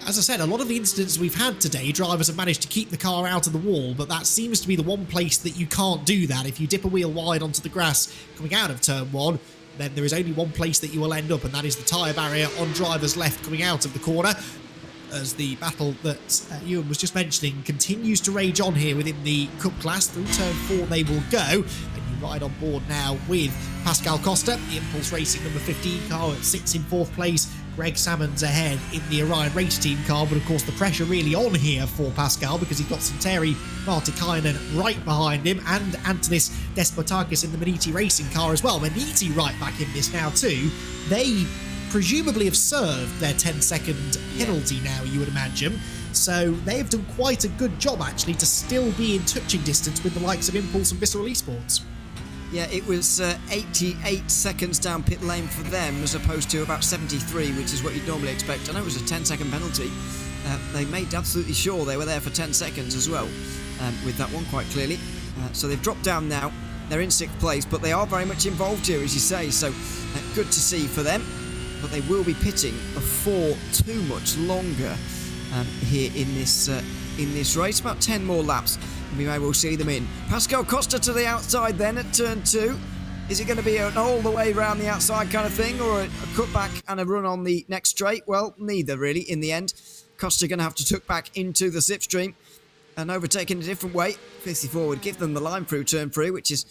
As I said, a lot of the incidents we've had today, drivers have managed to keep the car out of the wall, but that seems to be the one place that you can't do that. If you dip a wheel wide onto the grass coming out of turn 1, then there is only one place that you will end up, and that is the tyre barrier on driver's left coming out of the corner. As the battle that Ewan was just mentioning continues to rage on here within the Cup class. Through turn 4 they will go, and you ride on board now with Pascal Costa, the Impulse Racing number 15 car, sits in 4th place. Greg Salmon's ahead in the Orion Race Team car, but of course the pressure really on here for Pascal because he's got Santeri Martikainen right behind him and Antonis Despotakis in the Maniti Racing car as well. Maniti right back in this now too. They presumably have served their 10-second penalty now, you would imagine. So they have done quite a good job actually to still be in touching distance with the likes of Impulse and Visceral Esports. Yeah, it was 88 seconds down pit lane for them as opposed to about 73, which is what you'd normally expect. I know it was a 10-second penalty. They made absolutely sure they were there for 10 seconds as well with that one quite clearly. So they've dropped down now. They're in 6th place, but they are very much involved here, as you say. So good to see for them. But they will be pitting for too much longer here in this race. About 10 more laps. We may well see them in. Pascal Costa to the outside then at turn 2. Is it going to be an all the way around the outside kind of thing, or a cutback and a run on the next straight? Well, neither really in the end. Costa going to have to tuck back into the slipstream and overtake in a different way. 54 would give them the line through turn 3, which is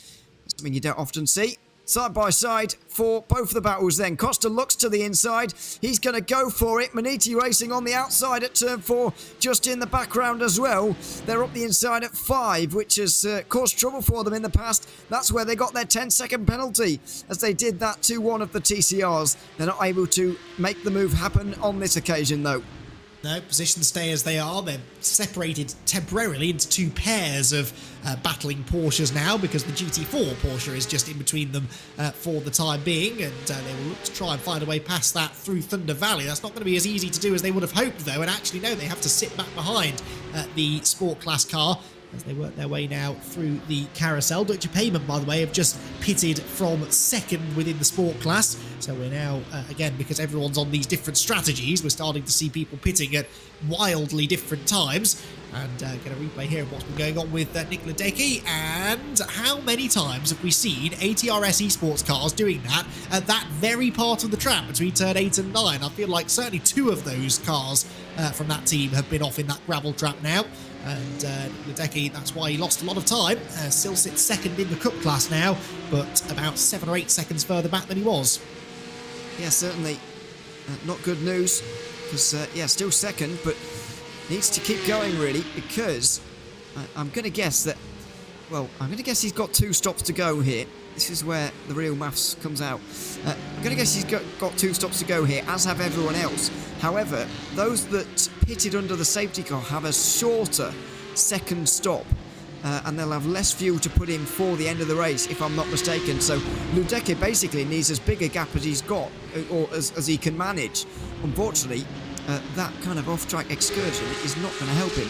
something you don't often see. Side by side for both of the battles then. Costa looks to the inside. He's going to go for it. Maniti Racing on the outside at turn 4, just in the background as well. They're up the inside at 5, which has caused trouble for them in the past. That's where they got their 10-second penalty, as they did that to one of the TCRs. They're not able to make the move happen on this occasion, though. No, positions stay as they are. They're separated temporarily into 2 pairs of battling Porsches now because the GT4 Porsche is just in between them for the time being, and they will look to try and find a way past that through Thunder Valley. That's not going to be as easy to do as they would have hoped, though, and actually, no, they have to sit back behind the Sport Class car as they work their way now through the carousel. Deutsche Payment, by the way, have just pitted from 2nd within the sport class. So we're now, again, because everyone's on these different strategies, we're starting to see people pitting at wildly different times. And get a replay here of what's been going on with Nick Ledecky. And how many times have we seen ATRS esports cars doing that at that very part of the track between turn 8 and 9? I feel like certainly 2 of those cars from that team have been off in that gravel trap now. And Ledecky, that's why he lost a lot of time. Still sits 2nd in the Cup class now, but about 7 or 8 seconds further back than he was. Yeah, certainly not good news, because, yeah, still 2nd, but needs to keep going, really, because I'm going to guess that, well, I'm going to guess he's got 2 stops to go here. This is where the real maths comes out. I'm going to guess he's got 2 stops to go here, as have everyone else. However, those that pitted under the safety car have a shorter 2nd stop, and they'll have less fuel to put in for the end of the race, if I'm not mistaken. So Ledecky basically needs as big a gap as he's got, or as he can manage. Unfortunately, that kind of off-track excursion is not going to help him.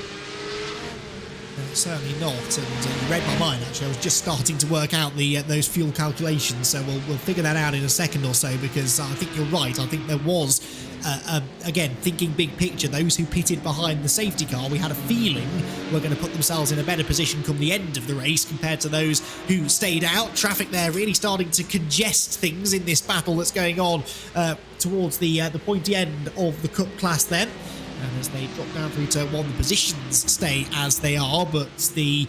Certainly not, and you read my mind actually. I was just starting to work out those fuel calculations, so we'll figure that out in a second or so, because I think you're right. I think there was, again, thinking big picture, those who pitted behind the safety car, we had a feeling were going to put themselves in a better position come the end of the race compared to those who stayed out. Traffic there really starting to congest things in this battle that's going on towards the pointy end of the Cup class then. And as they drop down through turn 1, the positions stay as they are, but the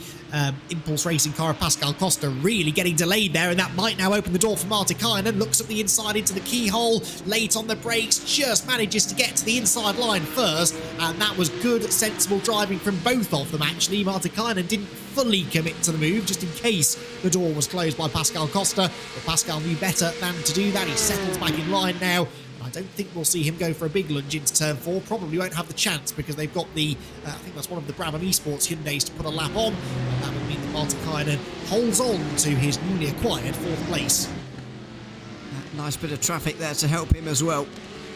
Impulse Racing car of Pascal Costa really getting delayed there, and that might now open the door for Martikainen. Looks at the inside into the keyhole, late on the brakes, just manages to get to the inside line first, and that was good, sensible driving from both of them actually. Martikainen didn't fully commit to the move, just in case the door was closed by Pascal Costa, but Pascal knew better than to do that. He settles back in line now. I don't think we'll see him go for a big lunge into turn 4. Probably won't have the chance because they've got the, I think that's one of the Brabham Esports Hyundais to put a lap on. And that would mean that Martikainen holds on to his newly acquired 4th place. Nice bit of traffic there to help him as well.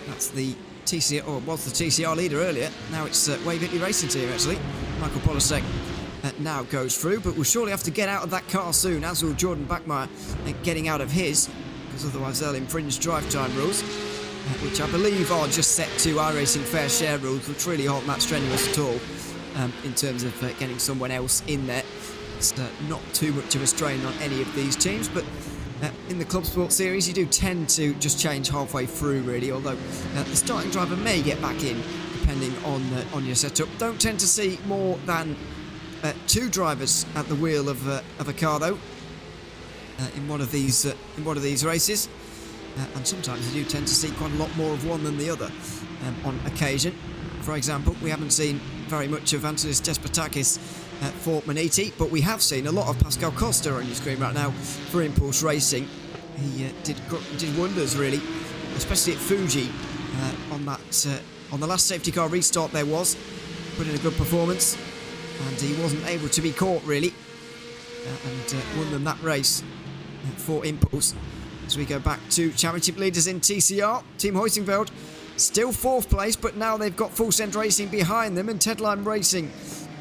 That's the TCR, or was the TCR leader earlier. Now it's Wave Italy Racing Team actually. Michael Polisek now goes through, but we'll surely have to get out of that car soon, as will Jordan Bachmeier getting out of his, because otherwise they'll infringe drive time rules. which I believe are just set to iRacing fair share rules, which really aren't that strenuous at all in terms of getting someone else in there. It's not too much of a strain on any of these teams, but in the ClubSport series you do tend to just change halfway through really, although the starting driver may get back in depending on your setup. Don't tend to see more than 2 drivers at the wheel of a car though in one of these races, and sometimes you do tend to see quite a lot more of one than the other on occasion. For example, we haven't seen very much of Antonis Despotakis for Maniti, but we have seen a lot of Pascal Costa on your screen right now for Impulse Racing. He did wonders really, especially at Fuji on the last safety car restart. There was put in a good performance, and he wasn't able to be caught really, and won them that race for Impulse. As we go back to championship leaders in TCR, Team Hoisingveld still 4th place, but now they've got Full Send Racing behind them, and Tedline Racing,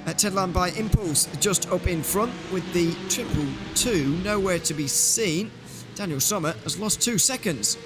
Tedline by Impulse, just up in front with the 222 nowhere to be seen. Daniel Sommer has lost 2 seconds.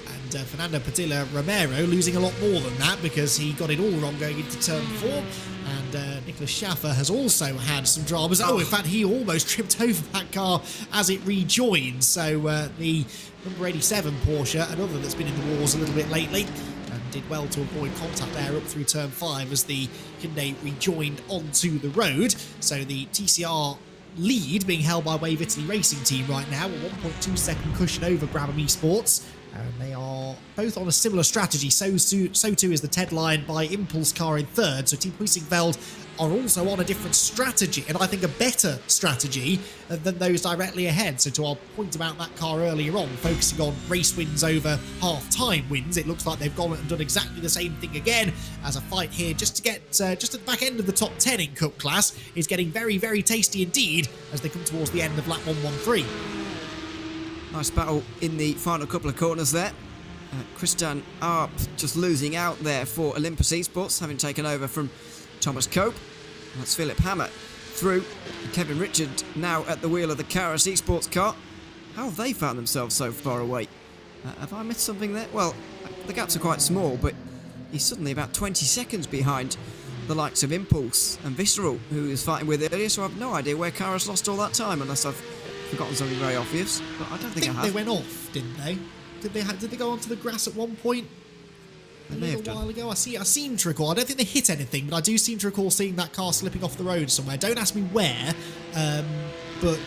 And Fernando Padilla Romero losing a lot more than that because he got it all wrong going into turn 4. And Nicholas Schaffer has also had some dramas. Oh, in fact, he almost tripped over that car as it rejoined. So the number 87 Porsche, another that's been in the wars a little bit lately, and did well to avoid contact there up through turn 5 as the Hyundai rejoined onto the road. So the TCR lead being held by Wave Italy Racing Team right now, a 1.2 second cushion over Brabham Esports. And they are both on a similar strategy. So too is the Tedline by Impulse car in 3rd. So Team Hoisingveld are also on a different strategy, and I think a better strategy than those directly ahead. So to our point about that car earlier on, focusing on race wins over half-time wins, it looks like they've gone and done exactly the same thing again, as a fight here just to get just at the back end of the top 10 in Cup class is getting very, very tasty indeed as they come towards the end of lap 113. Nice battle in the final couple of corners there. Christian Arp just losing out there for Olympus Esports, having taken over from Thomas Cope. That's Philip Hammer through. And Kevin Richard now at the wheel of the Karas Esports car. How have they found themselves so far away? Have I missed something there? Well, the gaps are quite small, but he's suddenly about 20 seconds behind the likes of Impulse and Visceral, who he was fighting with earlier, so I have no idea where Karas lost all that time, unless I've forgotten something very obvious, but I don't think I have. They went off, didn't they? Did they go onto the grass at one point? A little while ago. I seem to recall. I don't think they hit anything, but I do seem to recall seeing that car slipping off the road somewhere. Don't ask me where. But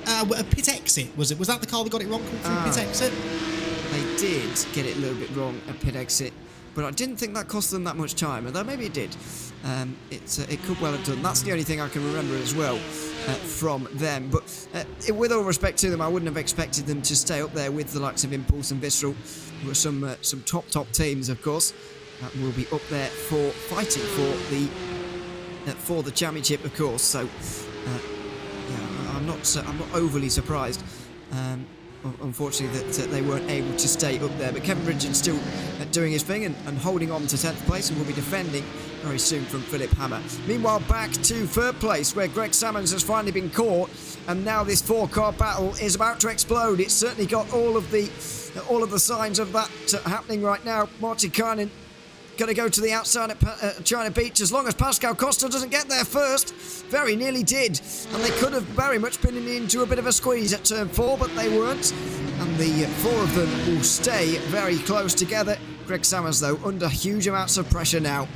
a pit exit was it? Was that the car that got it wrong through pit exit? They did get it a little bit wrong at pit exit, but I didn't think that cost them that much time, although maybe it did. It could well have done. That's the only thing I can remember as well from them. But with all respect to them, I wouldn't have expected them to stay up there with the likes of Impulse and Visceral, who are some top teams, of course, that will be up there for fighting for the championship, of course. So yeah, I'm not overly surprised. Unfortunately, that they weren't able to stay up there. But Kevin Richards still doing his thing and holding on to 10th place, and will be defending very soon from Philip Hammer. Meanwhile, back to 3rd place, where Greg Salmons has finally been caught, and now this 4-car battle is about to explode. It's certainly got all of the signs of that happening right now. Martin Karnin going to go to the outside at China Beach, as long as Pascal Costa doesn't get there first. Very nearly did, and they could have very much been into a bit of a squeeze at turn 4, but they weren't, and the 4 of them will stay very close together. Greg Salmons, though, under huge amounts of pressure now.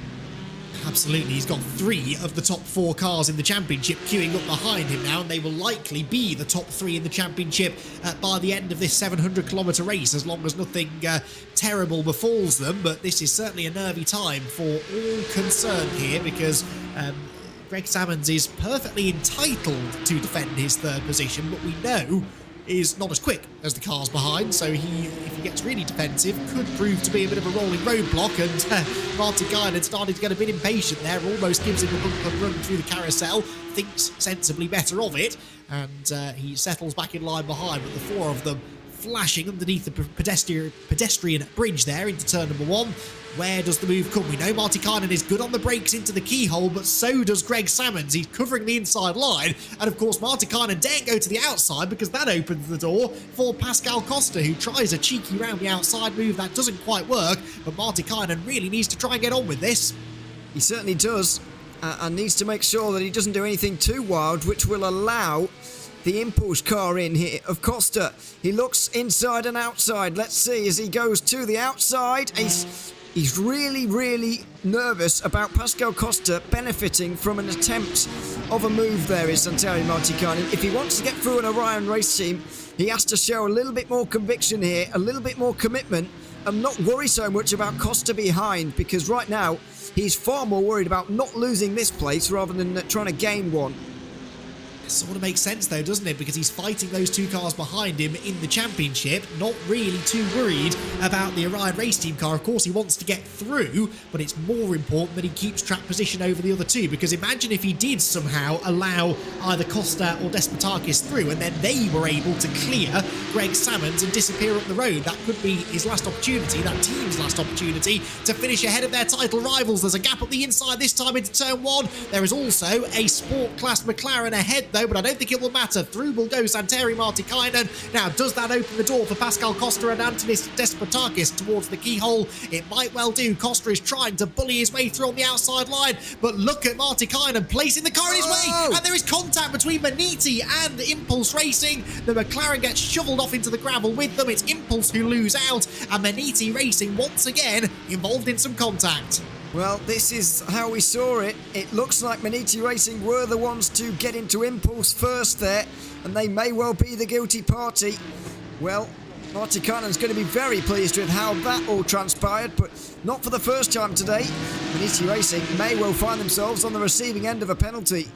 Absolutely, he's got 3 of the top 4 cars in the championship queuing up behind him now, and they will likely be the top 3 in the championship by the end of this 700-kilometre race, as long as nothing terrible befalls them. But this is certainly a nervy time for all concerned here, because Greg Salmons is perfectly entitled to defend his 3rd position, but we know is not as quick as the cars behind, so if he gets really defensive, could prove to be a bit of a rolling roadblock. And Martin Guinan started to get a bit impatient there, almost gives him a run through the carousel, thinks sensibly better of it, and he settles back in line behind, but the 4 of them flashing underneath the pedestrian bridge there into turn number 1. Where does the move come? We know Martikainen is good on the brakes into the keyhole, but so does Greg Salmons. He's covering the inside line. And of course, Martikainen daren't go to the outside because that opens the door for Pascal Costa, who tries a cheeky round the outside move. That doesn't quite work, but Martikainen really needs to try and get on with this. He certainly does, and needs to make sure that he doesn't do anything too wild, which will allow the impulse car in here of Costa. He looks inside and outside. Let's see as he goes to the outside. He's really, really nervous about Pascal Costa benefiting from an attempt of a move there is Santeri Martikainen. If he wants to get through an Orion race team, he has to show a little bit more conviction here, a little bit more commitment, and not worry so much about Costa behind, because right now he's far more worried about not losing this place rather than trying to gain one. It sort of makes sense though, doesn't it? Because he's fighting those 2 cars behind him in the championship, not really too worried about the Orion race team car. Of course, he wants to get through, but it's more important that he keeps track position over the other 2, because imagine if he did somehow allow either Costa or Despotakis through, and then they were able to clear Greg Salmons and disappear up the road. That could be his last opportunity, that team's last opportunity, to finish ahead of their title rivals. There's a gap up the inside this time into turn 1. There is also a sport class McLaren ahead though, but I don't think it will matter. Through will go Santeri Martikainen. Now, does that open the door for Pascal Costa and Antonis Despotakis towards the keyhole? It might well do. Costa is trying to bully his way through on the outside line, but look at Martikainen placing the car in his way, and there is contact between Maniti and Impulse Racing. The McLaren gets shoveled off into the gravel with them. It's Impulse who lose out, and Maniti Racing once again involved in some contact. Well, this is how we saw it. It looks like Maniti Racing were the ones to get into Impulse first there, and they may well be the guilty party. Well, Martikainen's going to be very pleased with how that all transpired, but not for the first time today. Maniti Racing may well find themselves on the receiving end of a penalty.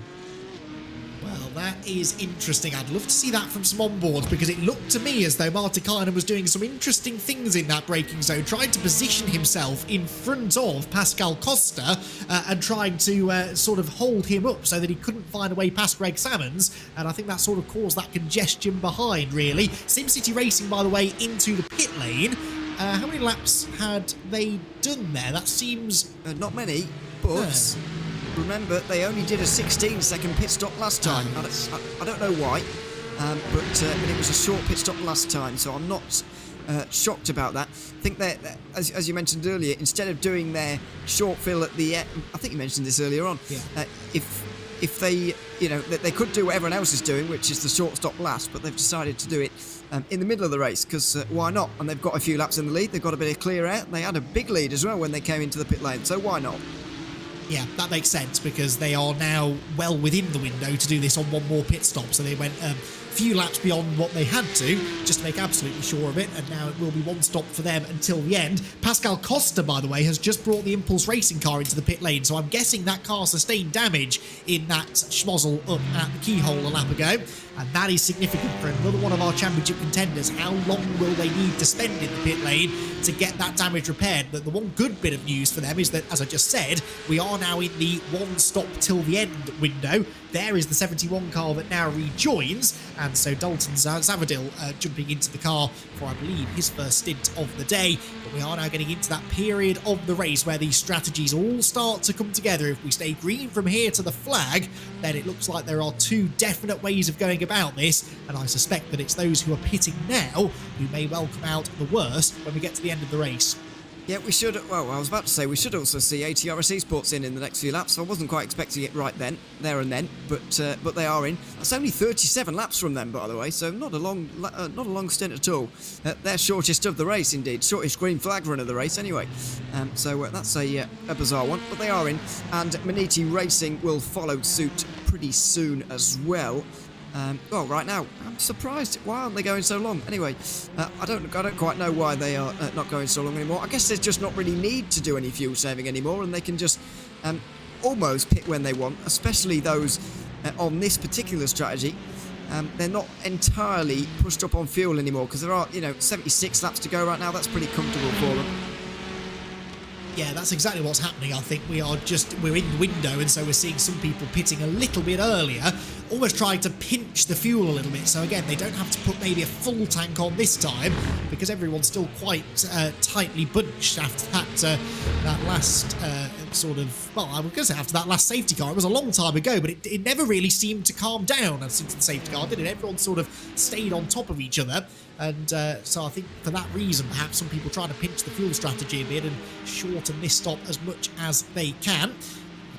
That is interesting. I'd love to see that from some onboards, because it looked to me as though Martikainen was doing some interesting things in that braking zone, trying to position himself in front of Pascal Costa and trying to sort of hold him up so that he couldn't find a way past Greg Salmons, and I think that sort of caused that congestion behind, really. SimCity Racing, by the way, into the pit lane. How many laps had they done there? That seems... not many, but... Remember, they only did a 16-second pit stop last time. I don't know why, but it was a short pit stop last time, so I'm not shocked about that. I think that, as you mentioned earlier, instead of doing their short fill at the end, I think you mentioned this earlier on, if they, they could do what everyone else is doing, which is the short stop last, but they've decided to do it in the middle of the race, because why not? And they've got a few laps in the lead, they've got a bit of clear air, they had a big lead as well when they came into the pit lane, so why not? Yeah, that makes sense, because they are now well within the window to do this on one more pit stop. So they went a few laps beyond what they had to, just to make absolutely sure of it, and now it will be one stop for them until the end. Pascal Costa, by the way, has just brought the Impulse Racing car into the pit lane, so I'm guessing that car sustained damage in that schmozzle up at the keyhole a lap ago, and that is significant for another one of our championship contenders. How long will they need to spend in the pit lane to get that damage repaired? But the one good bit of news for them is that, as I just said, we are now in the one stop till the end window. There is the 71 car that now rejoins, and so Dalton Zavadil jumping into the car for, I believe, his first stint of the day. But we are now getting into that period of the race where these strategies all start to come together. If we stay green from here to the flag, then it looks like there are 2 definite ways of going about this, and I suspect that it's those who are pitting now who may well come out the worst when we get to the end of the race. Yeah, we should, well, I was about to say we should also see ATR RaceSpot's in the next few laps. I wasn't quite expecting it right then, there and then, but they are in. That's only 37 laps from them, by the way, so not a long stint at all. Their shortest of the race, indeed, shortest green flag run of the race, anyway. So that's a bizarre one, but they are in, and Maniti Racing will follow suit pretty soon as well. Well, right now, I'm surprised. Why aren't they going so long? Anyway, I don't quite know why they are not going so long anymore. I guess there's just not really need to do any fuel saving anymore, and they can just almost pit when they want, especially those on this particular strategy. They're not entirely pushed up on fuel anymore, because there are, 76 laps to go right now. That's pretty comfortable for them. Yeah, that's exactly what's happening. I think we're in the window, and so we're seeing some people pitting a little bit earlier, almost trying to pinch the fuel a little bit. So again, they don't have to put maybe a full tank on this time, because everyone's still quite tightly bunched after that last sort of, well, I was going to say after that last safety car. It was a long time ago, but it never really seemed to calm down since the safety car, did it? Everyone sort of stayed on top of each other. And so I think for that reason, perhaps some people trying to pinch the fuel strategy a bit and shorten this stop as much as they can.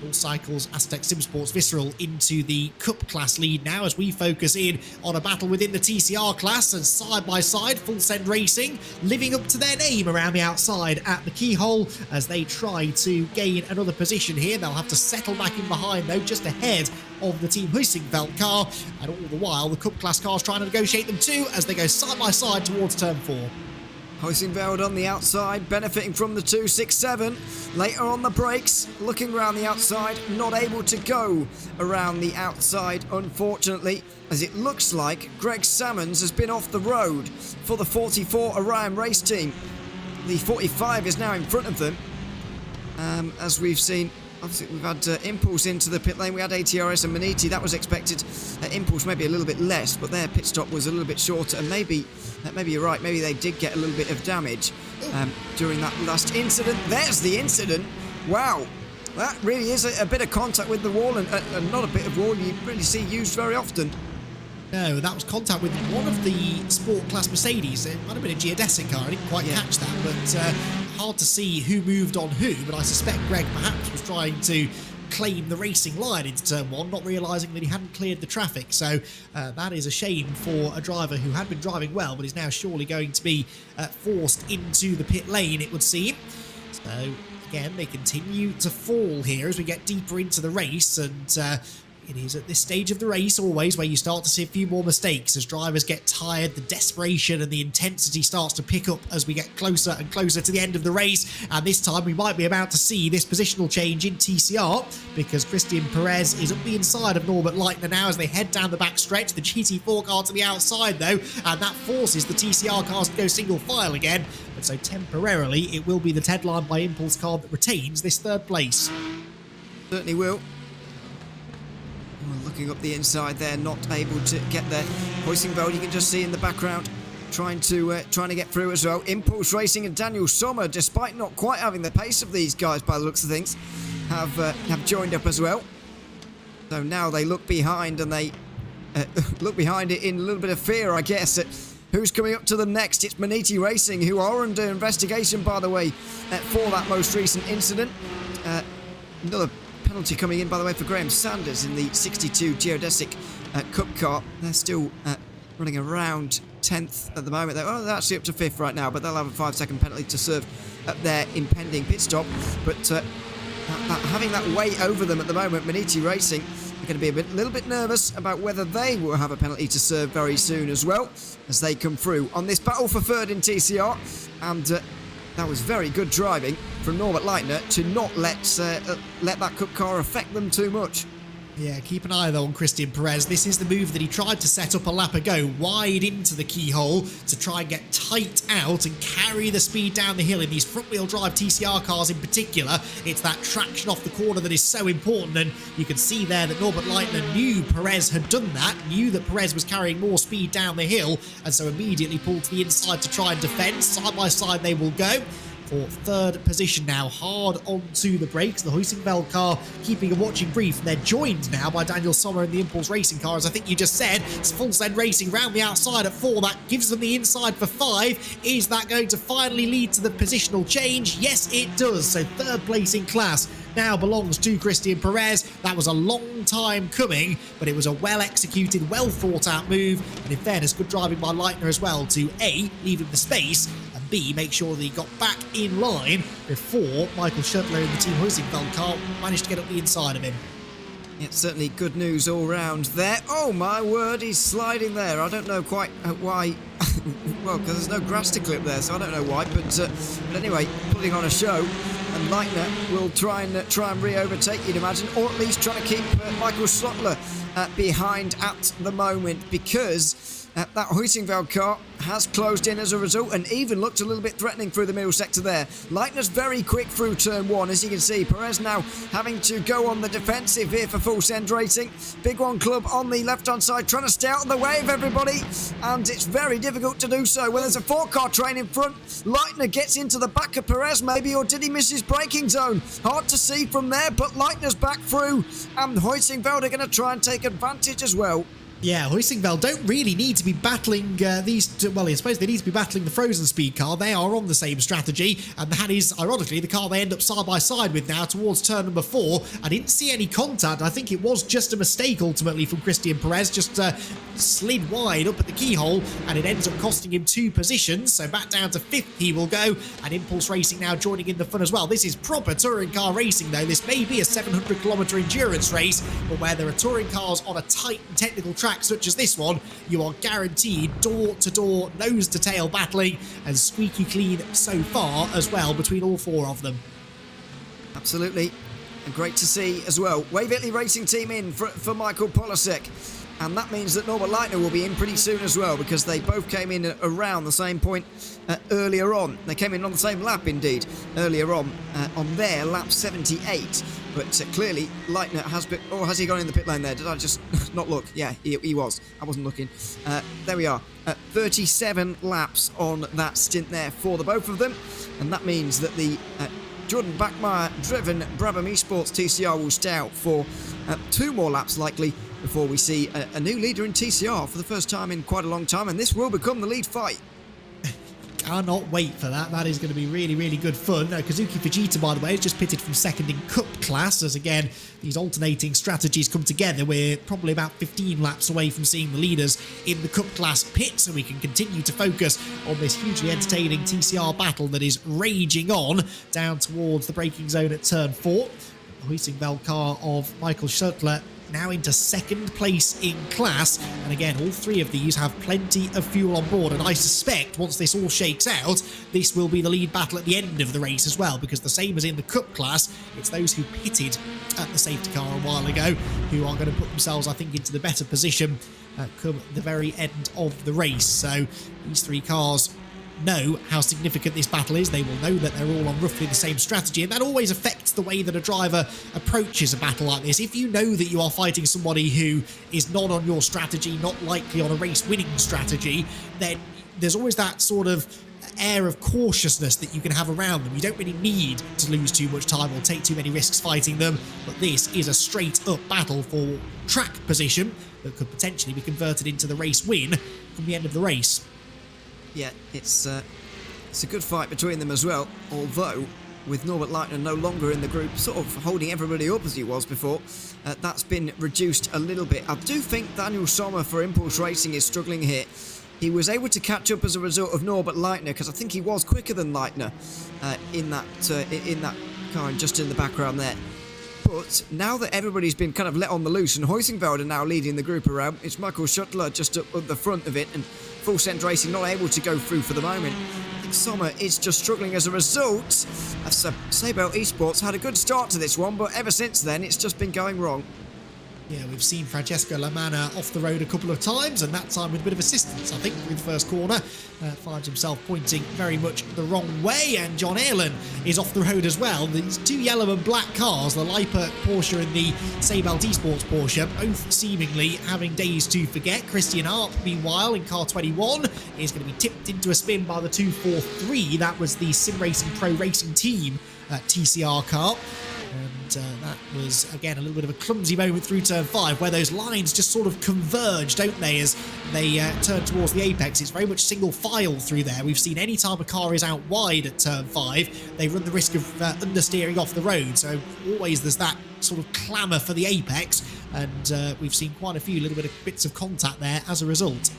All Cycles, Aztec Simsports, Visceral into the Cup class lead now as we focus in on a battle within the TCR class, and side by side, Full Send Racing living up to their name around the outside at the keyhole as they try to gain another position here. They'll have to settle back in behind though, just ahead of the Team Huysingveld car, and all the while the Cup class cars trying to negotiate them too as they go side by side towards turn 4. Huysingveld on the outside, benefiting from the 267. Later on the brakes, looking around the outside, not able to go around the outside, unfortunately, as it looks like Greg Salmons has been off the road for the 44 Orion race team. The 45 is now in front of them, as we've seen. Obviously, we've had Impulse into the pit lane. We had ATRS and Maniti. That was expected. Impulse maybe a little bit less, but their pit stop was a little bit shorter. And maybe you're right. Maybe they did get a little bit of damage during that last incident. There's the incident. Wow. That really is a bit of contact with the wall, and not a bit of wall you really see used very often. No, that was contact with one of the sport class Mercedes. It might have been a geodesic car. I didn't quite catch that, but hard to see who moved on who. But I suspect Greg perhaps was trying to claim the racing line into turn 1, not realising that he hadn't cleared the traffic. So that is a shame for a driver who had been driving well, but is now surely going to be forced into the pit lane, it would seem. So again, they continue to fall here as we get deeper into the race, and it is at this stage of the race always where you start to see a few more mistakes as drivers get tired, the desperation and the intensity starts to pick up as we get closer and closer to the end of the race. And this time we might be about to see this positional change in TCR, because Christian Perez is up the inside of Norbert Leitner now as they head down the back stretch. The GT4 car to the outside though, and that forces the TCR cars to go single file again. And so temporarily it will be the Tedline by Impulse car that retains this third place. Certainly will. Looking up the inside there, not able to get there. Huysingveld, you can just see in the background, trying to get through as well. Impulse Racing and Daniel Sommer, despite not quite having the pace of these guys by the looks of things, have joined up as well. So now they look behind, and they look behind it in a little bit of fear, I guess, at who's coming up to them next. It's Maniti Racing, who are under investigation, by the way, for that most recent incident. Another penalty coming in, by the way, for Graham Sanders in the 62 Geodesic Cup car. They're still running around 10th at the moment. They're actually up to 5th right now, but they'll have a 5-second penalty to serve at their impending pit stop. But having that weight over them at the moment, Maniti Racing are going to be a little bit nervous about whether they will have a penalty to serve very soon as well, as they come through on this battle for third in TCR. And that was very good driving from Norbert Leitner to not let that Cup car affect them too much. Yeah, keep an eye though on Christian Perez. This is the move that he tried to set up a lap ago, wide into the keyhole to try and get tight out and carry the speed down the hill in these front-wheel drive TCR cars in particular. It's that traction off the corner that is so important, and you can see there that Norbert Leitner knew Perez had done that, knew that Perez was carrying more speed down the hill, and so immediately pulled to the inside to try and defend. Side by side they will go for third position now, hard onto the brakes. The Huysingveld car keeping a watching brief, and they're joined now by Daniel Sommer in the Impulse Racing car. As I think you just said, it's Full Send Racing round the outside at 4. That gives them the inside for 5. Is that going to finally lead to the positional change? Yes, it does. So third place in class now belongs to Christian Perez. That was a long time coming, but it was a well-executed, well-thought-out move. And in fairness, good driving by Leitner as well to A, leave him the space, and B, make sure that he got back in line before Michael Schurtler in the Team Huysingveld car managed to get up the inside of him. Yeah, certainly good news all round there. Oh my word, he's sliding there. I don't know quite why. Well, because there's no grass to clip there, so I don't know why. But anyway, putting on a show. And Leitner will try and re-overtake, you'd imagine, or at least try to keep Michael Schurtler behind at the moment, because That Huitingveld car has closed in as a result and even looked a little bit threatening through the middle sector there. Leitner's very quick through turn 1, as you can see. Perez now having to go on the defensive here for Full Send Racing. Big One Club on the left-hand side trying to stay out of the way of everybody, and it's very difficult to do so. Well, there's a 4-car train in front. Leitner gets into the back of Perez maybe, or did he miss his braking zone? Hard to see from there, but Leitner's back through, and Huitingveld are going to try and take advantage as well. Yeah, Huitingveld don't really need to be battling these two. Well, I suppose they need to be battling the Frozen Speed car. They are on the same strategy, and that is, ironically, the car they end up side by side with now towards turn number 4. I didn't see any contact. I think it was just a mistake ultimately from Christian Perez, just slid wide up at the keyhole, and it ends up costing him 2 positions. So back down to 5th he will go, and Impulse Racing now joining in the fun as well. This is proper touring car racing, though. This may be a 700-kilometre endurance race, but where there are touring cars on a tight and technical track such as this one, you are guaranteed door-to-door, nose-to-tail battling, and squeaky clean so far as well between all 4 of them. Absolutely. And great to see as well. Wave Italy Racing Team in for Michael Polasek. And that means that Norbert Leitner will be in pretty soon as well, because they both came in around the same point earlier on. They came in on the same lap, indeed, earlier on their lap 78. But clearly, Leitner has been... Oh, has he gone in the pit lane there? Did I just not look? Yeah, he was. I wasn't looking. There we are. 37 laps on that stint there for the both of them. And that means that the Jordan Bachmeier-driven Brabham Esports TCR will stay out for 2 more laps, likely, before we see a new leader in TCR for the first time in quite a long time, and this will become the lead fight. Cannot wait for that. That is going to be really, really good fun. Kazuki Fujita, by the way, has just pitted from 2nd in Cup class, as again, these alternating strategies come together. We're probably about 15 laps away from seeing the leaders in the Cup class pit, so we can continue to focus on this hugely entertaining TCR battle that is raging on down towards the braking zone at turn 4. The Huitingveld car of Michael Schurtler now into 2nd place in class, and again, all 3 of these have plenty of fuel on board, and I suspect once this all shakes out, this will be the lead battle at the end of the race as well, because the same as in the Cup class, it's those who pitted at the safety car a while ago who are going to put themselves, I think, into the better position come the very end of the race. So these 3 cars know how significant this battle is. They will know that they're all on roughly the same strategy, and that always affects the way that a driver approaches a battle like this. If you know that you are fighting somebody who is not on your strategy, not likely on a race-winning strategy, then there's always that sort of air of cautiousness that you can have around them. You don't really need to lose too much time or take too many risks fighting them, but this is a straight-up battle for track position that could potentially be converted into the race win from the end of the race. Yeah, it's a good fight between them as well, although with Norbert Leitner no longer in the group, sort of holding everybody up as he was before, that's been reduced a little bit. I do think Daniel Sommer for Impulse Racing is struggling here. He was able to catch up as a result of Norbert Leitner, because I think he was quicker than Leitner in that car and just in the background there. But now that everybody's been kind of let on the loose, and Huitingveld are now leading the group around, it's Michael Schurtler just up at the front of it, and Full Send Racing not able to go through for the moment. I think Sommer is just struggling as a result. Sabel Esports had a good start to this one, but ever since then it's just been going wrong. Yeah, we've seen Francesco Lamanna off the road a couple of times, and that time with a bit of assistance, I think, with the first corner. Finds himself pointing very much the wrong way, and John Ehrlen is off the road as well. These 2 yellow and black cars, the Leiper Porsche and the Sabel Esports Porsche, both seemingly having days to forget. Christian Arp, meanwhile, in car 21, is going to be tipped into a spin by the 243. That was the Sim Racing Pro Racing Team TCR car. And that was, again, a little bit of a clumsy moment through turn 5, where those lines just sort of converge, don't they, as they turn towards the apex. It's very much single file through there. We've seen any time a car is out wide at turn 5, they run the risk of understeering off the road. So always there's that sort of clamour for the apex, and we've seen quite a few little bits of contact there as a result.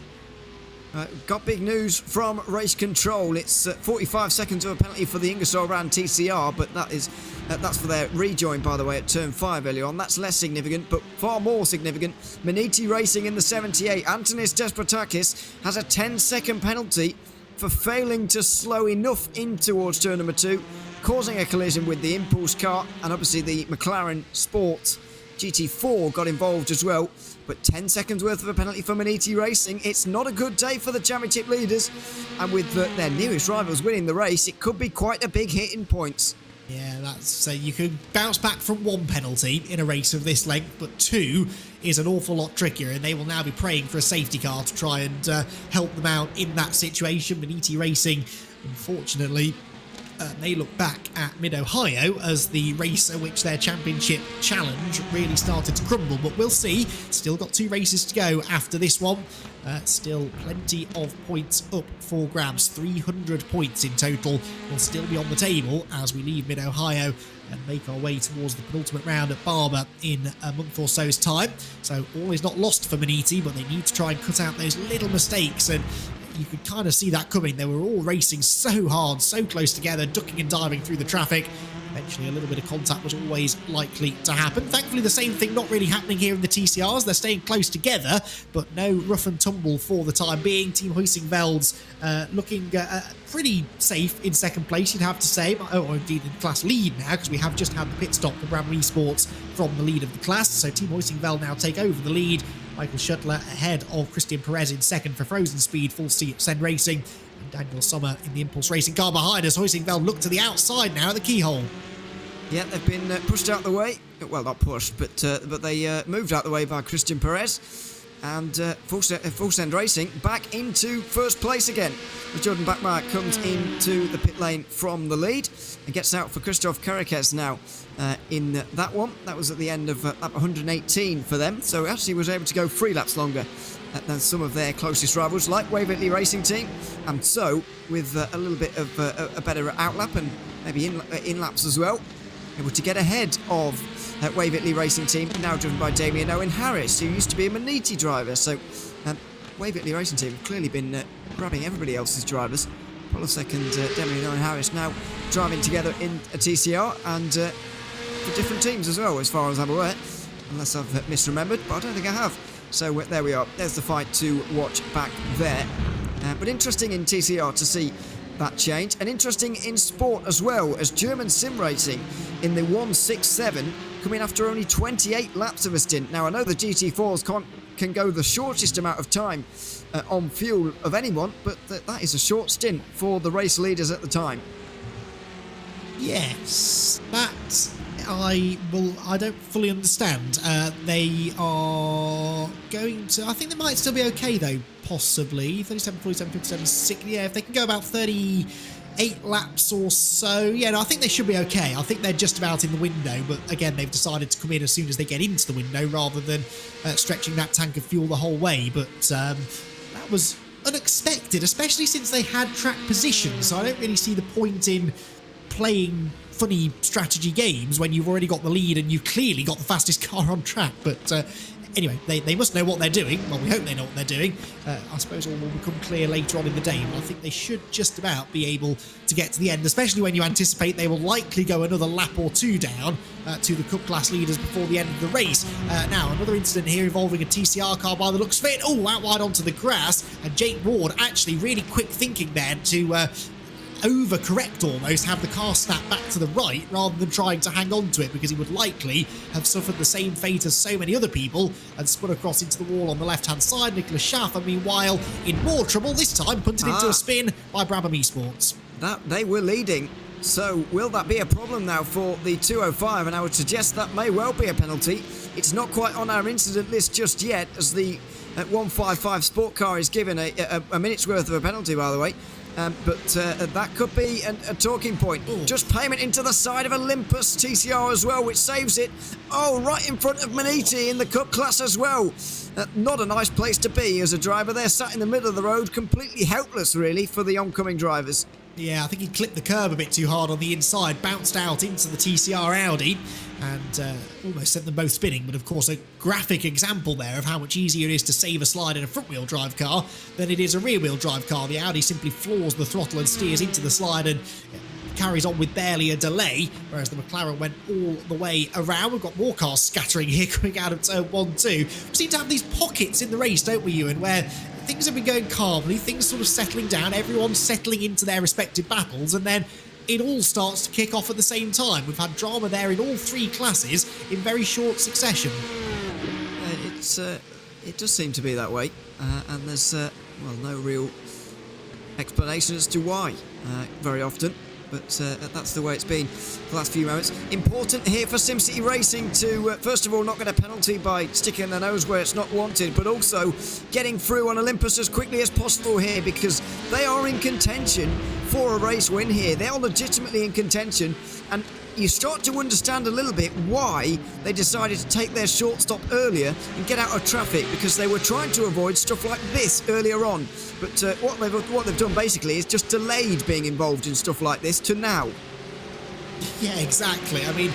Got big news from Race Control. It's 45 seconds of a penalty for the Ingersoll Rand TCR, but that's for their rejoin, by the way, at turn 5 earlier on. That's less significant, but far more significant. Maniti Racing in the 78. Antonis Despotakis has a 10-second penalty for failing to slow enough in towards turn number 2, causing a collision with the Impulse car and obviously the McLaren Sport GT4 got involved as well, but 10 seconds worth of a penalty for Maniti Racing. It's not a good day for the championship leaders, and with their nearest rivals winning the race, it could be quite a big hit in points. Yeah, that's so you can bounce back from one penalty in a race of this length, but two is an awful lot trickier, and they will now be praying for a safety car to try and help them out in that situation. Maniti Racing, unfortunately, they look back at Mid-Ohio as the race at which their championship challenge really started to crumble, but we'll see. Still got 2 races to go after this one. Still plenty of points up for grabs. 300 points in total will still be on the table as we leave Mid-Ohio and make our way towards the penultimate round at Barber in a month or so's time. So all is not lost for Maniti, but they need to try and cut out those little mistakes, and you could kind of see that coming. They were all racing so hard, so close together, ducking and diving through the traffic. Eventually, a little bit of contact was always likely to happen. Thankfully, the same thing not really happening here in the TCRs. They're staying close together, but no rough and tumble for the time being. Team Huising-Velds looking pretty safe in second place, you'd have to say, or indeed in class lead now, because we have just had the pit stop for Brabham Esports from the lead of the class. So Team Huising-Veld now take over the lead. Michael Shuttler ahead of Christian Perez in second for Frozen Speed, Full Steam Sen Racing, and Daniel Sommer in the Impulse Racing car behind us. Huising-Veld look to the outside now at the keyhole. Yeah, they've been pushed out the way. Well, not pushed, but they moved out the way by Christian Perez. And Full Send Racing back into first place again. As Jordan Bachmeier comes into the pit lane from the lead and gets out for Christoph Karakes now in that one. That was at the end of lap 118 for them. So actually was able to go 3 laps longer than some of their closest rivals, like Waverley Racing Team. And so, with a little bit of a better outlap and maybe in laps as well, able to get ahead of Waverley Racing Team, now driven by Damien Owen Harris, who used to be a Maniti driver. So Waverley Racing Team have clearly been grabbing everybody else's drivers. Polasek and Damien Owen Harris now driving together in a TCR, and for different teams as well, as far as I'm aware, unless I've misremembered, but I don't think I have. So there we are. There's the fight to watch back there. But interesting in TCR to see that change, and interesting in sport as well, as German Sim Racing in the 167 coming after only 28 laps of a stint. Now I know the GT4s can go the shortest amount of time on fuel of anyone, but that is a short stint for the race leaders at the time. Yes, that I don't fully understand. They are going to, I think they might still be okay though, possibly 37, 47, 57, 60. Yeah, if they can go about 38 laps or so, yeah, no, I think they should be okay. I think they're just about in the window, but again, they've decided to come in as soon as they get into the window rather than stretching that tank of fuel the whole way. But that was unexpected, especially since they had track position, so I don't really see the point in playing funny strategy games when you've already got the lead and you've clearly got the fastest car on track. But anyway, they must know what they're doing. Well, we hope they know what they're doing. I suppose all will become clear later on in the day, but I think they should just about be able to get to the end, especially when you anticipate they will likely go another lap or 2 down to the Cup class leaders before the end of the race. Now, another incident here involving a TCR car by the looks of it. Oh, out wide onto the grass, and Jake Ward actually really quick thinking there to overcorrect almost, have the car snap back to the right rather than trying to hang on to it, because he would likely have suffered the same fate as so many other people and spun across into the wall on the left hand side. Nicholas Schaffer, meanwhile, in more trouble, this time punted into a spin by Brabham Esports. That they were leading, so will that be a problem now for the 205? And I would suggest that may well be a penalty. It's not quite on our incident list just yet, as the 155 Sport car is given a minute's worth of a penalty, by the way. But that could be a talking point. Ooh. Just payment into the side of Olympus TCR as well, which saves it. Oh, right in front of Maniti in the Cup class as well. Not a nice place to be as a driver. They're sat in the middle of the road, completely helpless, really, for the oncoming drivers. Yeah, I think he clipped the curb a bit too hard on the inside, bounced out into the TCR Audi, and almost sent them both spinning. But of course, a graphic example there of how much easier it is to save a slide in a front-wheel drive car than it is a rear-wheel drive car. The Audi simply floors the throttle and steers into the slide and carries on with barely a delay, whereas the McLaren went all the way around. We've got more cars scattering here coming out of turn 1-2. We seem to have these pockets in the race, don't we, Ewan, where things have been going calmly, things sort of settling down, everyone's settling into their respective battles, and then it all starts to kick off at the same time. We've had drama there in all 3 classes in very short succession. It does seem to be that way, and there's no real explanation as to why very often, but that's the way it's been for the last few moments. Important here for SimCity Racing to first of all not get a penalty by sticking their nose where it's not wanted, but also getting through on Olympus as quickly as possible here, because they are in contention for a race win here. They are legitimately in contention, and you start to understand a little bit why they decided to take their short stop earlier and get out of traffic, because they were trying to avoid stuff like this earlier on. But what they've done basically is just delayed being involved in stuff like this to now. Yeah, exactly. I mean,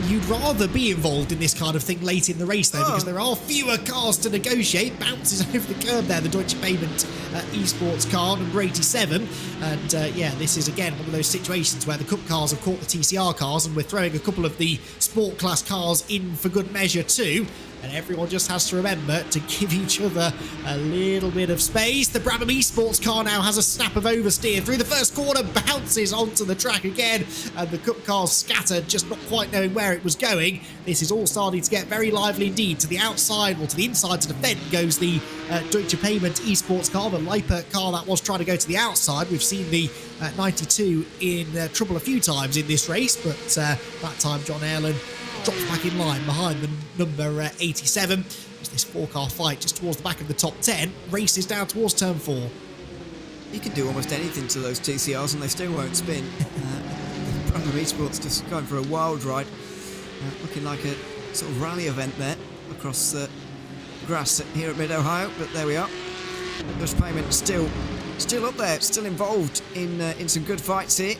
you'd rather be involved in this kind of thing late in the race, though, because there are fewer cars to negotiate. Bounces over the curb there, the Deutsche Payment esports car, number 87. And this is, again, one of those situations where the Cup cars have caught the TCR cars, and we're throwing a couple of the sport class cars in for good measure too. And everyone just has to remember to give each other a little bit of space. The Brabham Esports car now has a snap of oversteer through the first corner, bounces onto the track again, and the Cup car's scattered, just not quite knowing where it was going. This is all starting to get very lively indeed. To the outside, or to the inside, to the vent goes the Deutsche Payment Esports car, the Lippert car that was trying to go to the outside. We've seen the 92 in trouble a few times in this race, but that time John Erlen drops back in line behind the number 87. As this 4-car fight just towards the back of the top 10 races down towards turn 4. You can do almost anything to those TCRs and they still won't spin. Brabham Esports just going for a wild ride, looking like a sort of rally event there across the grass here at Mid-Ohio, but there we are. Deutsche Payment still up there, still involved in some good fights here.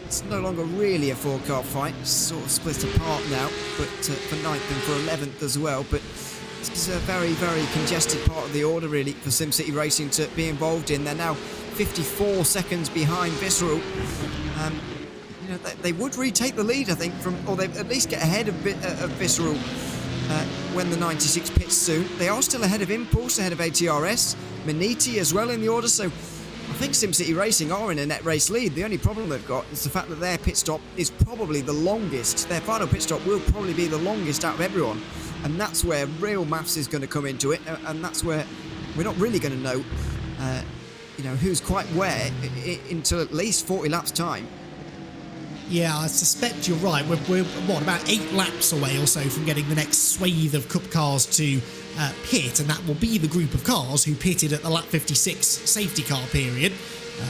It's no longer really a 4-car fight, it's sort of split apart now, but for 9th and for 11th as well. But this is a very, very congested part of the order really for SimCity Racing to be involved in. They're now 54 seconds behind Visceral. They would retake the lead, I think, or they at least get ahead of Visceral when the 96 pits soon. They are still ahead of Impulse, ahead of ATRS, Maniti as well in the order, so I think SimCity Racing are in a net race lead. The only problem they've got is the fact that their pit stop is probably the longest. Their final pit stop will probably be the longest out of everyone. And that's where real maths is going to come into it. And that's where we're not really going to know, who's quite where until at least 40 laps time. Yeah, I suspect you're right. We're about 8 laps away or so from getting the next swathe of Cup cars to pit, and that will be the group of cars who pitted at the lap 56 safety car period,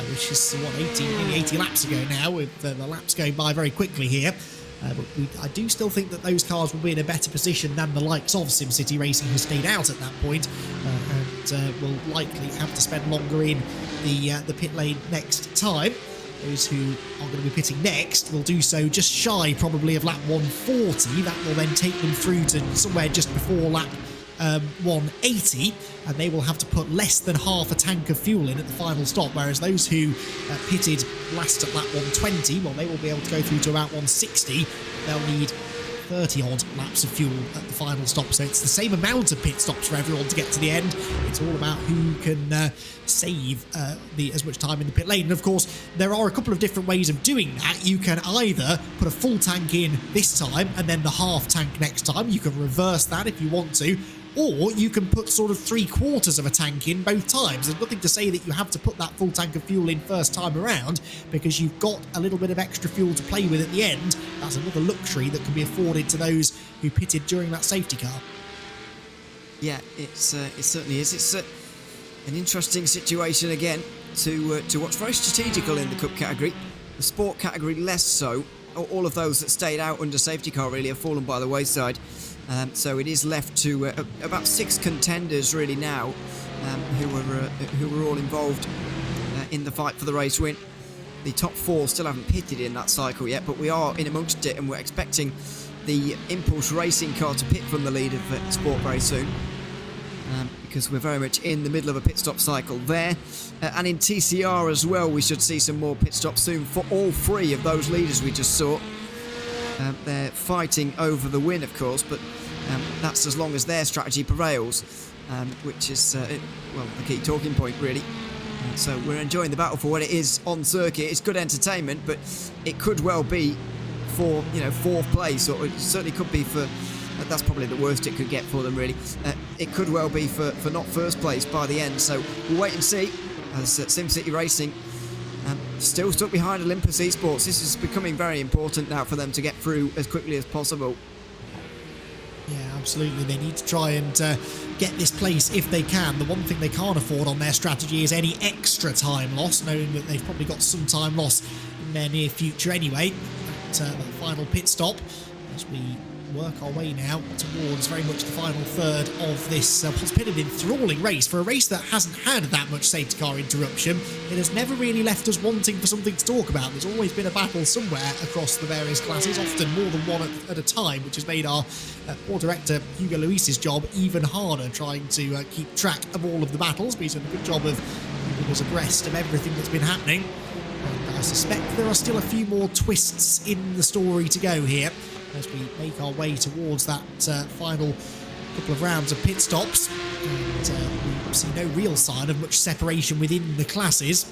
which is, 80 laps ago now, with the laps going by very quickly here. But I do still think that those cars will be in a better position than the likes of SimCity Racing, who stayed out at that point, and will likely have to spend longer in the pit lane next time. Those who are going to be pitting next will do so just shy probably of lap 140. That will then take them through to somewhere just before lap 180, and they will have to put less than half a tank of fuel in at the final stop, whereas those who pitted last at lap 120, well, they will be able to go through to about 160. They'll need 30 odd laps of fuel at the final stop, so it's the same amount of pit stops for everyone to get to the end. It's all about who can save as much time in the pit lane. And of course, there are a couple of different ways of doing that. You can either put a full tank in this time and then the half tank next time. You can reverse that if you want to, or you can put sort of 3/4 of a tank in both times. There's nothing to say that you have to put that full tank of fuel in first time around, because you've got a little bit of extra fuel to play with at the end. That's another luxury that can be afforded to those who pitted during that safety car. Yeah, it certainly is. It's an interesting situation again to watch. Very strategical in the Cup category. The Sport category less so. All of those that stayed out under safety car really have fallen by the wayside. So it is left to about 6 contenders really now, who were all involved in the fight for the race win. The top 4 still haven't pitted in that cycle yet, but we are in amongst it, and we're expecting the Impulse Racing car to pit from the lead of Sport very soon, because we're very much in the middle of a pit stop cycle there. And in TCR as well, we should see some more pit stops soon for all 3 of those leaders we just saw. They're fighting over the win, of course, but that's as long as their strategy prevails, which is, the key talking point, really. So we're enjoying the battle for what it is on circuit. It's good entertainment, but it could well be for, you know, 4th place, or it certainly could be for, that's probably the worst it could get for them, really. It could well be for not 1st place by the end. So we'll wait and see, as SimCity Racing still stuck behind Olympus Esports. This is becoming very important now for them to get through as quickly as possible. Yeah, absolutely. They need to try and get this place if they can. The one thing they can't afford on their strategy is any extra time loss, knowing that they've probably got some time loss in their near future anyway. That final pit stop, as we work our way now towards very much the final third of this what's been an enthralling race. For a race that hasn't had that much safety car interruption, it has never really left us wanting for something to talk about. There's always been a battle somewhere across the various classes, often more than one at a time, which has made our poor director Hugo Luis's job even harder, trying to keep track of all of the battles. But he's done a good job of keeping us abreast of everything that's been happening. And I suspect there are still a few more twists in the story to go here, as we make our way towards that final couple of rounds of pit stops. And we see no real sign of much separation within the classes.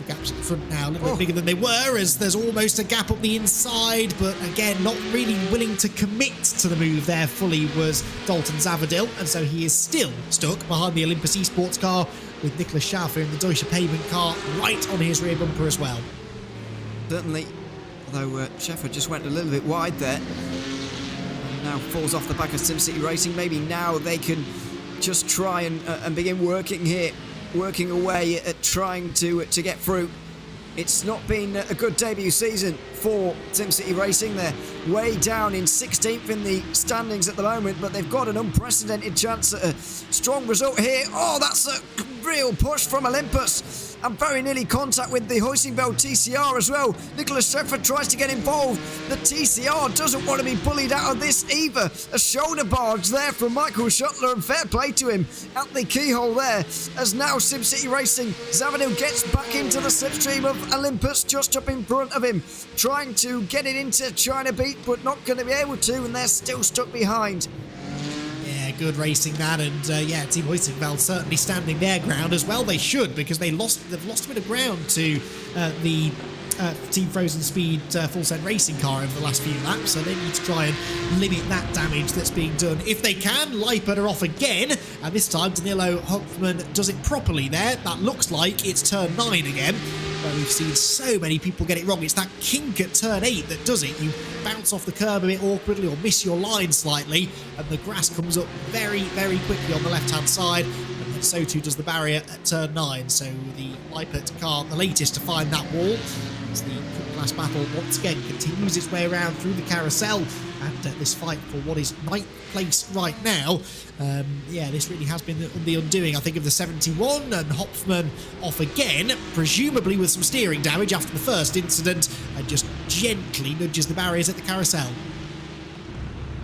The gaps at the front now a little bit bigger than they were, as there's almost a gap up the inside, but again, not really willing to commit to the move there fully was Dalton Zavadil, and so he is still stuck behind the Olympus Esports car, with Nicholas Schaffer in the Deutsche Pavement car right on his rear bumper as well. Certainly. Although Sheffer just went a little bit wide there. And now falls off the back of SimCity Racing. Maybe now they can just try and begin working here. Working away at trying to get through. It's not been a good debut season for SimCity Racing. They're way down in 16th in the standings at the moment, but they've got an unprecedented chance at a strong result here. Oh, that's a real push from Olympus. And very nearly contact with the Hoisingveld TCR as well. Nicholas Shepard tries to get involved. The TCR doesn't want to be bullied out of this either. A shoulder barge there from Michael Shuttler, and fair play to him at the keyhole there. As now SimCity Racing, Zavadil gets back into the slipstream of Olympus, just up in front of him, trying to get it into China Beat, but not going to be able to, and they're still stuck behind. Good racing that, and Team Hoisingveld certainly standing their ground as well. They should, because they've lost a bit of ground to the Team Frozen Speed Full Send Racing car over the last few laps, so they need to try and limit that damage that's being done if they can. Leipert are off again, and this time Danilo Hopfman does it properly there. That looks like it's turn 9 again, where we've seen so many people get it wrong. It's that kink at turn 8 that does it. You bounce off the curb a bit awkwardly or miss your line slightly, and the grass comes up very, very quickly on the left-hand side, and then so too does the barrier at turn 9. So the Leipert car, the latest to find that wall, as the class battle once again continues its way around through the carousel, and this fight for what is 9th place right now. This really has been the undoing, I think, of the 71, and Hopfman off again, presumably with some steering damage after the first incident, and just gently nudges the barriers at the carousel.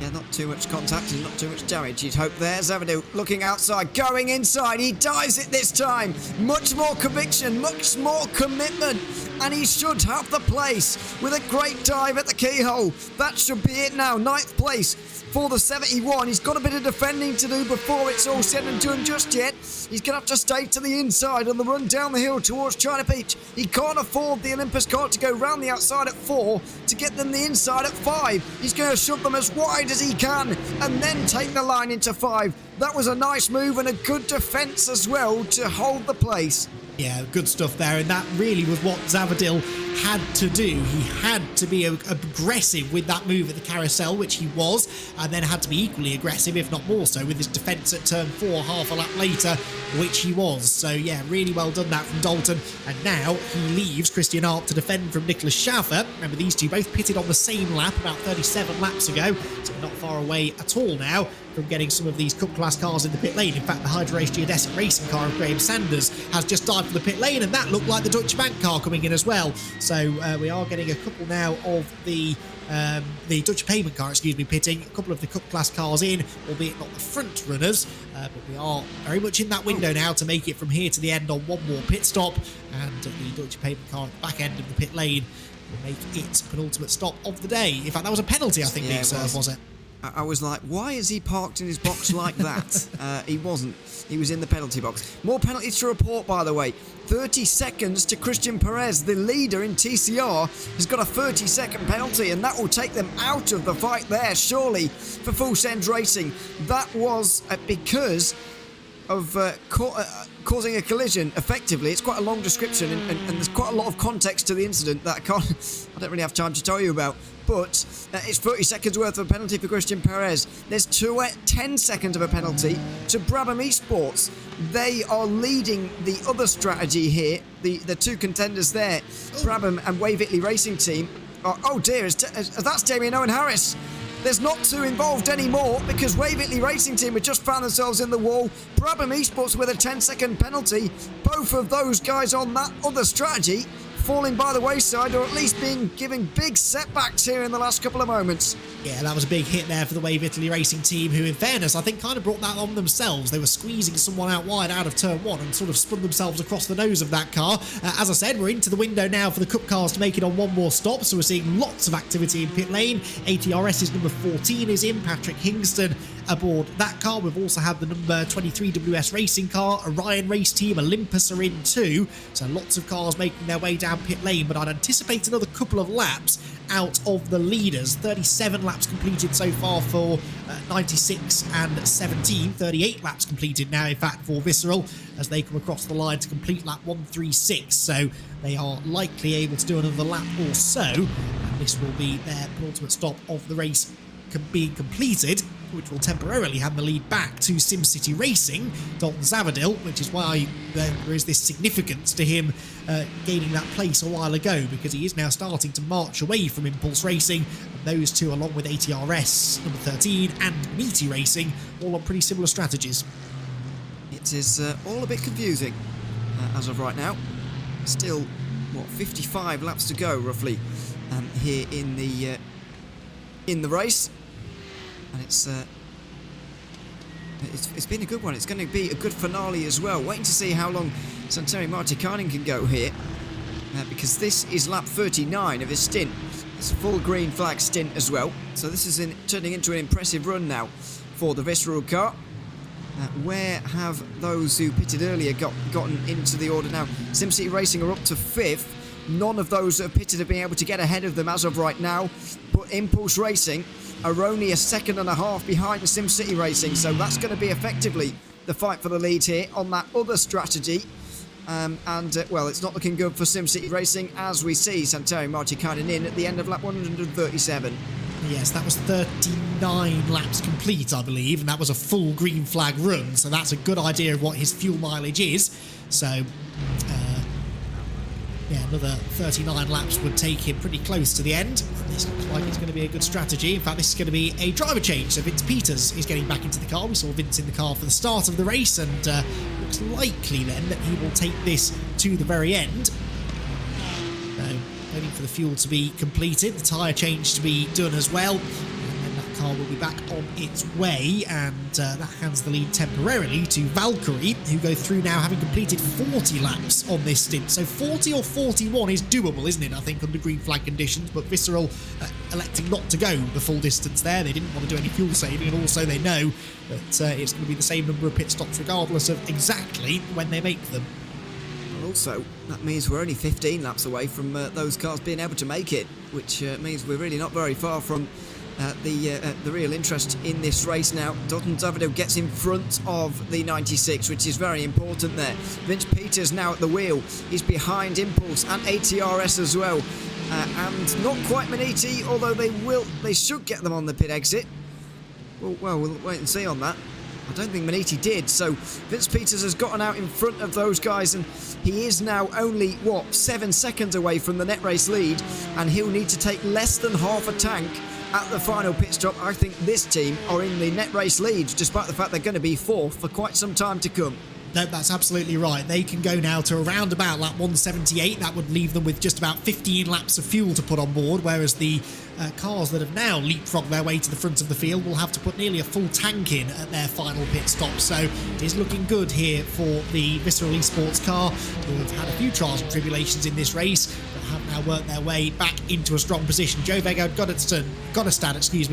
Yeah, not too much contact and not too much damage, you'd hope there. Zavadil looking outside, going inside. He dives it this time. Much more conviction, much more commitment. And he should have the place with a great dive at the keyhole. That should be it now. 9th place for the 71. He's got a bit of defending to do before it's all said and done just yet. He's going to have to stay to the inside on the run down the hill towards China Beach. He can't afford the Olympus car to go round the outside at 4 to get them the inside at 5. He's going to shove them as wide as he can and then take the line into 5. That was a nice move and a good defence as well to hold the place. Yeah, good stuff there, and that really was what Zavadil had to do. He had to be aggressive with that move at the carousel, which he was, and then had to be equally aggressive, if not more so, with his defence at turn 4 half a lap later, which he was. So yeah, really well done that from Dalton, and now he leaves Christian Arp to defend from Nicholas Schaffer. Remember, these two both pitted on the same lap about 37 laps ago, so we're not far away at all now from getting some of these Cup class cars in the pit lane. In fact, the HyperX Geodesic racing car of Graham Sanders has just dived for the pit lane, and that looked like the Deutsche Bank car coming in as well. So we are getting a couple now of the Deutsche Pavement car, pitting. A couple of the Cup class cars in, albeit not the front runners, but we are very much in that window now to make it from here to the end on one more pit stop, and the Deutsche Pavement car at the back end of the pit lane will make its penultimate stop of the day. In fact, that was a penalty, I think, being served, was it? I was like, why is he parked in his box like that? He wasn't. He was in the penalty box. More penalties to report, by the way. 30 seconds to Christian Perez, the leader in TCR, has got a 30-second penalty, and that will take them out of the fight there, surely, for Full Send Racing. That was because of causing a collision, effectively. It's quite a long description, and there's quite a lot of context to the incident that I don't really have time to tell you about. But it's 30 seconds worth of a penalty for Christian Perez. There's 10 seconds of a penalty to Brabham Esports. They are leading the other strategy here. The two contenders there, Brabham and Wave Italy Racing Team. Oh dear, that's Damien Owen Harris. There's not two involved anymore because Wave Italy Racing Team have just found themselves in the wall. Brabham Esports with a 10-second penalty. Both of those guys on that other strategy falling by the wayside, or at least being given big setbacks here in the last couple of moments. Yeah, that was a big hit there for the Wave Italy Racing Team, who, in fairness, I think kind of brought that on themselves. They were squeezing someone out wide out of turn one and sort of spun themselves across the nose of that car. As I said, we're into the window now for the Cup cars to make it on one more stop, so we're seeing lots of activity in pit lane. ATRS's number 14 is in, Patrick Hingston aboard that car. We've also had the number 23 WS Racing car, Orion Race Team, Olympus are in too, so lots of cars making their way down pit lane, but I'd anticipate another couple of laps out of the leaders. 37 laps completed so far for 96 and 17. 38 laps completed now, in fact, for Visceral, as they come across the line to complete lap 136. So they are likely able to do another lap or so, and this will be their penultimate stop of the race being completed, which will temporarily hand the lead back to SimCity Racing, Dalton Zavadil, which is why there is this significance to him gaining that place a while ago, because he is now starting to march away from Impulse Racing, and those two, along with ATRS, number 13, and Meaty Racing, all on pretty similar strategies. It is all a bit confusing as of right now. Still, 55 laps to go, roughly, here in the race. And it's been a good one. It's going to be a good finale as well. Waiting to see how long Santeri Martikainen can go here, because this is lap 39 of his stint. It's a full green flag stint as well. So this is turning into an impressive run now for the Visceral car. Where have those who pitted earlier gotten into the order now? SimCity Racing are up to 5th. None of those that have pitted have been able to get ahead of them as of right now. But Impulse Racing are only a second and a half behind SimCity Racing, so that's going to be effectively the fight for the lead here on that other strategy. Well, it's not looking good for SimCity Racing, as we see Santeri Martikainen in at the end of lap 137. Yes, that was 39 laps complete, I believe, and that was a full green flag run, so that's a good idea of what his fuel mileage is. So, yeah, another 39 laps would take him pretty close to the end. This looks like it's going to be a good strategy. In fact, this is going to be a driver change. So Vince Peters is getting back into the car. We saw Vince in the car for the start of the race, and looks likely then that he will take this to the very end. So, waiting for the fuel to be completed, the tyre change to be done as well. Car will be back on its way, and that hands the lead temporarily to Valkyrie, who go through now having completed 40 laps on this stint. So 40 or 41 is doable, isn't it, I think, under green flag conditions, but Visceral electing not to go the full distance there. They didn't want to do any fuel saving, and also they know that it's going to be the same number of pit stops regardless of exactly when they make them. Also, that means we're only 15 laps away from those cars being able to make it, which means we're really not very far from the real interest in this race now. Dalton Zavadil gets in front of the 96, which is very important there. Vince Peters now at the wheel. He's behind Impulse and ATRS as well. And not quite Maniti, although they should get them on the pit exit. Well, we'll wait and see on that. I don't think Maniti did, so Vince Peters has gotten out in front of those guys, and he is now only, 7 seconds away from the net race lead, and he'll need to take less than half a tank at the final pit stop. I think this team are in the net race lead, despite the fact they're going to be 4th for quite some time to come. No, that's absolutely right. They can go now to around about lap 178. That would leave them with just about 15 laps of fuel to put on board, whereas the cars that have now leapfrogged their way to the front of the field will have to put nearly a full tank in at their final pit stop. So it is looking good here for the Visceral Esports car, who have had a few trials and tribulations in this race, but have now worked their way back into a strong position. Joe Vega Gottestad,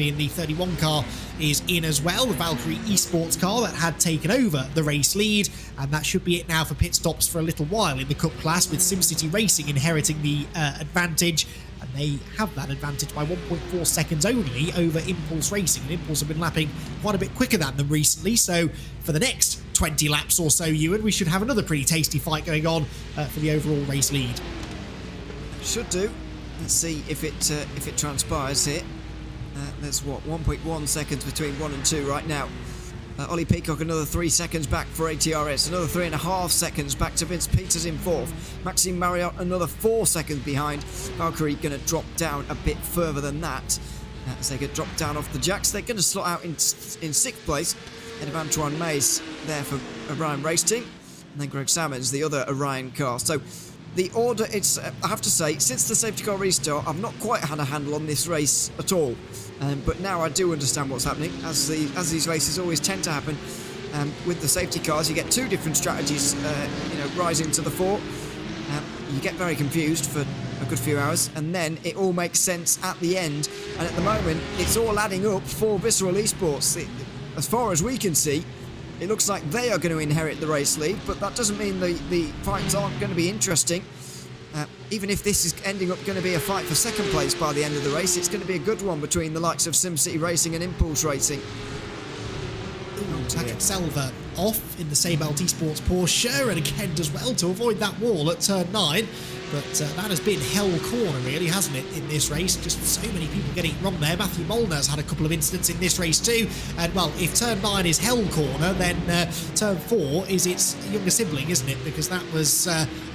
in the 31 car is in as well, the Valkyrie Esports car that had taken over the race lead, and that should be it now for pit stops for a little while in the Cup class, with SimCity Racing inheriting the advantage. And they have that advantage by 1.4 seconds only over Impulse Racing. And Impulse have been lapping quite a bit quicker than them recently. So for the next 20 laps or so, Ewan, we should have another pretty tasty fight going on for the overall race lead. Should do. Let's see if it transpires here. There's 1.1 seconds between 1 and 2 right now. Ollie Peacock another 3 seconds back for ATRS, another 3.5 seconds back to Vince Peters in 4th. Maxime Marriott another 4 seconds behind. Valkyrie going to drop down a bit further than that. As they get dropped down off the jacks, they're going to slot out in 6th place. Ahead of Antoine Mays there for Orion Race Team. And then Greg Salmons, the other Orion car. So the order, I have to say, since the safety car restart, I've not quite had a handle on this race at all. But now I do understand what's happening, as these races always tend to happen. With the safety cars, you get 2 different strategies, rising to the fore. You get very confused for a good few hours, and then it all makes sense at the end. And at the moment, it's all adding up for Visceral Esports. As far as we can see, it looks like they are going to inherit the race lead, but that doesn't mean the fights aren't going to be interesting. Even if this is ending up going to be a fight for 2nd place by the end of the race, it's going to be a good one between the likes of SimCity Racing and Impulse Racing. Taket Selva off in the Seibelt Esports Porsche, and again does well to avoid that wall at turn 9. But that has been hell corner, really, hasn't it, in this race? Just so many people getting it wrong there. Matthew Molnar's had a couple of incidents in this race too. And, well, if turn 9 is hell corner, then turn 4 is its younger sibling, isn't it? Because that was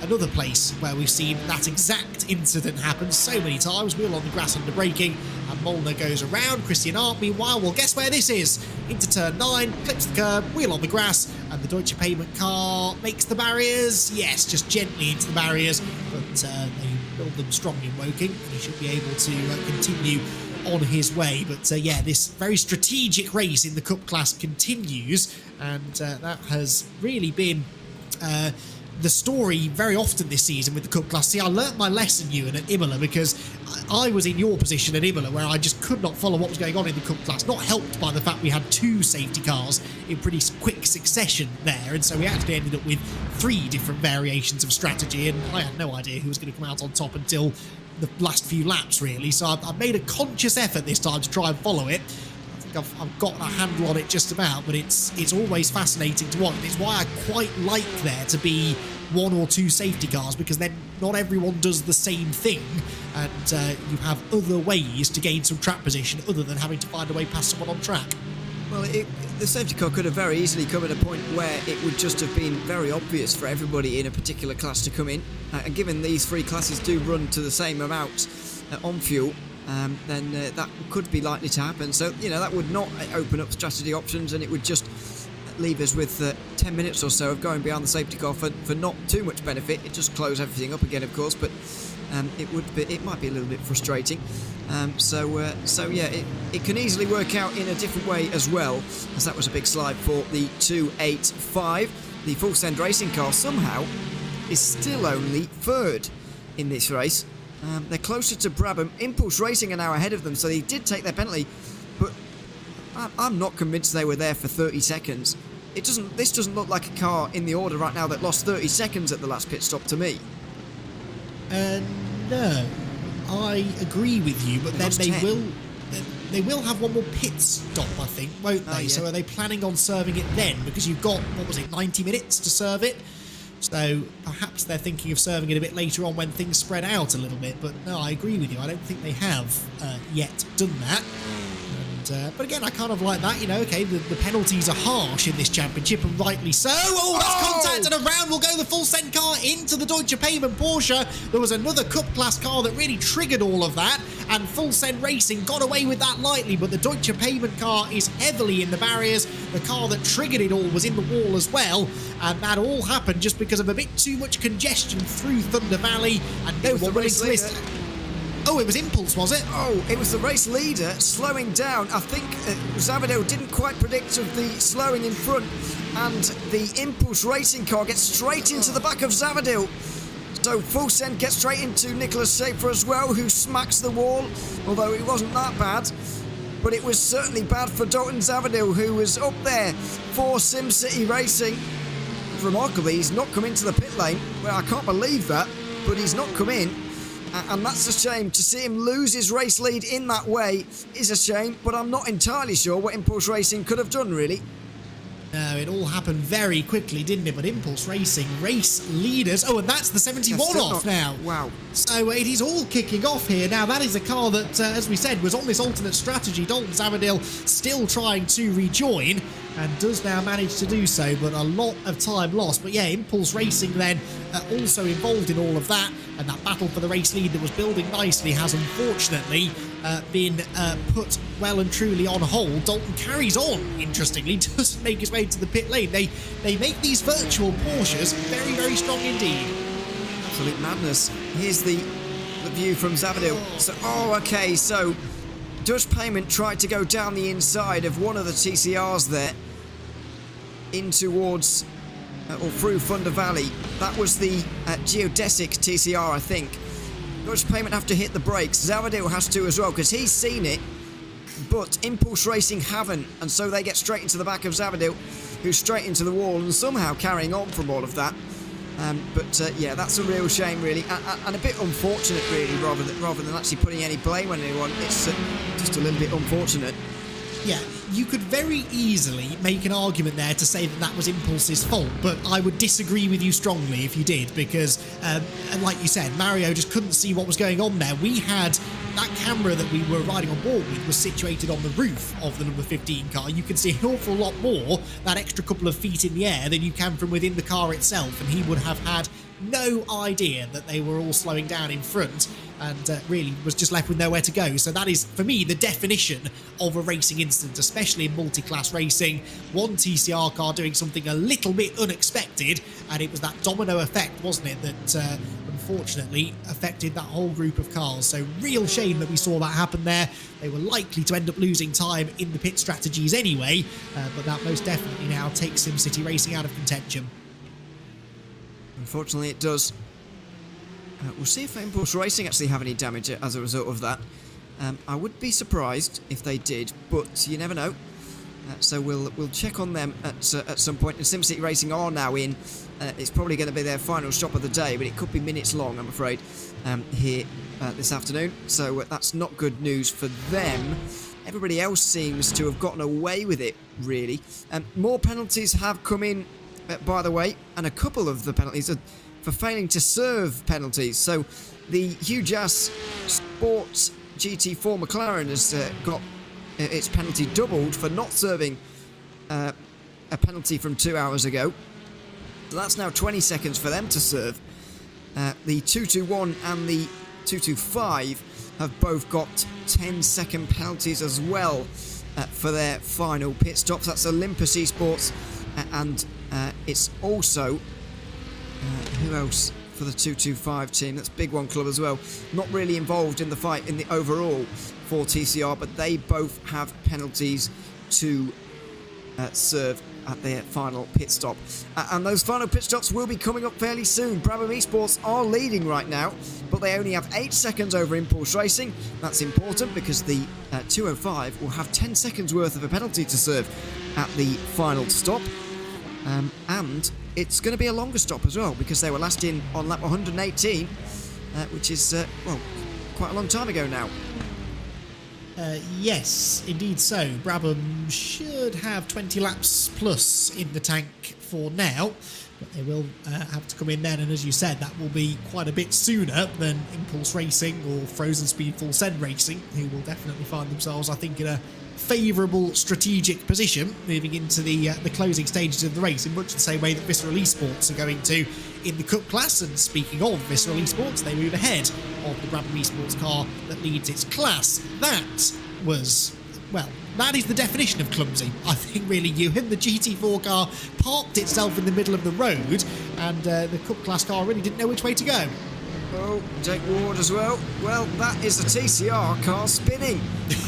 another place where we've seen that exact incident happen so many times. Wheel on the grass under braking, and Molnar goes around. Christian Arndt, meanwhile, well, guess where this is? Into turn 9, clips the curb, wheel on the grass, and the Deutsche Payment car makes the barriers. Yes, just gently into the barriers, but they build them strong in Woking, and he should be able to continue on his way. But yeah, this very strategic race in the Cup class continues, and that has really been the story very often this season with the Cup class. See, I learnt my lesson, Ewan, at Imola, because I was in your position at Imola, where I just could not follow what was going on in the Cup class, not helped by the fact we had 2 safety cars in pretty quick succession there, and so we actually ended up with 3 different variations of strategy, and I had no idea who was going to come out on top until the last few laps, really. So I've made a conscious effort this time to try and follow it. I've got a handle on it just about, but it's always fascinating to watch. It's why I quite like there to be 1 or 2 safety cars, because then not everyone does the same thing, and you have other ways to gain some track position other than having to find a way past someone on track. Well, the safety car could have very easily come at a point where it would just have been very obvious for everybody in a particular class to come in, and given these 3 classes do run to the same amount on fuel, then that could be likely to happen. So, that would not open up strategy options, and it would just leave us with 10 minutes or so of going behind the safety car for not too much benefit. It just close everything up again, of course, but it might be a little bit frustrating. So yeah, it can easily work out in a different way as well, as that was a big slide for the 285. The Full Send Racing car somehow is still only 3rd in this race. They're closer to Brabham. Impulse Racing are now ahead of them, so they did take their penalty, but I'm not convinced they were there for 30 seconds. This doesn't look like a car in the order right now that lost 30 seconds at the last pit stop to me. No, I agree with you, but then they will have one more pit stop, I think, won't they? Yeah. So are they planning on serving it then? Because you've got, 90 minutes to serve it? So perhaps they're thinking of serving it a bit later on when things spread out a little bit. But no, I agree with you. I don't think they have yet done that. But again, I kind of like that, okay, the penalties are harsh in this championship, and rightly so. Oh, that's contact, and around will go the Full Send car into the Deutsche Payment Porsche. There was another Cup class car that really triggered all of that, and Full Send Racing got away with that lightly, but the Deutsche Payment car is heavily in the barriers. The car that triggered it all was in the wall as well, and that all happened just because of a bit too much congestion through Thunder Valley, and no one willing to listen. Oh, it was Impulse, was it? Oh, it was the race leader slowing down. I think Zavadil didn't quite predict of the slowing in front, and the Impulse racing car gets straight into the back of Zavadil. So full send gets straight into Nicholas Schaefer as well, who smacks the wall, although it wasn't that bad. But it was certainly bad for Dalton Zavadil, who was up there for SimCity Racing. Remarkably, he's not come into the pit lane. Well, I can't believe that, but he's not come in. And that's a shame. To see him lose his race lead in that way is a shame, but I'm not entirely sure what Impulse Racing could have done, really. No, it all happened very quickly, didn't it? But Impulse Racing, race leaders. Oh, and that's the 71 off now. Wow. So it is all kicking off here. Now, that is a car that, as we said, was on this alternate strategy. Dalton Zavadil still trying to rejoin and does now manage to do so, but a lot of time lost. But yeah, Impulse Racing then also involved in all of that, and that battle for the race lead that was building nicely has unfortunately been put well and truly on hold. Dalton carries on, interestingly, doesn't make his way to the pit lane. They make these virtual Porsches very, very strong indeed. Absolute madness. Here's the view from Zavadil. So Dutch Payment tried to go down the inside of one of the TCRs there in towards or through Thunder Valley. That was the geodesic TCR, I think. Dutch Payment have to hit the brakes. Zavadil has to as well, because he's seen it, but Impulse Racing haven't, and so they get straight into the back of Zavadil, who's straight into the wall and somehow carrying on from all of that. Yeah, that's a real shame, really, and a bit unfortunate, really, rather than actually putting any blame on anyone. It's just a little bit unfortunate. Yeah, you could very easily make an argument there to say that that was Impulse's fault, but I would disagree with you strongly if you did, because, and like you said, Mario just couldn't see what was going on there. We had that camera that we were riding on board with was situated on the roof of the number 15 car. You can see an awful lot more, that extra couple of feet in the air, than you can from within the car itself, and he would have had no idea that they were all slowing down in front, and really was just left with nowhere to go. So that is, for me, the definition of a racing incident, especially in multi-class racing. One TCR car doing something a little bit unexpected, and it was that domino effect, wasn't it, that unfortunately affected that whole group of cars. So real shame that we saw that happen there. They were likely to end up losing time in the pit strategies anyway, but that most definitely now takes SimCity Racing out of contention. Unfortunately, it does. We'll see if Impulse Racing actually have any damage as a result of that. I would be surprised if they did, but you never know. So we'll check on them at some point. And SimCity Racing are now in. It's probably going to be their final stop of the day, but it could be minutes long, I'm afraid, here this afternoon. So that's not good news for them. Everybody else seems to have gotten away with it, really. More penalties have come in, by the way, and a couple of the penalties are for failing to serve penalties. So the Hugh Jass Sports GT4 McLaren has got its penalty doubled for not serving a penalty from 2 hours ago. So that's now 20 seconds for them to serve. The 221 and the 225 have both got 10-second penalties as well for their final pit stops. That's Olympus Esports, and it's also who else for the 225 team? That's Big One Club as well. Not really involved in the fight in the overall for TCR, but they both have penalties to serve at their final pit stop. And those final pit stops will be coming up fairly soon. Brabham Esports are leading right now, but they only have 8 seconds over Impulse Racing. That's important because the 205 will have 10 seconds worth of a penalty to serve at the final stop. And it's going to be a longer stop as well, because they were last in on lap 118, which is, well, quite a long time ago now. Yes, indeed so. Brabham should have 20 laps plus in the tank for now, but they will have to come in then, and as you said, that will be quite a bit sooner than Impulse Racing or Frozen Speed Full Send Racing, who will definitely find themselves, I think, in a favourable strategic position moving into the closing stages of the race, in much the same way that Visceral Esports are going to in the Cup class. And speaking of Visceral Esports, they move ahead of the Brabham Esports car that leads its class. That was, well, that is the definition of clumsy, I think, really, Ewan. The GT4 car parked itself in the middle of the road, and the Cup class car really didn't know which way to go. Oh, Jake Ward as well. Well, that is a TCR car spinning.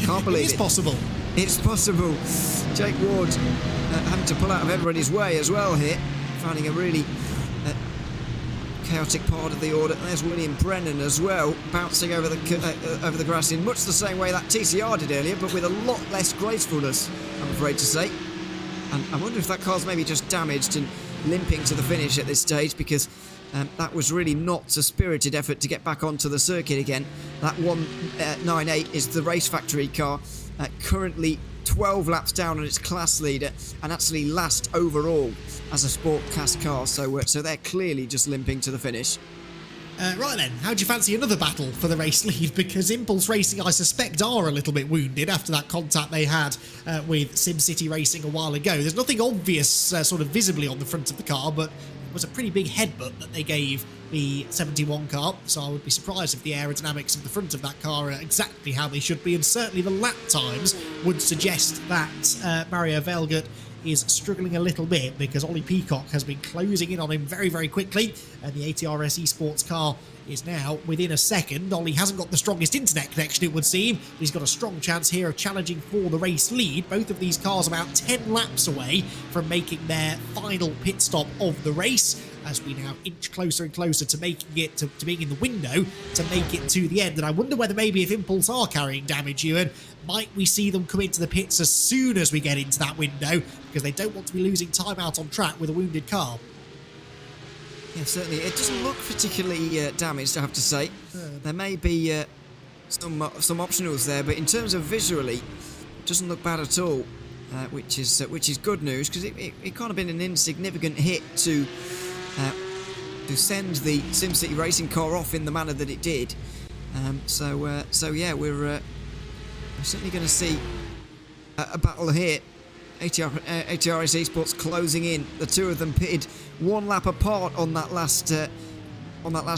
Can't believe it. It's possible. It's possible. Jake Ward having to pull out of everybody's way as well here, finding a really chaotic part of the order. There's William Brennan as well, bouncing over the grass in much the same way that TCR did earlier, but with a lot less gracefulness, I'm afraid to say. And I wonder if that car's maybe just damaged and limping to the finish at this stage, because that was really not a spirited effort to get back onto the circuit again. That 198 is the Race Factory car, currently 12 laps down on its class leader and actually last overall as a sport class car, so they're clearly just limping to the finish. Right then, how do you fancy another battle for the race lead? Because Impulse Racing, I suspect, are a little bit wounded after that contact they had with SimCity Racing a while ago. There's nothing obvious sort of visibly on the front of the car, but it was a pretty big headbutt that they gave the 71 car, so I would be surprised if the aerodynamics of the front of that car are exactly how they should be, and certainly the lap times would suggest that Mario Velgert is struggling a little bit, because Ollie Peacock has been closing in on him very, very quickly, and the ATRS Esports car is now within a second. Ollie hasn't got the strongest internet connection, it would seem, but he's got a strong chance here of challenging for the race lead. Both of these cars about 10 laps away from making their final pit stop of the race, as we now inch closer and closer to making it to being in the window to make it to the end. And I wonder whether maybe if Impulse are carrying damage, Ewan, might we see them come into the pits as soon as we get into that window, because they don't want to be losing time out on track with a wounded car. Yeah, certainly. It doesn't look particularly damaged, I have to say. There may be some optionals there, but in terms of visually, it doesn't look bad at all, which is good news, because it kind of been an insignificant hit to send the SimCity Racing car off in the manner that it did. So yeah, we're certainly going to see a battle here. ATRS Esports closing in. The two of them pitted one lap apart on that last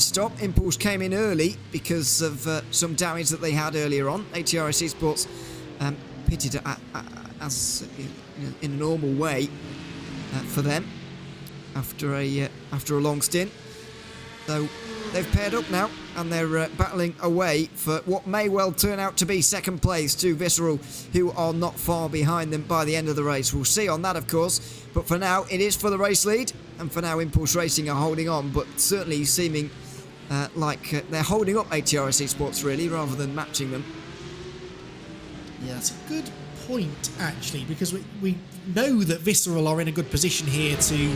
stop. Impulse came in early because of some damage that they had earlier on. ATRS Esports pitted as in a normal way for them after a long stint. So they've paired up now, and they're battling away for what may well turn out to be second place to Visceral, who are not far behind them by the end of the race. We'll see on that, of course, but for now it is for the race lead, and for now Impulse Racing are holding on, but certainly seeming like they're holding up ATRS Esports really, rather than matching them. Yeah, that's a good point, actually, because we know that Visceral are in a good position here to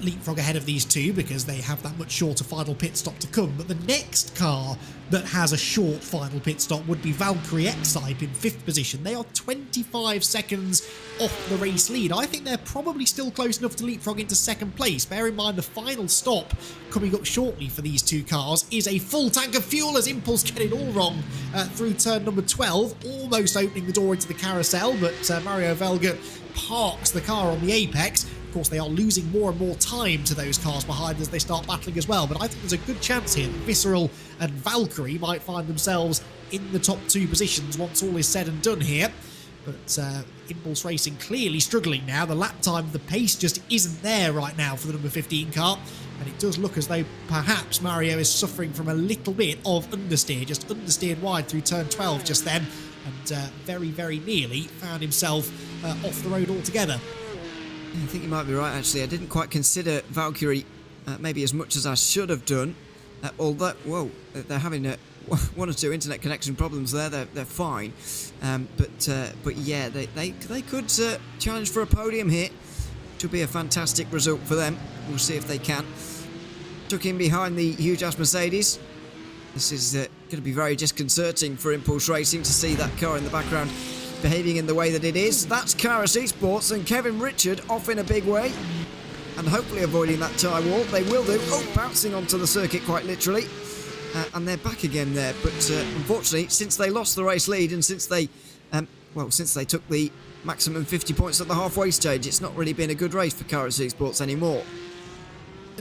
leapfrog ahead of these two, because they have that much shorter final pit stop to come. But the next car that has a short final pit stop would be Valkyrie X-Type in 5th position. They are 25 seconds off the race lead. I think they're probably still close enough to leapfrog into second place. Bear in mind the final stop coming up shortly for these two cars is a full tank of fuel, as Impulse get it all wrong through turn number 12, almost opening the door into the carousel, but Mario Velgert parks the car on the apex. Of course, they are losing more and more time to those cars behind as they start battling as well, but I think there's a good chance here that Visceral and Valkyrie might find themselves in the top two positions once all is said and done here. But Impulse Racing clearly struggling now. The lap time, the pace just isn't there right now for the number 15 car, and it does look as though perhaps Mario is suffering from a little bit of understeer, just understeered wide through turn 12 just then, and very, very nearly found himself off the road altogether. I think you might be right, actually. I didn't quite consider Valkyrie maybe as much as I should have done. Although, whoa, they're having one or two internet connection problems there. They're fine, but yeah, they could challenge for a podium here, which would be a fantastic result for them. We'll see if they can. Tuck in behind the huge-ass Mercedes. This is going to be very disconcerting for Impulse Racing to see that car in the background behaving in the way that it is. That's Karas Esports and Kevin Richard off in a big way, and hopefully avoiding that tyre wall. They will do. Oh, bouncing onto the circuit quite literally, and they're back again there. But unfortunately, since they lost the race lead, and since they took the maximum 50 points at the halfway stage, it's not really been a good race for Karas Esports anymore.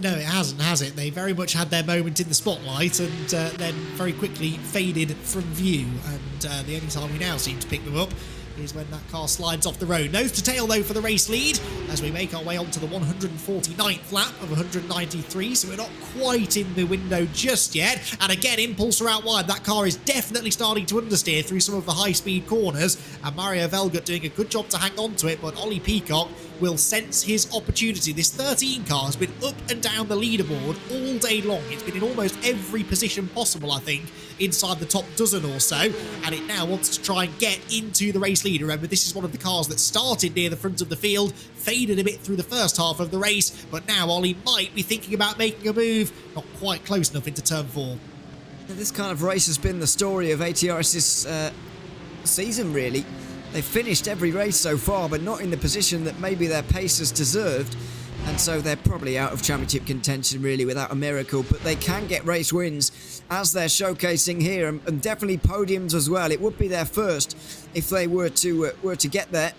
No, it hasn't, has it? They very much had their moment in the spotlight and then very quickly faded from view. And the only time we now seem to pick them up is when that car slides off the road. Nose to tail though for the race lead as we make our way onto the 149th lap of 193, so we're not quite in the window just yet. And again, impulsor out wide. That car is definitely starting to understeer through some of the high-speed corners, and Mario Velgut doing a good job to hang on to it, but Ollie Peacock will sense his opportunity. This 13 car has been up and down the leaderboard all day long. It's been in almost every position possible, I think, inside the top dozen or so, and it now wants to try and get into the race lead. Remember, this is one of the cars that started near the front of the field, faded a bit through the first half of the race, but now Ollie might be thinking about making a move. Not quite close enough into turn 4. This kind of race has been the story of ATRS's season, really. They've finished every race so far, but not in the position that maybe their pace has deserved. And so they're probably out of championship contention, really, without a miracle. But they can get race wins, as they're showcasing here, and definitely podiums as well. It would be their first if they were to get there.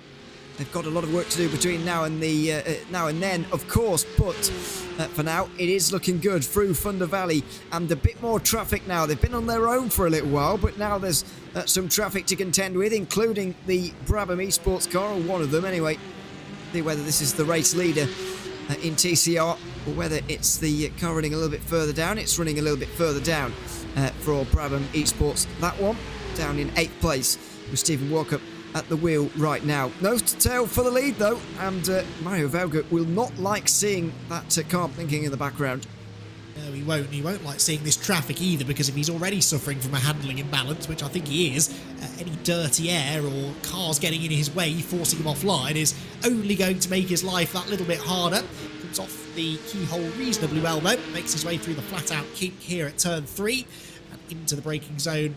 They've got a lot of work to do between now and then, of course. But for now, it is looking good through Thunder Valley, and a bit more traffic now. They've been on their own for a little while, but now there's some traffic to contend with, including the Brabham Esports car, or one of them anyway. See whether this is the race leader in TCR, or whether it's the car running a little bit further down. It's running a little bit further down for Brabham Esports. That one down in 8th place with Stephen Walker at the wheel right now. Nose to tail for the lead though, and Mario Velgut will not like seeing that car blinking in the background. No, he won't. He won't like seeing this traffic either, because if he's already suffering from a handling imbalance, which I think he is, any dirty air or cars getting in his way, forcing him offline, is only going to make his life that little bit harder. Comes off the keyhole reasonably well though, makes his way through the flat-out kink here at turn 3, and into the braking zone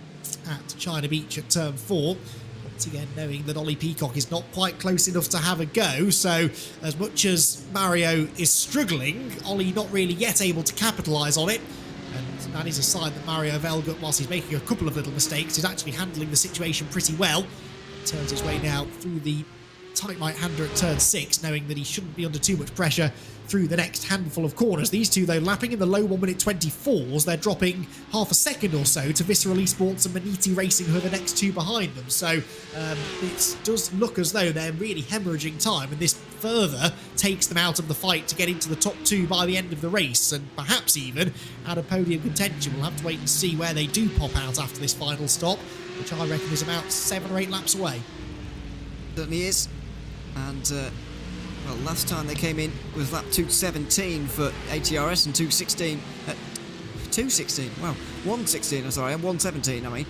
at China Beach at turn 4. Once again, knowing that Ollie Peacock is not quite close enough to have a go, so as much as Mario is struggling, Ollie not really yet able to capitalise on it, and that is a sign that Mario Velgut, whilst he's making a couple of little mistakes, is actually handling the situation pretty well. Turns his way now through the tight right-hander at turn 6, knowing that he shouldn't be under too much pressure through the next handful of corners. These two, though, lapping in the low 1 minute 24s. They're dropping half a second or so to Visceral Esports and Maniti Racing, who are the next two behind them. So it does look as though they're really hemorrhaging time, and this further takes them out of the fight to get into the top 2 by the end of the race, and perhaps even out of podium contention. We'll have to wait and see where they do pop out after this final stop, which I reckon is about 7 or 8 laps away. Certainly is. And well, last time they came in was lap 217 for ATRS, and 216 wow, 116, sorry, and 117 I mean.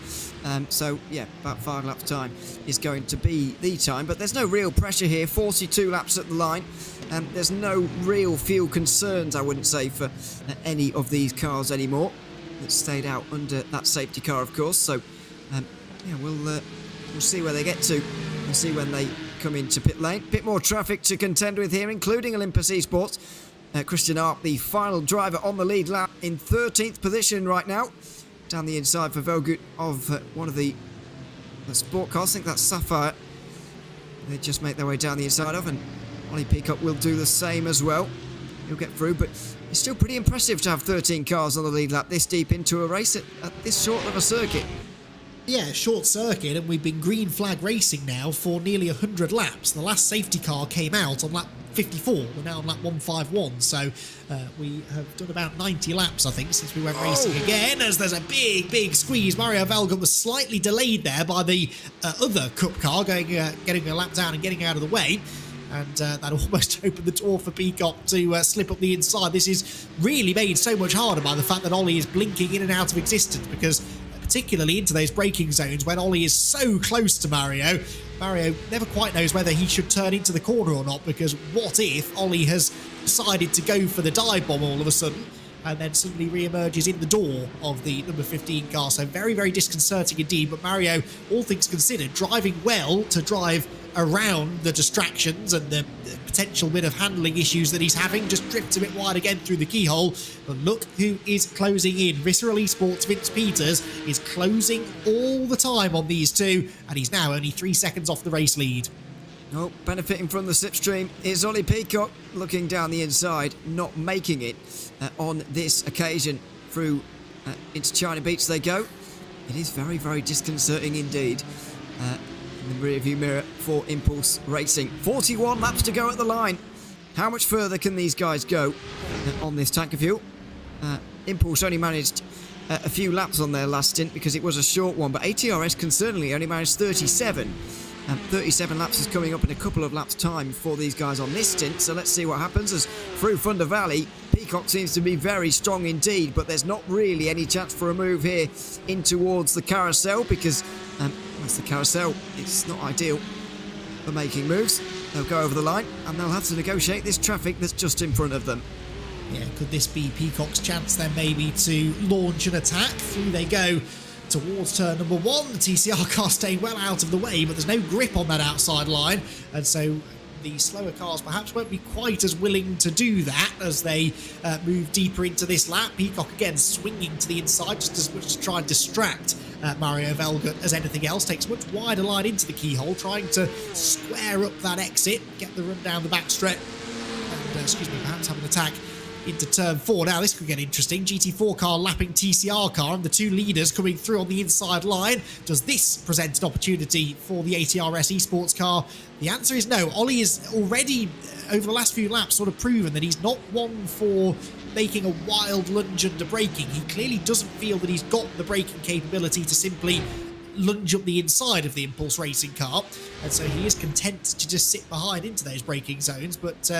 So yeah, about 5 laps time is going to be the time, but there's no real pressure here. 42 laps at the line, and there's no real fuel concerns, I wouldn't say, for any of these cars anymore. That stayed out under that safety car, of course. So yeah, we'll see where they get to and see when they come into pit lane. Bit more traffic to contend with here, including Olympus Esports. Christian Arp, the final driver on the lead lap, in 13th position right now. Down the inside for Velgut of one of the sport cars. I think that's Sapphire. They just make their way down the inside of, and Ollie Peacock will do the same as well. He'll get through, but it's still pretty impressive to have 13 cars on the lead lap this deep into a race at this short of a circuit. Yeah, short circuit, and we've been green flag racing now for nearly 100 laps. The last safety car came out on lap 54. We're now on lap 151, so we have done about 90 laps, I think, since we went racing again, as there's a big squeeze. Mario Velgut was slightly delayed there by the other Cup car getting a lap down and getting out of the way. And that almost opened the door for Peacock to slip up the inside. This is really made so much harder by the fact that Ollie is blinking in and out of existence, because particularly into those braking zones when Ollie is so close to Mario never quite knows whether he should turn into the corner or not, because what if Ollie has decided to go for the dive bomb all of a sudden and then suddenly re-emerges in the door of the number 15 car. So very disconcerting indeed, but Mario, all things considered, driving well to drive around the distractions and the potential bit of handling issues that he's having. Just drifts a bit wide again through the keyhole, but look who is closing in. Visceral Esports' Vince Peters is closing all the time on these two, and he's now only 3 seconds off the race lead. Oh, benefiting from the slipstream is Ollie Peacock, looking down the inside, not making it on this occasion. Through into China Beach they go. It is very disconcerting indeed. in the rearview mirror for Impulse Racing. 41 laps to go at the line. How much further can these guys go on this tank of fuel? Impulse only managed a few laps on their last stint because it was a short one, but ATRS can certainly only manage 37. 37 laps is coming up in a couple of laps' time for these guys on this stint, so let's see what happens as through Thunder Valley. Peacock seems to be very strong indeed, but there's not really any chance for a move here in towards the carousel because that's the carousel. It's not ideal for making moves. They'll go over the line and they'll have to negotiate this traffic that's just in front of them. Yeah, could this be Peacock's chance then maybe to launch an attack? Through they go towards turn number 1. The TCR car staying well out of the way, but there's no grip on that outside line, and so the slower cars perhaps won't be quite as willing to do that as they move deeper into this lap. Peacock again swinging to the inside just as much to try and distract Mario Velgut as anything else. Takes a much wider line into the keyhole, trying to square up that exit, get the run down the back straight, and perhaps have an attack into turn 4. Now this could get interesting. GT4 car lapping TCR car and the two leaders coming through on the inside line. Does this present an opportunity for the ATRS esports car? The answer is no. Ollie is already, over the last few laps, sort of proven that he's not one for making a wild lunge under braking. He clearly doesn't feel that he's got the braking capability to simply lunge up the inside of the Impulse Racing car, and so he is content to just sit behind into those braking zones, but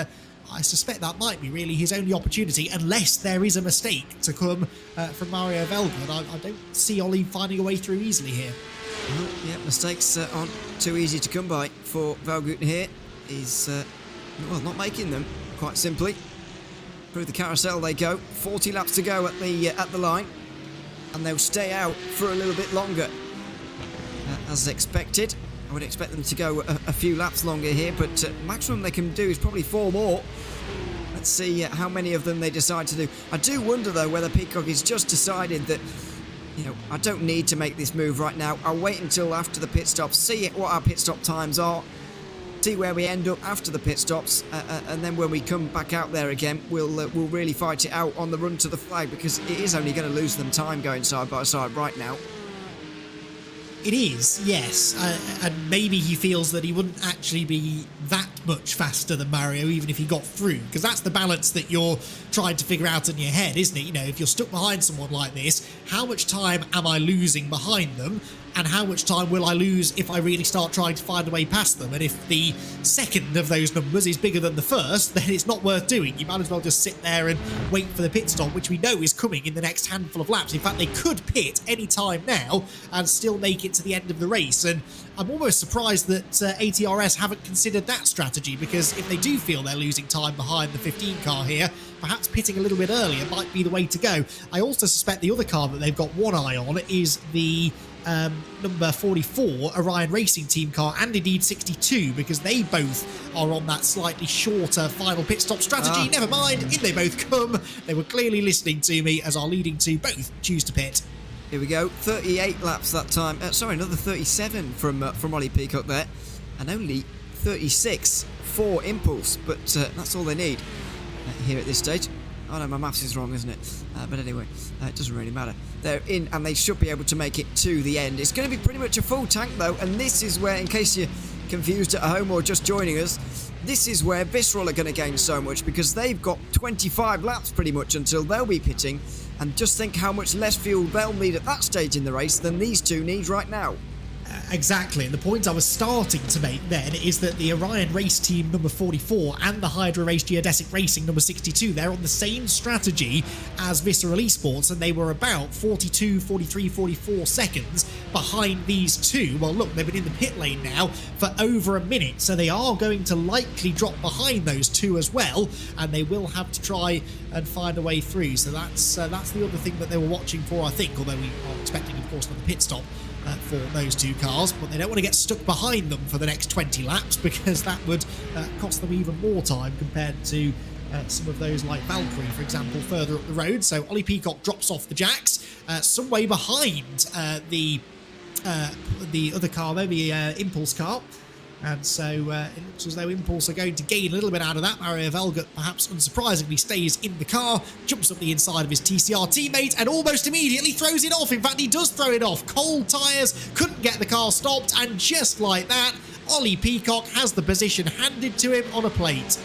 I suspect that might be really his only opportunity, unless there is a mistake to come from Mario Velgut. I don't see Ollie finding a way through easily here. Yeah, mistakes aren't too easy to come by for Velgut here. He's, well, not making them, quite simply. Through the carousel they go. 40 laps to go at the line, and they'll stay out for a little bit longer. As expected. I would expect them to go a few laps longer here, but maximum they can do is probably 4 more. Let's see how many of them they decide to do. I do wonder, though, whether Peacock has just decided that, you know, I don't need to make this move right now. I'll wait until after the pit stops, see what our pit stop times are, see where we end up after the pit stops, and then when we come back out there again, we'll really fight it out on the run to the flag, because it is only going to lose them time going side by side right now. It is, yes, and maybe he feels that he wouldn't actually be that much faster than Mario even if he got through, because that's the balance that you're trying to figure out in your head, isn't it? You know, if you're stuck behind someone like this, how much time am I losing behind them, and how much time will I lose if I really start trying to find a way past them? And if the second of those numbers is bigger than the first, then it's not worth doing. You might as well just sit there and wait for the pit stop, which we know is coming in the next handful of laps. In fact, they could pit any time now and still make it to the end of the race. And I'm almost surprised that ATRS haven't considered that strategy, because if they do feel they're losing time behind the 15 car here, perhaps pitting a little bit earlier might be the way to go. I also suspect the other car that they've got one eye on is the number 44 Orion Racing Team car, and indeed 62, because they both are on that slightly shorter final pit stop strategy. Never mind, in they both come. They were clearly listening to me, as our leading two both choose to pit. Here we go, 38 laps that time. Sorry, another 37 from Ollie Peacock there, and only 36 for Impulse, but that's all they need here at this stage. Oh no, my maths is wrong, isn't it? But anyway, it doesn't really matter. They're in, and they should be able to make it to the end. It's going to be pretty much a full tank, though, and this is where, in case you're confused at home or just joining us, this is where Visceral are going to gain so much, because they've got 25 laps pretty much until they'll be pitting, and just think how much less fuel they'll need at that stage in the race than these two need right now. Exactly, and the point I was starting to make then is that the Orion Race Team number 44 and the Hydra Race Geodesic Racing number 62, they're on the same strategy as Visceral Esports, and they were about 42, 43, 44 seconds behind these two. Well, look, they've been in the pit lane now for over a minute, so they are going to likely drop behind those two as well, and they will have to try and find a way through. So that's the other thing that they were watching for, I think, although we are expecting, of course, another pit stop for those two cars, but they don't want to get stuck behind them for the next 20 laps, because that would cost them even more time compared to some of those like Valkyrie, for example, further up the road. So Ollie Peacock drops off the jacks, some way behind the other car, maybe Impulse car. And so it looks as though Impulse are going to gain a little bit out of that. Mario Velgut, perhaps unsurprisingly, stays in the car, jumps up the inside of his TCR teammate, and almost immediately throws it off. In fact, he does throw it off. Cold tyres, couldn't get the car stopped, and just like that, Ollie Peacock has the position handed to him on a plate.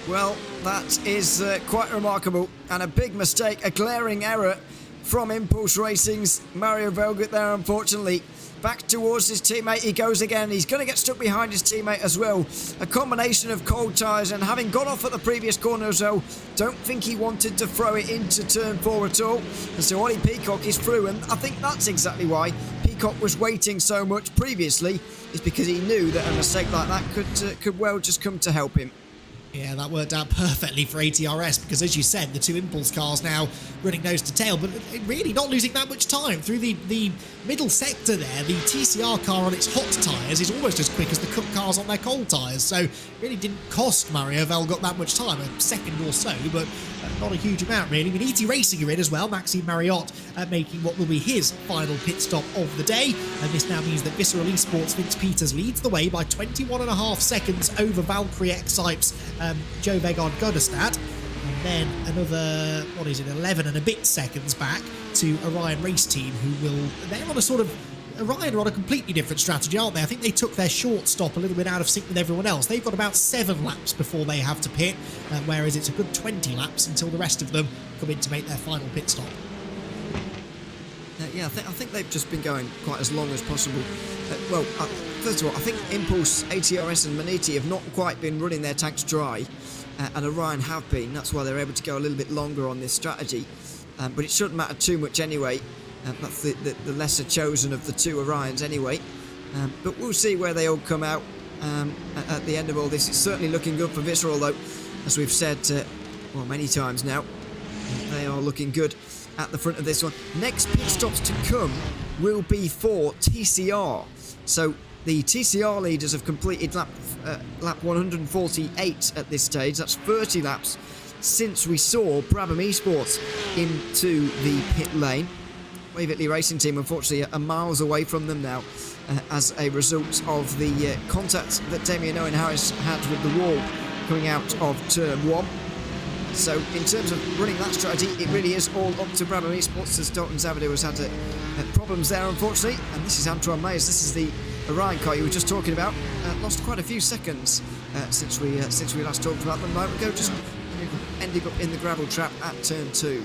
Well, that is quite remarkable, and a big mistake, a glaring error from Impulse Racing's Mario Velgut there, unfortunately. Back towards his teammate he goes again. He's going to get stuck behind his teammate as well. A combination of cold tyres and having got off at the previous corner as well. Don't think he wanted to throw it into turn 4 at all. And so Ollie Peacock is through, and I think that's exactly why Peacock was waiting so much previously, is because he knew that a mistake like that could well just come to help him. Yeah, that worked out perfectly for ATRS because, as you said, the two Impulse cars now running nose to tail, but really not losing that much time. Through the middle sector there, the TCR car on its hot tyres is almost as quick as the Cup cars on their cold tyres, so really didn't cost Mario Velgut that much time, a second or so, but not a huge amount really. I mean, ET Racing are in as well, Maxime Mariotte making what will be his final pit stop of the day, and this now means that Visceral Esports' Vince Peters leads the way by 21.5 seconds over Valkyrie X-Hype's Joe Vegard Godestad, and then another, 11 and a bit seconds back to Orion Race Team, they're on a sort of, Orion are on a completely different strategy, aren't they? I think they took their short stop a little bit out of sync with everyone else. They've got about 7 laps before they have to pit, whereas it's a good 20 laps until the rest of them come in to make their final pit stop. Yeah, I think they've just been going quite as long as possible. First of all, I think Impulse, ATRS and Maniti have not quite been running their tanks dry, and Orion have been. That's why they're able to go a little bit longer on this strategy. But it shouldn't matter too much anyway. That's the lesser chosen of the two Orions anyway. But we'll see where they all come out at the end of all this. It's certainly looking good for Visceral, though, as we've said many times now. They are looking good at the front of this one. Next pit stops to come will be for TCR. So the TCR leaders have completed lap 148 at this stage. That's 30 laps since we saw Brabham Esports into the pit lane. Waverley Racing Team, unfortunately, are miles away from them now as a result of the contact that Damien Owen Harris had with the wall coming out of turn 1. So in terms of running that strategy, it really is all up to Brabham Esports, as Dalton Zavadil has had problems there, unfortunately. And this is Antoine Mayes. This is the Orion car you were just talking about. Lost quite a few seconds since we last talked about them a moment ago, just ending up in the gravel trap at turn 2.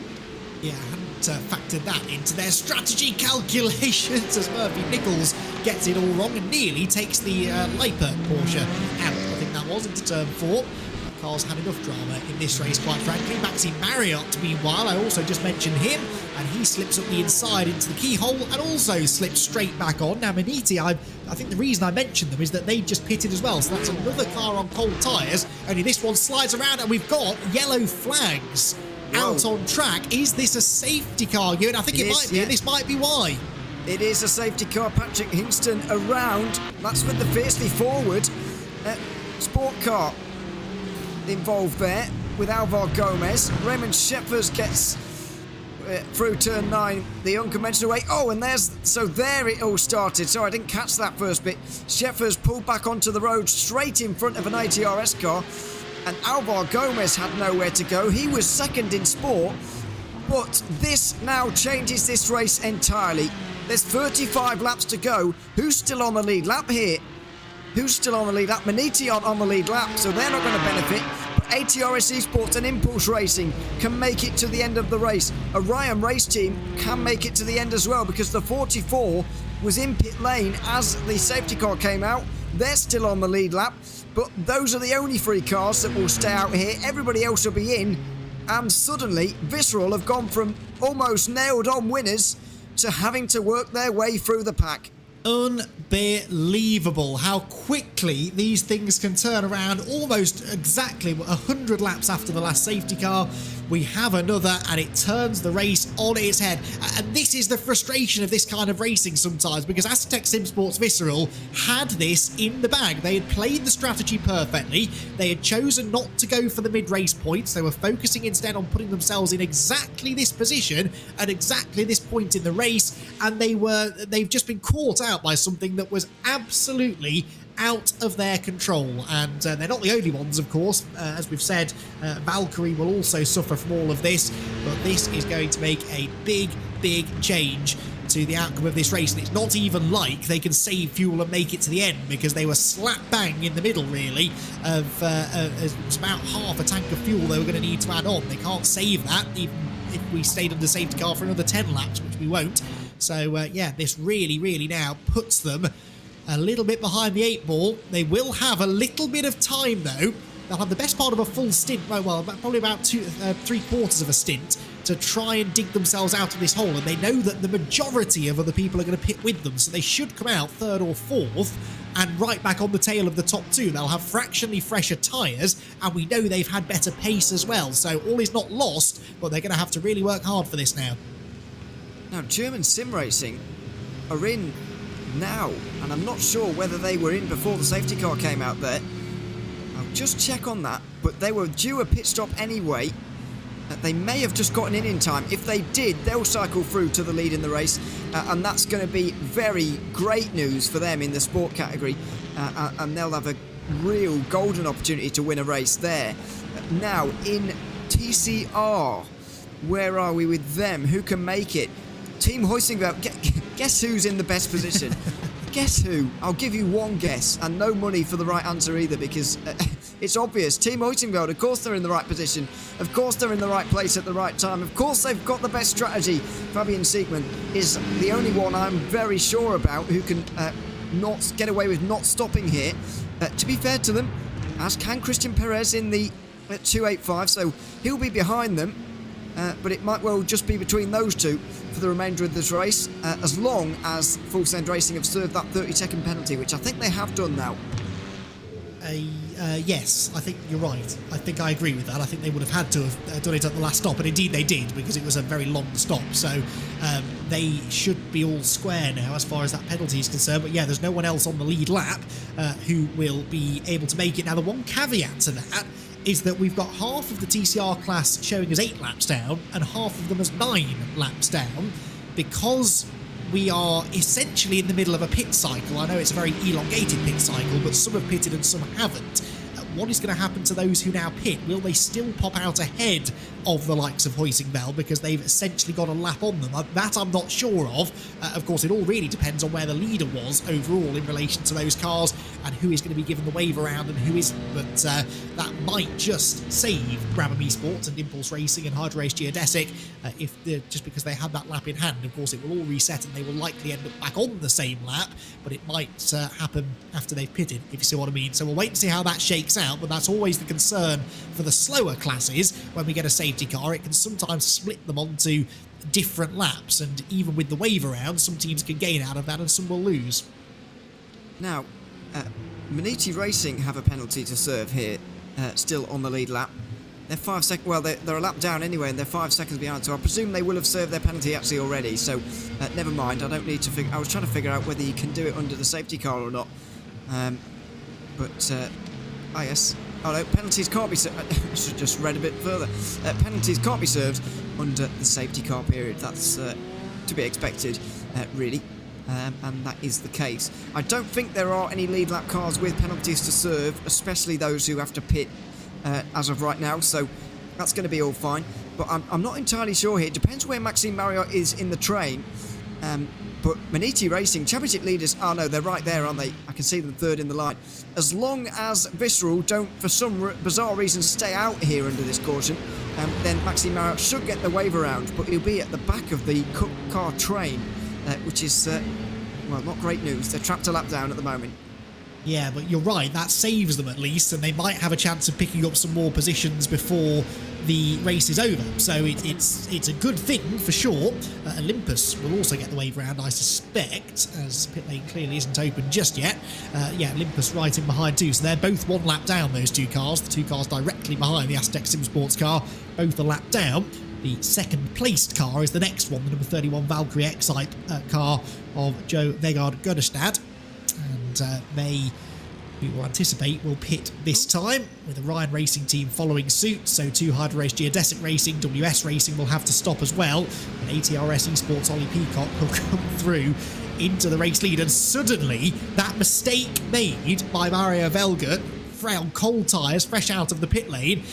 Yeah, I hadn't factored that into their strategy calculations as Murphy Nichols gets it all wrong and nearly takes the Leiper Porsche out. I think that was into turn 4. Car's had enough drama in this race, quite frankly. Maxime Mariotte, meanwhile, I also just mentioned him, and he slips up the inside into the keyhole and also slips straight back on. Now, Maniti, I think the reason I mentioned them is that they just pitted as well, so that's another car on cold tyres, only this one slides around and we've got yellow flags out on track. Is this a safety car, Ewan? I think it might be, and this might be why. It is a safety car. Patrick Hingston around. That's with the fiercely forward sport car involved there with Alvar Gomez. Raymond Shepers gets through turn 9 the unconventional way. Oh, and there it all started. Sorry, I didn't catch that first bit. Shepers pulled back onto the road straight in front of an ATRS car, and Alvar Gomez had nowhere to go. He was second in sport, but this now changes this race entirely. There's 35 laps to go. Who's still on the lead lap here? Who's still on the lead lap? Maniti aren't on the lead lap, so they're not going to benefit. But ATRS Esports and Impulse Racing can make it to the end of the race. Orion Race Team can make it to the end as well, because the 44 was in pit lane as the safety car came out. They're still on the lead lap, but those are the only 3 cars that will stay out here. Everybody else will be in, and suddenly Visceral have gone from almost nailed-on winners to having to work their way through the pack. Unbelievable how quickly these things can turn around. Almost exactly 100 laps after the last safety car, we have another, and it turns the race on its head. And this is the frustration of this kind of racing sometimes, because Aztec Sim Sports Visceral had this in the bag. They had played the strategy perfectly. They had chosen not to go for the mid-race points. They were focusing instead on putting themselves in exactly this position at exactly this point in the race, and they've just been caught out by something that was absolutely out of their control, and they're not the only ones, of course. As we've said, Valkyrie will also suffer from all of this, but this is going to make a big change to the outcome of this race, and it's not even like they can save fuel and make it to the end, because they were slap bang in the middle, really, of it's about half a tank of fuel they were going to need to add on. They can't save that, even if we stayed under safety car for another 10 laps, which we won't. So, yeah, this really now puts them a little bit behind the 8 ball. They will have a little bit of time, though. They'll have the best part of a full stint, well, probably about 3/4 of a stint, to try and dig themselves out of this hole. And they know that the majority of other people are going to pit with them, so they should come out 3rd or 4th and right back on the tail of the top 2. They'll have fractionally fresher tyres, and we know they've had better pace as well. So all is not lost, but they're going to have to really work hard for this now. Now, German sim racing are in now, and I'm not sure whether they were in before the safety car came out there. I'll just check on that, but they were due a pit stop anyway. They may have just gotten in time. If they did, they'll cycle through to the lead in the race, and that's going to be very great news for them in the sport category, and they'll have a real golden opportunity to win a race there. Now, in TCR, where are we with them? Who can make it? Team Hoisingveld, guess who's in the best position? Guess who? I'll give you one guess, and no money for the right answer either, because it's obvious. Team Hoisingveld, of course they're in the right position. Of course they're in the right place at the right time. Of course they've got the best strategy. Fabian Siegmann is the only one I'm very sure about who can not get away with not stopping here. To be fair to them, as can Christian Perez in the 285, so he'll be behind them. But it might well just be between those two for the remainder of this race, as long as Full Send Racing have served that 30-second penalty, which I think they have done now. Yes, I think you're right. I think I agree with that. I think they would have had to have done it at the last stop, and indeed they did, because it was a very long stop. So they should be all square now as far as that penalty is concerned. But yeah, there's no one else on the lead lap who will be able to make it. Now, the one caveat to that is that we've got half of the TCR class showing as 8 laps down and half of them as 9 laps down, because we are essentially in the middle of a pit cycle. I know it's a very elongated pit cycle, but some have pitted and some haven't. What is going to happen to those who now pit? Will they still pop out ahead of the likes of Hoisingveld because they've essentially got a lap on them? That I'm not sure of. Of course, it all really depends on where the leader was overall in relation to those cars and who is going to be given the wave around and who isn't. But that might just save Brabham Esports and Impulse Racing and Hydro Race Geodesic just because they had that lap in hand. Of course, it will all reset and they will likely end up back on the same lap, but it might happen after they've pitted, if you see what I mean. So we'll wait and see how that shakes out. But that's always the concern for the slower classes. When we get a safety car, it can sometimes split them onto different laps, and even with the wave around, some teams can gain out of that and some will lose. Now, Maniti Racing have a penalty to serve here, still on the lead lap. They're 5 seconds, well, they're a lap down anyway, and they're 5 seconds behind, so I presume they will have served their penalty actually already, so never mind. I don't need to I was trying to figure out whether you can do it under the safety car or not, yes. Oh no, penalties can't be served. I should have just read a bit further. Penalties can't be served under the safety car period. That's to be expected, really. And that is the case. I don't think there are any lead lap cars with penalties to serve, especially those who have to pit as of right now, so that's going to be all fine. But I'm not entirely sure here. It depends where Maxime Marriott is in the train. But Maniti Racing, championship leaders, oh no, they're right there, aren't they? I can see them third in the line. As long as Visceral don't, for some bizarre reason, stay out here under this caution, then Maxime Marriott should get the wave around, but he'll be at the back of the Cook car train, which is, well, not great news. They're trapped a lap down at the moment. Yeah, but you're right, that saves them at least, and they might have a chance of picking up some more positions before the race is over. So it's a good thing for sure. Olympus will also get the wave round, I suspect, as pit lane clearly isn't open just yet. Yeah, Olympus right in behind too, so they're both 1 lap down, those 2 cars. The 2 cars directly behind the Aztec Sim Sports car, both a lap down. The second placed car is the next one, the number 31 Valkyrie X-Type car of Joe Vegard Gödestad. And they we will anticipate will pit this time, with the Ryan Racing team following suit. So too, HyperX Geodesic Racing, WS Racing will have to stop as well. And ATRS Esports Ollie Peacock will come through into the race lead. And suddenly, that mistake made by Mario Velgert, on cold tyres, fresh out of the pit lane,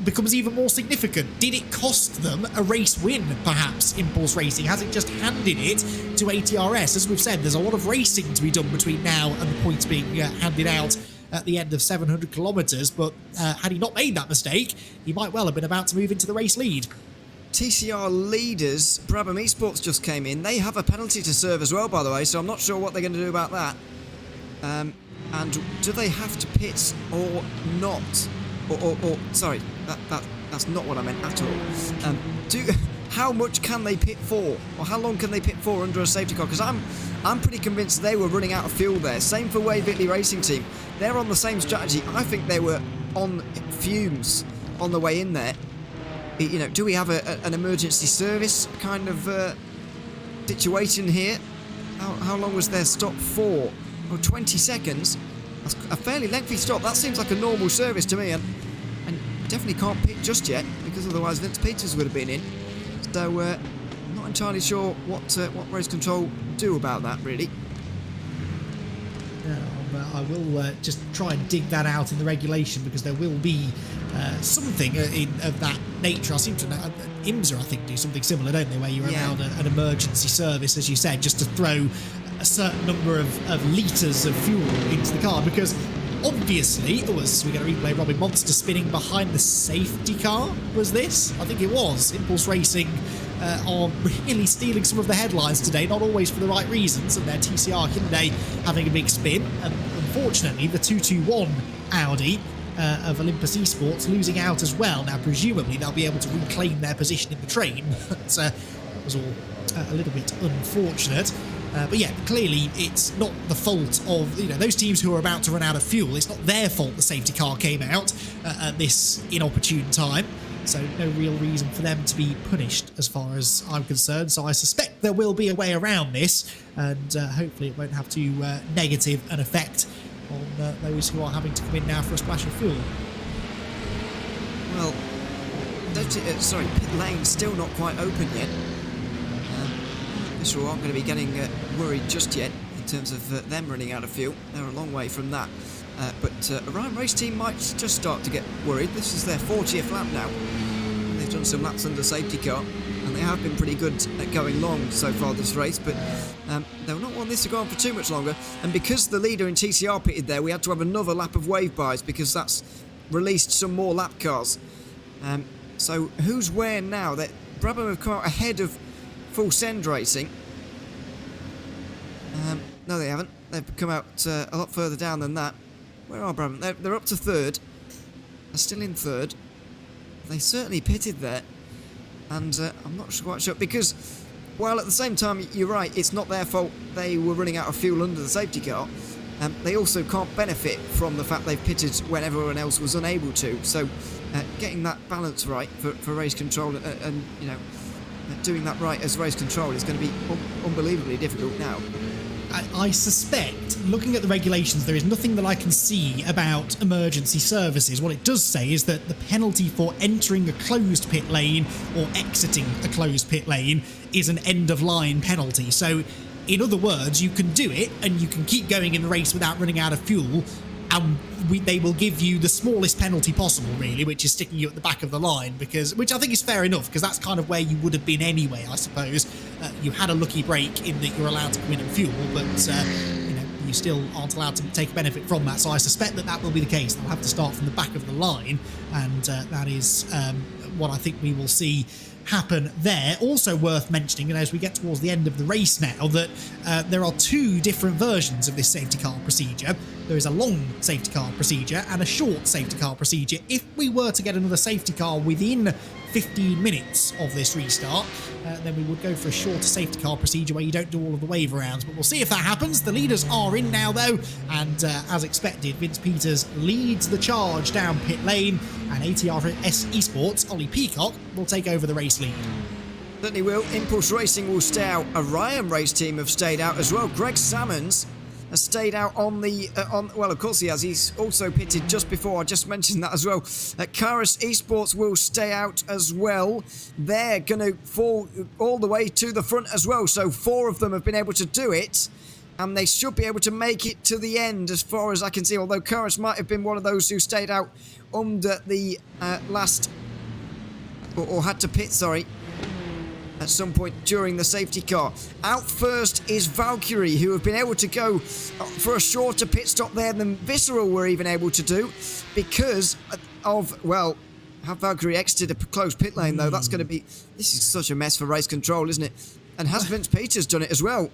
becomes even more significant. Did it cost them a race win, perhaps, Impulse Racing? Has it just handed it to ATRS? As we've said, there's a lot of racing to be done between now and the points being handed out at the end of 700 kilometres, but had he not made that mistake, he might well have been about to move into the race lead. TCR leaders, Brabham Esports just came in. They have a penalty to serve as well, by the way, so I'm not sure what they're going to do about that. And do they have to pit or not? Sorry, that's not what I meant at all. How much can they pit for, or how long can they pit for under a safety car? Because I'm pretty convinced they were running out of fuel there. Same for Wade Whitley Racing Team. They're on the same strategy. I think they were on fumes on the way in there. You know, do we have an emergency service kind of situation here? How long was their stop for? Oh, 20 seconds. That's a fairly lengthy stop. That seems like a normal service to me, and definitely can't pit just yet, because otherwise Vince Peters would have been in. So I'm not entirely sure what race control do about that, really. I will just try and dig that out in the regulation, because there will be something of that nature. I seem to know IMSA, I think, do something similar, don't they, where you're allowed an emergency service, as you said, just to throw a certain number of litres of fuel into the car, because obviously, we're going to replay Robin Monster spinning behind the safety car, was this? I think it was. Impulse Racing are really stealing some of the headlines today, not always for the right reasons, and their TCR Hyundai having a big spin. And unfortunately, the 221 Audi of Olympus Esports losing out as well. Now, presumably, they'll be able to reclaim their position in the train, but that was all a little bit unfortunate. But yeah, clearly it's not the fault of those teams who are about to run out of fuel. It's not their fault the safety car came out at this inopportune time. So no real reason for them to be punished as far as I'm concerned. So I suspect there will be a way around this, and hopefully it won't have too negative an effect on those who are having to come in now for a splash of fuel. Well, pit lane's still not quite open yet. Sure aren't going to be getting worried just yet in terms of them running out of fuel. They're a long way from that. But Ryan Race Team might just start to get worried. This is their 40th lap now. They've done some laps under safety car, and they have been pretty good at going long so far this race, but they'll not want this to go on for too much longer. And because the leader in TCR pitted there, we had to have another lap of wave buys, because that's released some more lap cars. So who's where now? Brabham have come out ahead of Full Send Racing. No, they haven't. They've come out a lot further down than that. Where are Brabham? They're up to third. They're still in third. They certainly pitted there. And I'm not quite sure, because while at the same time, you're right, it's not their fault they were running out of fuel under the safety car. They also can't benefit from the fact they've pitted when everyone else was unable to. So getting that balance right for race control and doing that right as race control is going to be unbelievably difficult now. I suspect, looking at the regulations, there is nothing that I can see about emergency services. What it does say is that the penalty for entering a closed pit lane or exiting a closed pit lane is an end-of-line penalty. So, in other words, you can do it and you can keep going in the race without running out of fuel, and they will give you the smallest penalty possible, really, which is sticking you at the back of the line, which I think is fair enough, because that's kind of where you would have been anyway, I suppose. You had a lucky break in that you're allowed to come in and fuel, but you still aren't allowed to take benefit from that. So I suspect that will be the case. They'll have to start from the back of the line, and that is what I think we will see happen there. Also worth mentioning, and as we get towards the end of the race now, that there are two different versions of this safety car procedure. There is a long safety car procedure and a short safety car procedure. If we were to get another safety car within 15 minutes of this restart, then we would go for a shorter safety car procedure where you don't do all of the wave rounds. But we'll see if that happens. The leaders are in now, though, and as expected, Vince Peters leads the charge down pit lane, and ATRS Esports, Ollie Peacock, will take over the race lead. Certainly will. Impulse Racing will stay out. Orion Race Team have stayed out as well. Greg Salmons has stayed out on the well, of course he has. He's also pitted just before. I just mentioned that as well. Karis Esports will stay out as well. They're going to fall all the way to the front as well. So 4 of them have been able to do it, and they should be able to make it to the end as far as I can see. Although Karis might have been one of those who stayed out under the last, or had to pit, sorry, at some point during the safety car. Out first is Valkyrie, who have been able to go for a shorter pit stop there than Visceral were even able to do because of, well, have Valkyrie exited a closed pit lane though? That's going to be, this is such a mess for race control, isn't it? And has Vince Peters done it as well?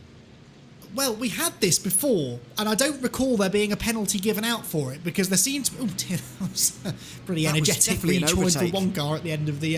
Well, we had this before, and I don't recall there being a penalty given out for it because there seemed to. Oh, dear, that was pretty energetic rejoin for one car at the end of the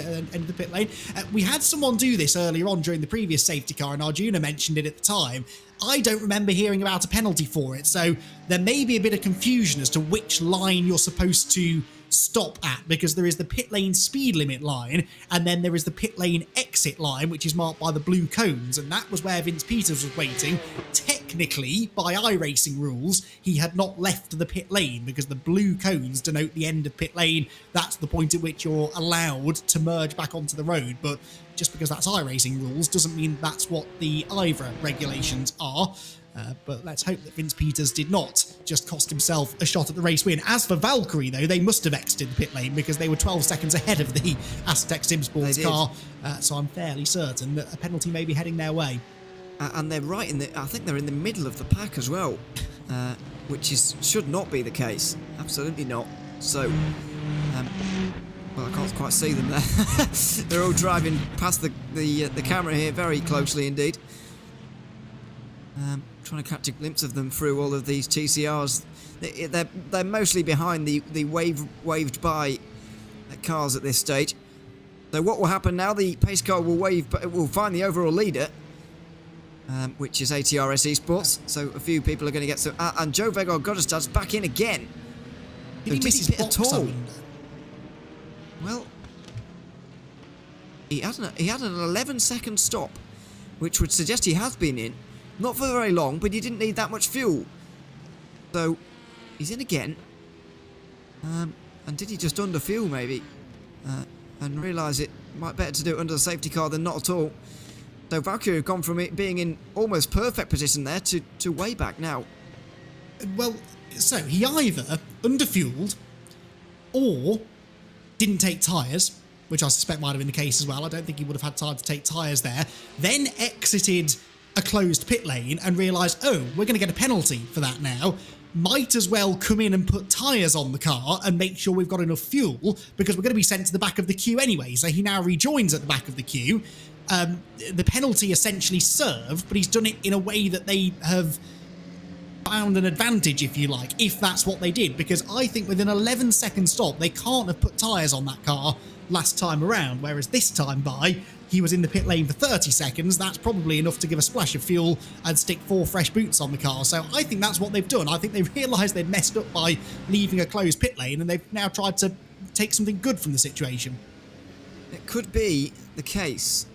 pit lane. We had someone do this earlier on during the previous safety car, and Arjuna mentioned it at the time. I don't remember hearing about a penalty for it, so there may be a bit of confusion as to which line you're supposed to stop at, because there is the pit lane speed limit line and then there is the pit lane exit line, which is marked by the blue cones, and that was where Vince Peters was waiting. Technically, by iRacing rules, he had not left the pit lane because the blue cones denote the end of pit lane. That's the point at which you're allowed to merge back onto the road, but just because that's iRacing rules doesn't mean that's what the IVRA regulations are. But let's hope that Vince Peters did not just cost himself a shot at the race win. As for Valkyrie, though, they must have exited the pit lane because they were 12 seconds ahead of the Aztec Simsports car. So I'm fairly certain that a penalty may be heading their way. And they're right in the, I think they're in the middle of the pack as well, which should not be the case. Absolutely not. So, well, I can't quite see them there. They're all driving past the camera here very closely indeed. Trying to catch a glimpse of them through all of these TCRs. They're mostly behind the waved by cars at this stage. So what will happen now? The pace car will find the overall leader, which is ATRS Esports. So a few people are going to get some. And Joe Vegard Goddardstad's back in again. Did he miss his box at all? Well, he had an 11-second stop, which would suggest he has been in. Not for very long, but he didn't need that much fuel. So, he's in again. And did he just under fuel, maybe? And realise it might be better to do it under the safety car than not at all. So, Valkyrie have gone from it being in almost perfect position there to way back now. Well, so he either underfueled or didn't take tyres, which I suspect might have been the case as well. I don't think he would have had time to take tyres there. Then exited a closed pit lane and realised, oh, we're going to get a penalty for that now. Might as well come in and put tyres on the car and make sure we've got enough fuel because we're going to be sent to the back of the queue anyway. So he now rejoins at the back of the queue. The penalty essentially served, but he's done it in a way that they have found an advantage, if you like, if that's what they did. Because I think with an 11-second stop, they can't have put tyres on that car last time around, whereas this time he was in the pit lane for 30 seconds. That's probably enough to give a splash of fuel and stick 4 fresh boots on the car. So I think that's what they've done. I think they realised they'd messed up by leaving a closed pit lane, and they've now tried to take something good from the situation. It could be the case,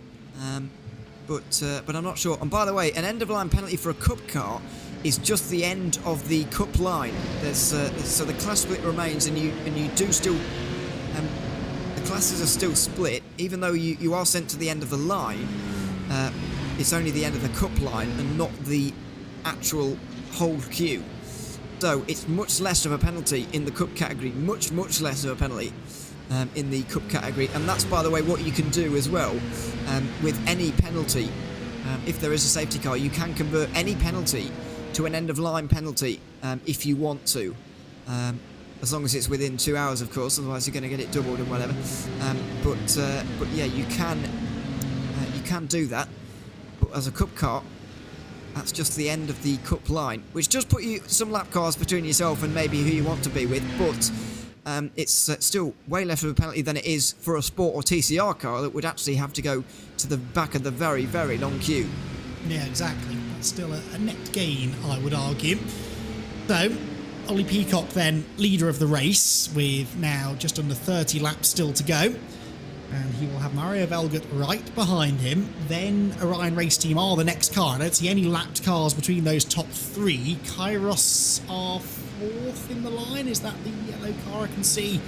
but I'm not sure. And by the way, an end-of-line penalty for a cup car is just the end of the cup line. So the class split remains, and you do still. Classes are still split, even though you are sent to the end of the line. It's only the end of the cup line and not the actual whole queue. So it's much less of a penalty in the cup category, much less of a penalty in the cup category. And that's, by the way, what you can do as well with any penalty. If there is a safety car, you can convert any penalty to an end-of-line penalty if you want to. As long as it's within 2 hours, of course, otherwise you're going to get it doubled and whatever. But yeah, you can do that. But as a cup car, that's just the end of the cup line, which does put you some lap cars between yourself and maybe who you want to be with. But it's still way less of a penalty than it is for a sport or TCR car that would actually have to go to the back of the very, very long queue. Yeah, exactly. That's still a net gain, I would argue. So, Ollie Peacock then leader of the race with now just under 30 laps still to go. And he will have Mario Velgut right behind him. Then Orion Race Team are the next car. I don't see any lapped cars between those top three. Kairos are fourth in the line. Is that the yellow car I can see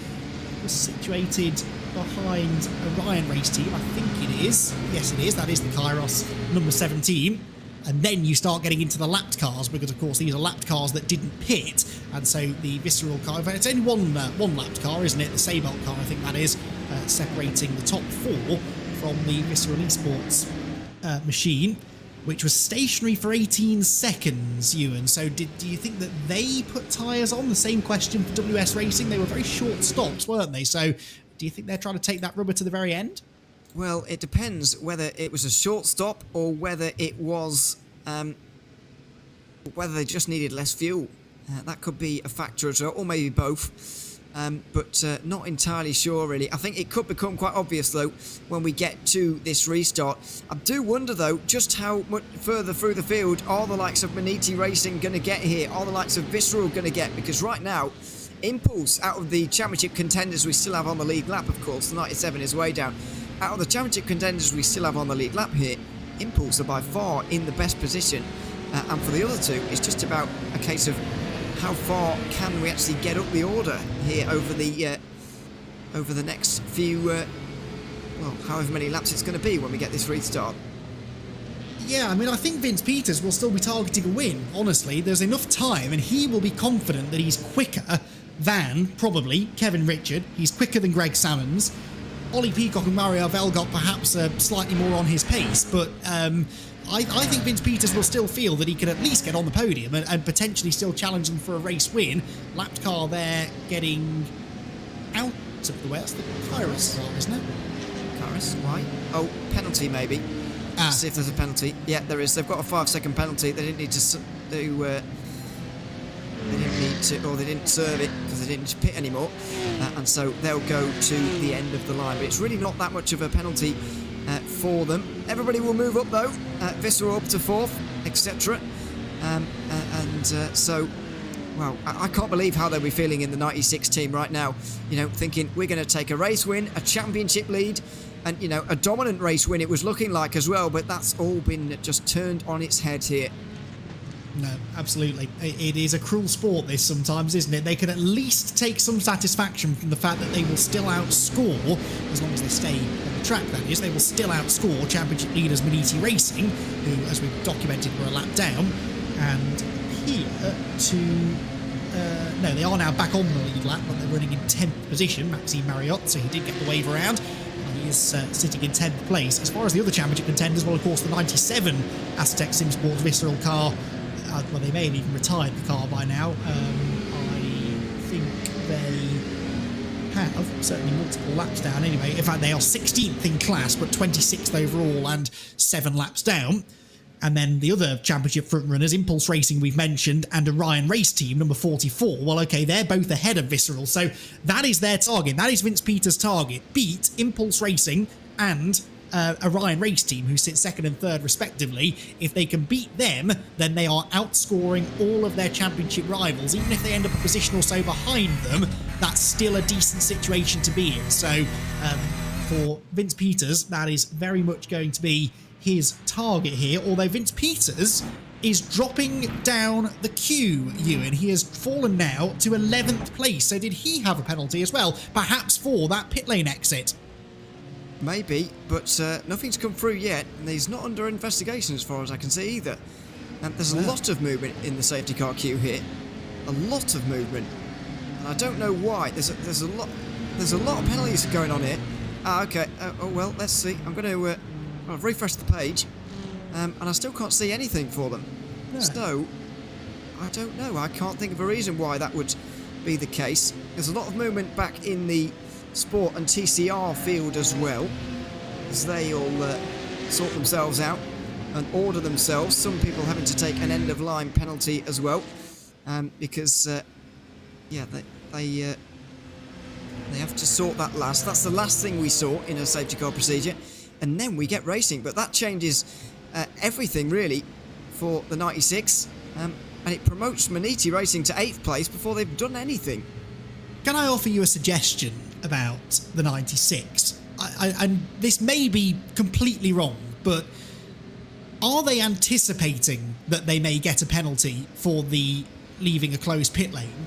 was situated behind Orion Race Team? I think it is. Yes, it is. That is the Kairos number 17. And then you start getting into the lapped cars, because of course these are lapped cars that didn't pit, and so the Visceral car, in fact it's only one lapped car, isn't it? The Sabelt car, I think that is, separating the top four from the Visceral Esports machine, which was stationary for 18 seconds, Ewan. So do you think that they put tyres on? The same question for WS Racing. They were very short stops, weren't they? So do you think they're trying to take that rubber to the very end? Well, it depends whether it was a short stop or whether it was, whether they just needed less fuel. That could be a factor as well, or maybe both. But not entirely sure, really. I think it could become quite obvious, though, when we get to this restart. I do wonder, though, just how much further through the field are the likes of Maniti Racing going to get here? Are the likes of Visceral going to get? Because right now, Impulse, out of the championship contenders we still have on the lead lap, of course, the 97 is way down. Out of the championship contenders we still have on the lead lap here, Impulse are by far in the best position. And for the other two, it's just about a case of how far can we actually get up the order here over the next few, well, however many laps it's going to be when we get this restart. Yeah, I mean, I think Vince Peters will still be targeting a win, honestly. There's enough time, and he will be confident that he's quicker than, probably, Kevin Richard. He's quicker than Greg Salmons. Ollie Peacock and Mario Velgot perhaps are slightly more on his pace, but I think Vince Peters will still feel that he can at least get on the podium and potentially still challenge them for a race win. Lapped car there getting out of the way. That's the Kairos car, isn't it? Kairos? Why? Oh, penalty maybe. Let's see if there's a penalty. Yeah, there is. They've got a 5-second penalty. They didn't need to do. They didn't need to, or they didn't serve it because they didn't pit anymore, and so they'll go to the end of the line. But it's really not that much of a penalty for them. Everybody will move up though. Visceral up to 4th, etc. So, well, I can't believe how they'll be feeling in the 96 team right now. You know, thinking we're going to take a race win, a championship lead, and you know, a dominant race win. It was looking like as well, but that's all been just turned on its head here. No, absolutely. It is a cruel sport, this, sometimes, isn't it? They can at least take some satisfaction from the fact that they will still outscore, as long as they stay on the track, that is, they will still outscore championship leaders Maniti Racing, who, as we've documented, were a lap down, and appear to... no, they are now back on the lead lap, but they're running in 10th position, Maxime Marriott, so he did get the wave around. He is sitting in 10th place. As far as the other championship contenders, well, of course, the 97 Aztec SimSports Visceral car, well, they may have even retired the car by now. I think they have certainly multiple laps down anyway. In fact, they are 16th in class, but 26th overall and 7 laps down. And then the other championship frontrunners, Impulse Racing we've mentioned, and Orion Race Team, number 44. Well, okay, they're both ahead of Visceral, so that is their target. That is Vince Peters' target. Beat Impulse Racing and Orion Race Team, who sit 2nd and 3rd respectively. If they can beat them, then they are outscoring all of their championship rivals. Even if they end up a position or so behind them, that's still a decent situation to be in. So for Vince Peters, that is very much going to be his target here, although Vince Peters is dropping down the queue, Ewan. He has fallen now to 11th place, so did he have a penalty as well, perhaps for that pit lane exit? Maybe, but nothing's come through yet, and he's not under investigation as far as I can see either. And there's a lot of movement in the safety car queue here, a lot of movement, and I don't know why. There's a lot of penalties going on here. Okay. Oh well, let's see. I'm going to I've refreshed the page, and I still can't see anything for them. No. So I don't know. I can't think of a reason why that would be the case. There's a lot of movement back in the Sport and TCR field as well, as they all sort themselves out and order themselves. Some people having to take an end-of-line penalty as well, because yeah, they have to sort that last. That's the last thing we saw in a safety car procedure, and then we get racing. But that changes everything really for the 96, and it promotes Maniti Racing to 8th place before they've done anything. Can I offer you a suggestion about the 96? and this may be completely wrong, but are they anticipating that they may get a penalty for the leaving a closed pit lane?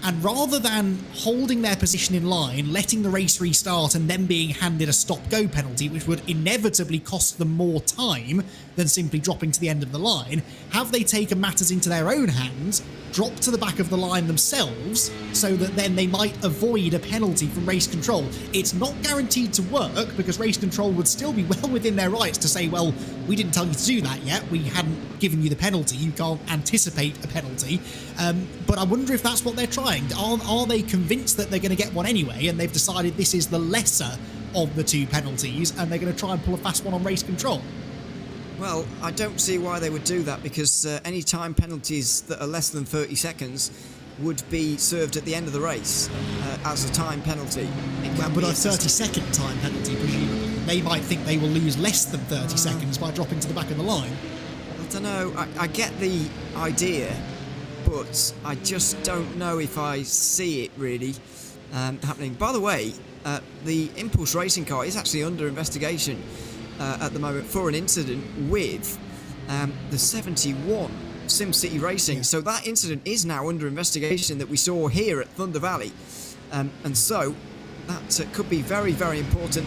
And rather than holding their position in line, letting the race restart and then being handed a stop-go penalty, which would inevitably cost them more time than simply dropping to the end of the line, have they taken matters into their own hands, dropped to the back of the line themselves, so that then they might avoid a penalty from race control? It's not guaranteed to work, because race control would still be well within their rights to say, well, we didn't tell you to do that yet, we hadn't given you the penalty, you can't anticipate a penalty. But I wonder if that's what they're trying. Are they convinced that they're going to get one anyway, and they've decided this is the lesser of the two penalties, and they're going to try and pull a fast one on race control? Well, I don't see why they would do that, because any time penalties that are less than 30 seconds would be served at the end of the race as a time penalty. But a 30-second time penalty, presumably. They might think they will lose less than 30 seconds by dropping to the back of the line. I don't know. I get the idea, but I just don't know if I see it really happening. By the way, the Impulse racing car is actually under investigation at the moment for an incident with the 71 SimCity Racing. So that incident is now under investigation that we saw here at Thunder Valley. And so that could be very, very important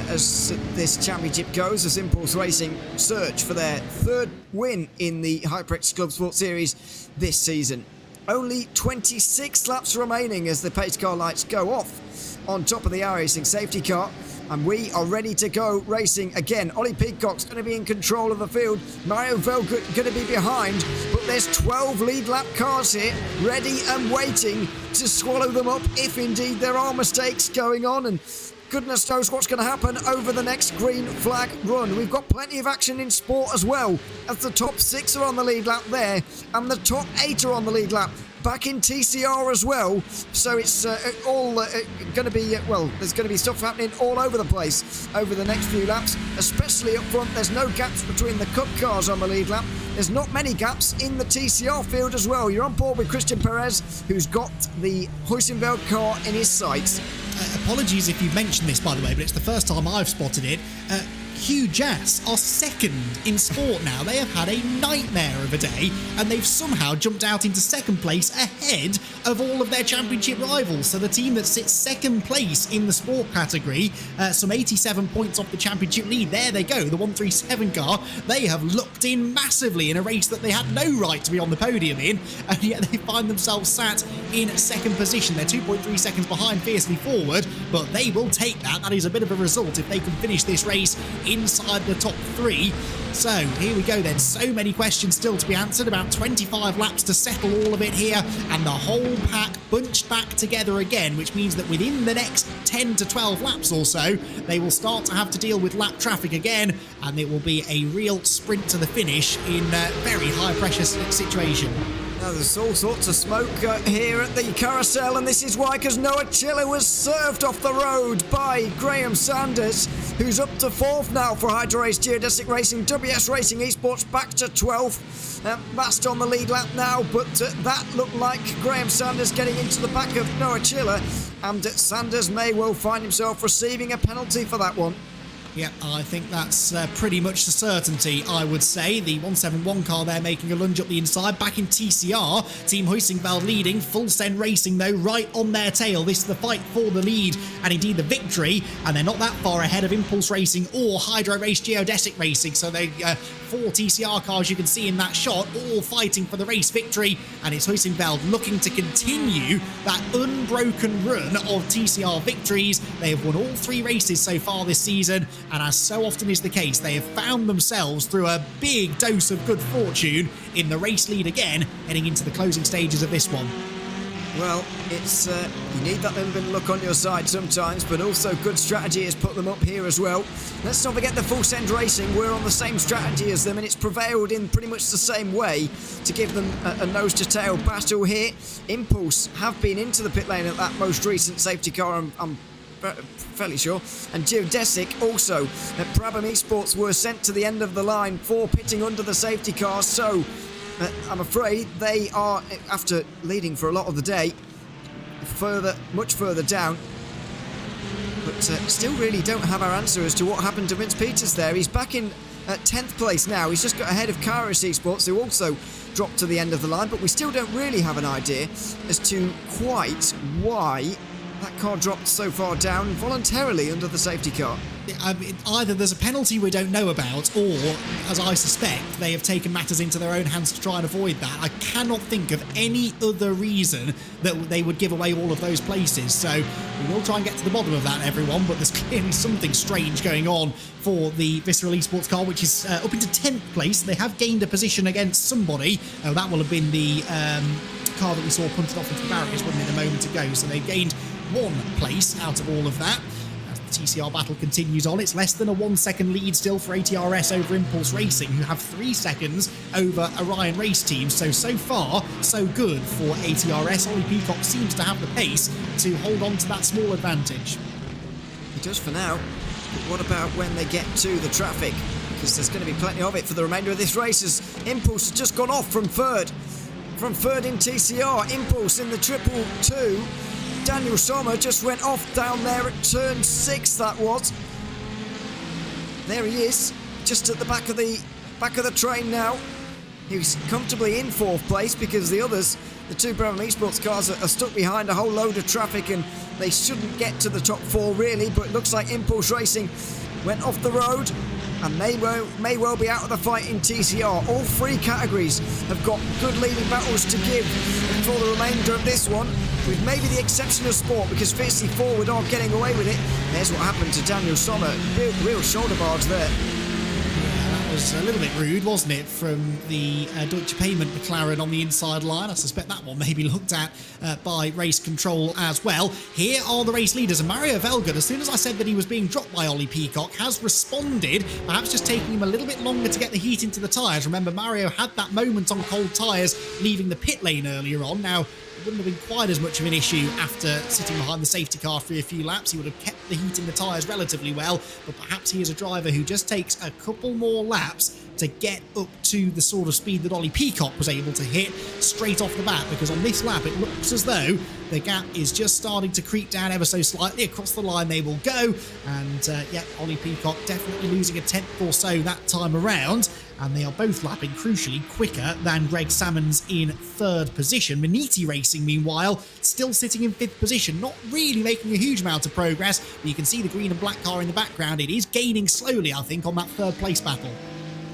as this championship goes, as Impulse Racing search for their third win in the HyperX ClubSport Series this season. Only 26 laps remaining as the pace car lights go off on top of the iRacing safety car. And we are ready to go racing again. Ollie Peacock's going to be in control of the field. Mario Velgut going to be behind. But there's 12 lead lap cars here, ready and waiting to swallow them up if indeed there are mistakes going on. And goodness knows what's going to happen over the next green flag run. We've got plenty of action in sport as well, as the top 6 are on the lead lap there, and the top 8 are on the lead lap. Back in TCR as well, so it's all going to be, well, there's going to be stuff happening all over the place over the next few laps, especially up front. There's no gaps between the Cup cars on the lead lap. There's not many gaps in the TCR field as well. You're on board with Christian Perez, who's got the Huisenfeld car in his sights. Apologies if you mentioned this, by the way, but it's the first time I've spotted it. Hugh Jass are second in sport now. They have had a nightmare of a day, and they've somehow jumped out into second place ahead of all of their championship rivals. So the team that sits second place in the sport category, some 87 points off the championship lead. There they go, the 137 car. They have looked in massively in a race that they had no right to be on the podium in, and yet they find themselves sat in second position. They're 2.3 seconds behind Fiercely Forward, but they will take that. That is a bit of a result if they can finish this race inside the top 3. So here we go then. So many questions still to be answered. About 25 laps to settle all of it here, and the whole pack bunched back together again, which means that within the next 10 to 12 laps or so, they will start to have to deal with lap traffic again, and it will be a real sprint to the finish in a very high pressure situation. Now, there's all sorts of smoke here at the carousel, and this is why, because Noah Chiller was served off the road by Graham Sanders, who's up to 4th now for HyperX Geodesic Racing. WS Racing Esports back to 12th. That's on the lead lap now, but that looked like Graham Sanders getting into the back of Noah Chiller, and Sanders may well find himself receiving a penalty for that one. Yeah, I think that's pretty much the certainty, I would say. The 171 car there making a lunge up the inside. Back in TCR, Team Huisenfeld leading. Full Send Racing, though, right on their tail. This is the fight for the lead and indeed the victory. And they're not that far ahead of Impulse Racing or Hydro Race Geodesic Racing. So they 4 TCR cars you can see in that shot, all fighting for the race victory. And it's Huisenfeld looking to continue that unbroken run of TCR victories. They have won all 3 races so far this season. And as so often is the case, they have found themselves through a big dose of good fortune in the race lead again, heading into the closing stages of this one. Well, it's you need that little bit of luck on your side sometimes, but also good strategy has put them up here as well. Let's not forget the Full Send Racing. We're on the same strategy as them, and it's prevailed in pretty much the same way to give them a nose-to-tail battle here. Impulse have been into the pit lane at that most recent safety car, I'm fairly sure, and Geodesic also. Brabham Esports were sent to the end of the line for pitting under the safety car, so I'm afraid they are, after leading for a lot of the day, much further down. But but still really don't have our answer as to what happened to Vince Peters there. He's back in 10th place now. He's just got ahead of RaceSpotTV, who also dropped to the end of the line, but we still don't really have an idea as to quite why that car dropped so far down voluntarily under the safety car. Either there's a penalty we don't know about, or, as I suspect, they have taken matters into their own hands to try and avoid that. I cannot think of any other reason that they would give away all of those places. So we will try and get to the bottom of that, everyone, but there's clearly something strange going on for the Visceral Esports car, which is up into 10th place. They have gained a position against somebody. That will have been the car that we saw punted off into the barriers, wasn't it, a moment ago? So they've gained 1 place out of all of that. TCR battle continues on. It's less than a 1 second lead still for ATRS over Impulse Racing, who have 3 seconds over Orion Race Team. So far, so good for ATRS. Ollie Peacock seems to have the pace to hold on to that small advantage. He does for now. But what about when they get to the traffic? Because there's going to be plenty of it for the remainder of this race, as Impulse has just gone off from third. From third in TCR, Impulse in the 222. Daniel Sommer just went off down there at turn 6, that was. There he is, just at the back of the train now. He's comfortably in 4th place because the others, the 2 Brabham Esports cars, are stuck behind a whole load of traffic and they shouldn't get to the top 4 really, but it looks like Impulse Racing went off the road and may well be out of the fight in TCR. All 3 categories have got good leading battles to give for the remainder of this one, with maybe the exception of Sport, because Fiercely Forward are getting away with it. There's what happened to Daniel Sommer. Real shoulder barge there. Was a little bit rude, wasn't it, from the Deutsche Payment McLaren on the inside line. I suspect that one may be looked at by race control as well. Here are the race leaders, and Mario Velgud, as soon as I said that he was being dropped by Ollie Peacock, has responded, perhaps just taking him a little bit longer to get the heat into the tyres. Remember, Mario had that moment on cold tyres leaving the pit lane earlier on. Now, it wouldn't have been quite as much of an issue after sitting behind the safety car for a few laps. He would have kept the heat in the tyres relatively well, but perhaps he is a driver who just takes a couple more laps to get up to the sort of speed that Ollie Peacock was able to hit straight off the bat, because on this lap it looks as though the gap is just starting to creep down ever so slightly. Across the line they will go, and Ollie Peacock definitely losing a 10th or so that time around, and they are both lapping crucially quicker than Greg Salmons in 3rd position. Maniti Racing, meanwhile, still sitting in 5th position, not really making a huge amount of progress, but you can see the green and black car in the background. It is gaining slowly, I think, on that 3rd place battle.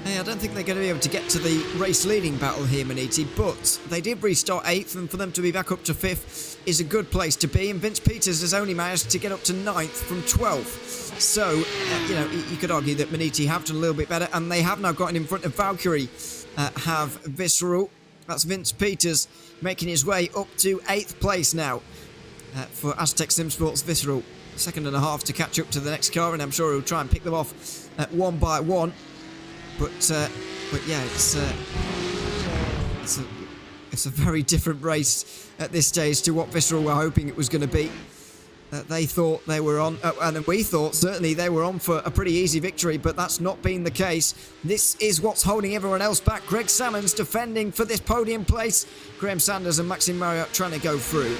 Hey, I don't think they're going to be able to get to the race leading battle here, Maniti, but they did restart 8th, and for them to be back up to 5th is a good place to be, and Vince Peters has only managed to get up to 9th from 12th. So, you could argue that Maniti have done a little bit better, and they have now gotten in front of Valkyrie, have Visceral. That's Vince Peters making his way up to 8th place now for Aztec Sim Sports Visceral. 2.5 to catch up to the next car, and I'm sure he'll try and pick them off one by one. But yeah, it's a very different race at this stage to what Visceral were hoping it was going to be. They thought they were on, and we thought certainly they were on for a pretty easy victory, but that's not been the case. This is what's holding everyone else back. Greg Salmons defending for this podium place. Graham Sanders and Maxime Marriott trying to go through.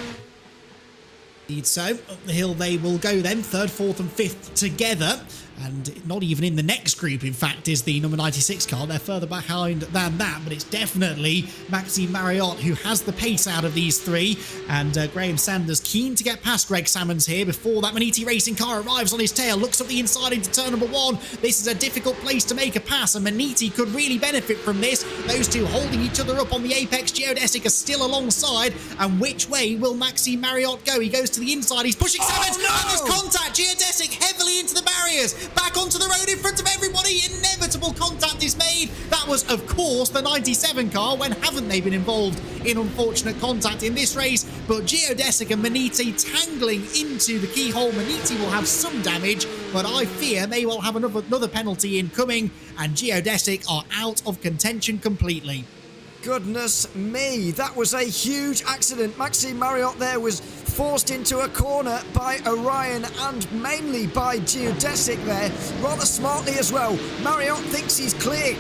So, up the hill they will go then, 3rd, 4th and 5th together. And not even in the next group, in fact, is the number 96 car. They're further behind than that, but it's definitely Maxime Marriott who has the pace out of these 3. And Graham Sanders keen to get past Greg Salmons here before that Maniti Racing car arrives on his tail. Looks up the inside into turn number 1. This is a difficult place to make a pass, and Maniti could really benefit from this. Those two holding each other up on the apex. Geodesic are still alongside. And which way will Maxime Marriott go? He goes to the inside. He's pushing Salmons. No! And there's contact. Geodesic heavily into the barriers. Back onto the road in front of everybody. Inevitable contact is made. That was, of course, the 97 car. When haven't they been involved in unfortunate contact in this race? But Geodesic and Maniti tangling into the keyhole. Maniti will have some damage, but I fear they will have another penalty incoming, and Geodesic are out of contention completely. Goodness me, that was a huge accident. Maxime Marriott there was forced into a corner by Orion and mainly by Geodesic there, rather smartly as well. Marriott thinks he's clear,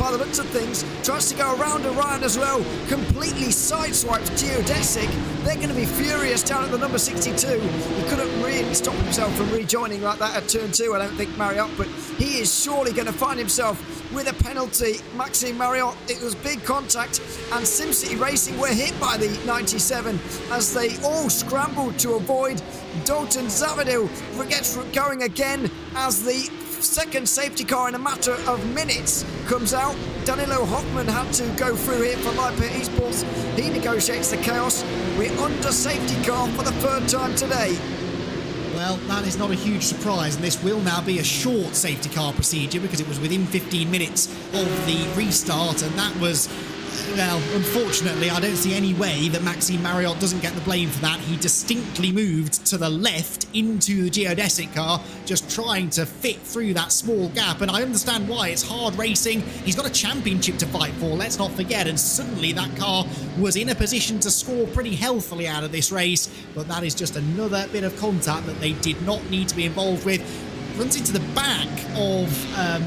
by the looks of things. Tries to go around Orion as well. Completely sideswipes Geodesic. They're going to be furious down at the number 62. He couldn't really stop himself from rejoining like that at turn 2, I don't think, Marriott, but he is surely going to find himself with a penalty. Maxime Marriott, it was big contact, and SimCity Racing were hit by the 97 as they all scrambled to avoid. Dalton Zavadil gets going again as the second safety car in a matter of minutes comes out. Danilo Hoffman had to go through here for Light Pit Esports. He negotiates the chaos. We're under safety car for the third time today. Well, that is not a huge surprise, and this will now be a short safety car procedure because it was within 15 minutes of the restart, and that was, well, unfortunately, I don't see any way that Maxime Marriott doesn't get the blame for that. He distinctly moved to the left into the Geodesic car, just trying to fit through that small gap, and I understand why. It's hard racing. He's got a championship to fight for, let's not forget, and suddenly that car was in a position to score pretty healthily out of this race, but that is just another bit of contact that they did not need to be involved with. Runs into the back of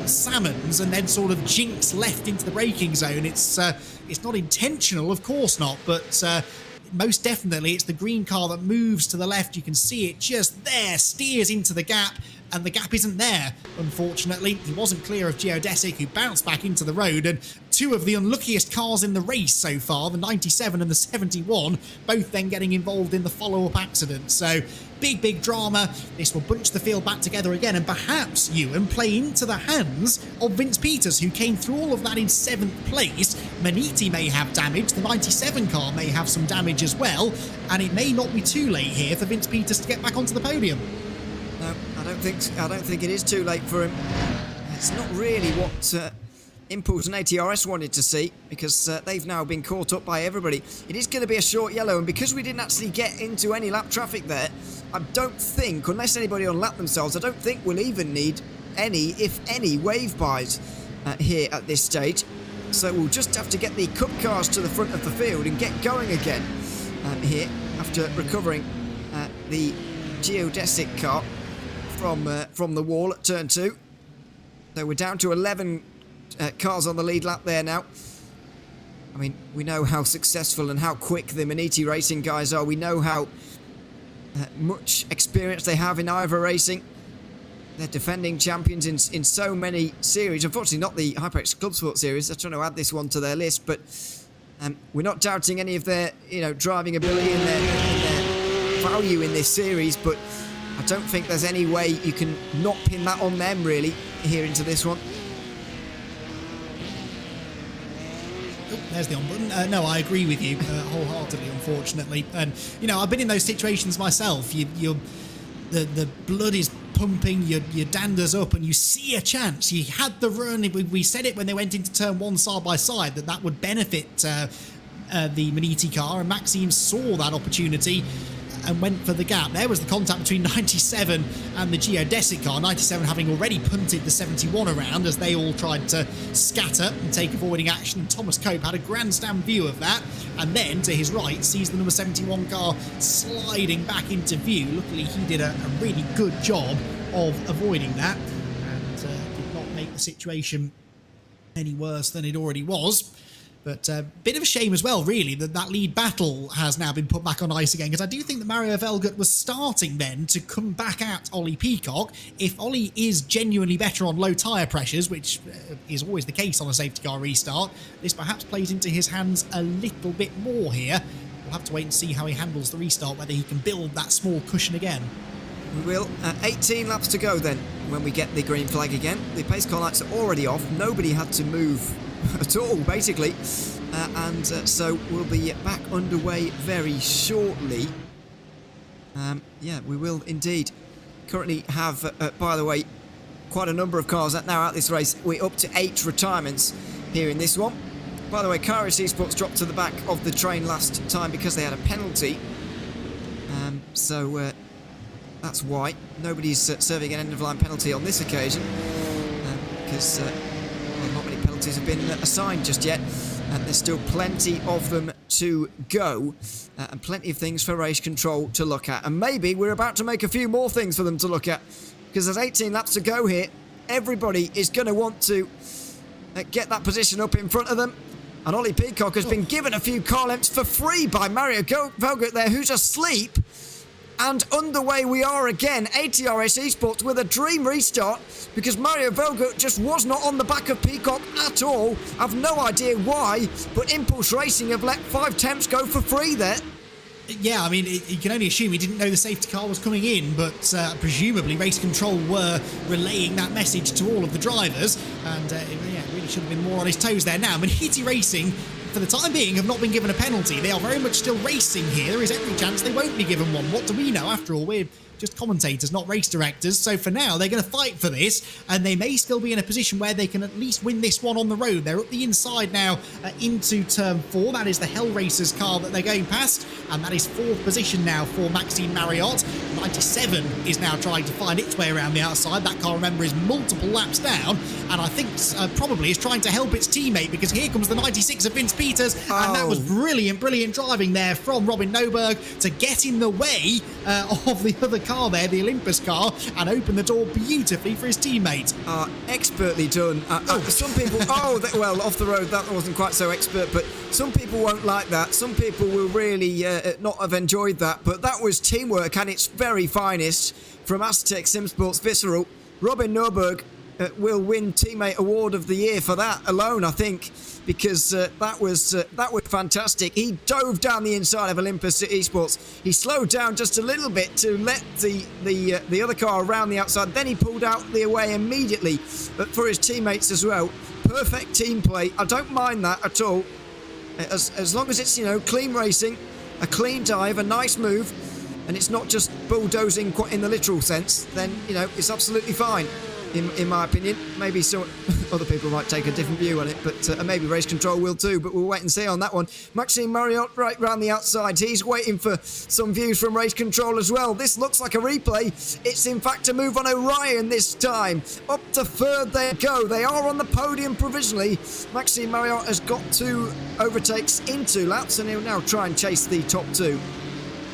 Salmons and then sort of jinks left into the braking zone. It's not intentional, of course not, but most definitely it's the green car that moves to the left. You can see it just there, steers into the gap, and the gap isn't there, unfortunately. He wasn't clear of Geodesic, who bounced back into the road, and two of the unluckiest cars in the race so far, the 97 and the 71, both then getting involved in the follow-up accident. So big drama. This will bunch the field back together again, and perhaps, Ewan, play into the hands of Vince Peters, who came through all of that in 7th place. Maniti may have damage, the 97 car may have some damage as well, and it may not be too late here for Vince Peters to get back onto the podium. No, I don't think it is too late for him. It's not really what Impulse and ATRS wanted to see, because they've now been caught up by everybody. It is going to be a short yellow, and because we didn't actually get into any lap traffic there, I don't think, unless anybody unlapped themselves, I don't think we'll even need any, if any, wave buys here at this stage. So we'll just have to get the Cup cars to the front of the field and get going again here after recovering the Geodesic car from the wall at turn 2. So we're down to 11 cars on the lead lap there now. I mean, we know how successful and how quick the Maniti Racing guys are. We know how much experience they have in IVRA racing. They're defending champions in so many series. Unfortunately, not the HyperX ClubSport series. They're trying to add this one to their list, but we're not doubting any of their, driving ability and their value in this series. But I don't think there's any way you can not pin that on them really here into this one. There's the on button. No, I agree with you wholeheartedly, unfortunately. And, I've been in those situations myself. The blood is pumping, your dander's up, and you see a chance. You had the run. We said it when they went into turn 1 side by side, that would benefit the Maniti car, and Maxime saw that opportunity and went for the gap. There was the contact between 97 and the Geodesic car, 97 having already punted the 71 around as they all tried to scatter and take avoiding action, and Thomas Cope had a grandstand view of that, and then to his right sees the number 71 car sliding back into view. Luckily he did a really good job of avoiding that and did not make the situation any worse than it already was. But a bit of a shame as well, really, that lead battle has now been put back on ice again, because I do think that Mario Velgut was starting then to come back at Ollie Peacock. If Ollie is genuinely better on low tyre pressures, which is always the case on a safety car restart, this perhaps plays into his hands a little bit more here. We'll have to wait and see how he handles the restart, whether he can build that small cushion again. We will. 18 laps to go then when we get the green flag again. The pace car lights are already off. Nobody had to move at all, basically, so we'll be back underway very shortly. Yeah, we will indeed. Currently have, by the way, quite a number of cars now out this race. We're up to 8 retirements here in this one. By the way, RaceSpotTV dropped to the back of the train last time because they had a penalty. So that's why nobody's serving an end-of-line penalty on this occasion, because not many penalties have been assigned just yet, and there's still plenty of them to go, and plenty of things for race control to look at, and maybe we're about to make a few more things for them to look at, because there's 18 laps to go here. Everybody is going to want to get that position up in front of them. And Ollie Peacock has been given a few car lengths for free by Mario Velgert there, who's asleep. And underway we are again. ATR Race Esports with a dream restart because Mario Velgert just was not on the back of Peacock at all. I've no idea why, but Impulse Racing have let 5 temps go for free there. Yeah, I mean, you can only assume he didn't know the safety car was coming in, but presumably Race Control were relaying that message to all of the drivers, and really should have been more on his toes there. Now, Maniti Racing, for the time being, have not been given a penalty. They are very much still racing here. There is every chance they won't be given one. What do we know? After all, we're just commentators, not race directors. So for now, they're going to fight for this, and they may still be in a position where they can at least win this one on the road. They're up the inside now into turn 4. That is the Hell Racers car that they're going past, and that is 4th position now for Maxime Marriott. 97 is now trying to find its way around the outside. That car, remember, is multiple laps down, and I think probably is trying to help its teammate, because here comes the 96 of Vince Peters, and that was brilliant driving there from Robin Noberg to get in the way of the other car there, the Olympus car, and open the door beautifully for his teammate. Expertly done. Some people, well, off the road, that wasn't quite so expert, but some people won't like that. Some people will really not have enjoyed that, but that was teamwork at its very finest from Aztec Simsports Visceral. Robin Norberg will win Teammate Award of the Year for that alone, I think, because that was fantastic. He dove down the inside of Olympus Esports. He slowed down just a little bit to let the other car around the outside. Then he pulled out the away immediately, but for his teammates as well. Perfect team play. I don't mind that at all, as long as it's clean racing, a clean dive, a nice move, and it's not just bulldozing in the literal sense. Then it's absolutely fine. In my opinion. Maybe some other people might take a different view on it, but maybe Race Control will too, but we'll wait and see on that one. Maxime Marriott right round the outside. He's waiting for some views from Race Control as well. This looks like a replay. It's in fact a move on Orion this time. Up to 3rd they go. They are on the podium provisionally. Maxime Marriott has got 2 overtakes in 2 laps, and he'll now try and chase the top 2.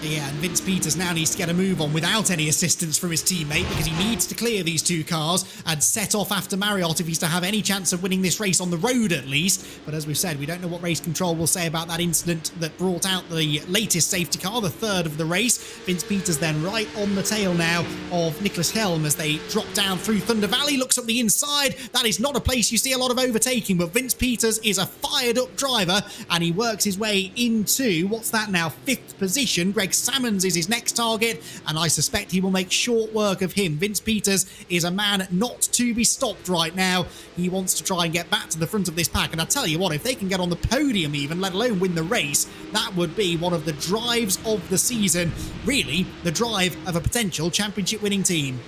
Yeah, and Vince Peters now needs to get a move on without any assistance from his teammate, because he needs to clear these 2 cars and set off after Marriott if he's to have any chance of winning this race on the road at least. But as we've said, we don't know what Race Control will say about that incident that brought out the latest safety car, the 3rd of the race. Vince Peters then right on the tail now of Nicholas Helm as they drop down through Thunder Valley, looks up the inside. That is not a place you see a lot of overtaking, but Vince Peters is a fired up driver, and he works his way into, what's that now, 5th position. Greg Salmons is his next target, and I suspect he will make short work of him. Vince Peters is a man not to be stopped right now. He wants to try and get back to the front of this pack, and I tell you what, if they can get on the podium even, let alone win the race, that would be one of the drives of the season. Really, the drive of a potential championship winning team.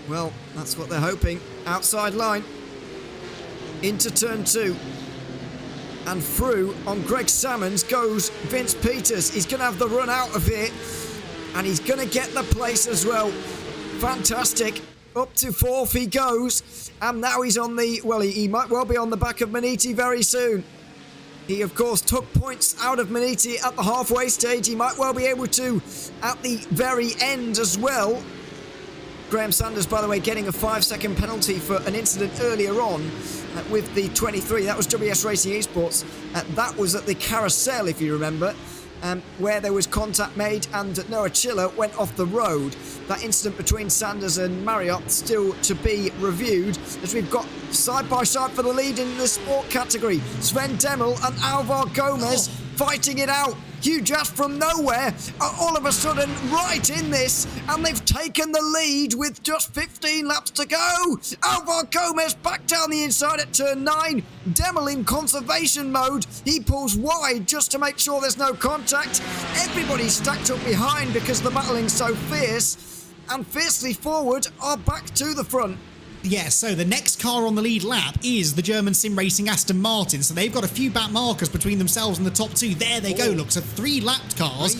Well, that's what they're hoping. Outside line into turn 2. And through on Greg Salmons goes Vince Peters. He's going to have the run out of here, and he's going to get the place as well. Fantastic. Up to 4th he goes, and now he's on the, well, he might well be on the back of Maniti very soon. He, of course, took points out of Maniti at the halfway stage. He might well be able to at the very end as well. Graham Sanders, by the way, getting a 5-second penalty for an incident earlier on with the 23. That was WS Racing Esports. That was at the carousel, if you remember, where there was contact made and Noah Chiller went off the road. That incident between Sanders and Marriott still to be reviewed, as we've got side by side for the lead in the sport category. Sven Demmel and Alvar Gomez fighting it out. Huge ass from nowhere are all of a sudden right in this, and they've taken the lead with just 15 laps to go. Alvar Gomez back down the inside at turn 9. Demmel in conservation mode. He pulls wide just to make sure there's no contact. Everybody's stacked up behind because the battling's so fierce, and fiercely forward are back to the front. Yeah, so the next car on the lead lap is the German sim racing Aston Martin. So they've got a few back markers between themselves and the top 2. There they go, look. So 3 lapped cars.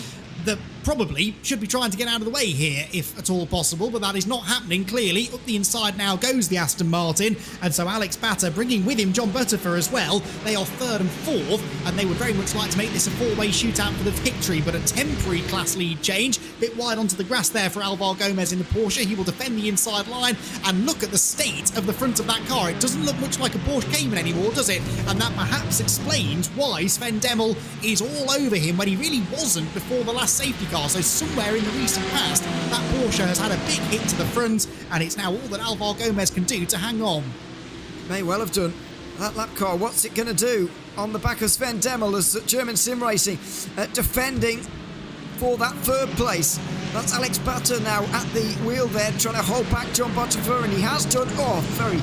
The probably should be trying to get out of the way here, if at all possible, but that is not happening, clearly. Up the inside now goes the Aston Martin, and so Alex Batter bringing with him John Butterfer as well. They are third and fourth, and they would very much like to make this a four-way shootout for the victory, but a temporary class lead change. Bit wide onto the grass there for Alvaro Gomez in the Porsche. He will defend the inside line, and look at the state of the front of that car. It doesn't look much like a Porsche Cayman anymore, does it? And that perhaps explains why Sven Demmel is all over him when he really wasn't before the last safety car. So somewhere in the recent past, that Porsche has had a big hit to the front, and it's now all that Alvaro Gomez can do to hang on. May well have done. That lap car, what's it going to do on the back of Sven Demmel as German Sim Racing defending for that third place? That's Alex Batter now at the wheel there, trying to hold back John Butterfer, and he has done. Oh, very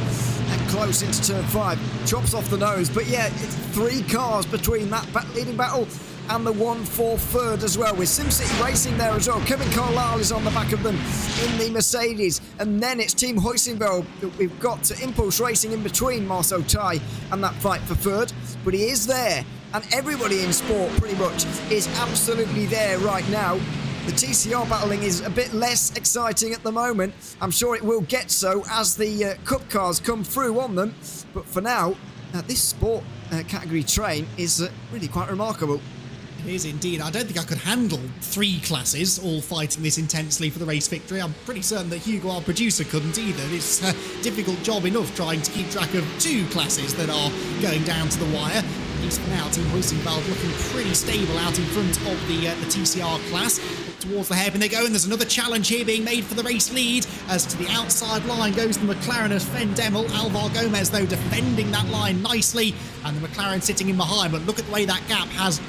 close into turn 5. Chops off the nose, but yeah, it's 3 cars between that leading battle and the one for third as well, with SimCity Racing there as well. Kevin Carlisle is on the back of them in the Mercedes, and then it's Team Huisenfeld that we've got to Impulse Racing in between Marcel Tai and that fight for third, but he is there, and everybody in sport pretty much is absolutely there right now. The TCR battling is a bit less exciting at the moment. I'm sure it will get so as the Cup cars come through on them, but for now, this sport category train is really quite remarkable. It is indeed. I don't think I could handle 3 classes all fighting this intensely for the race victory. I'm pretty certain that Hugo, our producer, couldn't either. It's a difficult job enough trying to keep track of 2 classes that are going down to the wire. At least for now, Team Huisenfeld looking pretty stable out in front of the TCR class. Towards the hairpin they go, and there's another challenge here being made for the race lead. As to the outside line goes the McLaren of Sven Demmel. Alvaro Gomez, though, defending that line nicely, and the McLaren sitting in behind. But look at the way that gap has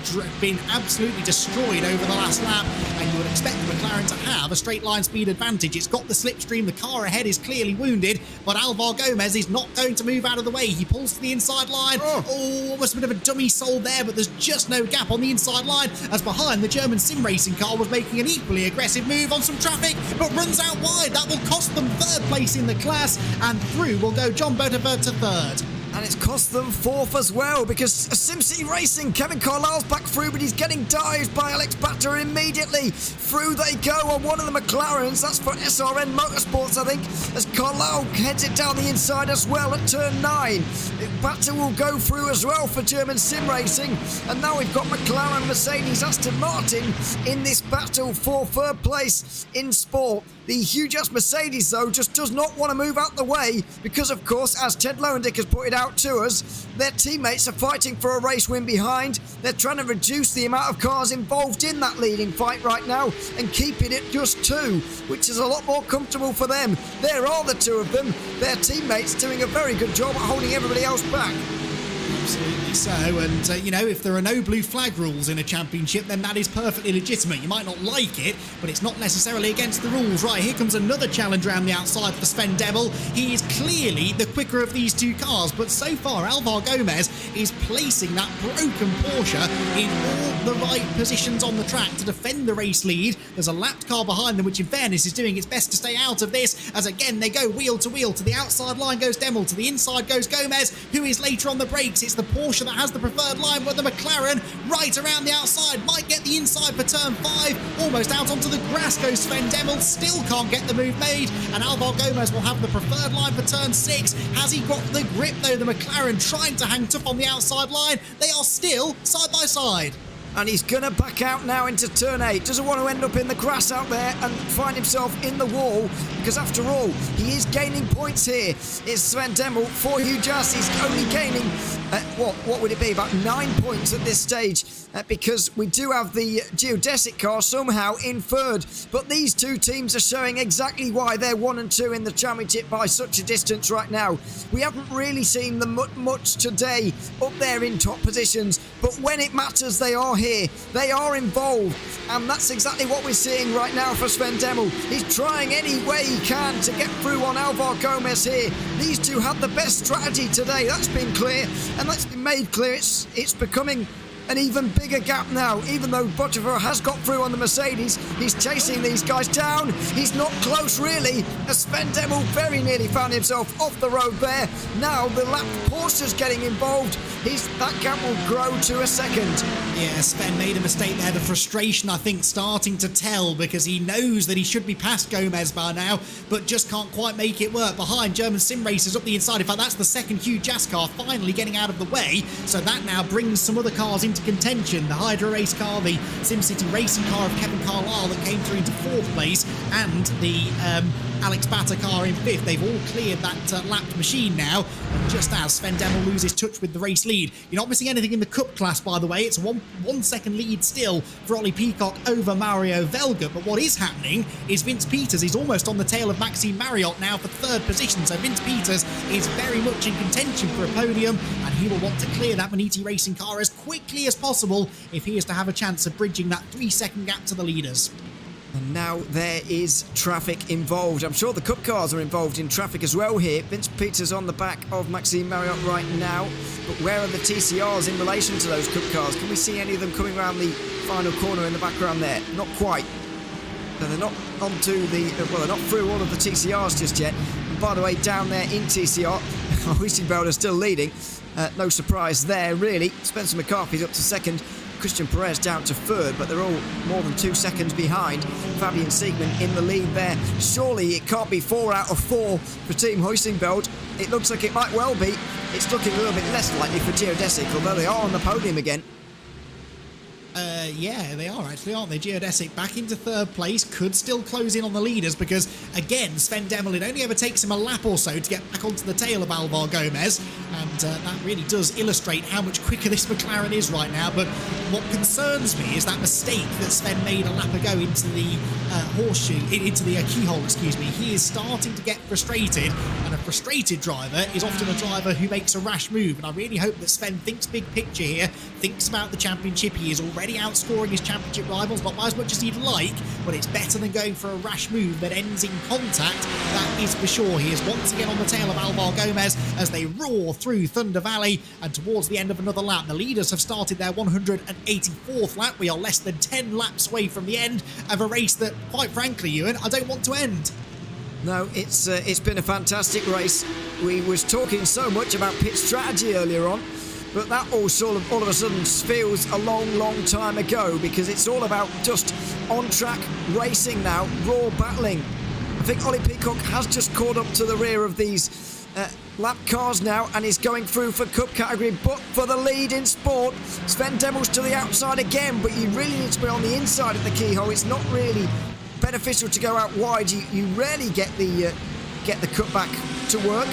been absolutely destroyed over the last lap, and you would expect the McLaren to have a straight line speed advantage. It's got the slipstream, the car ahead is clearly wounded, but Alvaro Gomez is not going to move out of the way. He pulls to the inside line. Oh, almost a bit of a dummy sold there, but there's just no gap on the inside line, as behind the German Sim Racing car was making an equally aggressive move on some traffic, but runs out wide. That will cost them third place in the class, and through will go John Butterfer to third. And it's cost them 4th as well, because SimCity Racing, Kevin Carlisle's back through, but he's getting dived by Alex Batter immediately. Through they go on one of the McLarens. That's for SRN Motorsports, I think, as Carlisle heads it down the inside as well at turn 9. Batter will go through as well for German Sim Racing. And now we've got McLaren, Mercedes, Aston Martin in this battle for third place in sport. The huge-ass Mercedes, though, just does not want to move out the way because, of course, as Ted Lowendick has pointed out to us, their teammates are fighting for a race win behind. They're trying to reduce the amount of cars involved in that leading fight right now and keeping it just 2, which is a lot more comfortable for them. There are the 2 of them. Their teammates doing a very good job at holding everybody else back. Absolutely so, and if there are no blue flag rules in a championship, then that is perfectly legitimate. You might not like it, but it's not necessarily against the rules. Right, here comes another challenge around the outside for Sven Demmel. He is clearly the quicker of these 2 cars, but so far Alvaro Gomez is placing that broken Porsche in all the right positions on the track to defend the race lead. There's a lapped car behind them, which in fairness is doing its best to stay out of this, as again they go wheel to wheel. To the outside line goes Demmel, to the inside goes Gomez, who is later on the brakes. It's the Porsche that has the preferred line, but the McLaren right around the outside might get the inside for turn 5. Almost out onto the grass goes Sven Demmel, still can't get the move made, and Alvaro Gomez will have the preferred line for turn 6. Has he got the grip though? The McLaren trying to hang tough on the outside line. They are still side by side. And he's going to back out now into turn 8. Doesn't want to end up in the grass out there and find himself in the wall, because after all, he is gaining points here. It's Sven Demmel for Hugh Jass. He's only gaining, what would it be, about 9 points at this stage, because we do have the geodesic car somehow in third. But these 2 teams are showing exactly why they're 1 and 2 in the championship by such a distance right now. We haven't really seen them much today up there in top positions, but when it matters, they are here. They are involved, and that's exactly what we're seeing right now for Sven Demmel. He's trying any way he can to get through on Alvaro Gomez here. These 2 had the best strategy today. That's been clear, and that's been made clear. It's becoming an even bigger gap now. Even though Bottifor has got through on the Mercedes, he's chasing these guys down. He's not close really, as Sven Demel very nearly found himself off the road there. Now the lap Porsche's getting involved. That gap will grow to a second. Yeah, Sven made a mistake there. The frustration, I think, starting to tell, because he knows that he should be past Gomez by now, but just can't quite make it work. Behind, German sim racers up the inside. In fact, that's the second Hugh Jass car finally getting out of the way, so that now brings some other cars into contention. The Hydra race car, the SimCity racing car of Kevin Carlisle that came through into 4th place, and the Alex Batter car in 5th. They've all cleared that lapped machine now, and just as Sven Demel loses touch with the race lead. You're not missing anything in the Cup class, by the way. It's a 1 second lead still for Ollie Peacock over Mario Velga, but what is happening is Vince Peters. He's almost on the tail of Maxime Marriott now for 3rd position, so Vince Peters is very much in contention for a podium, and he will want to clear that Maniti racing car as quickly as possible if he is to have a chance of bridging that 3-second gap to the leaders. And now there is traffic involved. I'm sure the Cup cars are involved in traffic as well here. Vince Peters on the back of Maxime Marriott right now. But where are the TCRs in relation to those Cup cars? Can we see any of them coming around the final corner in the background there? Not quite. So they're not onto the... Well, they're not through all of the TCRs just yet. And by the way, down there in TCR, Huisenbelder still leading. No surprise there, really. Spencer McCarthy's up to 2nd. Christian Perez down to 3rd, but they're all more than 2 seconds behind. Fabian Siegman in the lead there. Surely it can't be 4 out of 4 for Team Huisenbeld. It looks like it might well be. It's looking a little bit less likely for Geodesic, although they are on the podium again. Yeah, they are actually, aren't they? Geodesic back into 3rd place, could still close in on the leaders, because again, Sven Demel, it only ever takes him a lap or so to get back onto the tail of Alvar Gomez, and that really does illustrate how much quicker this McLaren is right now. But what concerns me is that mistake that Sven made a lap ago into the into the keyhole, excuse me. He is starting to get frustrated, and a frustrated driver is often a driver who makes a rash move, and I really hope that Sven thinks big picture here, thinks about the championship. He is already outscoring his championship rivals, not by as much as he'd like, but it's better than going for a rash move that ends in contact, that is for sure. He is once again on the tail of Alvar Gomez as they roar through Thunder Valley, and towards the end of another lap, the leaders have started their 184th lap. We are less than 10 laps away from the end of a race that, quite frankly, Ewan, I don't want to end. No, it's been a fantastic race. We was talking so much about pit strategy earlier on, but that all of a sudden feels a long time ago, because it's all about just on-track racing now, raw battling. I think Ollie Peacock has just caught up to the rear of these lap cars now and is going through for Cup category, but for the lead in sport. Sven Demel's to the outside again, but you really need to be on the inside of the keyhole. It's not really beneficial to go out wide. You rarely get the cutback to work,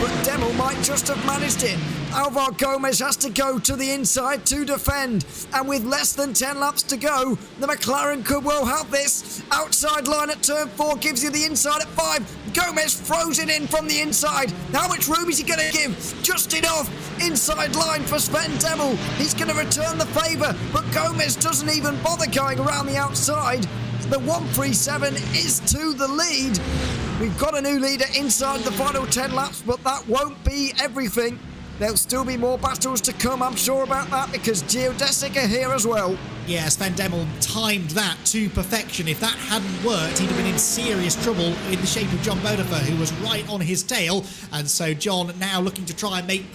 but Demel might just have managed it. Alvar Gomez has to go to the inside to defend, and with less than 10 laps to go, the McLaren could well have this. Outside line at turn 4 gives you the inside at 5. Gomez throws it in from the inside. How much room is he going to give? Just enough. Inside line for Sven Demel. He's going to return the favour, but Gomez doesn't even bother going around the outside. The 137 is to the lead. We've got a new leader inside the final 10 laps, but that won't be everything. There'll still be more battles to come, I'm sure about that, because Geodesic are here as well. Yeah, Sven Demel timed that to perfection. If that hadn't worked, he'd have been in serious trouble in the shape of John Bodifer, who was right on his tail. And so John now looking to try and make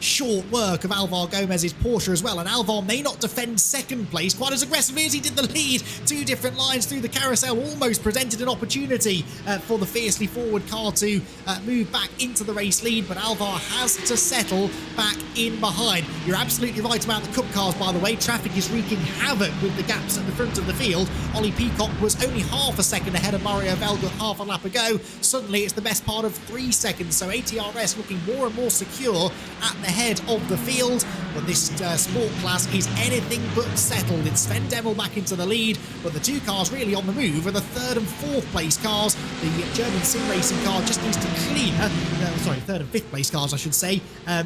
short work of Alvar Gomez's Porsche as well. And Alvar may not defend 2nd place quite as aggressively as he did the lead. 2 different lines through the carousel almost presented an opportunity for the fiercely forward car to move back into the race lead, but Alvar has to settle back in behind. You're absolutely right about the Cup cars, by the way. Traffic is wreaking havoc with the gaps at the front of the field. Ollie Peacock was only half a second ahead of Mario Velga half a lap ago. Suddenly it's the best part of 3 seconds, so ATRS looking more and more secure at the head of the field. But this sport class is anything but settled. It's Sven Demel back into the lead, but the 2 cars really on the move are the 3rd and 4th place cars. The German sim racing car just needs to clear, 3rd and 5th place cars I should say.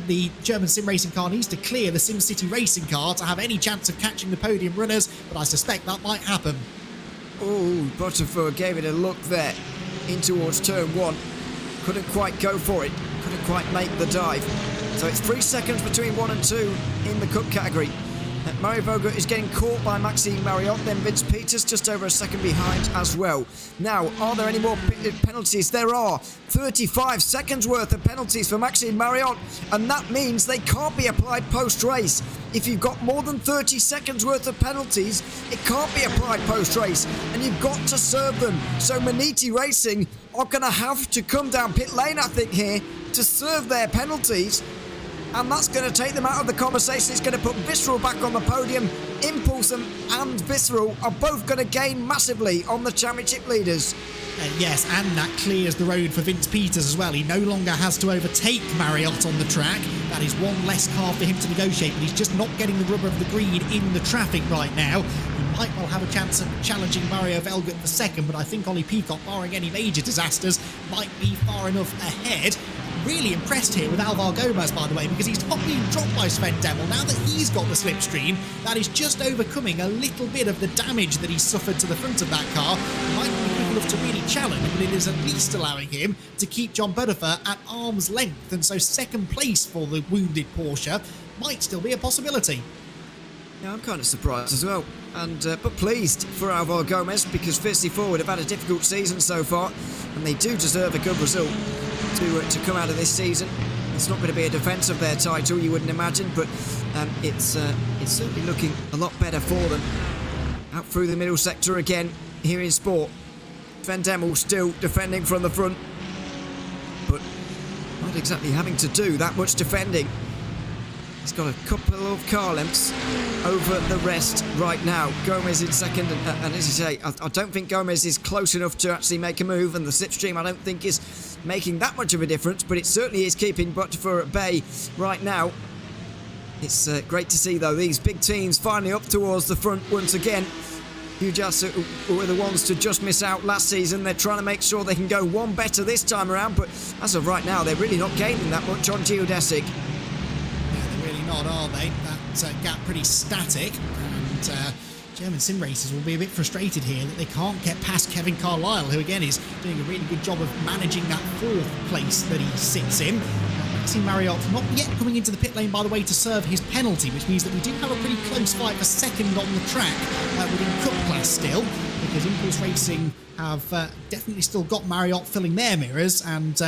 The German sim racing car needs to clear the SimCity racing car to have any chance of catching the podium runners, but I suspect that might happen. Oh, Bottifor gave it a look there in towards turn 1. Couldn't quite go for it. Couldn't quite make the dive. So it's 3 seconds between 1 and 2 in the Cup category. Mario Vogel is getting caught by Maxime Marriott, then Vince Peters just over a second behind as well. Now, are there any more penalties? There are 35 seconds worth of penalties for Maxime Marriott, and that means they can't be applied post-race. If you've got more than 30 seconds worth of penalties, it can't be applied post-race, and you've got to serve them. So Maniti Racing are going to have to come down pit lane, I think, here to serve their penalties, and that's going to take them out of the conversation. It's going to put Visceral back on the podium. Impulse and Visceral are both going to gain massively on the championship leaders. Yes, and that clears the road for Vince Peters as well. He no longer has to overtake Marriott on the track. That is one less car for him to negotiate, but he's just not getting the rubber of the green in the traffic right now. He might well have a chance of challenging Mario Velgert for second, but I think Ollie Peacock, barring any major disasters, might be far enough ahead. Really impressed here with Alvar Gomez, by the way, because he's not being dropped by Sven Demel. Now that he's got the slipstream, that is just overcoming a little bit of the damage that he suffered to the front of that car. He might be quick enough to really challenge, but it is at least allowing him to keep John Bodefer at arm's length, and so second place for the wounded Porsche might still be a possibility. Yeah, I'm kind of surprised as well, and but pleased for Alvar Gomez, because Fiercely Forward have had a difficult season so far, and they do deserve a good result to come out of this season. It's not going to be a defence of their title, you wouldn't imagine, but it's certainly looking a lot better for them. Out through the middle sector again here in Sport. Sven Demel still defending from the front, but not exactly having to do that much defending. He's got a couple of car lengths over the rest right now. Gomez in second, and as you say, I don't think Gomez is close enough to actually make a move, and the slipstream I don't think is making that much of a difference, but it certainly is keeping Bodefer at bay right now. It's great to see, though, these big teams finally up towards the front once again. Hujas were the ones to just miss out last season. They're trying to make sure they can go one better this time around, but as of right now, they're really not gaining that much on Geodesic. Not, are they? That gap pretty static, and German sim racers will be a bit frustrated here that they can't get past Kevin Carlisle, who again is doing a really good job of managing that fourth place that he sits in. Maxime Marriott not yet coming into the pit lane, by the way, to serve his penalty, which means that we do have a pretty close fight for second on the track within Cup class still, because Impulse Racing have definitely still got Marriott filling their mirrors, and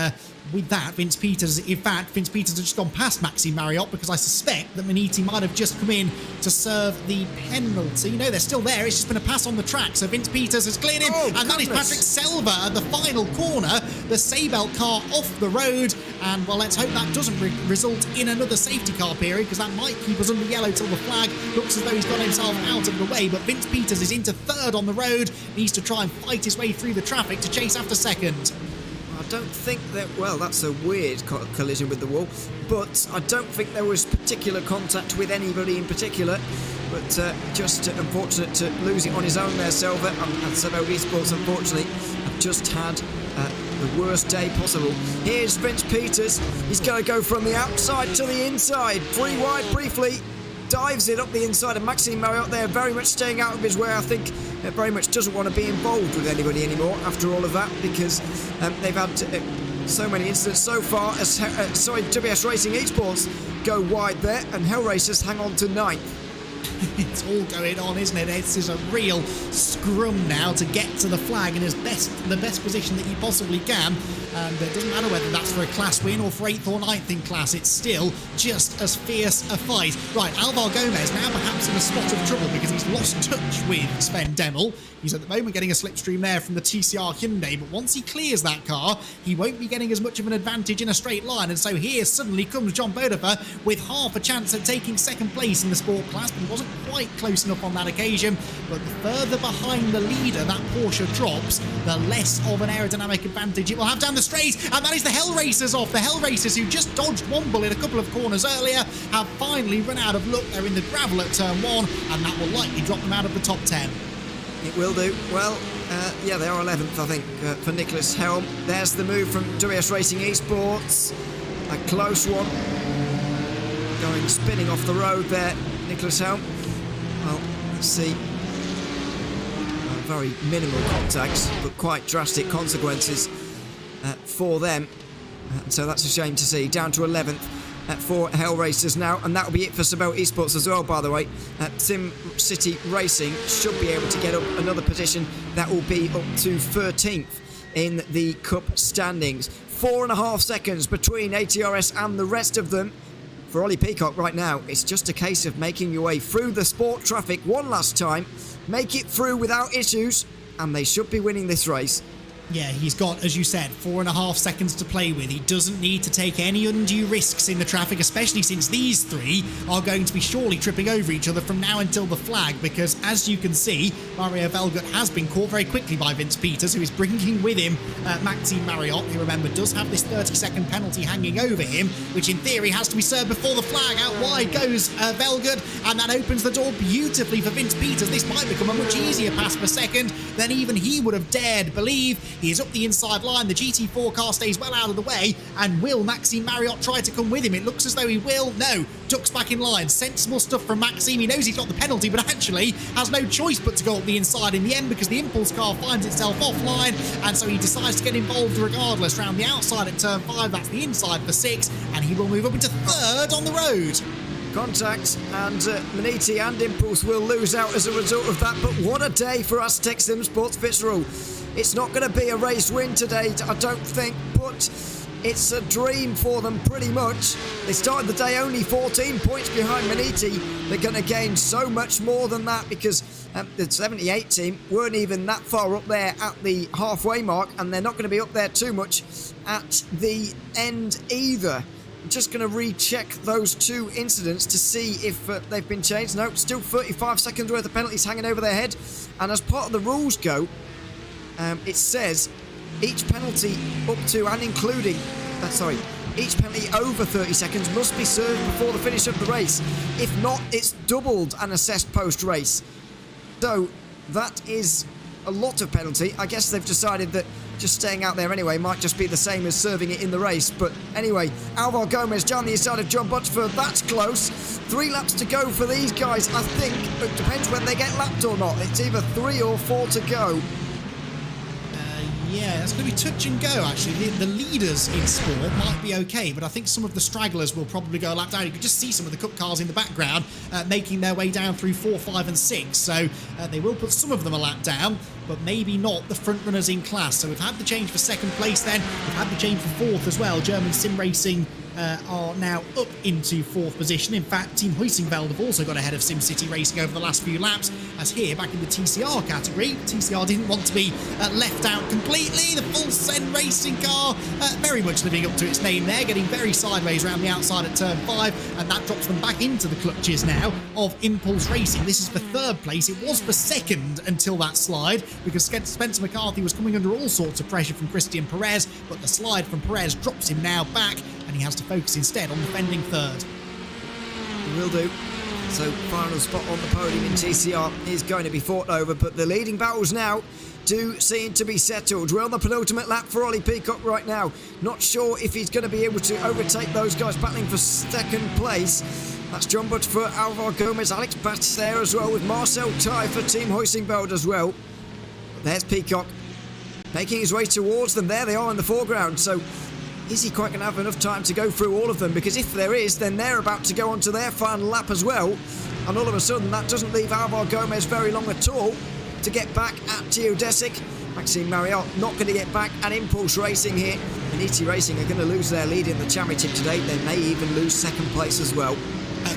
with that, Vince Peters has just gone past Maxime Marriott, because I suspect that Maniti might have just come in to serve the penalty. No, they're still there. It's just been a pass on the track, so Vince Peters has cleared him, and that is Patrick Selva at the final corner. The Seibelt car off the road, and well, let's hope that doesn't result in another safety car period, because that might keep us under yellow till the flag looks as though he's got himself out of the way. But Vince Peters is into third on the road, needs to try and fight his way through the traffic to chase after second. I don't think that, well, that's a weird collision with the wall, but I don't think there was particular contact with anybody in particular, but just unfortunate to lose it on his own there, Selva, and Servo Esports, unfortunately, have just had the worst day possible. Here's Vince Peters. He's going to go from the outside to the inside, 3 wide briefly, dives it up the inside, and Maxime Marriott there very much staying out of his way. I think very much doesn't want to be involved with anybody anymore after all of that, because they've had so many incidents so far as WS Racing Esports go wide there, and Hell Racers hang on to 9th. It's all going on, isn't it? This is a real scrum now to get to the flag in the best position that you possibly can. And it doesn't matter whether that's for a class win or for 8th or 9th in class, it's still just as fierce a fight. Right, Alvar Gomez now perhaps in a spot of trouble because he's lost touch with Sven Demel. He's at the moment getting a slipstream there from the TCR Hyundai, but once he clears that car, he won't be getting as much of an advantage in a straight line. And so here suddenly comes John Bodefer with half a chance at taking second place in the sport class, but he wasn't quite close enough on that occasion. But the further behind the leader that Porsche drops, the less of an aerodynamic advantage it will have down the straight. And that is the Hell Racers off. The Hell Racers, who just dodged one bullet a couple of corners earlier, have finally run out of luck. They're in the gravel at turn 1, and that will likely drop them out of the top 10. It will do. Well, yeah, they are 11th, I think, for Nicholas Helm. There's the move from WS Racing Esports. A close one. Going spinning off the road there, Nicholas Helm. Well, let's see. Very minimal contacts, but quite drastic consequences for them. So that's a shame to see. Down to 11th. for Hell Racers now, and that'll be it for Sabel Esports as well, by the way. Sim City Racing should be able to get up another position. That will be up to 13th in the Cup standings. 4.5 seconds between ATRS and the rest of them. For Ollie Peacock right now, it's just a case of making your way through the sport traffic one last time, make it through without issues, and they should be winning this race. Yeah, he's got, as you said, 4.5 seconds to play with. He doesn't need to take any undue risks in the traffic, especially since these three are going to be surely tripping over each other from now until the flag, because as you can see, Mario Velgut has been caught very quickly by Vince Peters, who is bringing with him Maxime Marriott, who, remember, does have this 30-second penalty hanging over him, which in theory has to be served before the flag. Out wide goes Velgut, and that opens the door beautifully for Vince Peters. This might become a much easier pass per second than even he would have dared believe. He is up the inside line. The GT4 car stays well out of the way. And will Maxime Marriott try to come with him? It looks as though he will. No. Ducks back in line. Sensible stuff from Maxime. He knows he's got the penalty, but actually has no choice but to go up the inside in the end, because the impulse car finds itself offline, and so he decides to get involved regardless. Round the outside at turn 5. That's the inside for 6, and he will move up into 3rd on the road. Contact, and Maniti and Impulse will lose out as a result of that. But what a day for Aztec Sim Sports Fitzroy. It's not going to be a race win today, I don't think, but it's a dream for them pretty much. They started the day only 14 points behind Maniti. They're going to gain so much more than that, because the 78 team weren't even that far up there at the halfway mark, and they're not going to be up there too much at the end either. I'm just going to recheck those two incidents to see if they've been changed. No, still 35 seconds worth of penalties hanging over their head. And as part of the rules go, it says each penalty up to and including, each penalty over 30 seconds must be served before the finish of the race. If not, it's doubled and assessed post-race. So that is a lot of penalty. I guess they've decided that just staying out there anyway might just be the same as serving it in the race. But anyway, Alvaro Gomez down the inside of John Butchford. That's close. 3 laps to go for these guys. I think it depends when they get lapped or not. It's either 3 or 4 to go. Yeah, it's going to be touch and go, actually. The leaders in sport might be okay, but I think some of the stragglers will probably go a lap down. You can just see some of the Cup cars in the background making their way down through 4, 5 and 6. So they will put some of them a lap down, but maybe not the front runners in class. So we've had the change for 2nd place then. We've had the change for 4th as well. German Sim Racing are now up into 4th position. In fact, Team Huisingveld have also got ahead of SimCity Racing over the last few laps, as here, back in the TCR category, TCR didn't want to be left out completely. The full Sen Racing car very much living up to its name there, getting very sideways around the outside at turn 5, and that drops them back into the clutches now of Impulse Racing. This is for 3rd place. It was for 2nd until that slide, because Spencer McCarthy was coming under all sorts of pressure from Christian Perez, but the slide from Perez drops him now back, and he has to focus instead on defending 3rd. He will do. So final spot on the podium in TCR is going to be fought over, but the leading battles now do seem to be settled. We're on the penultimate lap for Ollie Peacock right now. Not sure if he's going to be able to overtake those guys battling for 2nd place. That's John Butchford, Alvaro Gomez, Alex Batts there as well, with Marcel Ty for Team Huisingveld as well. But there's Peacock making his way towards them. There they are in the foreground. So is he quite going to have enough time to go through all of them? Because if there is, then they're about to go on to their final lap as well. And all of a sudden, that doesn't leave Alvaro Gomez very long at all to get back at Geodesic. Maxime Marriott not going to get back, and Impulse Racing here. Maniti Racing are going to lose their lead in the championship today. They may even lose 2nd place as well.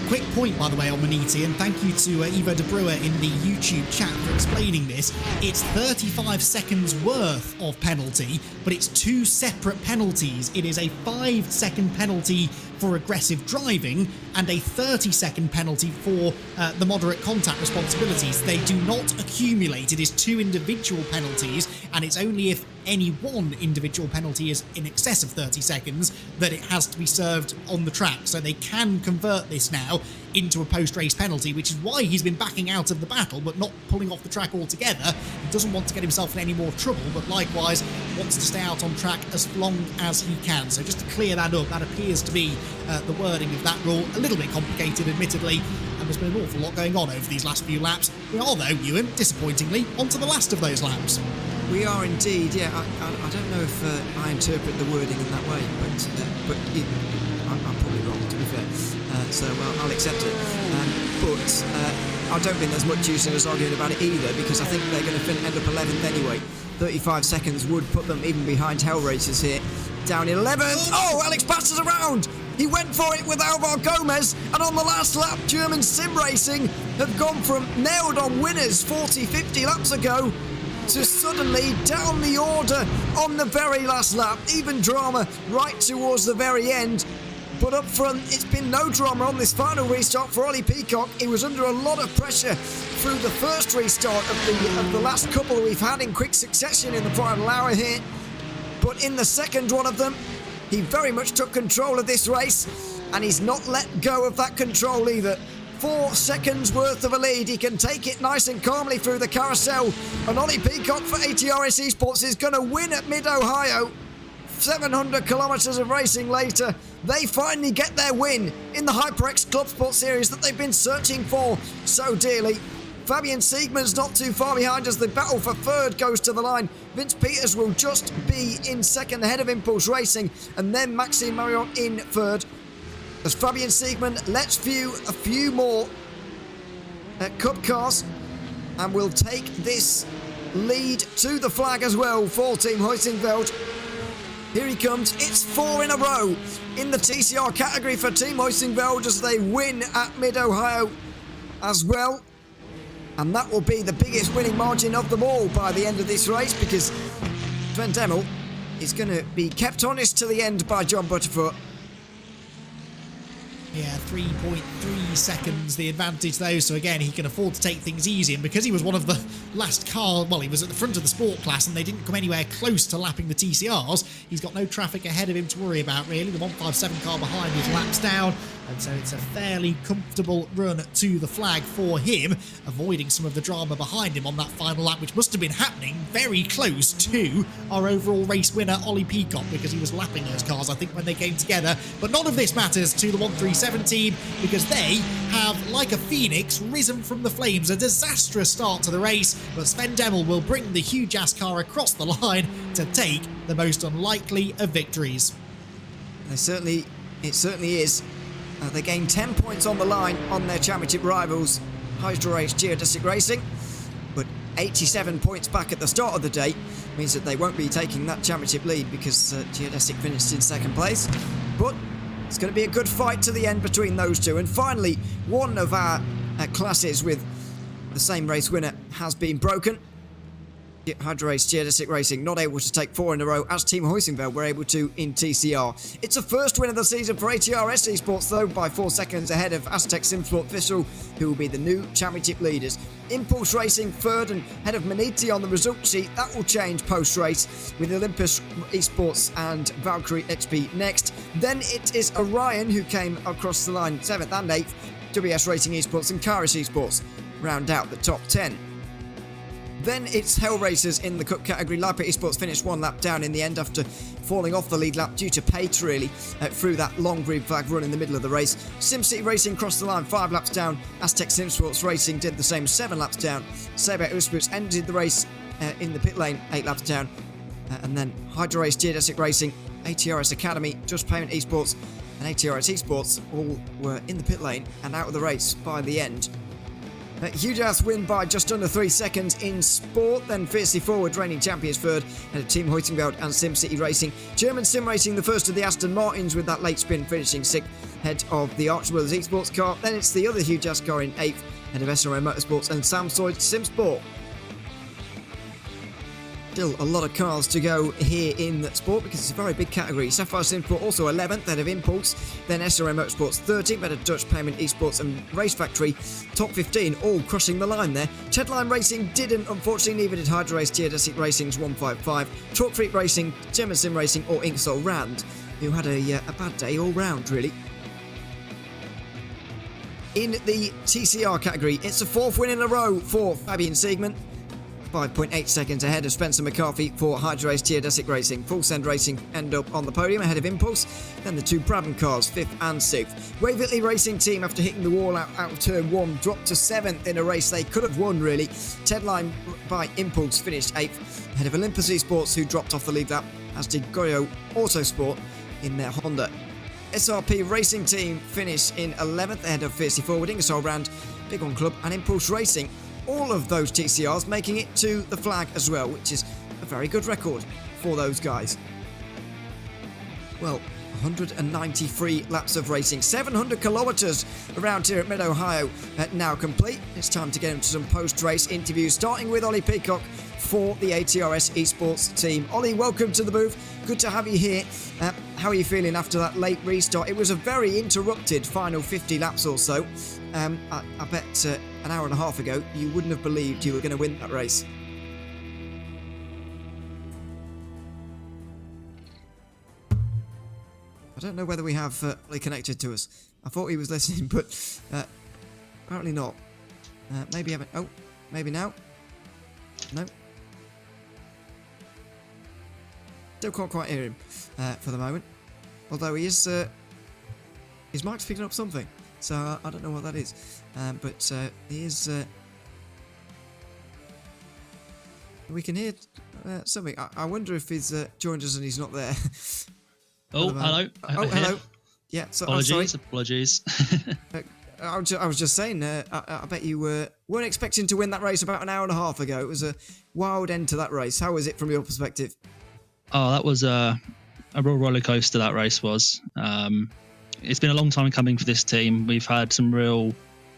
Quick point, by the way, on Maniti, and thank you to Ivo de Brewer in the YouTube chat for explaining this. It's 35 seconds worth of penalty, but it's 2 separate penalties. It is a 5-second penalty for aggressive driving and a 30-second penalty for the moderate contact responsibilities. They do not accumulate. It is 2 individual penalties, and it's only if any one individual penalty is in excess of 30 seconds that it has to be served on the track. So they can convert this now into a post-race penalty, which is why he's been backing out of the battle but not pulling off the track altogether. He doesn't want to get himself in any more trouble, but likewise wants to stay out on track as long as he can. So just to clear that up, that appears to be the wording of that rule. A little bit complicated, admittedly, and there's been an awful lot going on over these last few laps. We are, though, Ewan, disappointingly, onto the last of those laps. We are indeed, yeah. I don't know if I interpret the wording in that way, but I'm probably wrong, to be fair. so I'll accept it. But I don't think there's much use in us arguing about it either, because I think they're going to end up 11th anyway. 35 seconds would put them even behind Hell Racers here. Down 11th. Oh, Alex passes around. He went for it with Alvaro Gomez, and on the last lap, German Sim Racing have gone from nailed-on winners 40, 50 laps ago to suddenly down the order on the very last lap. Even drama right towards the very end. But up front, it's been no drama on this final restart for Ollie Peacock. He was under a lot of pressure through the first restart of the last couple we've had in quick succession in the final hour here. But in the second one of them, he very much took control of this race, and he's not let go of that control either. 4 seconds worth of a lead. He can take it nice and calmly through the carousel. And Ollie Peacock for HyperX Esports is going to win at Mid-Ohio. 700 kilometres of racing later, they finally get their win in the HyperX ClubSport series that they've been searching for so dearly. Fabian Siegmund's not too far behind as the battle for third goes to the line. Vince Peters will just be in second ahead of Impulse Racing, and then Maxime Marion in third. As Fabian Siegmund lets view a few more Cup cars, and will take this lead to the flag as well for Team Huizenveld. Here he comes. It's 4 in a row in the TCR category for Team Huizenveld as they win at Mid-Ohio as well. And that will be the biggest winning margin of them all by the end of this race, because Sven Demmel is going to be kept honest to the end by John Butterfoot. Yeah, 3.3 seconds the advantage though, so again he can afford to take things easy, and because he was one of the last car, well, he was at the front of the sport class and they didn't come anywhere close to lapping the TCRs, he's got no traffic ahead of him to worry about really. The 157 car behind is laps down, and so it's a fairly comfortable run to the flag for him, avoiding some of the drama behind him on that final lap, which must have been happening very close to our overall race winner Ollie Peacock, because he was lapping those cars I think when they came together. But none of this matters to the 137 team, because they have, like a phoenix, risen from the flames. A disastrous start to the race, but Sven Demmel will bring the huge ass car across the line to take the most unlikely of victories. It certainly is. They gained 10 points on the line on their championship rivals, HyperX Geodesic Racing, but 87 points back at the start of the day means that they won't be taking that championship lead, because Geodesic finished in second place. But it's going to be a good fight to the end between those two. And finally, one of our classes with the same race winner has been broken. HyperX Geodesic Racing not able to take 4 in a row, as Team Huizenveld were able to in TCR. It's a first win of the season for HyperX Esports though, by 4 seconds ahead of Aztec Simsport Vissel, who will be the new championship leaders. Impulse Racing third and head of Maniti on the result sheet. That will change post-race with Olympus Esports and Valkyrie XP next. Then it is Orion who came across the line 7th and 8th. WS Racing Esports and Karis Esports round out the top 10. Then it's Hell Racers in the Cup category. Lipa Esports finished 1 lap down in the end after falling off the lead lap due to pace really through that long green flag run in the middle of the race. SimCity Racing crossed the line 5 laps down. Aztec Simsports Racing did the same, 7 laps down. Saber Uspus ended the race in the pit lane 8 laps down. And then HyperX Geodesic Racing, HyperX Academy, Just Payment Esports and HyperX Esports all were in the pit lane and out of the race by the end. Huge ass win by just under 3 seconds in sport. Then fiercely forward, reigning champions third, and Team Huizenveld and SimCity Racing. German Sim Racing, the first of the Aston Martins, with that late spin finishing 6th, head of the Arch Brothers Esports car. Then it's the other huge ass car in 8th, head of SRM Motorsports and Samsoid Simsport. Still a lot of cars to go here in the sport, because it's a very big category. Sapphire Simsport also 11th, head of Impulse. Then SRM Motorsports 13th, head of Dutch Payment Esports and Race Factory. Top 15 all crossing the line there. Tedline Racing didn't, unfortunately, neither did HyperX Geodesic Racing's 155. Chalk Freak Racing, German Sim Racing or Ingersoll Rand, who had a bad day all round really. In the TCR category, it's the 4th win in a row for Fabian Siegmund. 5.8 seconds ahead of Spencer McCarthy for HyperX Geodesic Racing. Full Send Racing end up on the podium ahead of Impulse. Then the 2 Brabham cars, 5th and 6th. Waverley Racing Team, after hitting the wall out of turn 1, dropped to 7th in a race they could have won really. Tedline by Impulse finished 8th, ahead of Olympus Esports, who dropped off the lead lap, as did Goyo Autosport in their Honda. SRP Racing Team finish in 11th ahead of Fiercely Forward, Ingersoll Brand, Big One Club and Impulse Racing. All of those TCRs making it to the flag as well, which is a very good record for those guys. Well, 193 laps of racing, 700 kilometres around here at Mid-Ohio now complete. It's time to get into some post-race interviews, starting with Ollie Peacock for the ATRS Esports team. Ollie, welcome to the booth. Good to have you here. How are you feeling after that late restart? It was a very interrupted final 50 laps or so. I bet an hour and a half ago you wouldn't have believed you were going to win that race. I don't know whether we have Ollie connected to us. I thought he was listening, but apparently not. Maybe haven't. Oh, maybe now. No. Still can't quite hear him for the moment. Although he is, his mic's picking up something, so I don't know what that is. But he is. We can hear something. I wonder if he's joined us and he's not there. Oh, hello. Oh, hello. Yeah. So, Apologies. I was just saying. I bet you weren't expecting to win that race about an hour and a half ago. It was a wild end to that race. How was it from your perspective? Oh, that was a real roller coaster. That race was. It's been a long time coming for this team. We've had some real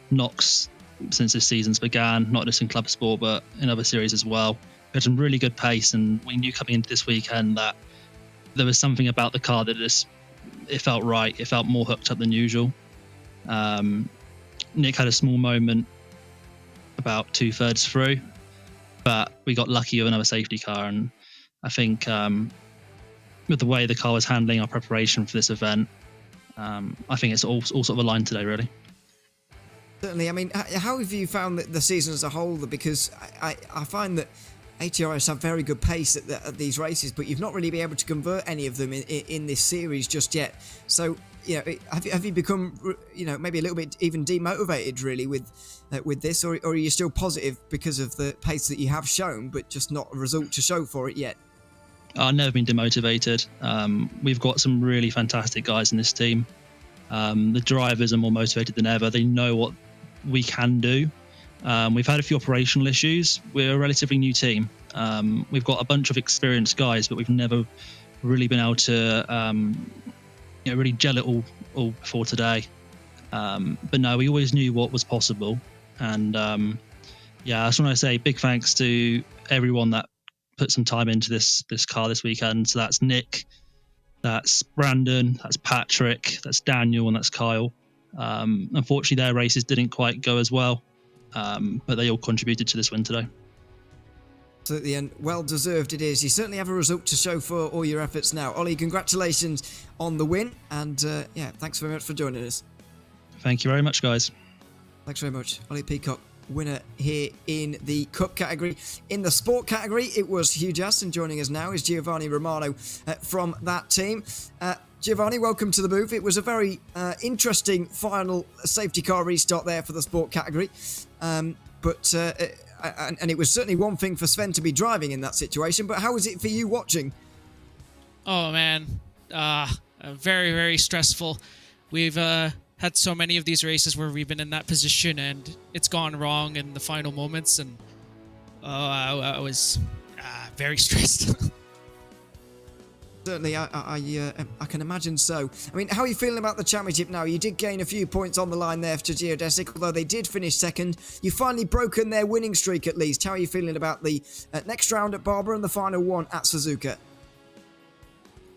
knocks since this season's began, not just in ClubSport but in other series as well. We had some really good pace, and we knew coming into this weekend that there was something about the car that it felt right. It felt more hooked up than usual. Nick had a small moment about 2/3 through, but we got lucky with another safety car, and I think with the way the car was handling our preparation for this event, I think it's all sort of aligned today, really. Certainly. I mean, how have you found the season as a whole? Because I find that ATRS have very good pace at these races, but you've not really been able to convert any of them in this series just yet. So, have you become, maybe a little bit even demotivated really with this, or are you still positive because of the pace that you have shown, but just not a result to show for it yet? I've never been demotivated. We've got some really fantastic guys in this team. The drivers are more motivated than ever. They know what we can do. We've had a few operational issues. We're a relatively new team. We've got a bunch of experienced guys, but we've never really been able to really gel it all before today. But no, we always knew what was possible. And I just want to say big thanks to everyone that put some time into this car this weekend. So that's Nick, that's Brandon, that's Patrick, that's Daniel, and that's Kyle. Unfortunately, their races didn't quite go as well. But they all contributed to this win today. Absolutely, and well deserved it is. You certainly have a result to show for all your efforts now. Ollie, congratulations on the win, and thanks very much for joining us. Thank you very much, guys. Thanks very much. Ollie Peacock, winner here in the Cup category. In the Sport category, it was Hugh Justin. Joining us now is Giovanni Romano from that team. Giovanni, welcome to the booth. It was a very interesting final safety car restart there for the Sport category. And it was certainly one thing for Sven to be driving in that situation, but how was it for you watching? Oh, man. Very, very stressful. We've had so many of these races where we've been in that position and it's gone wrong in the final moments, and I was very stressed. Certainly, I can imagine so. I mean, how are you feeling about the championship now? You did gain a few points on the line there for Geodesic, although they did finish second. You've finally broken their winning streak, at least. How are you feeling about the next round at Barber and the final one at Suzuka?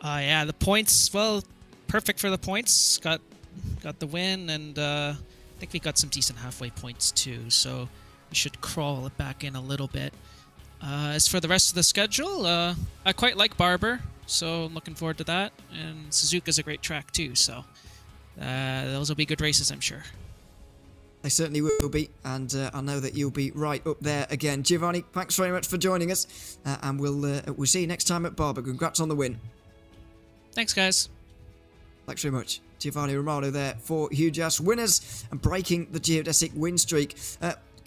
The points, well, perfect for the points. Got the win, and I think we got some decent halfway points too, so we should crawl it back in a little bit. As for the rest of the schedule, I quite like Barber, so I'm looking forward to that. And Suzuka's a great track too, so those will be good races, I'm sure. They certainly will be, and I know that you'll be right up there again. Giovanni, thanks very much for joining us, and we'll see you next time at Barber. Congrats on the win. Thanks, guys. Thanks very much. Giovanni Romano there for Hugh Jas, winners and breaking the Geodesic win streak.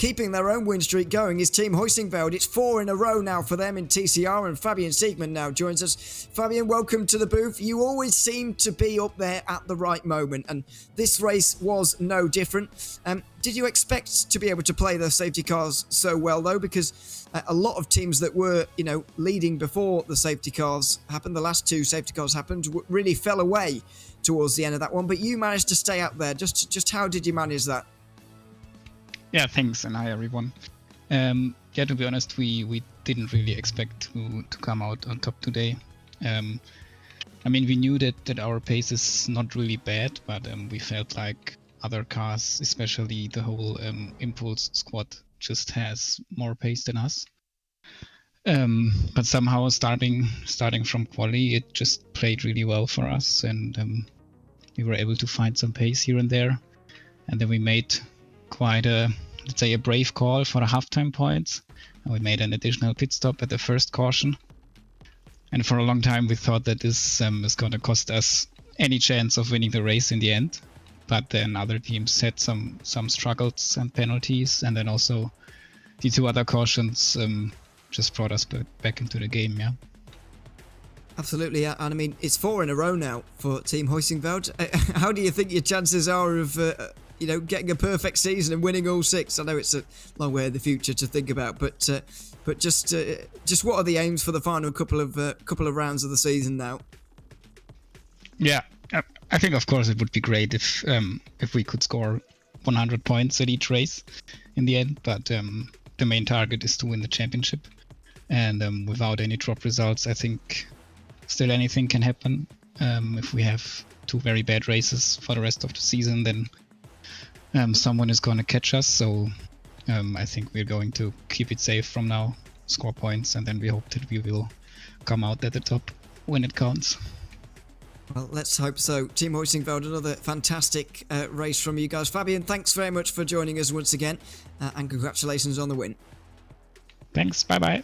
keeping their own win streak going is Team Huizinveld. It's 4 in a row now for them in TCR, and Fabian Siegmann now joins us. Fabian, welcome to the booth. You always seem to be up there at the right moment, and this race was no different. Did you expect to be able to play the safety cars so well, though? Because a lot of teams that were, leading before the safety cars happened, the last 2 safety cars happened, really fell away towards the end of that one. But you managed to stay up there. Just how did you manage that? Yeah, thanks, and hi everyone. To be honest, we didn't really expect to come out on top today. We knew that our pace is not really bad, but we felt like other cars, especially the whole Impulse squad, just has more pace than us. But somehow starting from quali, it just played really well for us, and we were able to find some pace here and there. And then we made quite a brave call for the halftime points. And we made an additional pit stop at the first caution. And for a long time we thought that this is going to cost us any chance of winning the race in the end. But then other teams had some struggles and penalties, and then also the 2 other cautions just brought us back into the game, yeah. Absolutely, and it's 4 in a row now for Team Huizinveld. How do you think your chances are of getting a perfect season and winning all 6? I know it's a long way in the future to think about, but just what are the aims for the final couple of rounds of the season now? Yeah, I think of course it would be great if we could score 100 points at each race in the end, but the main target is to win the championship, and without any drop results, I think still anything can happen. If we have 2 very bad races for the rest of the season, then someone is going to catch us. So I think we're going to keep it safe from now, score points, and then we hope that we will come out at the top when it counts. Well, let's hope so. Team Huizinveld, another fantastic race from you guys. Fabian, thanks very much for joining us once again, and congratulations on the win. Thanks, bye-bye.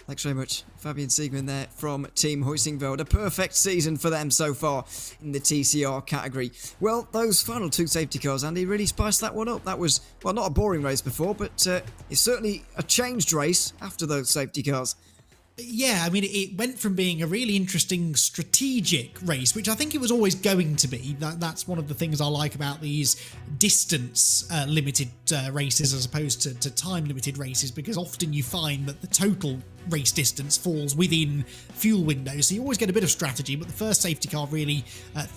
Thanks very much. Fabian Siegmann there from Team Huizinveld. A perfect season for them so far in the TCR category. Well, those final 2 safety cars, Andy, really spiced that one up. That was, well, not a boring race before, but it's certainly a changed race after those safety cars. Yeah, it went from being a really interesting strategic race, which I think it was always going to be. That's one of the things I like about these distance limited races as opposed to time limited races, because often you find that the total race distance falls within fuel windows, so you always get a bit of strategy, but the first safety car really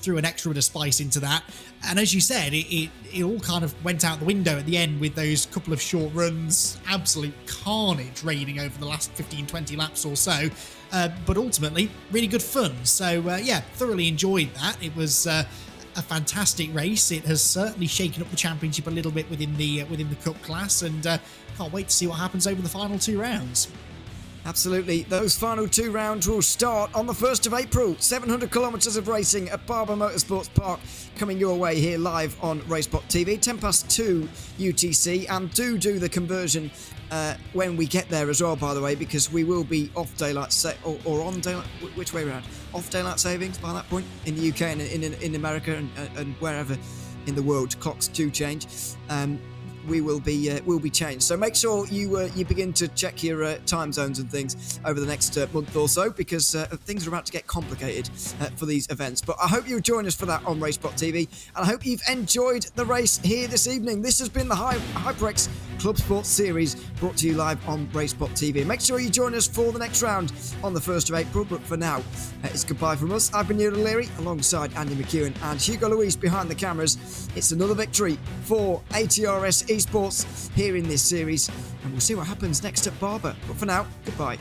threw an extra bit of spice into that. And as you said, it all kind of went out the window at the end with those couple of short runs, absolute carnage raining over the last 15-20 laps or so, but ultimately really good fun. So thoroughly enjoyed that. It was a fantastic race. It has certainly shaken up the championship a little bit within the cup class, and can't wait to see what happens over the final 2 rounds. Absolutely. Those final 2 rounds will start on the 1st of April. 700 kilometres of racing at Barber Motorsports Park coming your way here live on RaceSpotTV. 2:10 UTC. And do the conversion when we get there as well, by the way, because we will be off daylight or on daylight. Which way around? Off daylight savings by that point in the UK and in America and wherever in the world. Clocks do change. Will be changed. So make sure you begin to check your time zones and things over the next month or so, because things are about to get complicated for these events. But I hope you'll join us for that on RaceSpotTV, and I hope you've enjoyed the race here this evening. This has been the HyperX ClubSport series brought to you live on RaceSpotTV. Make sure you join us for the next round on the 1st of April. But for now, it's goodbye from us. I've been Neil O'Leary alongside Andy McEwen and Hugo Luis behind the cameras. It's another victory for ATRS Esports here in this series, and we'll see what happens next at Barber. But for now, goodbye.